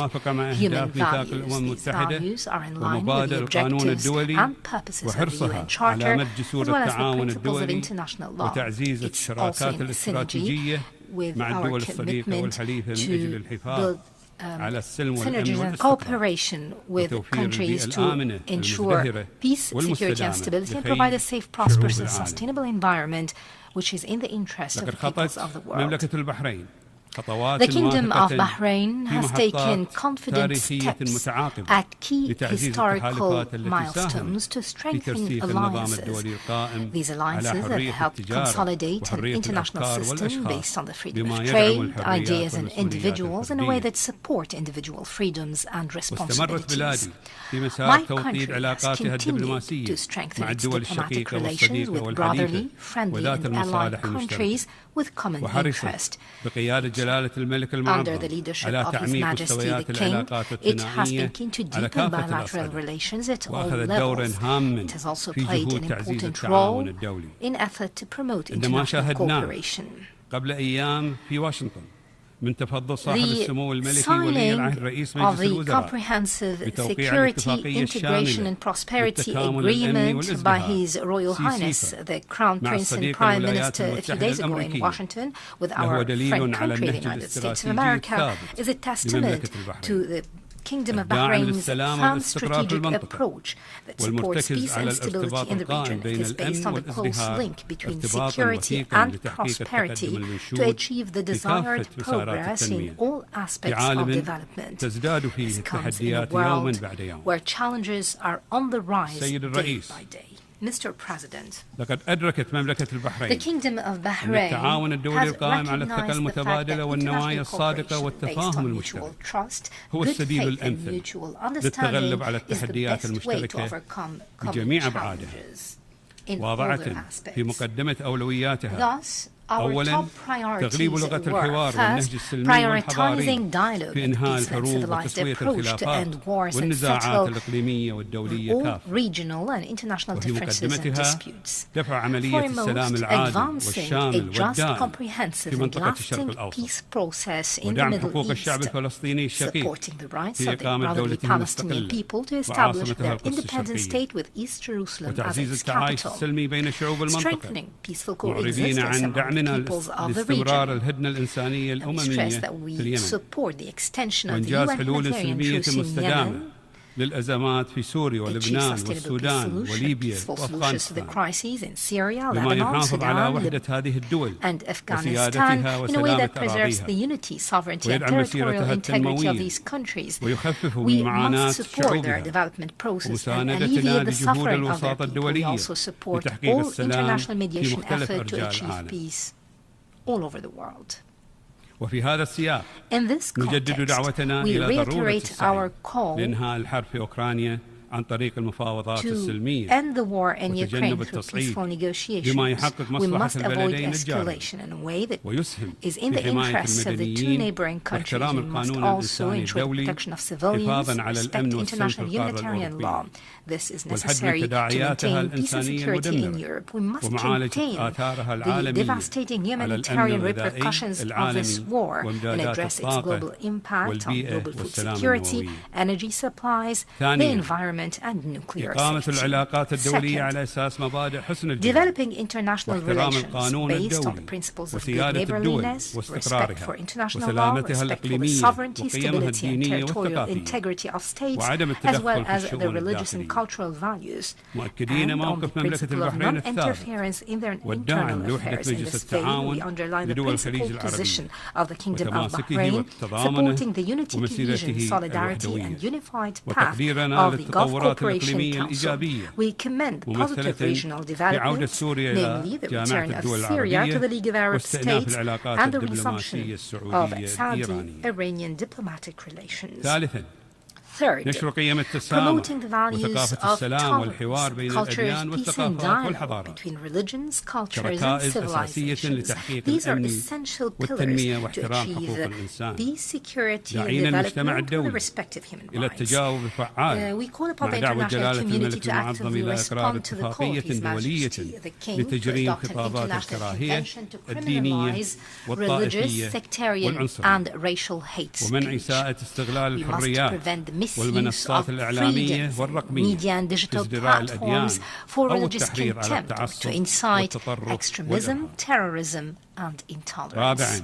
human values. These values are in line with the objectives and purposes of the UN Charter, as well as the principles of international law. It's also in synergy with our commitment to build synergies and cooperation with countries to ensure peace, security and stability and provide a safe, prosperous and sustainable environment which is in the interest of the peoples of the world. The Kingdom of Bahrain has taken confident steps at key historical milestones to strengthen alliances. These alliances have helped consolidate an international system based on the freedom of trade, ideas and individuals in a way that support individual freedoms and responsibilities. My country has continued to strengthen its diplomatic relations with brotherly, friendly and allied countries with common interest. Under the leadership of His Majesty the King, it has been keen to deepen bilateral relations at all levels. It has also played an important role in effort to promote international cooperation. The signing of the Comprehensive Security, Integration and Prosperity Agreement by His Royal Highness, the Crown Prince and Prime Minister a few days ago in Washington with our friend country, the United States of America, is a testament to the Kingdom of Bahrain's firm strategic approach that supports peace and stability in the region. It is based on the close link between security and prosperity to achieve the desired progress in all aspects of development. This comes in a world where challenges are on the rise day by day. Mr. President, the Kingdom of Bahrain has recognized the fact that international cooperation based on mutual trust, good faith and mutual understanding is the best way to overcome common challenges in all their aspects. Thus, our top priorities were, first, prioritizing dialogue and peaceful and civilized approach to end wars and settle all regional and international differences and disputes. Foremost, advancing a just, comprehensive and lasting peace process in the Middle East, supporting the rights of the brotherly Palestinian people to establish their independent state with East Jerusalem as its capital, strengthening peaceful coexistence among peoples of the region. And we stress that we support the extension of the UN humanitarian truce in Yemen, achieve sustainable peace solutions, peaceful solutions to the crises in Syria, Lebanon, Sudan, and Afghanistan in a way that preserves the unity, sovereignty and territorial integrity of these countries. We must support their development process and alleviate the suffering of their people. We also support all international mediation efforts to achieve peace. all over the world. In this context, we reiterate our call to end the war in Ukraine through peaceful negotiations. We must avoid escalation in a way that is in the interests of the two neighboring countries. We must also ensure the protection of civilians, respect international humanitarian law. This is necessary to maintain peace and security in Europe. We must contain the devastating humanitarian repercussions of this war and address its global impact on global food security, energy supplies, the environment, and nuclear safety. Second, developing international relations based on the principles of good neighborliness, respect for international law, respect for the sovereignty, stability, and territorial integrity of states, as well as the religious and cultural values, and on the principle of non-interference in their internal affairs. In this vein, we underline the principled position of the Kingdom of Bahrain, supporting the unity, cohesion, solidarity, and unified path of the Gulf Cooperation Council. We commend positive regional developments, namely the return of Syria to the League of Arab States and the resumption of Saudi-Iranian diplomatic relations. Third, promoting the values of tolerance, cultures, peace and dialogue between religions, cultures and civilizations. These are essential pillars to achieve peace, security and development for the respective human rights. We call upon the international community to actively respond to the call of His Majesty the King to adopt an international convention to criminalize religious, sectarian and racial hate speech. We must prevent the misuse of freedom, media and digital platforms for religious contempt or to incite extremism, terrorism and intolerance.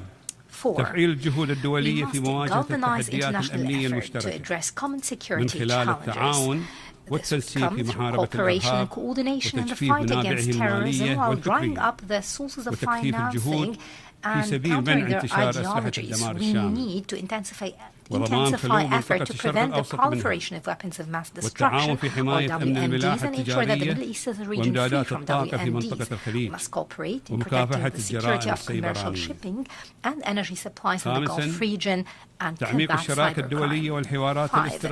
Four, we must galvanize international effort to address common security challenges. This would come through cooperation and coordination in the fight against terrorism while drying up the sources of financing and countering their ideologies. We need to intensify effort to prevent the proliferation of weapons of mass destruction, or WMDs, and ensure that the Middle East is a region free from WMDs. We must cooperate in protecting the security of commercial shipping and energy supplies in the Gulf region and combat cybercrime. 5.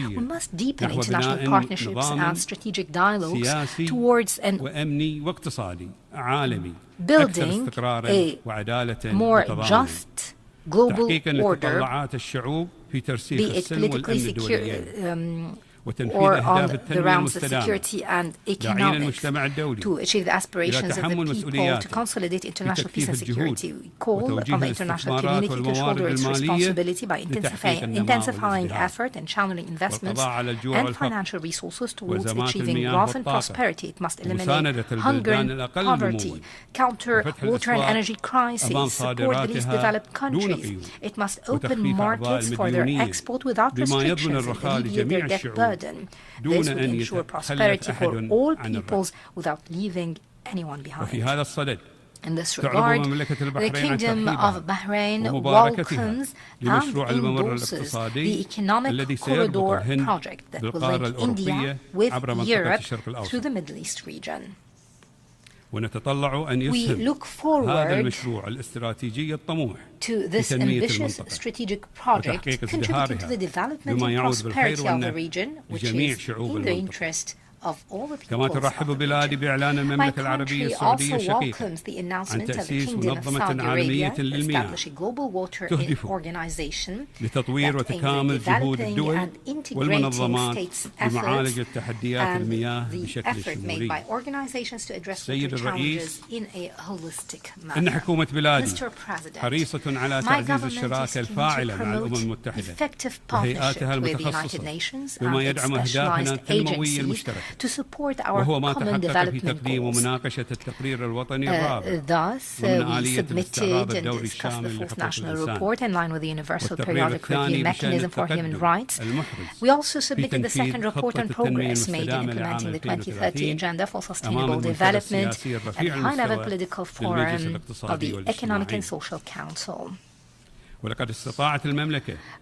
We must deepen international partnerships and strategic dialogues towards building a more just global order, be it politically secure or on the realms of security and economics, to achieve the aspirations of the people, to consolidate international peace and security. We call on the international community to shoulder its responsibility by intensifying effort and channeling investments and financial resources towards achieving growth and prosperity. It must eliminate hunger and poverty, counter water and energy crises, support the least developed countries. It must open markets for their export without restrictions and alleviate their debt burden. This would ensure prosperity for all peoples without leaving anyone behind. In this regard, the Kingdom of Bahrain welcomes and endorses the Economic Corridor project that will link India with Europe through the Middle East region. We look forward to this ambitious strategic project contributing to the development and prosperity of the region, which is in the interest of all the peoples of the region. My country also welcomes the announcement of the Kingdom of Saudi Arabia to establish a global water organization that aims at developing and integrating states' efforts and the effort made by organizations to address water challenges in a holistic manner. Mr. President, my government is keen to promote effective partnership with the United Nations and its specialized agencies to support our common development goals. Thus, we submitted and discussed the fourth national report in line with the Universal Periodic Review Mechanism for Human Rights. We also submitted the second report on progress made in implementing the 2030 Agenda for Sustainable Development at the High-Level Political Forum of the Economic and Social Council.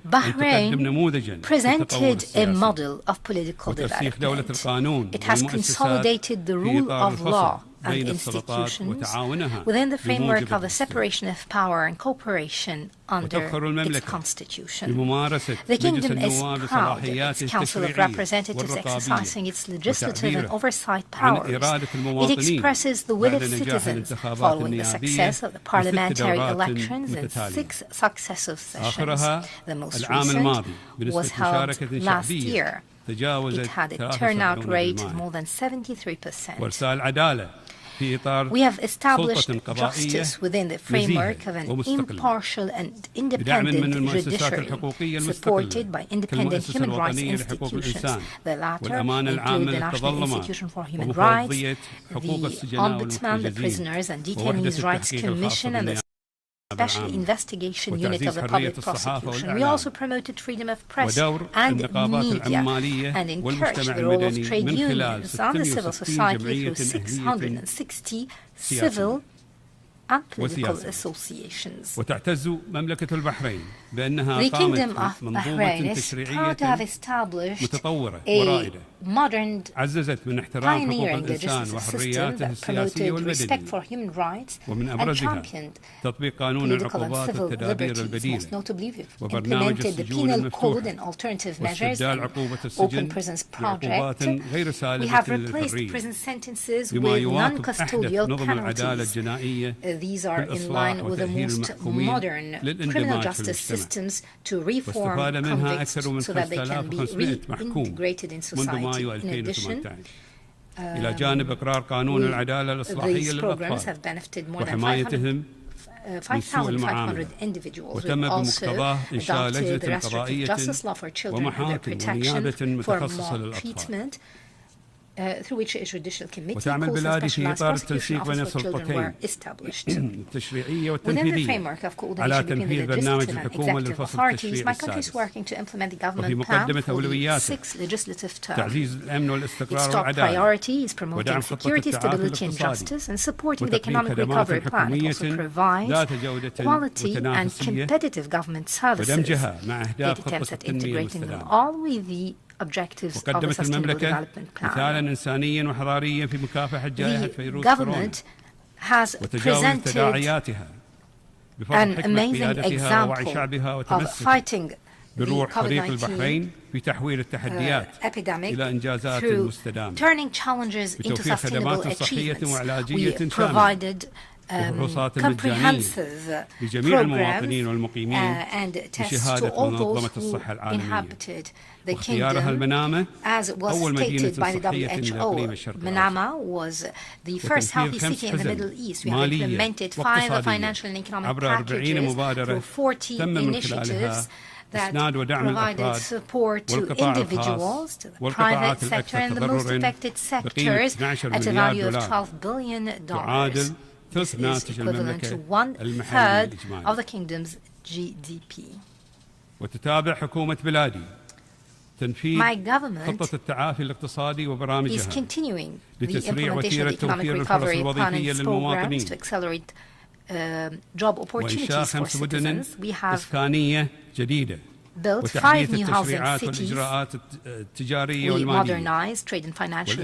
Bahrain presented a model of political development. It has consolidated the rule of law and institutions within the framework of the separation of power and cooperation under its constitution. The Kingdom is proud of its Council of Representatives exercising its legislative and oversight powers. It expresses the will of citizens following the success of the parliamentary elections in 6 successive sessions. The most recent was held last year. It had a turnout rate of more than 73%. We have established justice within the framework of an impartial and independent judiciary, supported by independent human rights institutions. The latter include the National Institution for Human Rights, the Ombudsman, the Prisoners and Detainees Rights Commission, and the Special Investigation Unit of the Public Prosecution. We also promoted freedom of press and media and encouraged the role of trade unions and the civil society through 660 civil and political associations. The Kingdom of Bahrain is proud to have established a modern, pioneering legislative system that promoted respect for human rights and championed political and civil liberties. Most notably, we've implemented the penal code and alternative measures and open prisons project. We have replaced prison sentences with non-custodial penalties. These are in line with the most modern criminal justice systems to reform convicts so that they can be reintegrated in society. In addition, these programs have benefited more than 5,500 individuals. We've also adopted the restorative justice law for children and their protection for maltreatment, through which a judicial committee calls for specialized prosecution office for children were established. Within the framework of coordination between the legislative and executive authorities, my country is working to implement the government plan for the 6th legislative term. Its top priority is promoting security, stability and justice and supporting the economic recovery plan. It also provides quality and competitive government services. It attempts at integrating them all with the objectives of the Sustainable Development Plan. The government has presented an amazing example of fighting the COVID-19 epidemic through turning challenges into sustainable achievements. We provided comprehensive programs and tests to all those who inhabited the kingdom. As was stated by the WHO, Manama was the first healthy city in the Middle East. We have implemented 5 financial and economic packages through 40 initiatives that provided support to individuals, to the private sector and the most affected sectors at a value of $12 billion. This is equivalent to 1/3 of the kingdom's GDP. My government is continuing the implementation of the economic recovery plan and its programs to accelerate job opportunities for citizens. We have built 5 new housing cities. We modernized trade and financial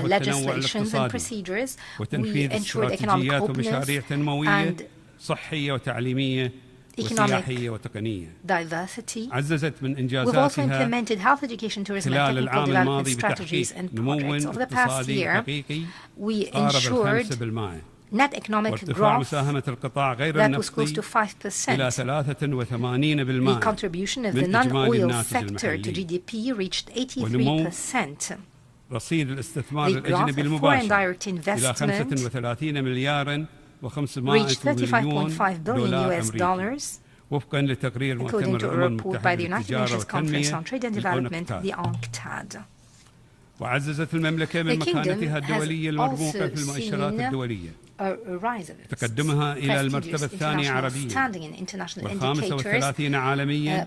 legislations and procedures. We ensured economic openness and economic diversity. We've also implemented health, education, tourism and technical development strategies and projects. Over the past year, we ensured net economic growth that was close to 5%. The contribution of the non-oil sector to GDP reached 83%. The growth of foreign direct investment reached $35.5 billion, according to a report by the United Nations Conference on Trade and Development, the UNCTAD. The kingdom has also seen a rise of its prestigious international standing in international indicators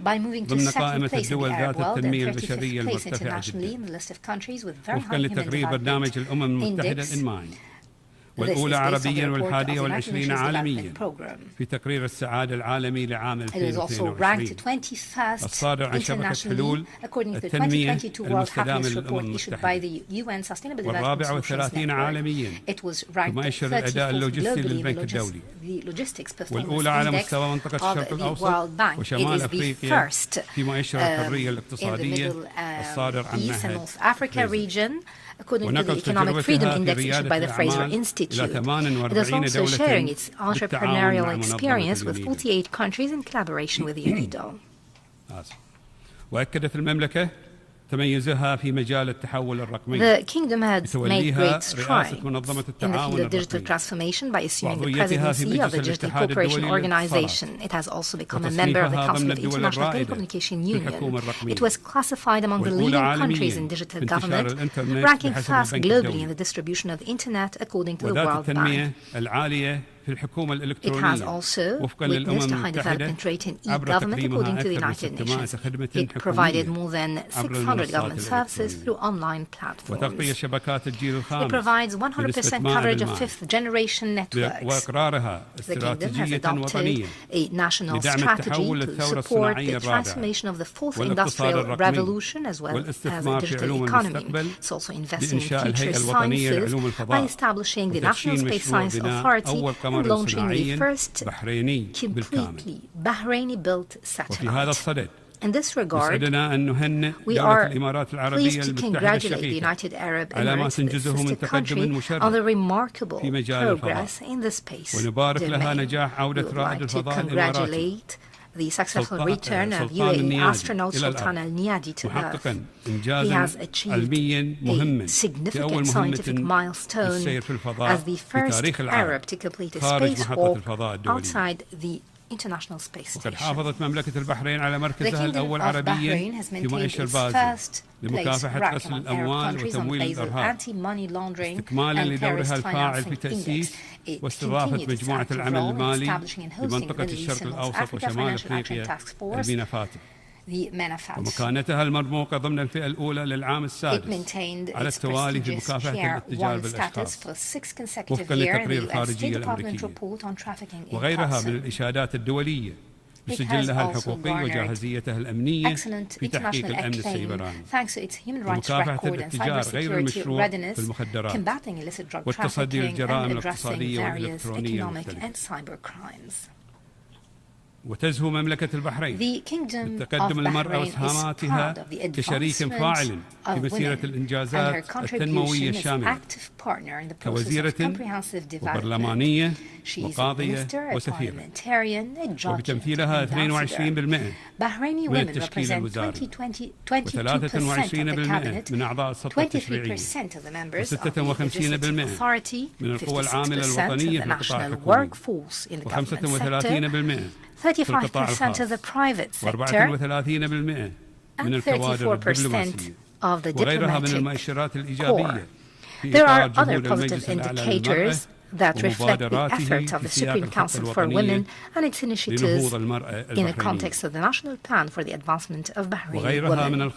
by moving to 2nd place in the Arab world and 35th place internationally in the list of countries with very high human development index. والأولى عربيا والحادية والعشرين عالميا في تقرير السعادة العالمي لعام 2022 الصادر عن شبكة حلول التنمية المستدامة للأمم المتحدة والرابع والثلاثين عالميا كما يشير الأداء اللوجستي للبنك الدولي والأولى على مستوى منطقة الشرق الأوسط وشمال أفريقيا فيما يشير الحرية الاقتصادية الصادر عن معهد according to the Economic Freedom Index issued by the Fraser Institute. It is also sharing its entrepreneurial experience with 48 countries in collaboration with UNIDO. وأكدت المملكة تميزها في مجال التحول الرقمي. The kingdom has made great strides in the field of digital transformation by assuming the presidency of the Digital Cooperation Organization. It has also become a member of the Council of International Telecommunication Union. It was classified among the leading countries in digital government, ranking fast globally in the distribution of the Internet according to the World Bank. It has also witnessed a high development rate in e-government according to the United Nations. It provided more than 600 government services through online platforms. It provides 100% coverage of fifth-generation networks. The kingdom has adopted a national strategy to support the transformation of the fourth industrial revolution as well as the digital economy. It's also investing in future sciences by establishing the National Space Science Authority and launching the first completely Bahraini-built satellite. In this regard, we are pleased to congratulate the United Arab Emirates, the sister country, on the remarkable progress in the space domain. We would like to congratulate the successful return of UAE astronaut Sultan Al-Niyadi to Earth. He has achieved a significant scientific milestone as the first Arab to complete a spacewalk outside the International Space Station. The Kingdom of Bahrain has maintained its first place ranking among Arab countries on Basel Anti-Money Laundering and Terrorist Financing Index. It continued its active role in establishing and hosting the Middle East and North Africa Financial Action Task Force, the MENAFAT. ومكانتها المرموقة ضمن الفئة الأولى للعام السادس على التوالي في مكافحة الاتجار بالأشخاص وفقا لتقرير الخارجية الأمريكية وغيرها من الإشادات الدولية بسجلها الحقوقي وجاهزيتها الأمنية في تحقيق الأمن السيبراني ومكافحة الاتجار غير المشروع في المخدرات والتصدي للجرائم الاقتصادية والإلكترونية المختلفة. وتزهو مملكة البحرين بالتقدم المرأة واسهاماتها كشريك فاعل في مسيرة الإنجازات التنموية الشاملة كوزيرة وبرلمانية وقاضية وسفيرة وبتمثيلها 22% من التشكيل الوزاري و23% من أعضاء السلطة التشريعية و56% من القوى العاملة الوطنية في القطاع الحكومي و35% 35% of the private sector and 34% of the diplomatic corps. There are other positive indicators that reflect the efforts of the Supreme Council for Women and its initiatives in the context of the National Plan for the Advancement of Bahraini Women.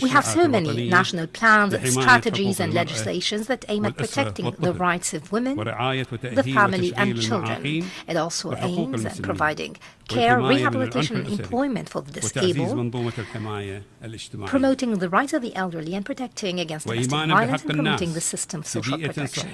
We have so many national plans, strategies and legislations that aim at protecting the rights of women, the family and children. It also aims at providing care, rehabilitation and employment for the disabled, promoting the rights of the elderly and protecting against domestic violence and promoting the system of social protection.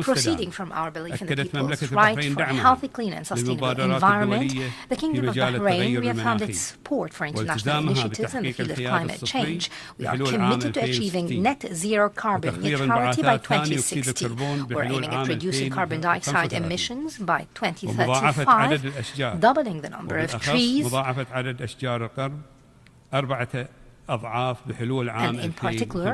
Proceeding from our belief in the people's right for a healthy, clean and sustainable environment, the Kingdom of Bahrain reaffirmed its support for international initiatives in the field of climate change. We are committed to achieving net zero carbon neutrality by 2060. We're aiming at reducing carbon dioxide emissions by 2035, doubling the number of trees, and in particular,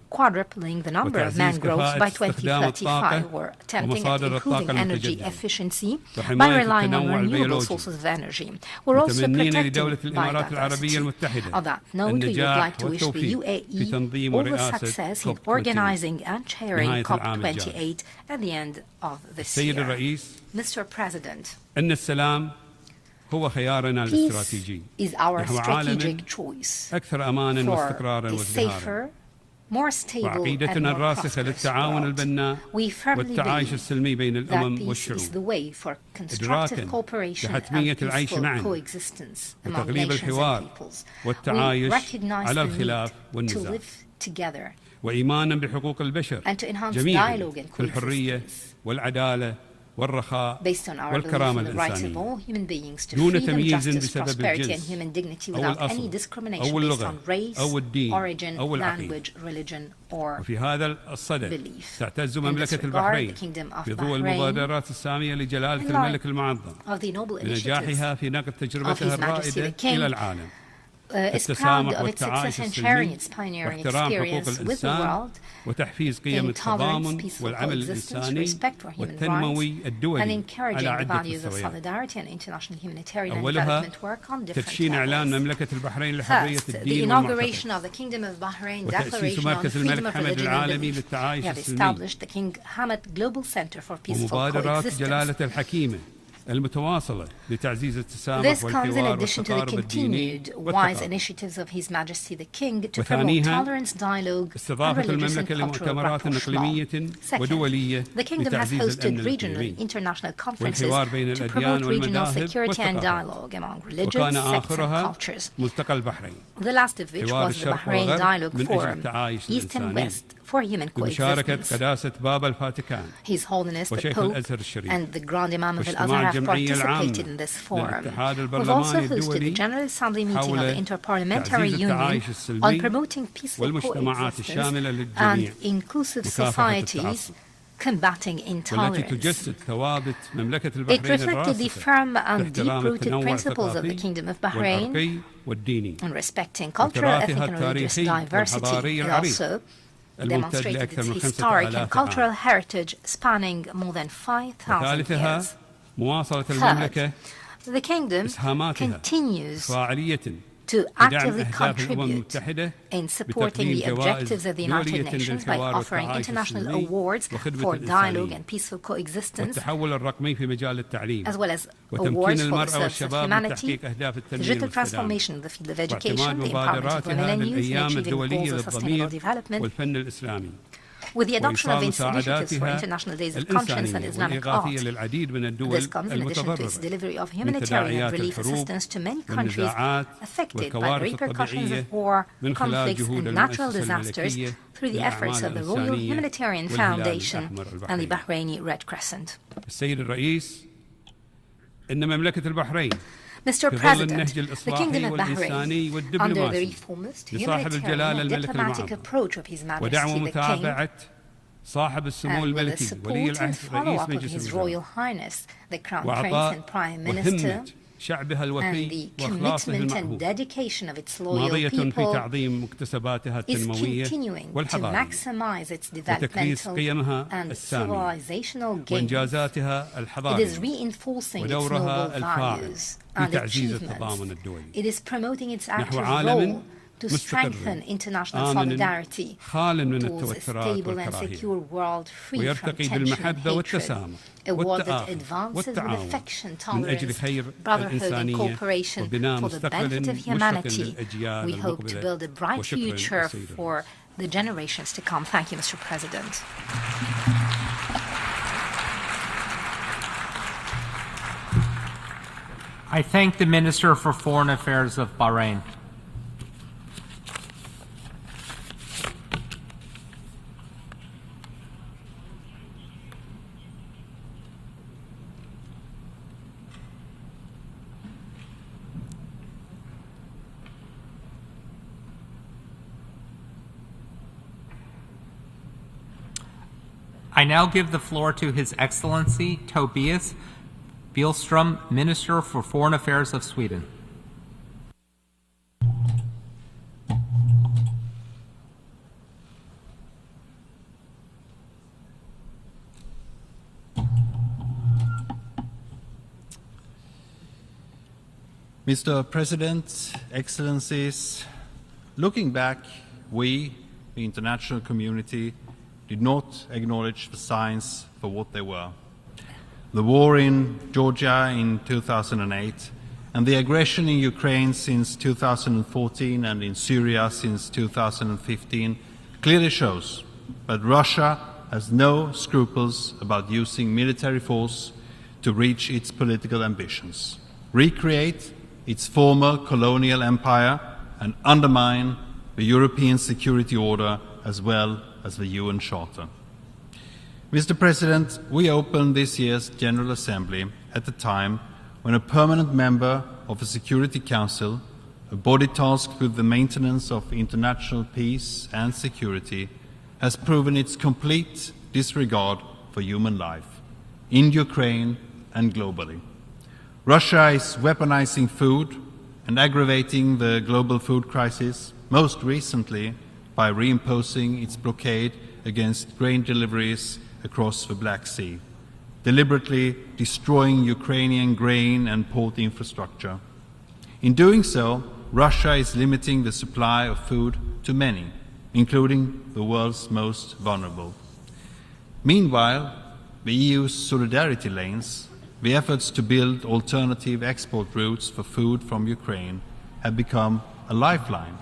quadrupling the number of mangroves by 2035. We're attempting at improving energy efficiency by relying on renewable sources of energy. We're also protecting biodiversity. On that note, we would like to wish the UAE all the success in organizing and chairing COP28 at the end of this year. Mr. President, peace is our strategic choice for a safer, more stable and وعقيدتنا more الراسخة prosperous للتعاون world. البناء We firmly والتعايش believe السلمي بين that الأمم peace is والشعوب the way for constructive إدراكاً cooperation بحتمية and العيش peaceful معاً coexistence among وتغليب nations and الحوار peoples. We والتعايش recognize على the need الخلاف to والنزاع live together وإيمانا بحقوق البشر and to enhance جميعاً dialogue and في الحرية coexistence والعدالة والرخاء based on our belief والكرامة in the rights of الإنسانية all human beings to دون freedom, تمييز justice, بسبب prosperity and الجنس human dignity أو without any الأصل discrimination أو based اللغة on race, أو الدين origin, أو العقيدة. language, religion or وفي هذا الصدد belief. تعتز In مملكة this regard, البحرين the Kingdom of بضوء Bahrain, المبادرات السامية لجلالة in الملك light المعظم of the noble initiatives بنجاحها في نقل of تجربتها His Majesty the الرائدة King, إلى العالم is proud التسامح of its والتعايش success in sharing السلمي its pioneering واحترام حقوق experience with the الإنسان world وتحفيز قيم in tolerance, التضامن peaceful والعمل coexistence, الإنساني respect for human rights, والتنموي and الدولي encouraging على the عدة values of مستويات solidarity and international humanitarian and أولها development work on different تدشين إعلان levels. مملكة البحرين لحرية First, the الدين inauguration والمعتقد of the Kingdom of Bahrain وتأسيس Declaration on مركز Freedom الملك of حمد Religion and العالمي Belief. للتعايش We have السلمي established the King Hamad Global Center for Peaceful ومبادرات Coexistence. جلالة الحكيمة المتواصلة لتعزيز التسامح This comes in والحوار addition to the والتقارب الديني continued wise والثقافي. initiatives of His Majesty the King to promote وثانيها tolerance, dialogue, and استضافة religious and المملكة cultural لمؤتمرات rapprochement. إقليمية Second, ودولية the Kingdom has لتعزيز الأمن hosted regional الإقليمي and international conferences والحوار بين to الأديان promote regional والمذاهب security and والثقافات. dialogue among religions, وكان sects, and آخرها cultures. ملتقى البحرين The last of which حوار was the الشرق Bahrain والغرب Dialogue من أجل Forum, التعايش East and الإنساني West, for human بمشاركة coexistence. قداسة بابا الفاتيكان His Holiness the وشيخ Pope الأزهر الشريف and the Grand Imam of واجتماع Al-Azhar have الجمعية participated العامة in this forum. للاتحاد We've also البرلماني hosted the الدولي General Assembly meeting of the حول Interparliamentary تعزيز Union التعايش on السلمي promoting peaceful والمجتمعات coexistence الشاملة and للجميع inclusive مكافحة societies التعصب combating والتي intolerance. تجسد ثوابت مملكة It البحرين reflected the الراسخة firm and باحترام deep-rooted التنوع principles of the الثقافي Kingdom of Bahrain والعرقي والديني on respecting cultural, ethnic وتراثها and religious التاريخي diversity. والحضاري It العريق also الممتد demonstrated لأكثر its من historic and 5000 cultural عام heritage spanning more than 5,000 وثالثها years. مواصلة Third, المملكة the Kingdom إسهاماتها continues فاعلية to بدعم actively أهداف الأمم contribute المتحدة in supporting بتقديم the objectives of the جوائز United دولية Nations by للحوار offering والتعايش international السلمي awards وخدمة for dialogue الإنسانية and peaceful coexistence, والتحول الرقمي في مجال التعليم as well as وتمكين awards for the المرأة service of والشباب من humanity, تحقيق أهداف التنمية digital المستدامة transformation in the field of education, واعتماد the empowerment of women مبادراتها and youth in للأيام achieving الدولية goals of sustainable للضمير development. والفن الإسلامي With the adoption of وإيصال initiatives for مساعداتها International Days of Conscience and الإنسانية Islamic والإغاثية art, للعديد من this الدول comes in addition to its المتضررة delivery of من humanitarian تداعيات relief الحروب assistance to many countries والنزاعات affected by the والكوارث repercussions الطبيعية of war, من خلال conflicts جهود and natural المؤسسة disasters الملكية through the efforts of the Royal الإنسانية Humanitarian والهلال Foundation الأحمر and the البحريني. Bahraini Red Crescent. السيد الرئيس إن مملكة البحرين Mr. في ظل President, النهج the الإصلاحي Kingdom of والإنساني Bahrain, under the والدبلوماسي reformist, لصاحب humanitarian الجلالة and الملك diplomatic المعظم approach of His Majesty ودعم the King, ومتابعة صاحب السمو and with the الملكي ولي support and العهد رئيس follow-up of مجلس His الوزراء Royal Highness, the Crown Prince وعطاء and Prime Minister, وهمة شعبها and الوفي the وإخلاصه commitment and المعهود dedication of its loyal ماضية في people تعظيم مكتسباتها is التنموية continuing to والحضارية maximize its وتكريس developmental قيمها and السامية civilizational gains. وإنجازاتها It الحضارية is reinforcing its ودورها noble الفاعل values في and تعزيز achievements. التضامن الدولي It is promoting its نحو active عالم role to مستقر strengthen international آمن solidarity خال من towards a التوترات stable and والكراهية secure world free from ويرتقي tension and بالمحبة hatred, والتسامح a world that والتآخي advances with والتعاون affection, من أجل tolerance, خير brotherhood and الإنسانية cooperation وبناء for the benefit مستقبل of مشرق humanity. للأجيال We hope to المقبلة build a bright وشكرا future سيد for the generations to come. Thank you, Mr. President. I thank the Minister for Foreign Affairs of Bahrain. I now give the floor to His Excellency Tobias Billström, Minister for Foreign Affairs of Sweden. Mr. President, Excellencies, looking back, we, the international community, did not acknowledge the signs for what they were. The war in Georgia in 2008 and the aggression in Ukraine since 2014 and in Syria since 2015 clearly shows that Russia has no scruples about using military force to reach its political ambitions, recreate its former colonial empire, and undermine the European security order as well as the UN Charter. Mr. President, we opened this year's General Assembly at a time when a permanent member of the Security Council, a body tasked with the maintenance of international peace and security, has proven its complete disregard for human life in Ukraine and globally. Russia is weaponizing food and aggravating the global food crisis, most recently by reimposing its blockade against grain deliveries across the Black Sea, deliberately destroying Ukrainian grain and port infrastructure. In doing so, Russia is limiting the supply of food to many, including the world's most vulnerable. Meanwhile, the EU's solidarity lanes, the efforts to build alternative export routes for food from Ukraine, have become a lifeline.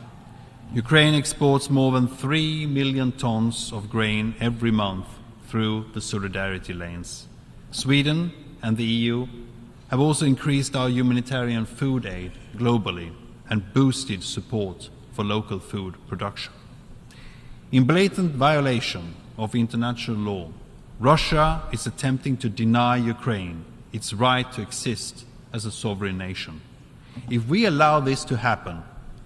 Ukraine exports more than 3 million tons of grain every month through the solidarity lanes. Sweden and the EU have also increased our humanitarian food aid globally and boosted support for local food production. In blatant violation of international law, Russia is attempting to deny Ukraine its right to exist as a sovereign nation. If we allow this to happen,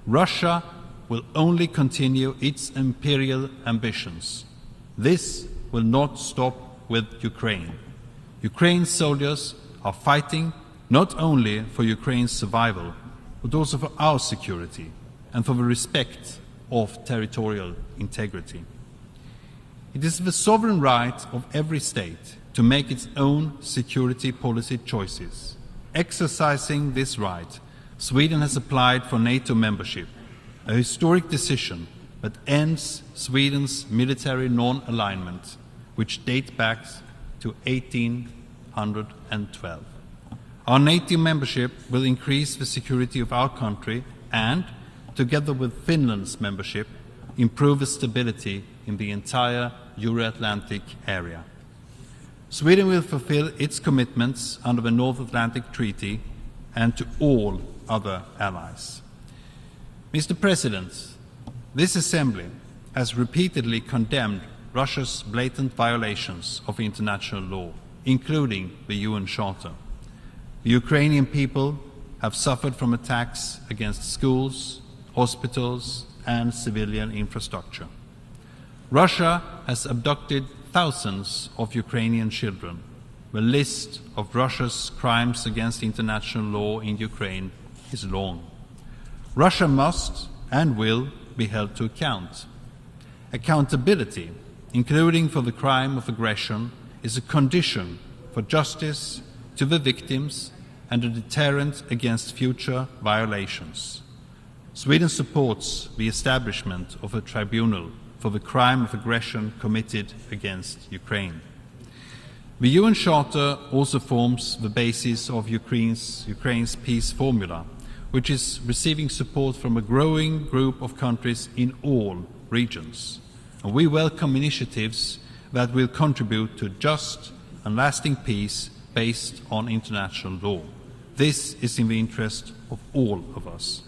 Russia will only continue its imperial ambitions. This will not stop with Ukraine. Ukraine's soldiers are fighting not only for Ukraine's survival, but also for our security and for the respect of territorial integrity. It is the sovereign right of every state to make its own security policy choices. Exercising this right, Sweden has applied for NATO membership, a historic decision that ends Sweden's military non-alignment, which dates back to 1812. Our NATO membership will increase the security of our country and, together with Finland's membership, improve the stability in the entire Euro-Atlantic area. Sweden will fulfill its commitments under the North Atlantic Treaty and to all other allies. Mr. President, this Assembly has repeatedly condemned Russia's blatant violations of international law, including the UN Charter. The Ukrainian people have suffered from attacks against schools, hospitals, and civilian infrastructure. Russia has abducted thousands of Ukrainian children. The list of Russia's crimes against international law in Ukraine is long. Russia must and will be held to account. Accountability, including for the crime of aggression, is a condition for justice to the victims and a deterrent against future violations. Sweden supports the establishment of a tribunal for the crime of aggression committed against Ukraine. The UN Charter also forms the basis of Ukraine's peace formula, which is receiving support from a growing group of countries in all regions. And we welcome initiatives that will contribute to just and lasting peace based on international law. This is in the interest of all of us.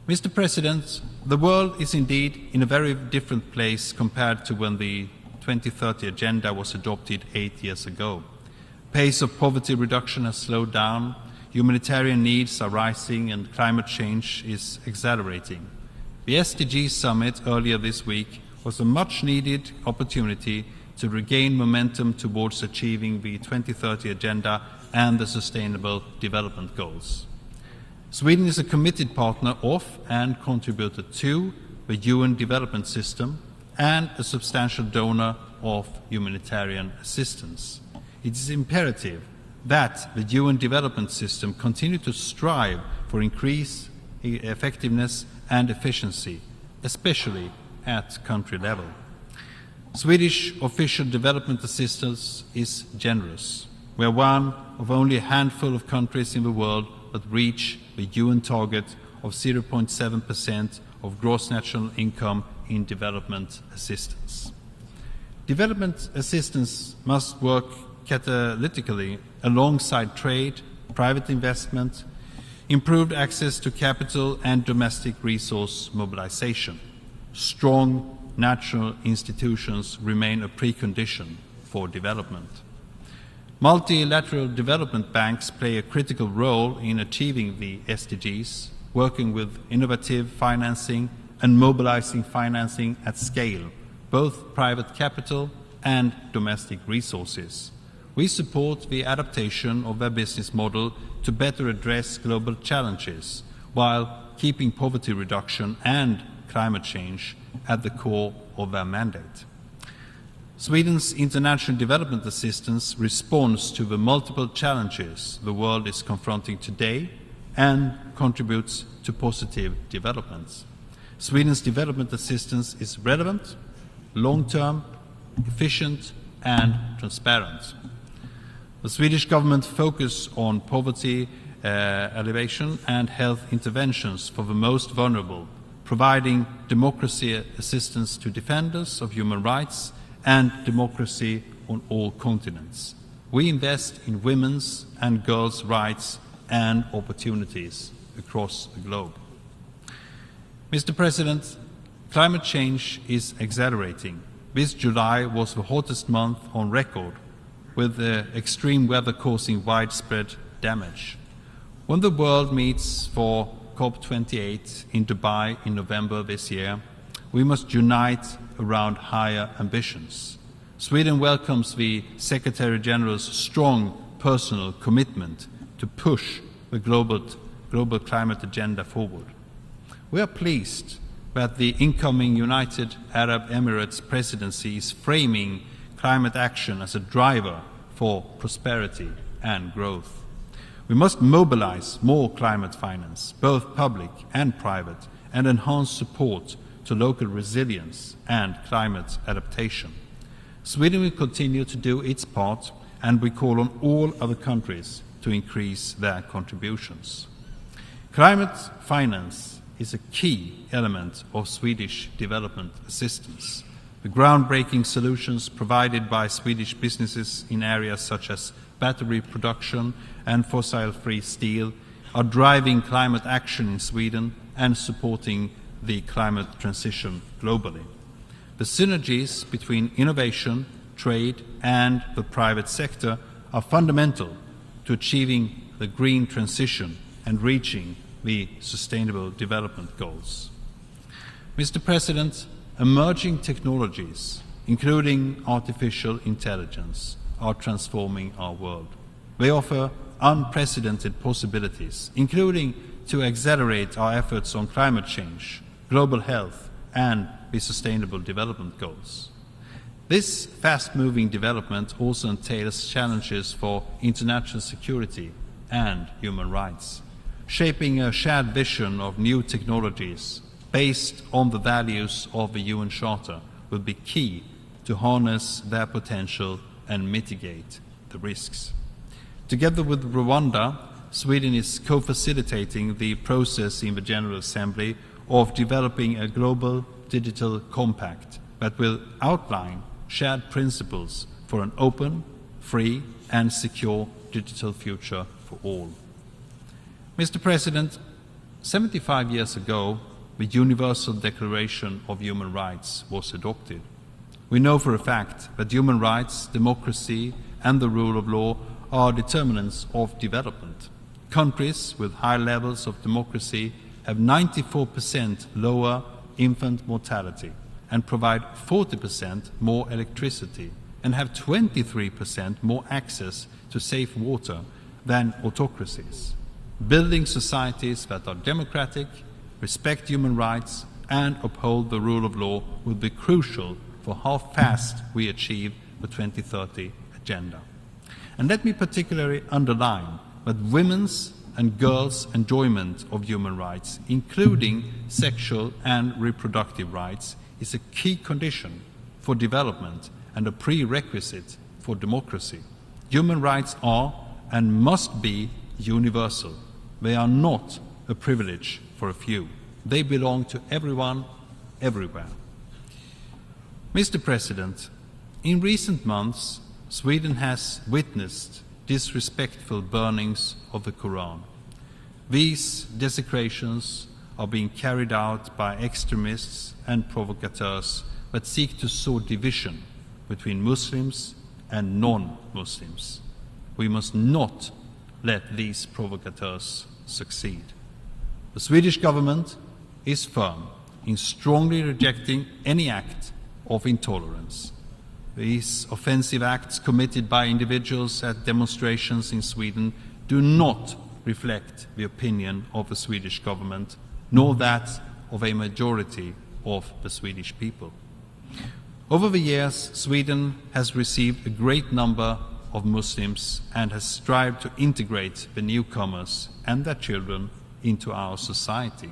Mr. President, the world is indeed in a very different place compared to when the 2030 Agenda was adopted 8 years ago. Pace of poverty reduction has slowed down, humanitarian needs are rising, and climate change is accelerating. The SDG Summit earlier this week was a much-needed opportunity to regain momentum towards achieving the 2030 Agenda and the Sustainable Development Goals. Sweden is a committed partner of and contributor to the UN Development System and a substantial donor of humanitarian assistance. It is imperative that the UN Development System continue to strive for increased effectiveness and efficiency, especially at country level. Swedish official development assistance is generous. We are one of only a handful of countries in the world that reach the UN target of 0.7% of gross national income in development assistance. Development assistance must work catalytically alongside trade, private investment, improved access to capital and domestic resource mobilization. Strong national institutions remain a precondition for development. Multilateral development banks play a critical role in achieving the SDGs, working with innovative financing and mobilizing financing at scale, both private capital and domestic resources. We support the adaptation of their business model to better address global challenges while keeping poverty reduction and climate change at the core of their mandate. Sweden's international development assistance responds to the multiple challenges the world is confronting today and contributes to positive developments. Sweden's development assistance is relevant, long-term, efficient and transparent. The Swedish government focus on poverty alleviation and health interventions for the most vulnerable, providing democracy assistance to defenders of human rights and democracy on all continents. We invest in women's and girls' rights and opportunities across the globe. Mr. President, climate change is accelerating. This July was the hottest month on record, with extreme weather causing widespread damage. When the world meets for COP28 in Dubai in November this year, we must unite around higher ambitions. Sweden welcomes the Secretary General's strong personal commitment to push the global climate agenda forward. We are pleased that the incoming United Arab Emirates presidency is framing climate action as a driver for prosperity and growth. We must mobilize more climate finance, both public and private, and enhance support to local resilience and climate adaptation. Sweden will continue to do its part, and we call on all other countries to increase their contributions. Climate finance is a key element of Swedish development assistance. The groundbreaking solutions provided by Swedish businesses in areas such as battery production and fossil-free steel are driving climate action in Sweden and supporting the climate transition globally. The synergies between innovation, trade and the private sector are fundamental to achieving the green transition and reaching the Sustainable Development Goals. Mr. President, emerging technologies, including artificial intelligence, are transforming our world. They offer unprecedented possibilities, including to accelerate our efforts on climate change, global health, and the Sustainable Development Goals. This fast-moving development also entails challenges for international security and human rights. Shaping a shared vision of new technologies based on the values of the UN Charter will be key to harness their potential and mitigate the risks. Together with Rwanda, Sweden is co-facilitating the process in the General Assembly of developing a global digital compact that will outline shared principles for an open, free and secure digital future for all. Mr. President, 75 years ago, the Universal Declaration of Human Rights was adopted. We know for a fact that human rights, democracy and the rule of law are determinants of development. Countries with high levels of democracy have 94% lower infant mortality and provide 40% more electricity and have 23% more access to safe water than autocracies. Building societies that are democratic, respect human rights and uphold the rule of law will be crucial for how fast we achieve the 2030 agenda. And let me particularly underline that women's and girls' enjoyment of human rights, including sexual and reproductive rights, is a key condition for development and a prerequisite for democracy. Human rights are and must be universal. They are not a privilege for a few. They belong to everyone, everywhere. Mr. President, in recent months, Sweden has witnessed disrespectful burnings of the Quran. These desecrations are being carried out by extremists and provocateurs that seek to sow division between Muslims and non-Muslims. We must not let these provocateurs succeed. The Swedish government is firm in strongly rejecting any act of intolerance. These offensive acts committed by individuals at demonstrations in Sweden do not reflect the opinion of the Swedish government, nor that of a majority of the Swedish people. Over the years, Sweden has received a great number of Muslims and has strived to integrate the newcomers and their children into our society.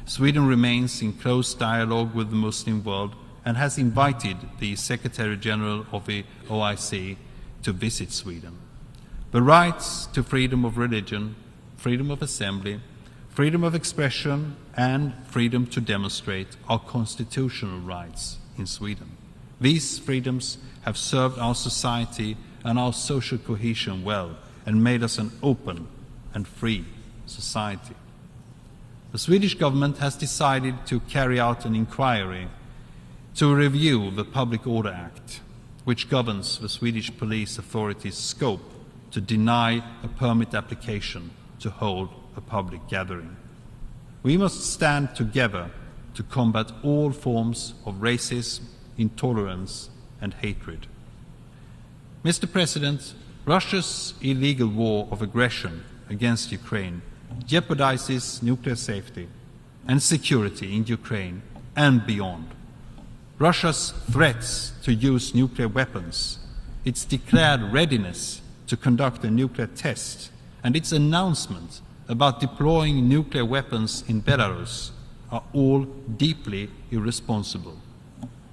Sweden remains in close dialogue with the Muslim world and has invited the Secretary General of the OIC to visit Sweden. The rights to freedom of religion, freedom of assembly, freedom of expression, and freedom to demonstrate are constitutional rights in Sweden. These freedoms have served our society and our social cohesion well and made us an open and free society. The Swedish government has decided to carry out an inquiry to review the Public Order Act, which governs the Swedish police authorities' scope to deny a permit application to hold a public gathering. We must stand together to combat all forms of racism, intolerance, and hatred. Mr. President, Russia's illegal war of aggression against Ukraine jeopardizes nuclear safety and security in Ukraine and beyond. Russia's threats to use nuclear weapons, its declared readiness to conduct a nuclear test, and its announcement about deploying nuclear weapons in Belarus are all deeply irresponsible.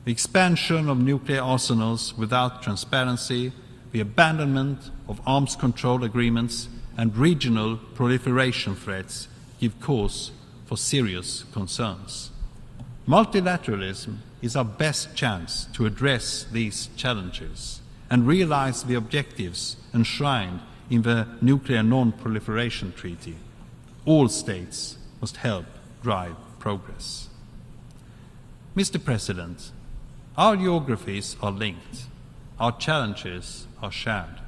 The expansion of nuclear arsenals without transparency, the abandonment of arms control agreements, and regional proliferation threats give cause for serious concerns. Multilateralism is our best chance to address these challenges and realize the objectives enshrined in the Nuclear Non-Proliferation Treaty. All states must help drive progress. Mr. President, our geographies are linked, our challenges are shared,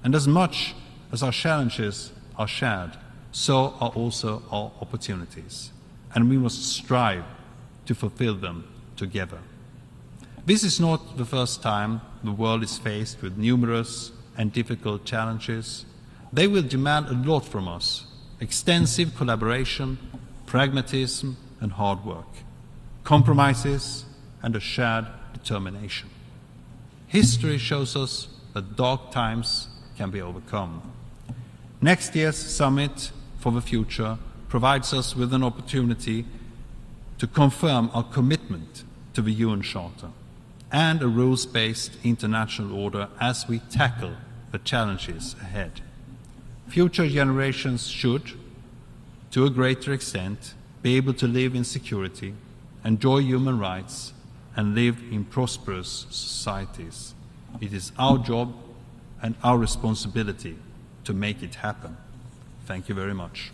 and as much as our challenges are shared, so are also our opportunities, and we must strive to fulfill them together. This is not the first time the world is faced with numerous and difficult challenges. They will demand a lot from us: extensive collaboration, pragmatism, and hard work, compromises, and a shared determination. History shows us that dark times can be overcome. Next year's Summit for the Future provides us with an opportunity to confirm our commitment to the UN Charter and a rules-based international order as we tackle the challenges ahead. Future generations should, to a greater extent, be able to live in security, enjoy human rights, and live in prosperous societies. It is our job and our responsibility to make it happen. Thank you very much.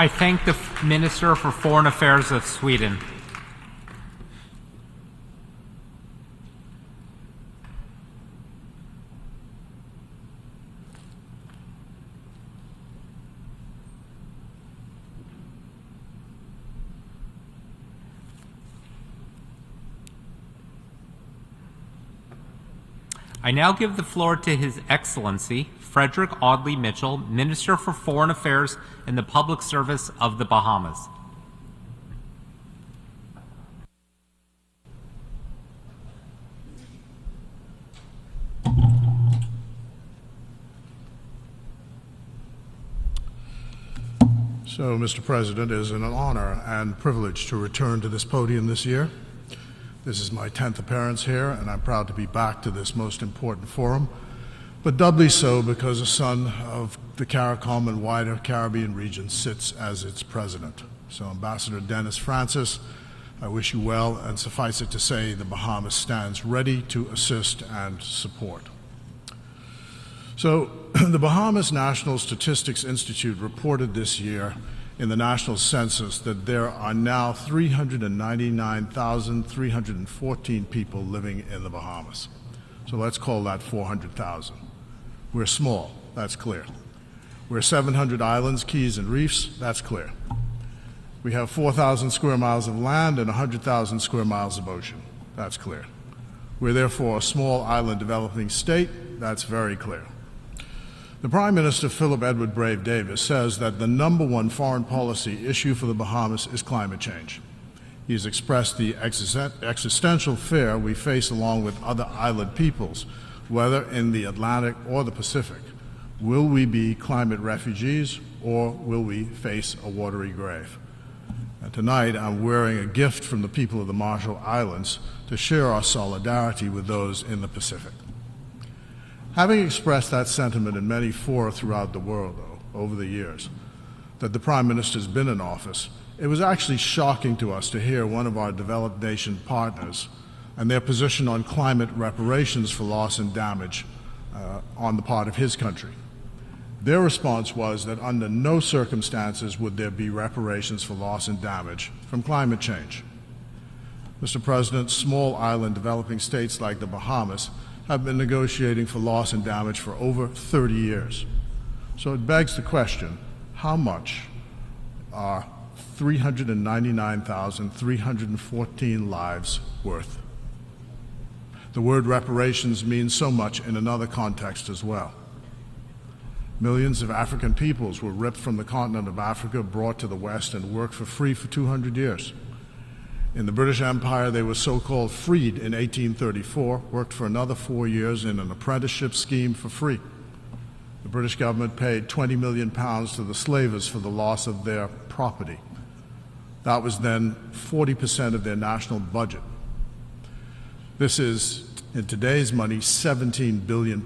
I thank the Minister for Foreign Affairs of Sweden. I now give the floor to His Excellency Frederick Audley Mitchell, Minister for Foreign Affairs and the Public Service of the Bahamas. So, Mr. President, it is an honor and privilege to return to this podium this year. This is my 10th appearance here, and I'm proud to be back to this most important forum but doubly so because a son of the CARICOM and wider Caribbean region sits as its president. So Ambassador Dennis Francis, I wish you well, and suffice it to say, the Bahamas stands ready to assist and support. So the Bahamas National Statistics Institute reported this year in the national census that there are now 399,314 people living in the Bahamas. So let's call that 400,000. We're small, that's clear. We're 700 islands, keys, and reefs, that's clear. We have 4,000 square miles of land and 100,000 square miles of ocean, that's clear. We're therefore a small island developing state, that's very clear. The Prime Minister, Philip Edward Brave Davis, says that the #1 foreign policy issue for the Bahamas is climate change. He has expressed the existential fear we face along with other island peoples, whether in the Atlantic or the Pacific. Will we be climate refugees or will we face a watery grave? And tonight I'm wearing a gift from the people of the Marshall Islands to share our solidarity with those in the Pacific. Having expressed that sentiment in many fora throughout the world, though, over the years, that the Prime Minister's been in office, it was actually shocking to us to hear one of our developed nation partners and their position on climate reparations for loss and damage on the part of his country. Their response was that under no circumstances would there be reparations for loss and damage from climate change. Mr. President, small island developing states like the Bahamas have been negotiating for loss and damage for over 30 years. So it begs the question, how much are 399,314 lives worth? The word reparations means so much in another context as well. Millions of African peoples were ripped from the continent of Africa, brought to the West, and worked for free for 200 years. In the British Empire, they were so-called freed in 1834, worked for another 4 years in an apprenticeship scheme for free. The British government paid £20 million to the slavers for the loss of their property. That was then 40% of their national budget. This is, in today's money, £17 billion.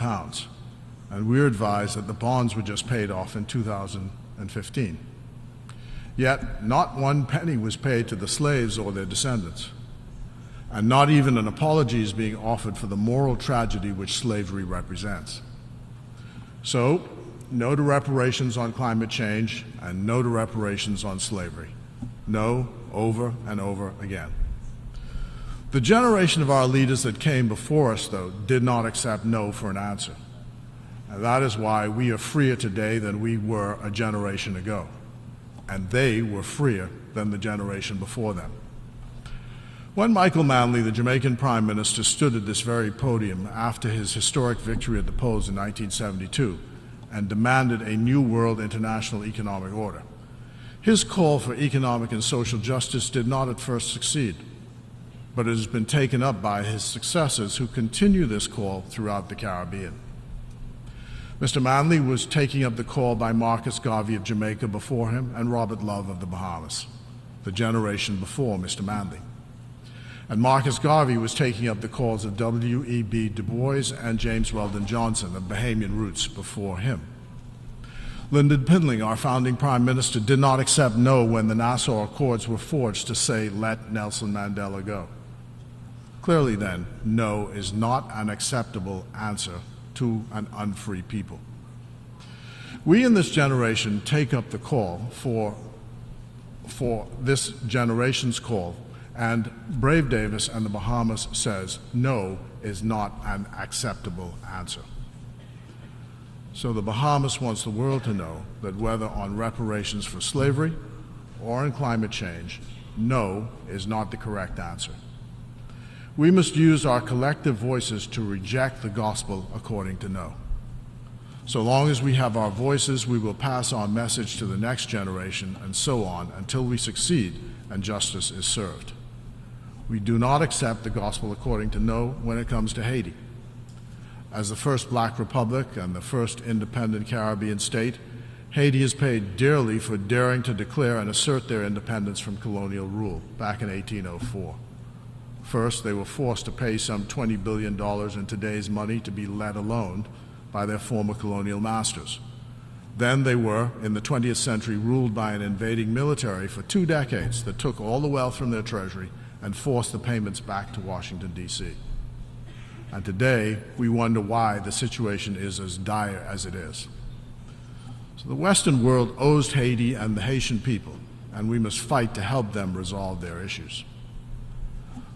And we're advised that the bonds were just paid off in 2015. Yet, not one penny was paid to the slaves or their descendants, and not even an apology is being offered for the moral tragedy which slavery represents. So, no to reparations on climate change, and no to reparations on slavery. No, over and over again. The generation of our leaders that came before us, though, did not accept no for an answer. And that is why we are freer today than we were a generation ago. And they were freer than the generation before them. When Michael Manley, the Jamaican Prime Minister, stood at this very podium after his historic victory at the polls in 1972 and demanded a new world international economic order, his call for economic and social justice did not at first succeed, but it has been taken up by his successors who continue this call throughout the Caribbean. Mr. Manley was taking up the call by Marcus Garvey of Jamaica before him and Robert Love of the Bahamas, the generation before Mr. Manley. And Marcus Garvey was taking up the calls of W.E.B. Du Bois and James Weldon Johnson of Bahamian roots before him. Lyndon Pindling, our founding Prime Minister, did not accept no when the Nassau Accords were forged to say, "Let Nelson Mandela go." Clearly then, no is not an acceptable answer to an unfree people. We in this generation take up the call for this generation's call, and Brave Davis and the Bahamas says no is not an acceptable answer. So the Bahamas wants the world to know that whether on reparations for slavery or on climate change, no is not the correct answer. We must use our collective voices to reject the gospel according to no. So long as we have our voices, we will pass our message to the next generation and so on until we succeed and justice is served. We do not accept the gospel according to no when it comes to Haiti. As the first black republic and the first independent Caribbean state, Haiti has paid dearly for daring to declare and assert their independence from colonial rule back in 1804. First, they were forced to pay some $20 billion in today's money to be let alone by their former colonial masters. Then they were, in the 20th century, ruled by an invading military for 2 decades that took all the wealth from their treasury and forced the payments back to Washington, D.C. And today, we wonder why the situation is as dire as it is. So the Western world owes Haiti and the Haitian people, and we must fight to help them resolve their issues.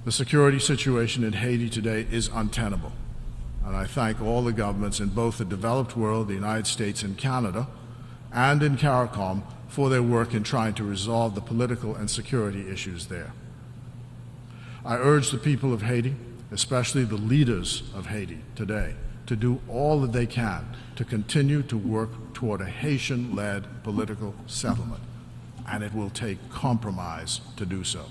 The security situation in Haiti today is untenable, and I thank all the governments in both the developed world, the United States and Canada, and in CARICOM for their work in trying to resolve the political and security issues there. I urge the people of Haiti, especially the leaders of Haiti today, to do all that they can to continue to work toward a Haitian-led political settlement, and it will take compromise to do so.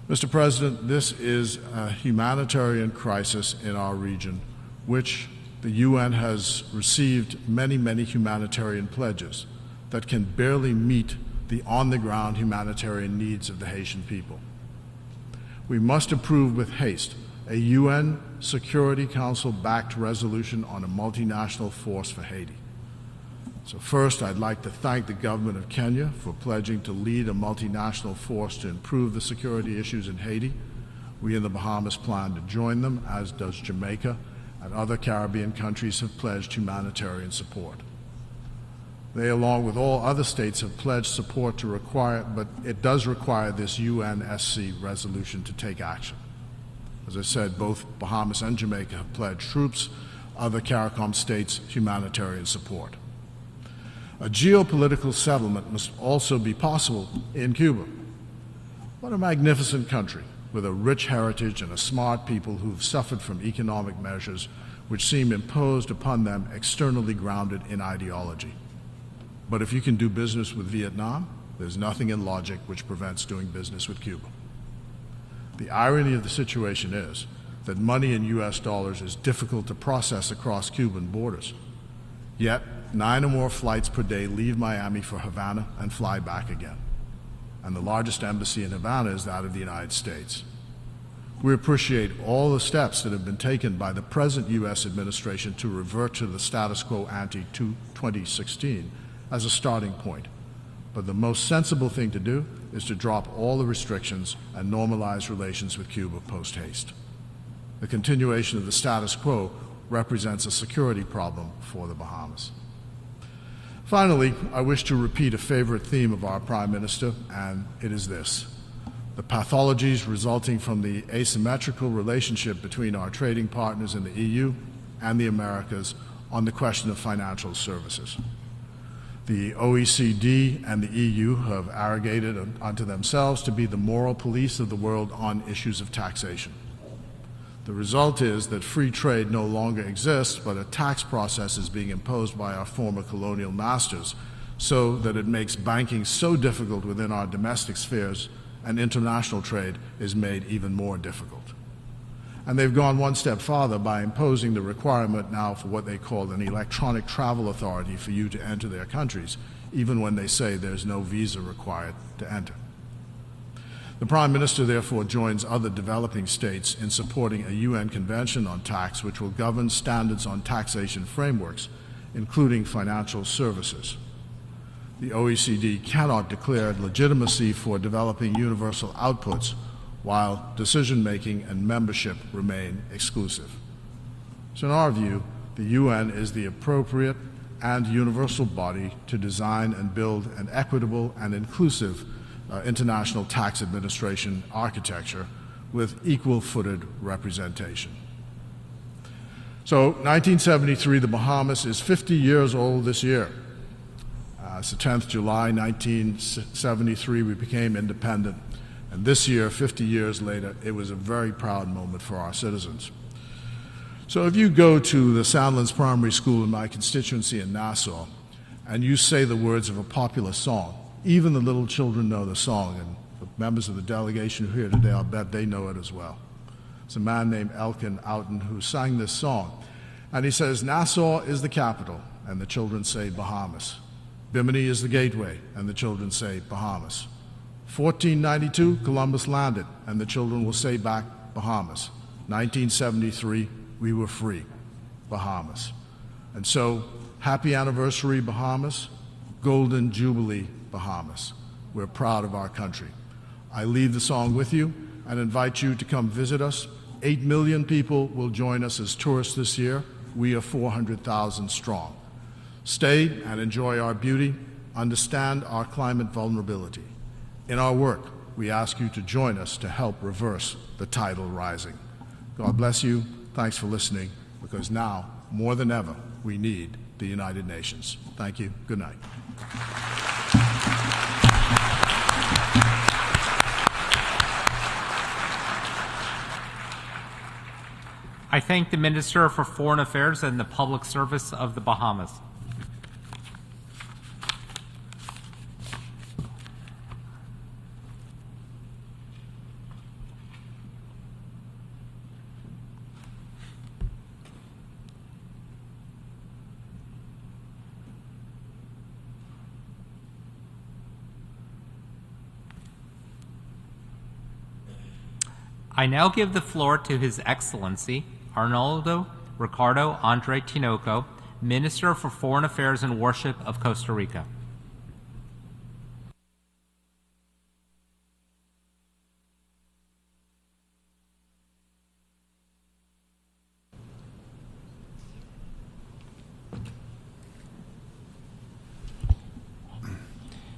Mr. President, this is a humanitarian crisis in our region, which the UN has received many, many humanitarian pledges that can barely meet the on-the-ground humanitarian needs of the Haitian people. We must approve with haste a UN Security Council-backed resolution on a multinational force for Haiti. So first, I'd like to thank the government of Kenya for pledging to lead a multinational force to improve the security issues in Haiti. We in the Bahamas plan to join them, as does Jamaica, and other Caribbean countries have pledged humanitarian support. They, along with all other states, have pledged support to require, but it does require this UNSC resolution to take action. As I said, both Bahamas and Jamaica have pledged troops, other CARICOM states humanitarian support. A geopolitical settlement must also be possible in Cuba. What a magnificent country with a rich heritage and a smart people who've suffered from economic measures which seem imposed upon them externally grounded in ideology. But if you can do business with Vietnam, there's nothing in logic which prevents doing business with Cuba. The irony of the situation is that money in US dollars is difficult to process across Cuban borders. Yet, 9 or more flights per day leave Miami for Havana and fly back again. And the largest embassy in Havana is that of the United States. We appreciate all the steps that have been taken by the present US administration to revert to the status quo ante to 2016 as a starting point. But the most sensible thing to do is to drop all the restrictions and normalize relations with Cuba post-haste. The continuation of the status quo represents a security problem for the Bahamas. Finally, I wish to repeat a favorite theme of our Prime Minister, and it is this: the pathologies resulting from the asymmetrical relationship between our trading partners in the EU and the Americas on the question of financial services. The OECD and the EU have arrogated unto themselves to be the moral police of the world on issues of taxation. The result is that free trade no longer exists, but a tax process is being imposed by our former colonial masters so that it makes banking so difficult within our domestic spheres, and international trade is made even more difficult. And they've gone one step farther by imposing the requirement now for what they call an electronic travel authority for you to enter their countries, even when they say there's no visa required to enter. The Prime Minister therefore joins other developing states in supporting a UN Convention on Tax which will govern standards on taxation frameworks, including financial services. The OECD cannot declare legitimacy for developing universal outputs while decision-making and membership remain exclusive. So in our view, the UN is the appropriate and universal body to design and build an equitable and inclusive international tax administration architecture with equal-footed representation. So 1973, the Bahamas is 50 years old this year. It's the 10th July 1973, we became independent. And this year, 50 years later, it was a very proud moment for our citizens. So if you go to the Sandlands Primary School in my constituency in Nassau, and you say the words of a popular song, even the little children know the song, and the members of the delegation who are here today, I'll bet they know it as well. It's a man named Elkin Outen who sang this song. And he says, Nassau is the capital, and the children say Bahamas. Bimini is the gateway, and the children say Bahamas. 1492, Columbus landed, and the children will say back Bahamas. 1973, we were free. Bahamas. And so, happy anniversary, Bahamas, Golden Jubilee, Bahamas. We're proud of our country. I leave the song with you and invite you to come visit us. 8 million people will join us as tourists this year. We are 400,000 strong. Stay and enjoy our beauty. Understand our climate vulnerability. In our work, we ask you to join us to help reverse the tidal rising. God bless you. Thanks for listening, because now, more than ever, we need the United Nations. Thank you. Good night. I thank the Minister for Foreign Affairs and the Public Service of the Bahamas. I now give the floor to His Excellency Arnoldo Ricardo Andre Tinoco, Minister for Foreign Affairs and Worship of Costa Rica.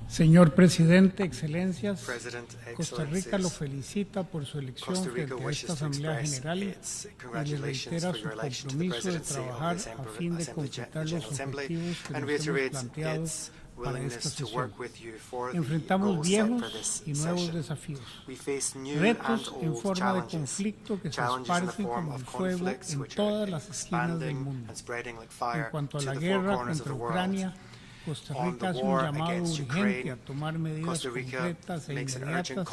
Señor Presidente, Excelencias, Costa Rica lo felicita por su elección frente a esta Asamblea General y le reitera su compromiso de trabajar a fin de completar los objetivos que nos hemos planteado para esta sesión. Enfrentamos viejos y nuevos desafíos, retos en forma de conflicto que se esparcen como el fuego en todas las esquinas del mundo. En cuanto a la guerra contra Ucrania, Costa Rica hace un llamado urgente a tomar medidas concretas e inmediatas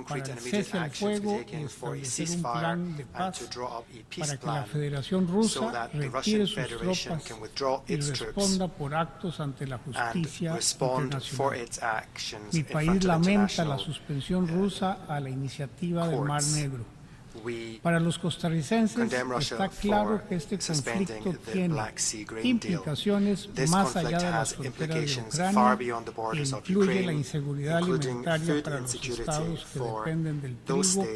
para el cese al fuego y establecer un plan de paz para que la Federación Rusa retire sus tropas y responda por actos ante la justicia internacional. Mi país lamenta la suspensión rusa a la iniciativa del Mar Negro. Para los costarricenses está claro que este conflicto tiene implicaciones más allá de las fronteras de Ucrania e incluye la inseguridad alimentaria para los estados que dependen del trigo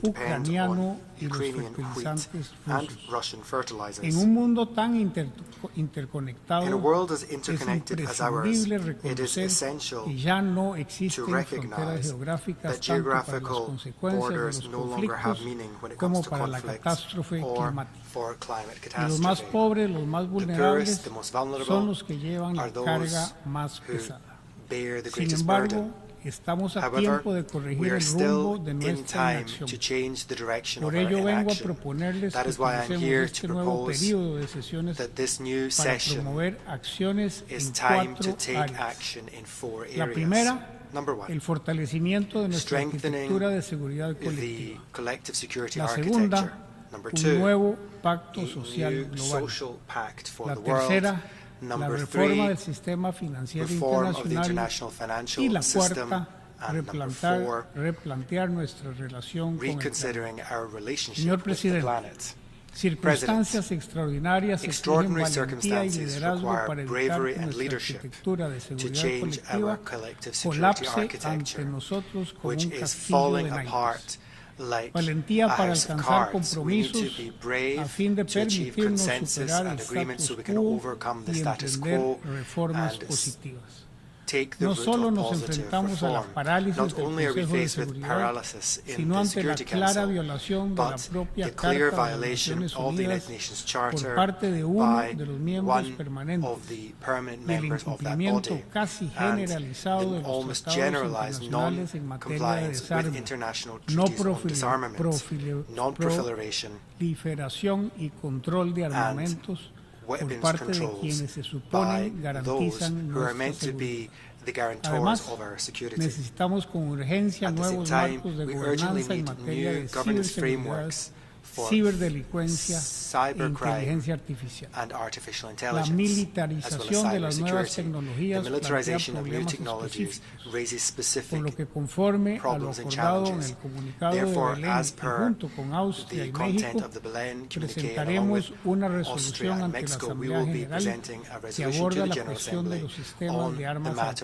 ucraniano y los fertilizantes rusos. En un mundo tan interconectado, es imprescindible reconocer que ya no existen fronteras geográficas tanto para las consecuencias de los conflictos como para la catástrofe climática. Y los más pobres, los más vulnerables, son los que llevan la carga más pesada. Sin embargo, estamos a tiempo de corregir el rumbo de nuestra inacción. Por ello vengo a proponerles que comencemos este nuevo periodo de sesiones para promover acciones en 4 áreas. La primera, el fortalecimiento de nuestra arquitectura de seguridad colectiva. La segunda, un nuevo pacto social global. La tercera, la reforma del sistema financiero internacional. Y la cuarta, replantear nuestra relación con el planeta. Señor Presidente, circunstancias extraordinarias exigen valentía y liderazgo para evitar que nuestra arquitectura de seguridad colectiva colapse ante nosotros como un castillo de naipes. Valentía para alcanzar compromisos a fin de permitirnos superar el status quo y emprender reformas positivas. No solo nos enfrentamos a la parálisis del Consejo de Seguridad, sino ante la clara violación de la propia Carta de las Naciones Unidas por parte de uno de los miembros permanentes, del incumplimiento casi generalizado de los tratados internacionales en materia de desarme, no proliferación y control de armamentos por parte de quienes se suponen garantizan nuestra seguridad. Además, necesitamos con urgencia nuevos marcos de gobernanza en materia de ciberseguridad ciberdelincuencia e inteligencia artificial. La militarización de las nuevas tecnologías plantea problemas específicos, por lo que conforme a lo acordado en el comunicado de Belén y junto con Austria y México, presentaremos una resolución ante la Asamblea General que aborda la cuestión de los sistemas de armas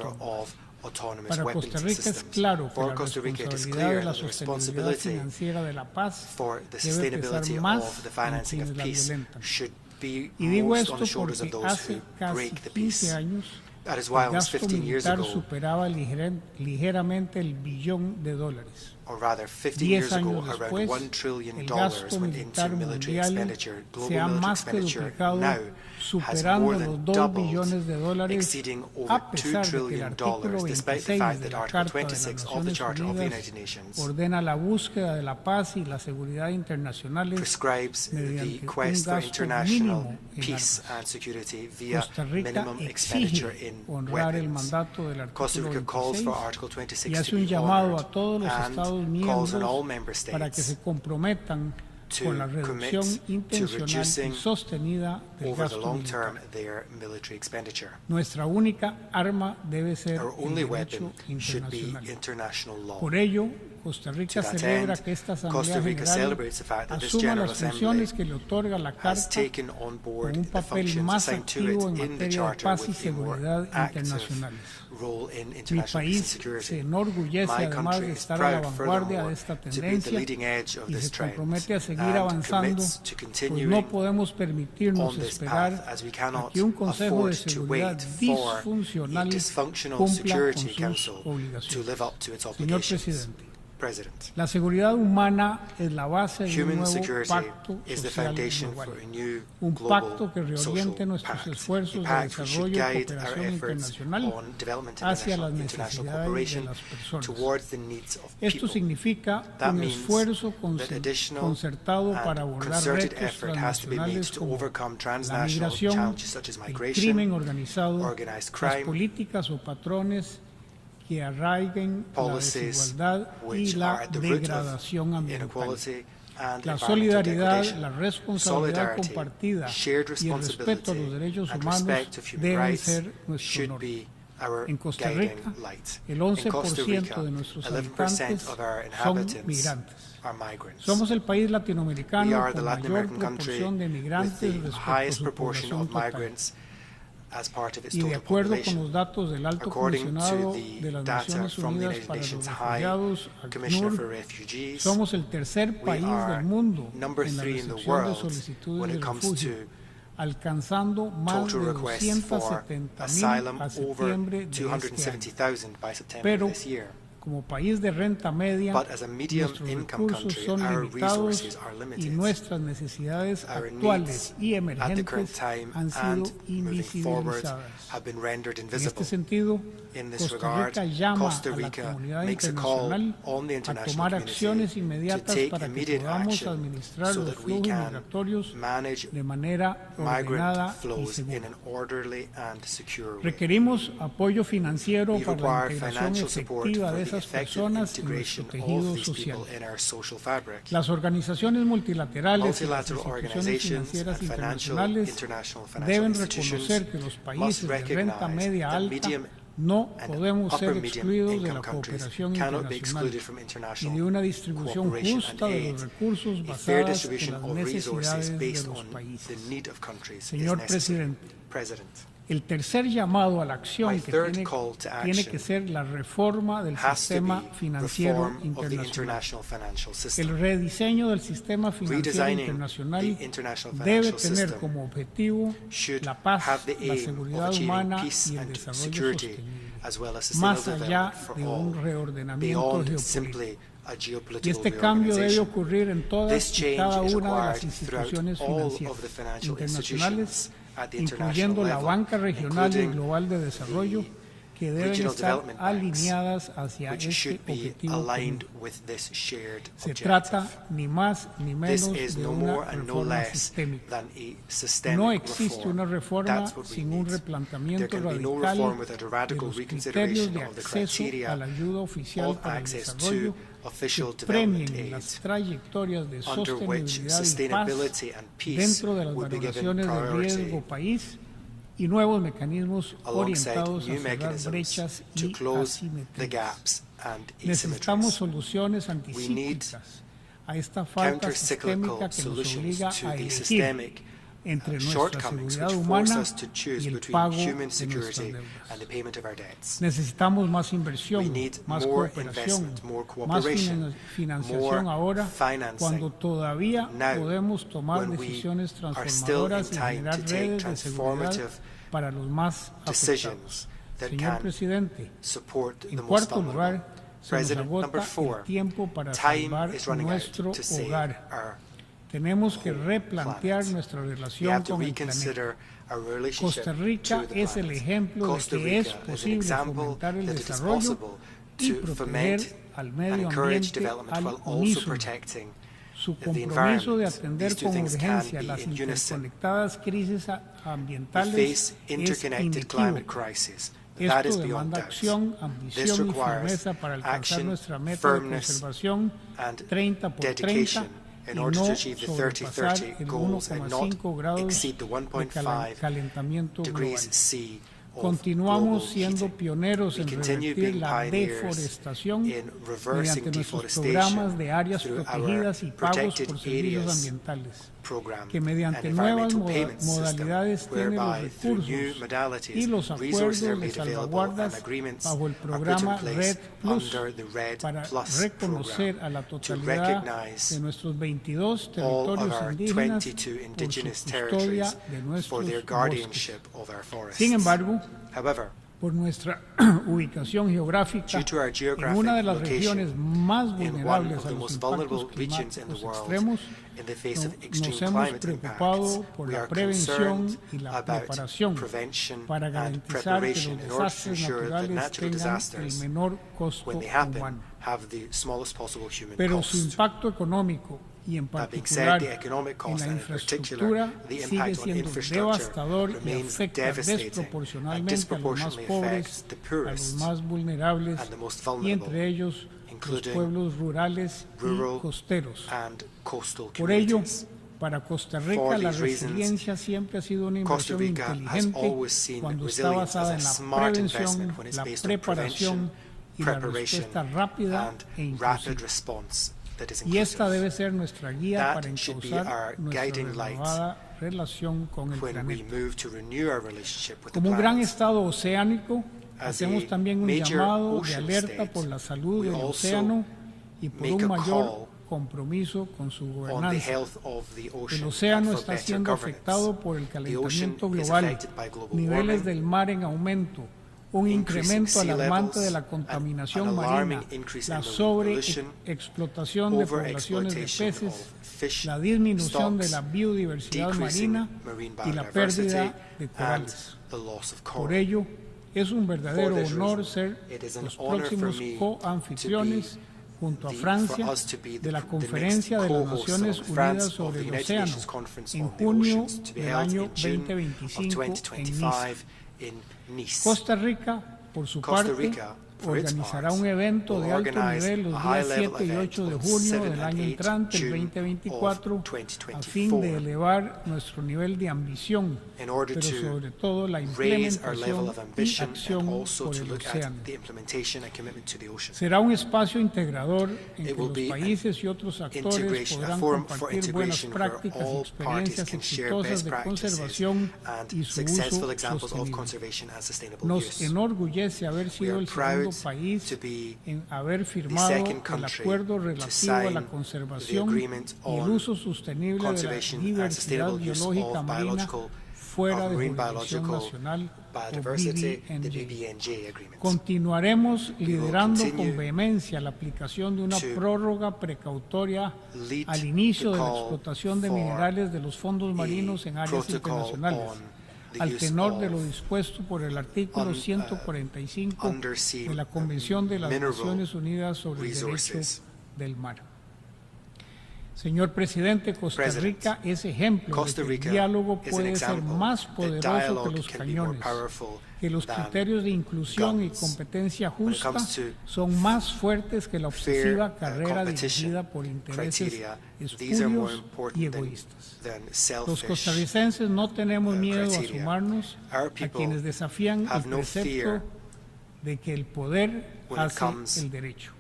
autónomas. Para Costa Rica es claro que la responsabilidad de la sostenibilidad financiera de la paz debe pesar más en quienes la violentan. Y digo esto porque hace casi 15 años el gasto militar superaba ligeramente el billón de dólares. 10 años después, el gasto militar mundial se ha más que duplicado, superando los 2 billones de dólares, a pesar de que el artículo 26 de la Carta de las Naciones Unidas ordena la búsqueda de la paz y la seguridad internacionales mediante un gasto mínimo en armas. Costa Rica exige honrar el mandato del artículo 26 y hace un llamado a todos los Estados miembros para que se comprometan con la reducción intencional y sostenida del gasto militar. Nuestra única arma debe ser el derecho internacional. Por ello, Costa Rica celebra que esta Asamblea General asuma las funciones que le otorga la Carta con un papel más activo en materia de paz y seguridad internacionales. Mi país se enorgullece además de estar a la vanguardia de esta tendencia y se compromete a seguir avanzando, pues no podemos permitirnos esperar a que un Consejo de Seguridad disfuncional cumpla con sus obligaciones. Señor Presidente, la seguridad humana es la base de un nuevo pacto social global, un pacto que reoriente nuestros esfuerzos de desarrollo y cooperación internacional hacia las necesidades de las personas. Esto significa un esfuerzo concertado para abordar retos transnacionales como la migración, el crimen organizado, las políticas o patrones que arraiguen la desigualdad y la degradación ambiental. La solidaridad, la responsabilidad compartida y el respeto a los derechos humanos deben ser nuestro norte. En Costa Rica, el 11% de nuestros habitantes son migrantes. Somos el país latinoamericano con mayor proporción de migrantes respecto a su población total. Y de acuerdo con los datos del Alto Comisionado de las Naciones Unidas para los Refugiados, ACNUR, somos el tercer país del mundo en la recepción de solicitudes de refugio, alcanzando más de 270,000 a septiembre de este año. Pero, como país de renta media, nuestros recursos son limitados y nuestras necesidades actuales y emergentes han sido invisibilizadas. En este sentido, Costa Rica llama a la comunidad internacional a tomar acciones inmediatas para que podamos administrar los flujos migratorios de manera ordenada y segura. Requerimos apoyo financiero para la integración efectiva de esas personas en nuestro tejido social. Las organizaciones multilaterales y las instituciones financieras internacionales deben reconocer que los países de renta media alta no podemos ser excluidos de la cooperación internacional y de una distribución justa de los recursos basadas en las necesidades de los países. Señor Presidente, el tercer llamado a la acción que tiene que ser la reforma del sistema financiero internacional. El rediseño del sistema financiero internacional debe tener como objetivo la paz, la seguridad humana y el desarrollo sostenible, más allá de un reordenamiento geopolítico. Y este cambio debe ocurrir en todas y cada una de las instituciones financieras internacionales, incluyendo la banca regional y global de desarrollo, que deben estar alineadas hacia este objetivo común. Se trata ni más ni menos de una reforma sistémica. No existe una reforma sin un replanteamiento radical de los criterios de acceso a la ayuda oficial para el desarrollo que premien las trayectorias de sostenibilidad y paz dentro de las valoraciones de riesgo país y nuevos mecanismos orientados a cerrar brechas y asimetrías. Necesitamos soluciones anticíclicas a esta falta sistémica que nos obliga a elegir entre nuestra seguridad humana y el pago de nuestras deudas. Necesitamos más inversión, más cooperación, más financiación ahora, cuando todavía podemos tomar decisiones transformadoras y generar redes de seguridad para los más afectados. Señor Presidente, en cuarto lugar, se nos agota el tiempo para salvar nuestro hogar. Tenemos que replantear nuestra relación con el planeta. Costa Rica es el ejemplo de que es posible fomentar el desarrollo y proteger al medio ambiente al unísono. Su compromiso de atender con urgencia las interconectadas crisis ambientales es inequívoco. Esto demanda acción, ambición y firmeza para alcanzar nuestra meta de conservación 30 por 30 y no sobrepasar el 1,5 grados de calentamiento global. Continuamos siendo pioneros en revertir la deforestación mediante nuestros programas de áreas protegidas y pagos por servicios ambientales, que mediante nuevas modalidades tienen los recursos y los acuerdos de salvaguardas bajo el programa RED Plus para reconocer a la totalidad de nuestros 22 territorios indígenas por su custodia de nuestros bosques. Sin embargo, por nuestra ubicación geográfica en una de las regiones más vulnerables a los impactos climáticos extremos, nos hemos preocupado por la prevención y la preparación para garantizar que los desastres naturales tengan el menor costo humano. Pero su impacto económico y en particular en la infraestructura sigue siendo devastador y afecta desproporcionalmente a los más pobres, a los más vulnerables y entre ellos los pueblos rurales y costeros. Por ello, para Costa Rica la resiliencia siempre ha sido una inversión inteligente cuando está basada en la prevención, la preparación y la respuesta rápida e inclusiva. Y esta debe ser nuestra guía para encauzar nuestra renovada relación con el planeta. Como un gran estado oceánico, hacemos también un llamado de alerta por la salud del océano y por un mayor compromiso con su gobernanza. El océano está siendo afectado por el calentamiento global, niveles del mar en aumento, un incremento alarmante de la contaminación marina, la sobreexplotación de poblaciones de peces, la disminución de la biodiversidad marina y la pérdida de corales. Por ello, es un verdadero honor ser los próximos co-anfitriones junto a Francia de la Conferencia de las Naciones Unidas sobre el Océano en junio del año 2025 en Nice. Costa Rica, por su parte, organizará un evento de alto nivel los días 7 y 8 de junio del año entrante, el 2024, a fin de elevar nuestro nivel de ambición, pero sobre todo la implementación y acción por el océano. Será un espacio integrador en que los países y otros actores podrán compartir buenas prácticas y experiencias exitosas de conservación y su uso sostenible. Nos enorgullece haber sido el segundo país en haber firmado el acuerdo relativo a la conservación y el uso sostenible de la diversidad biológica marina fuera de jurisdicción nacional o BBNJ. Continuaremos liderando con vehemencia la aplicación de una prórroga precautoria al inicio de la explotación de minerales de los fondos marinos en áreas internacionales, al tenor de lo dispuesto por el artículo 145 de la Convención de las Naciones Unidas sobre el Derecho del Mar. Señor Presidente, Costa Rica es ejemplo de que el diálogo puede ser más poderoso que los cañones, que los criterios de inclusión y competencia justa son más fuertes que la obsesiva carrera dirigida por intereses espurios y egoístas. Los costarricenses no tenemos miedo a sumarnos a quienes desafían el precepto de que el poder hace el derecho.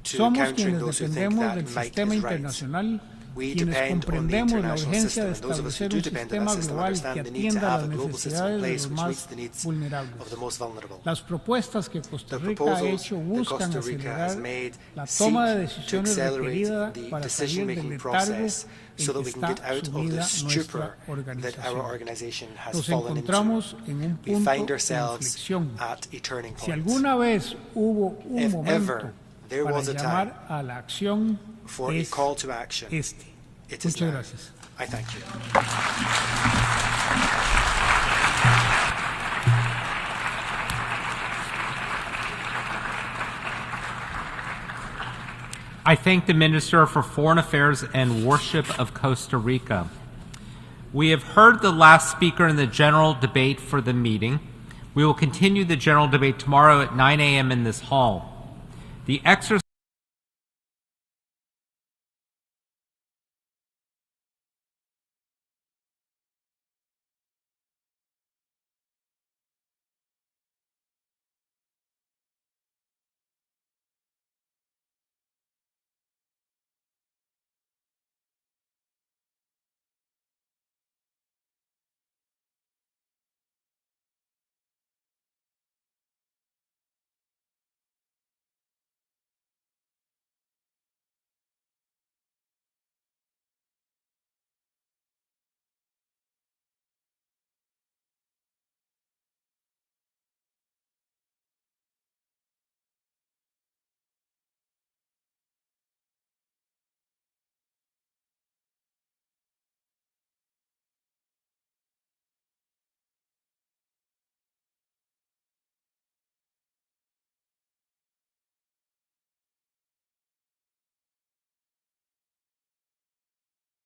Somos quienes dependemos del sistema internacional, quienes comprendemos la urgencia de establecer un sistema global que atienda las necesidades de los más vulnerables. Las propuestas que Costa Rica ha hecho buscan acelerar la toma de decisiones requerida para salir del letargo en que está sumida nuestra organización. Nos encontramos en un punto de inflexión. Si alguna vez hubo un momento para llamar a la acción, es este. Muchas gracias. I thank the Minister for Foreign Affairs and Worship of Costa Rica. We have heard the last speaker in the general debate for the meeting. We will continue the general debate tomorrow at 9 a.m. in this hall. The exercise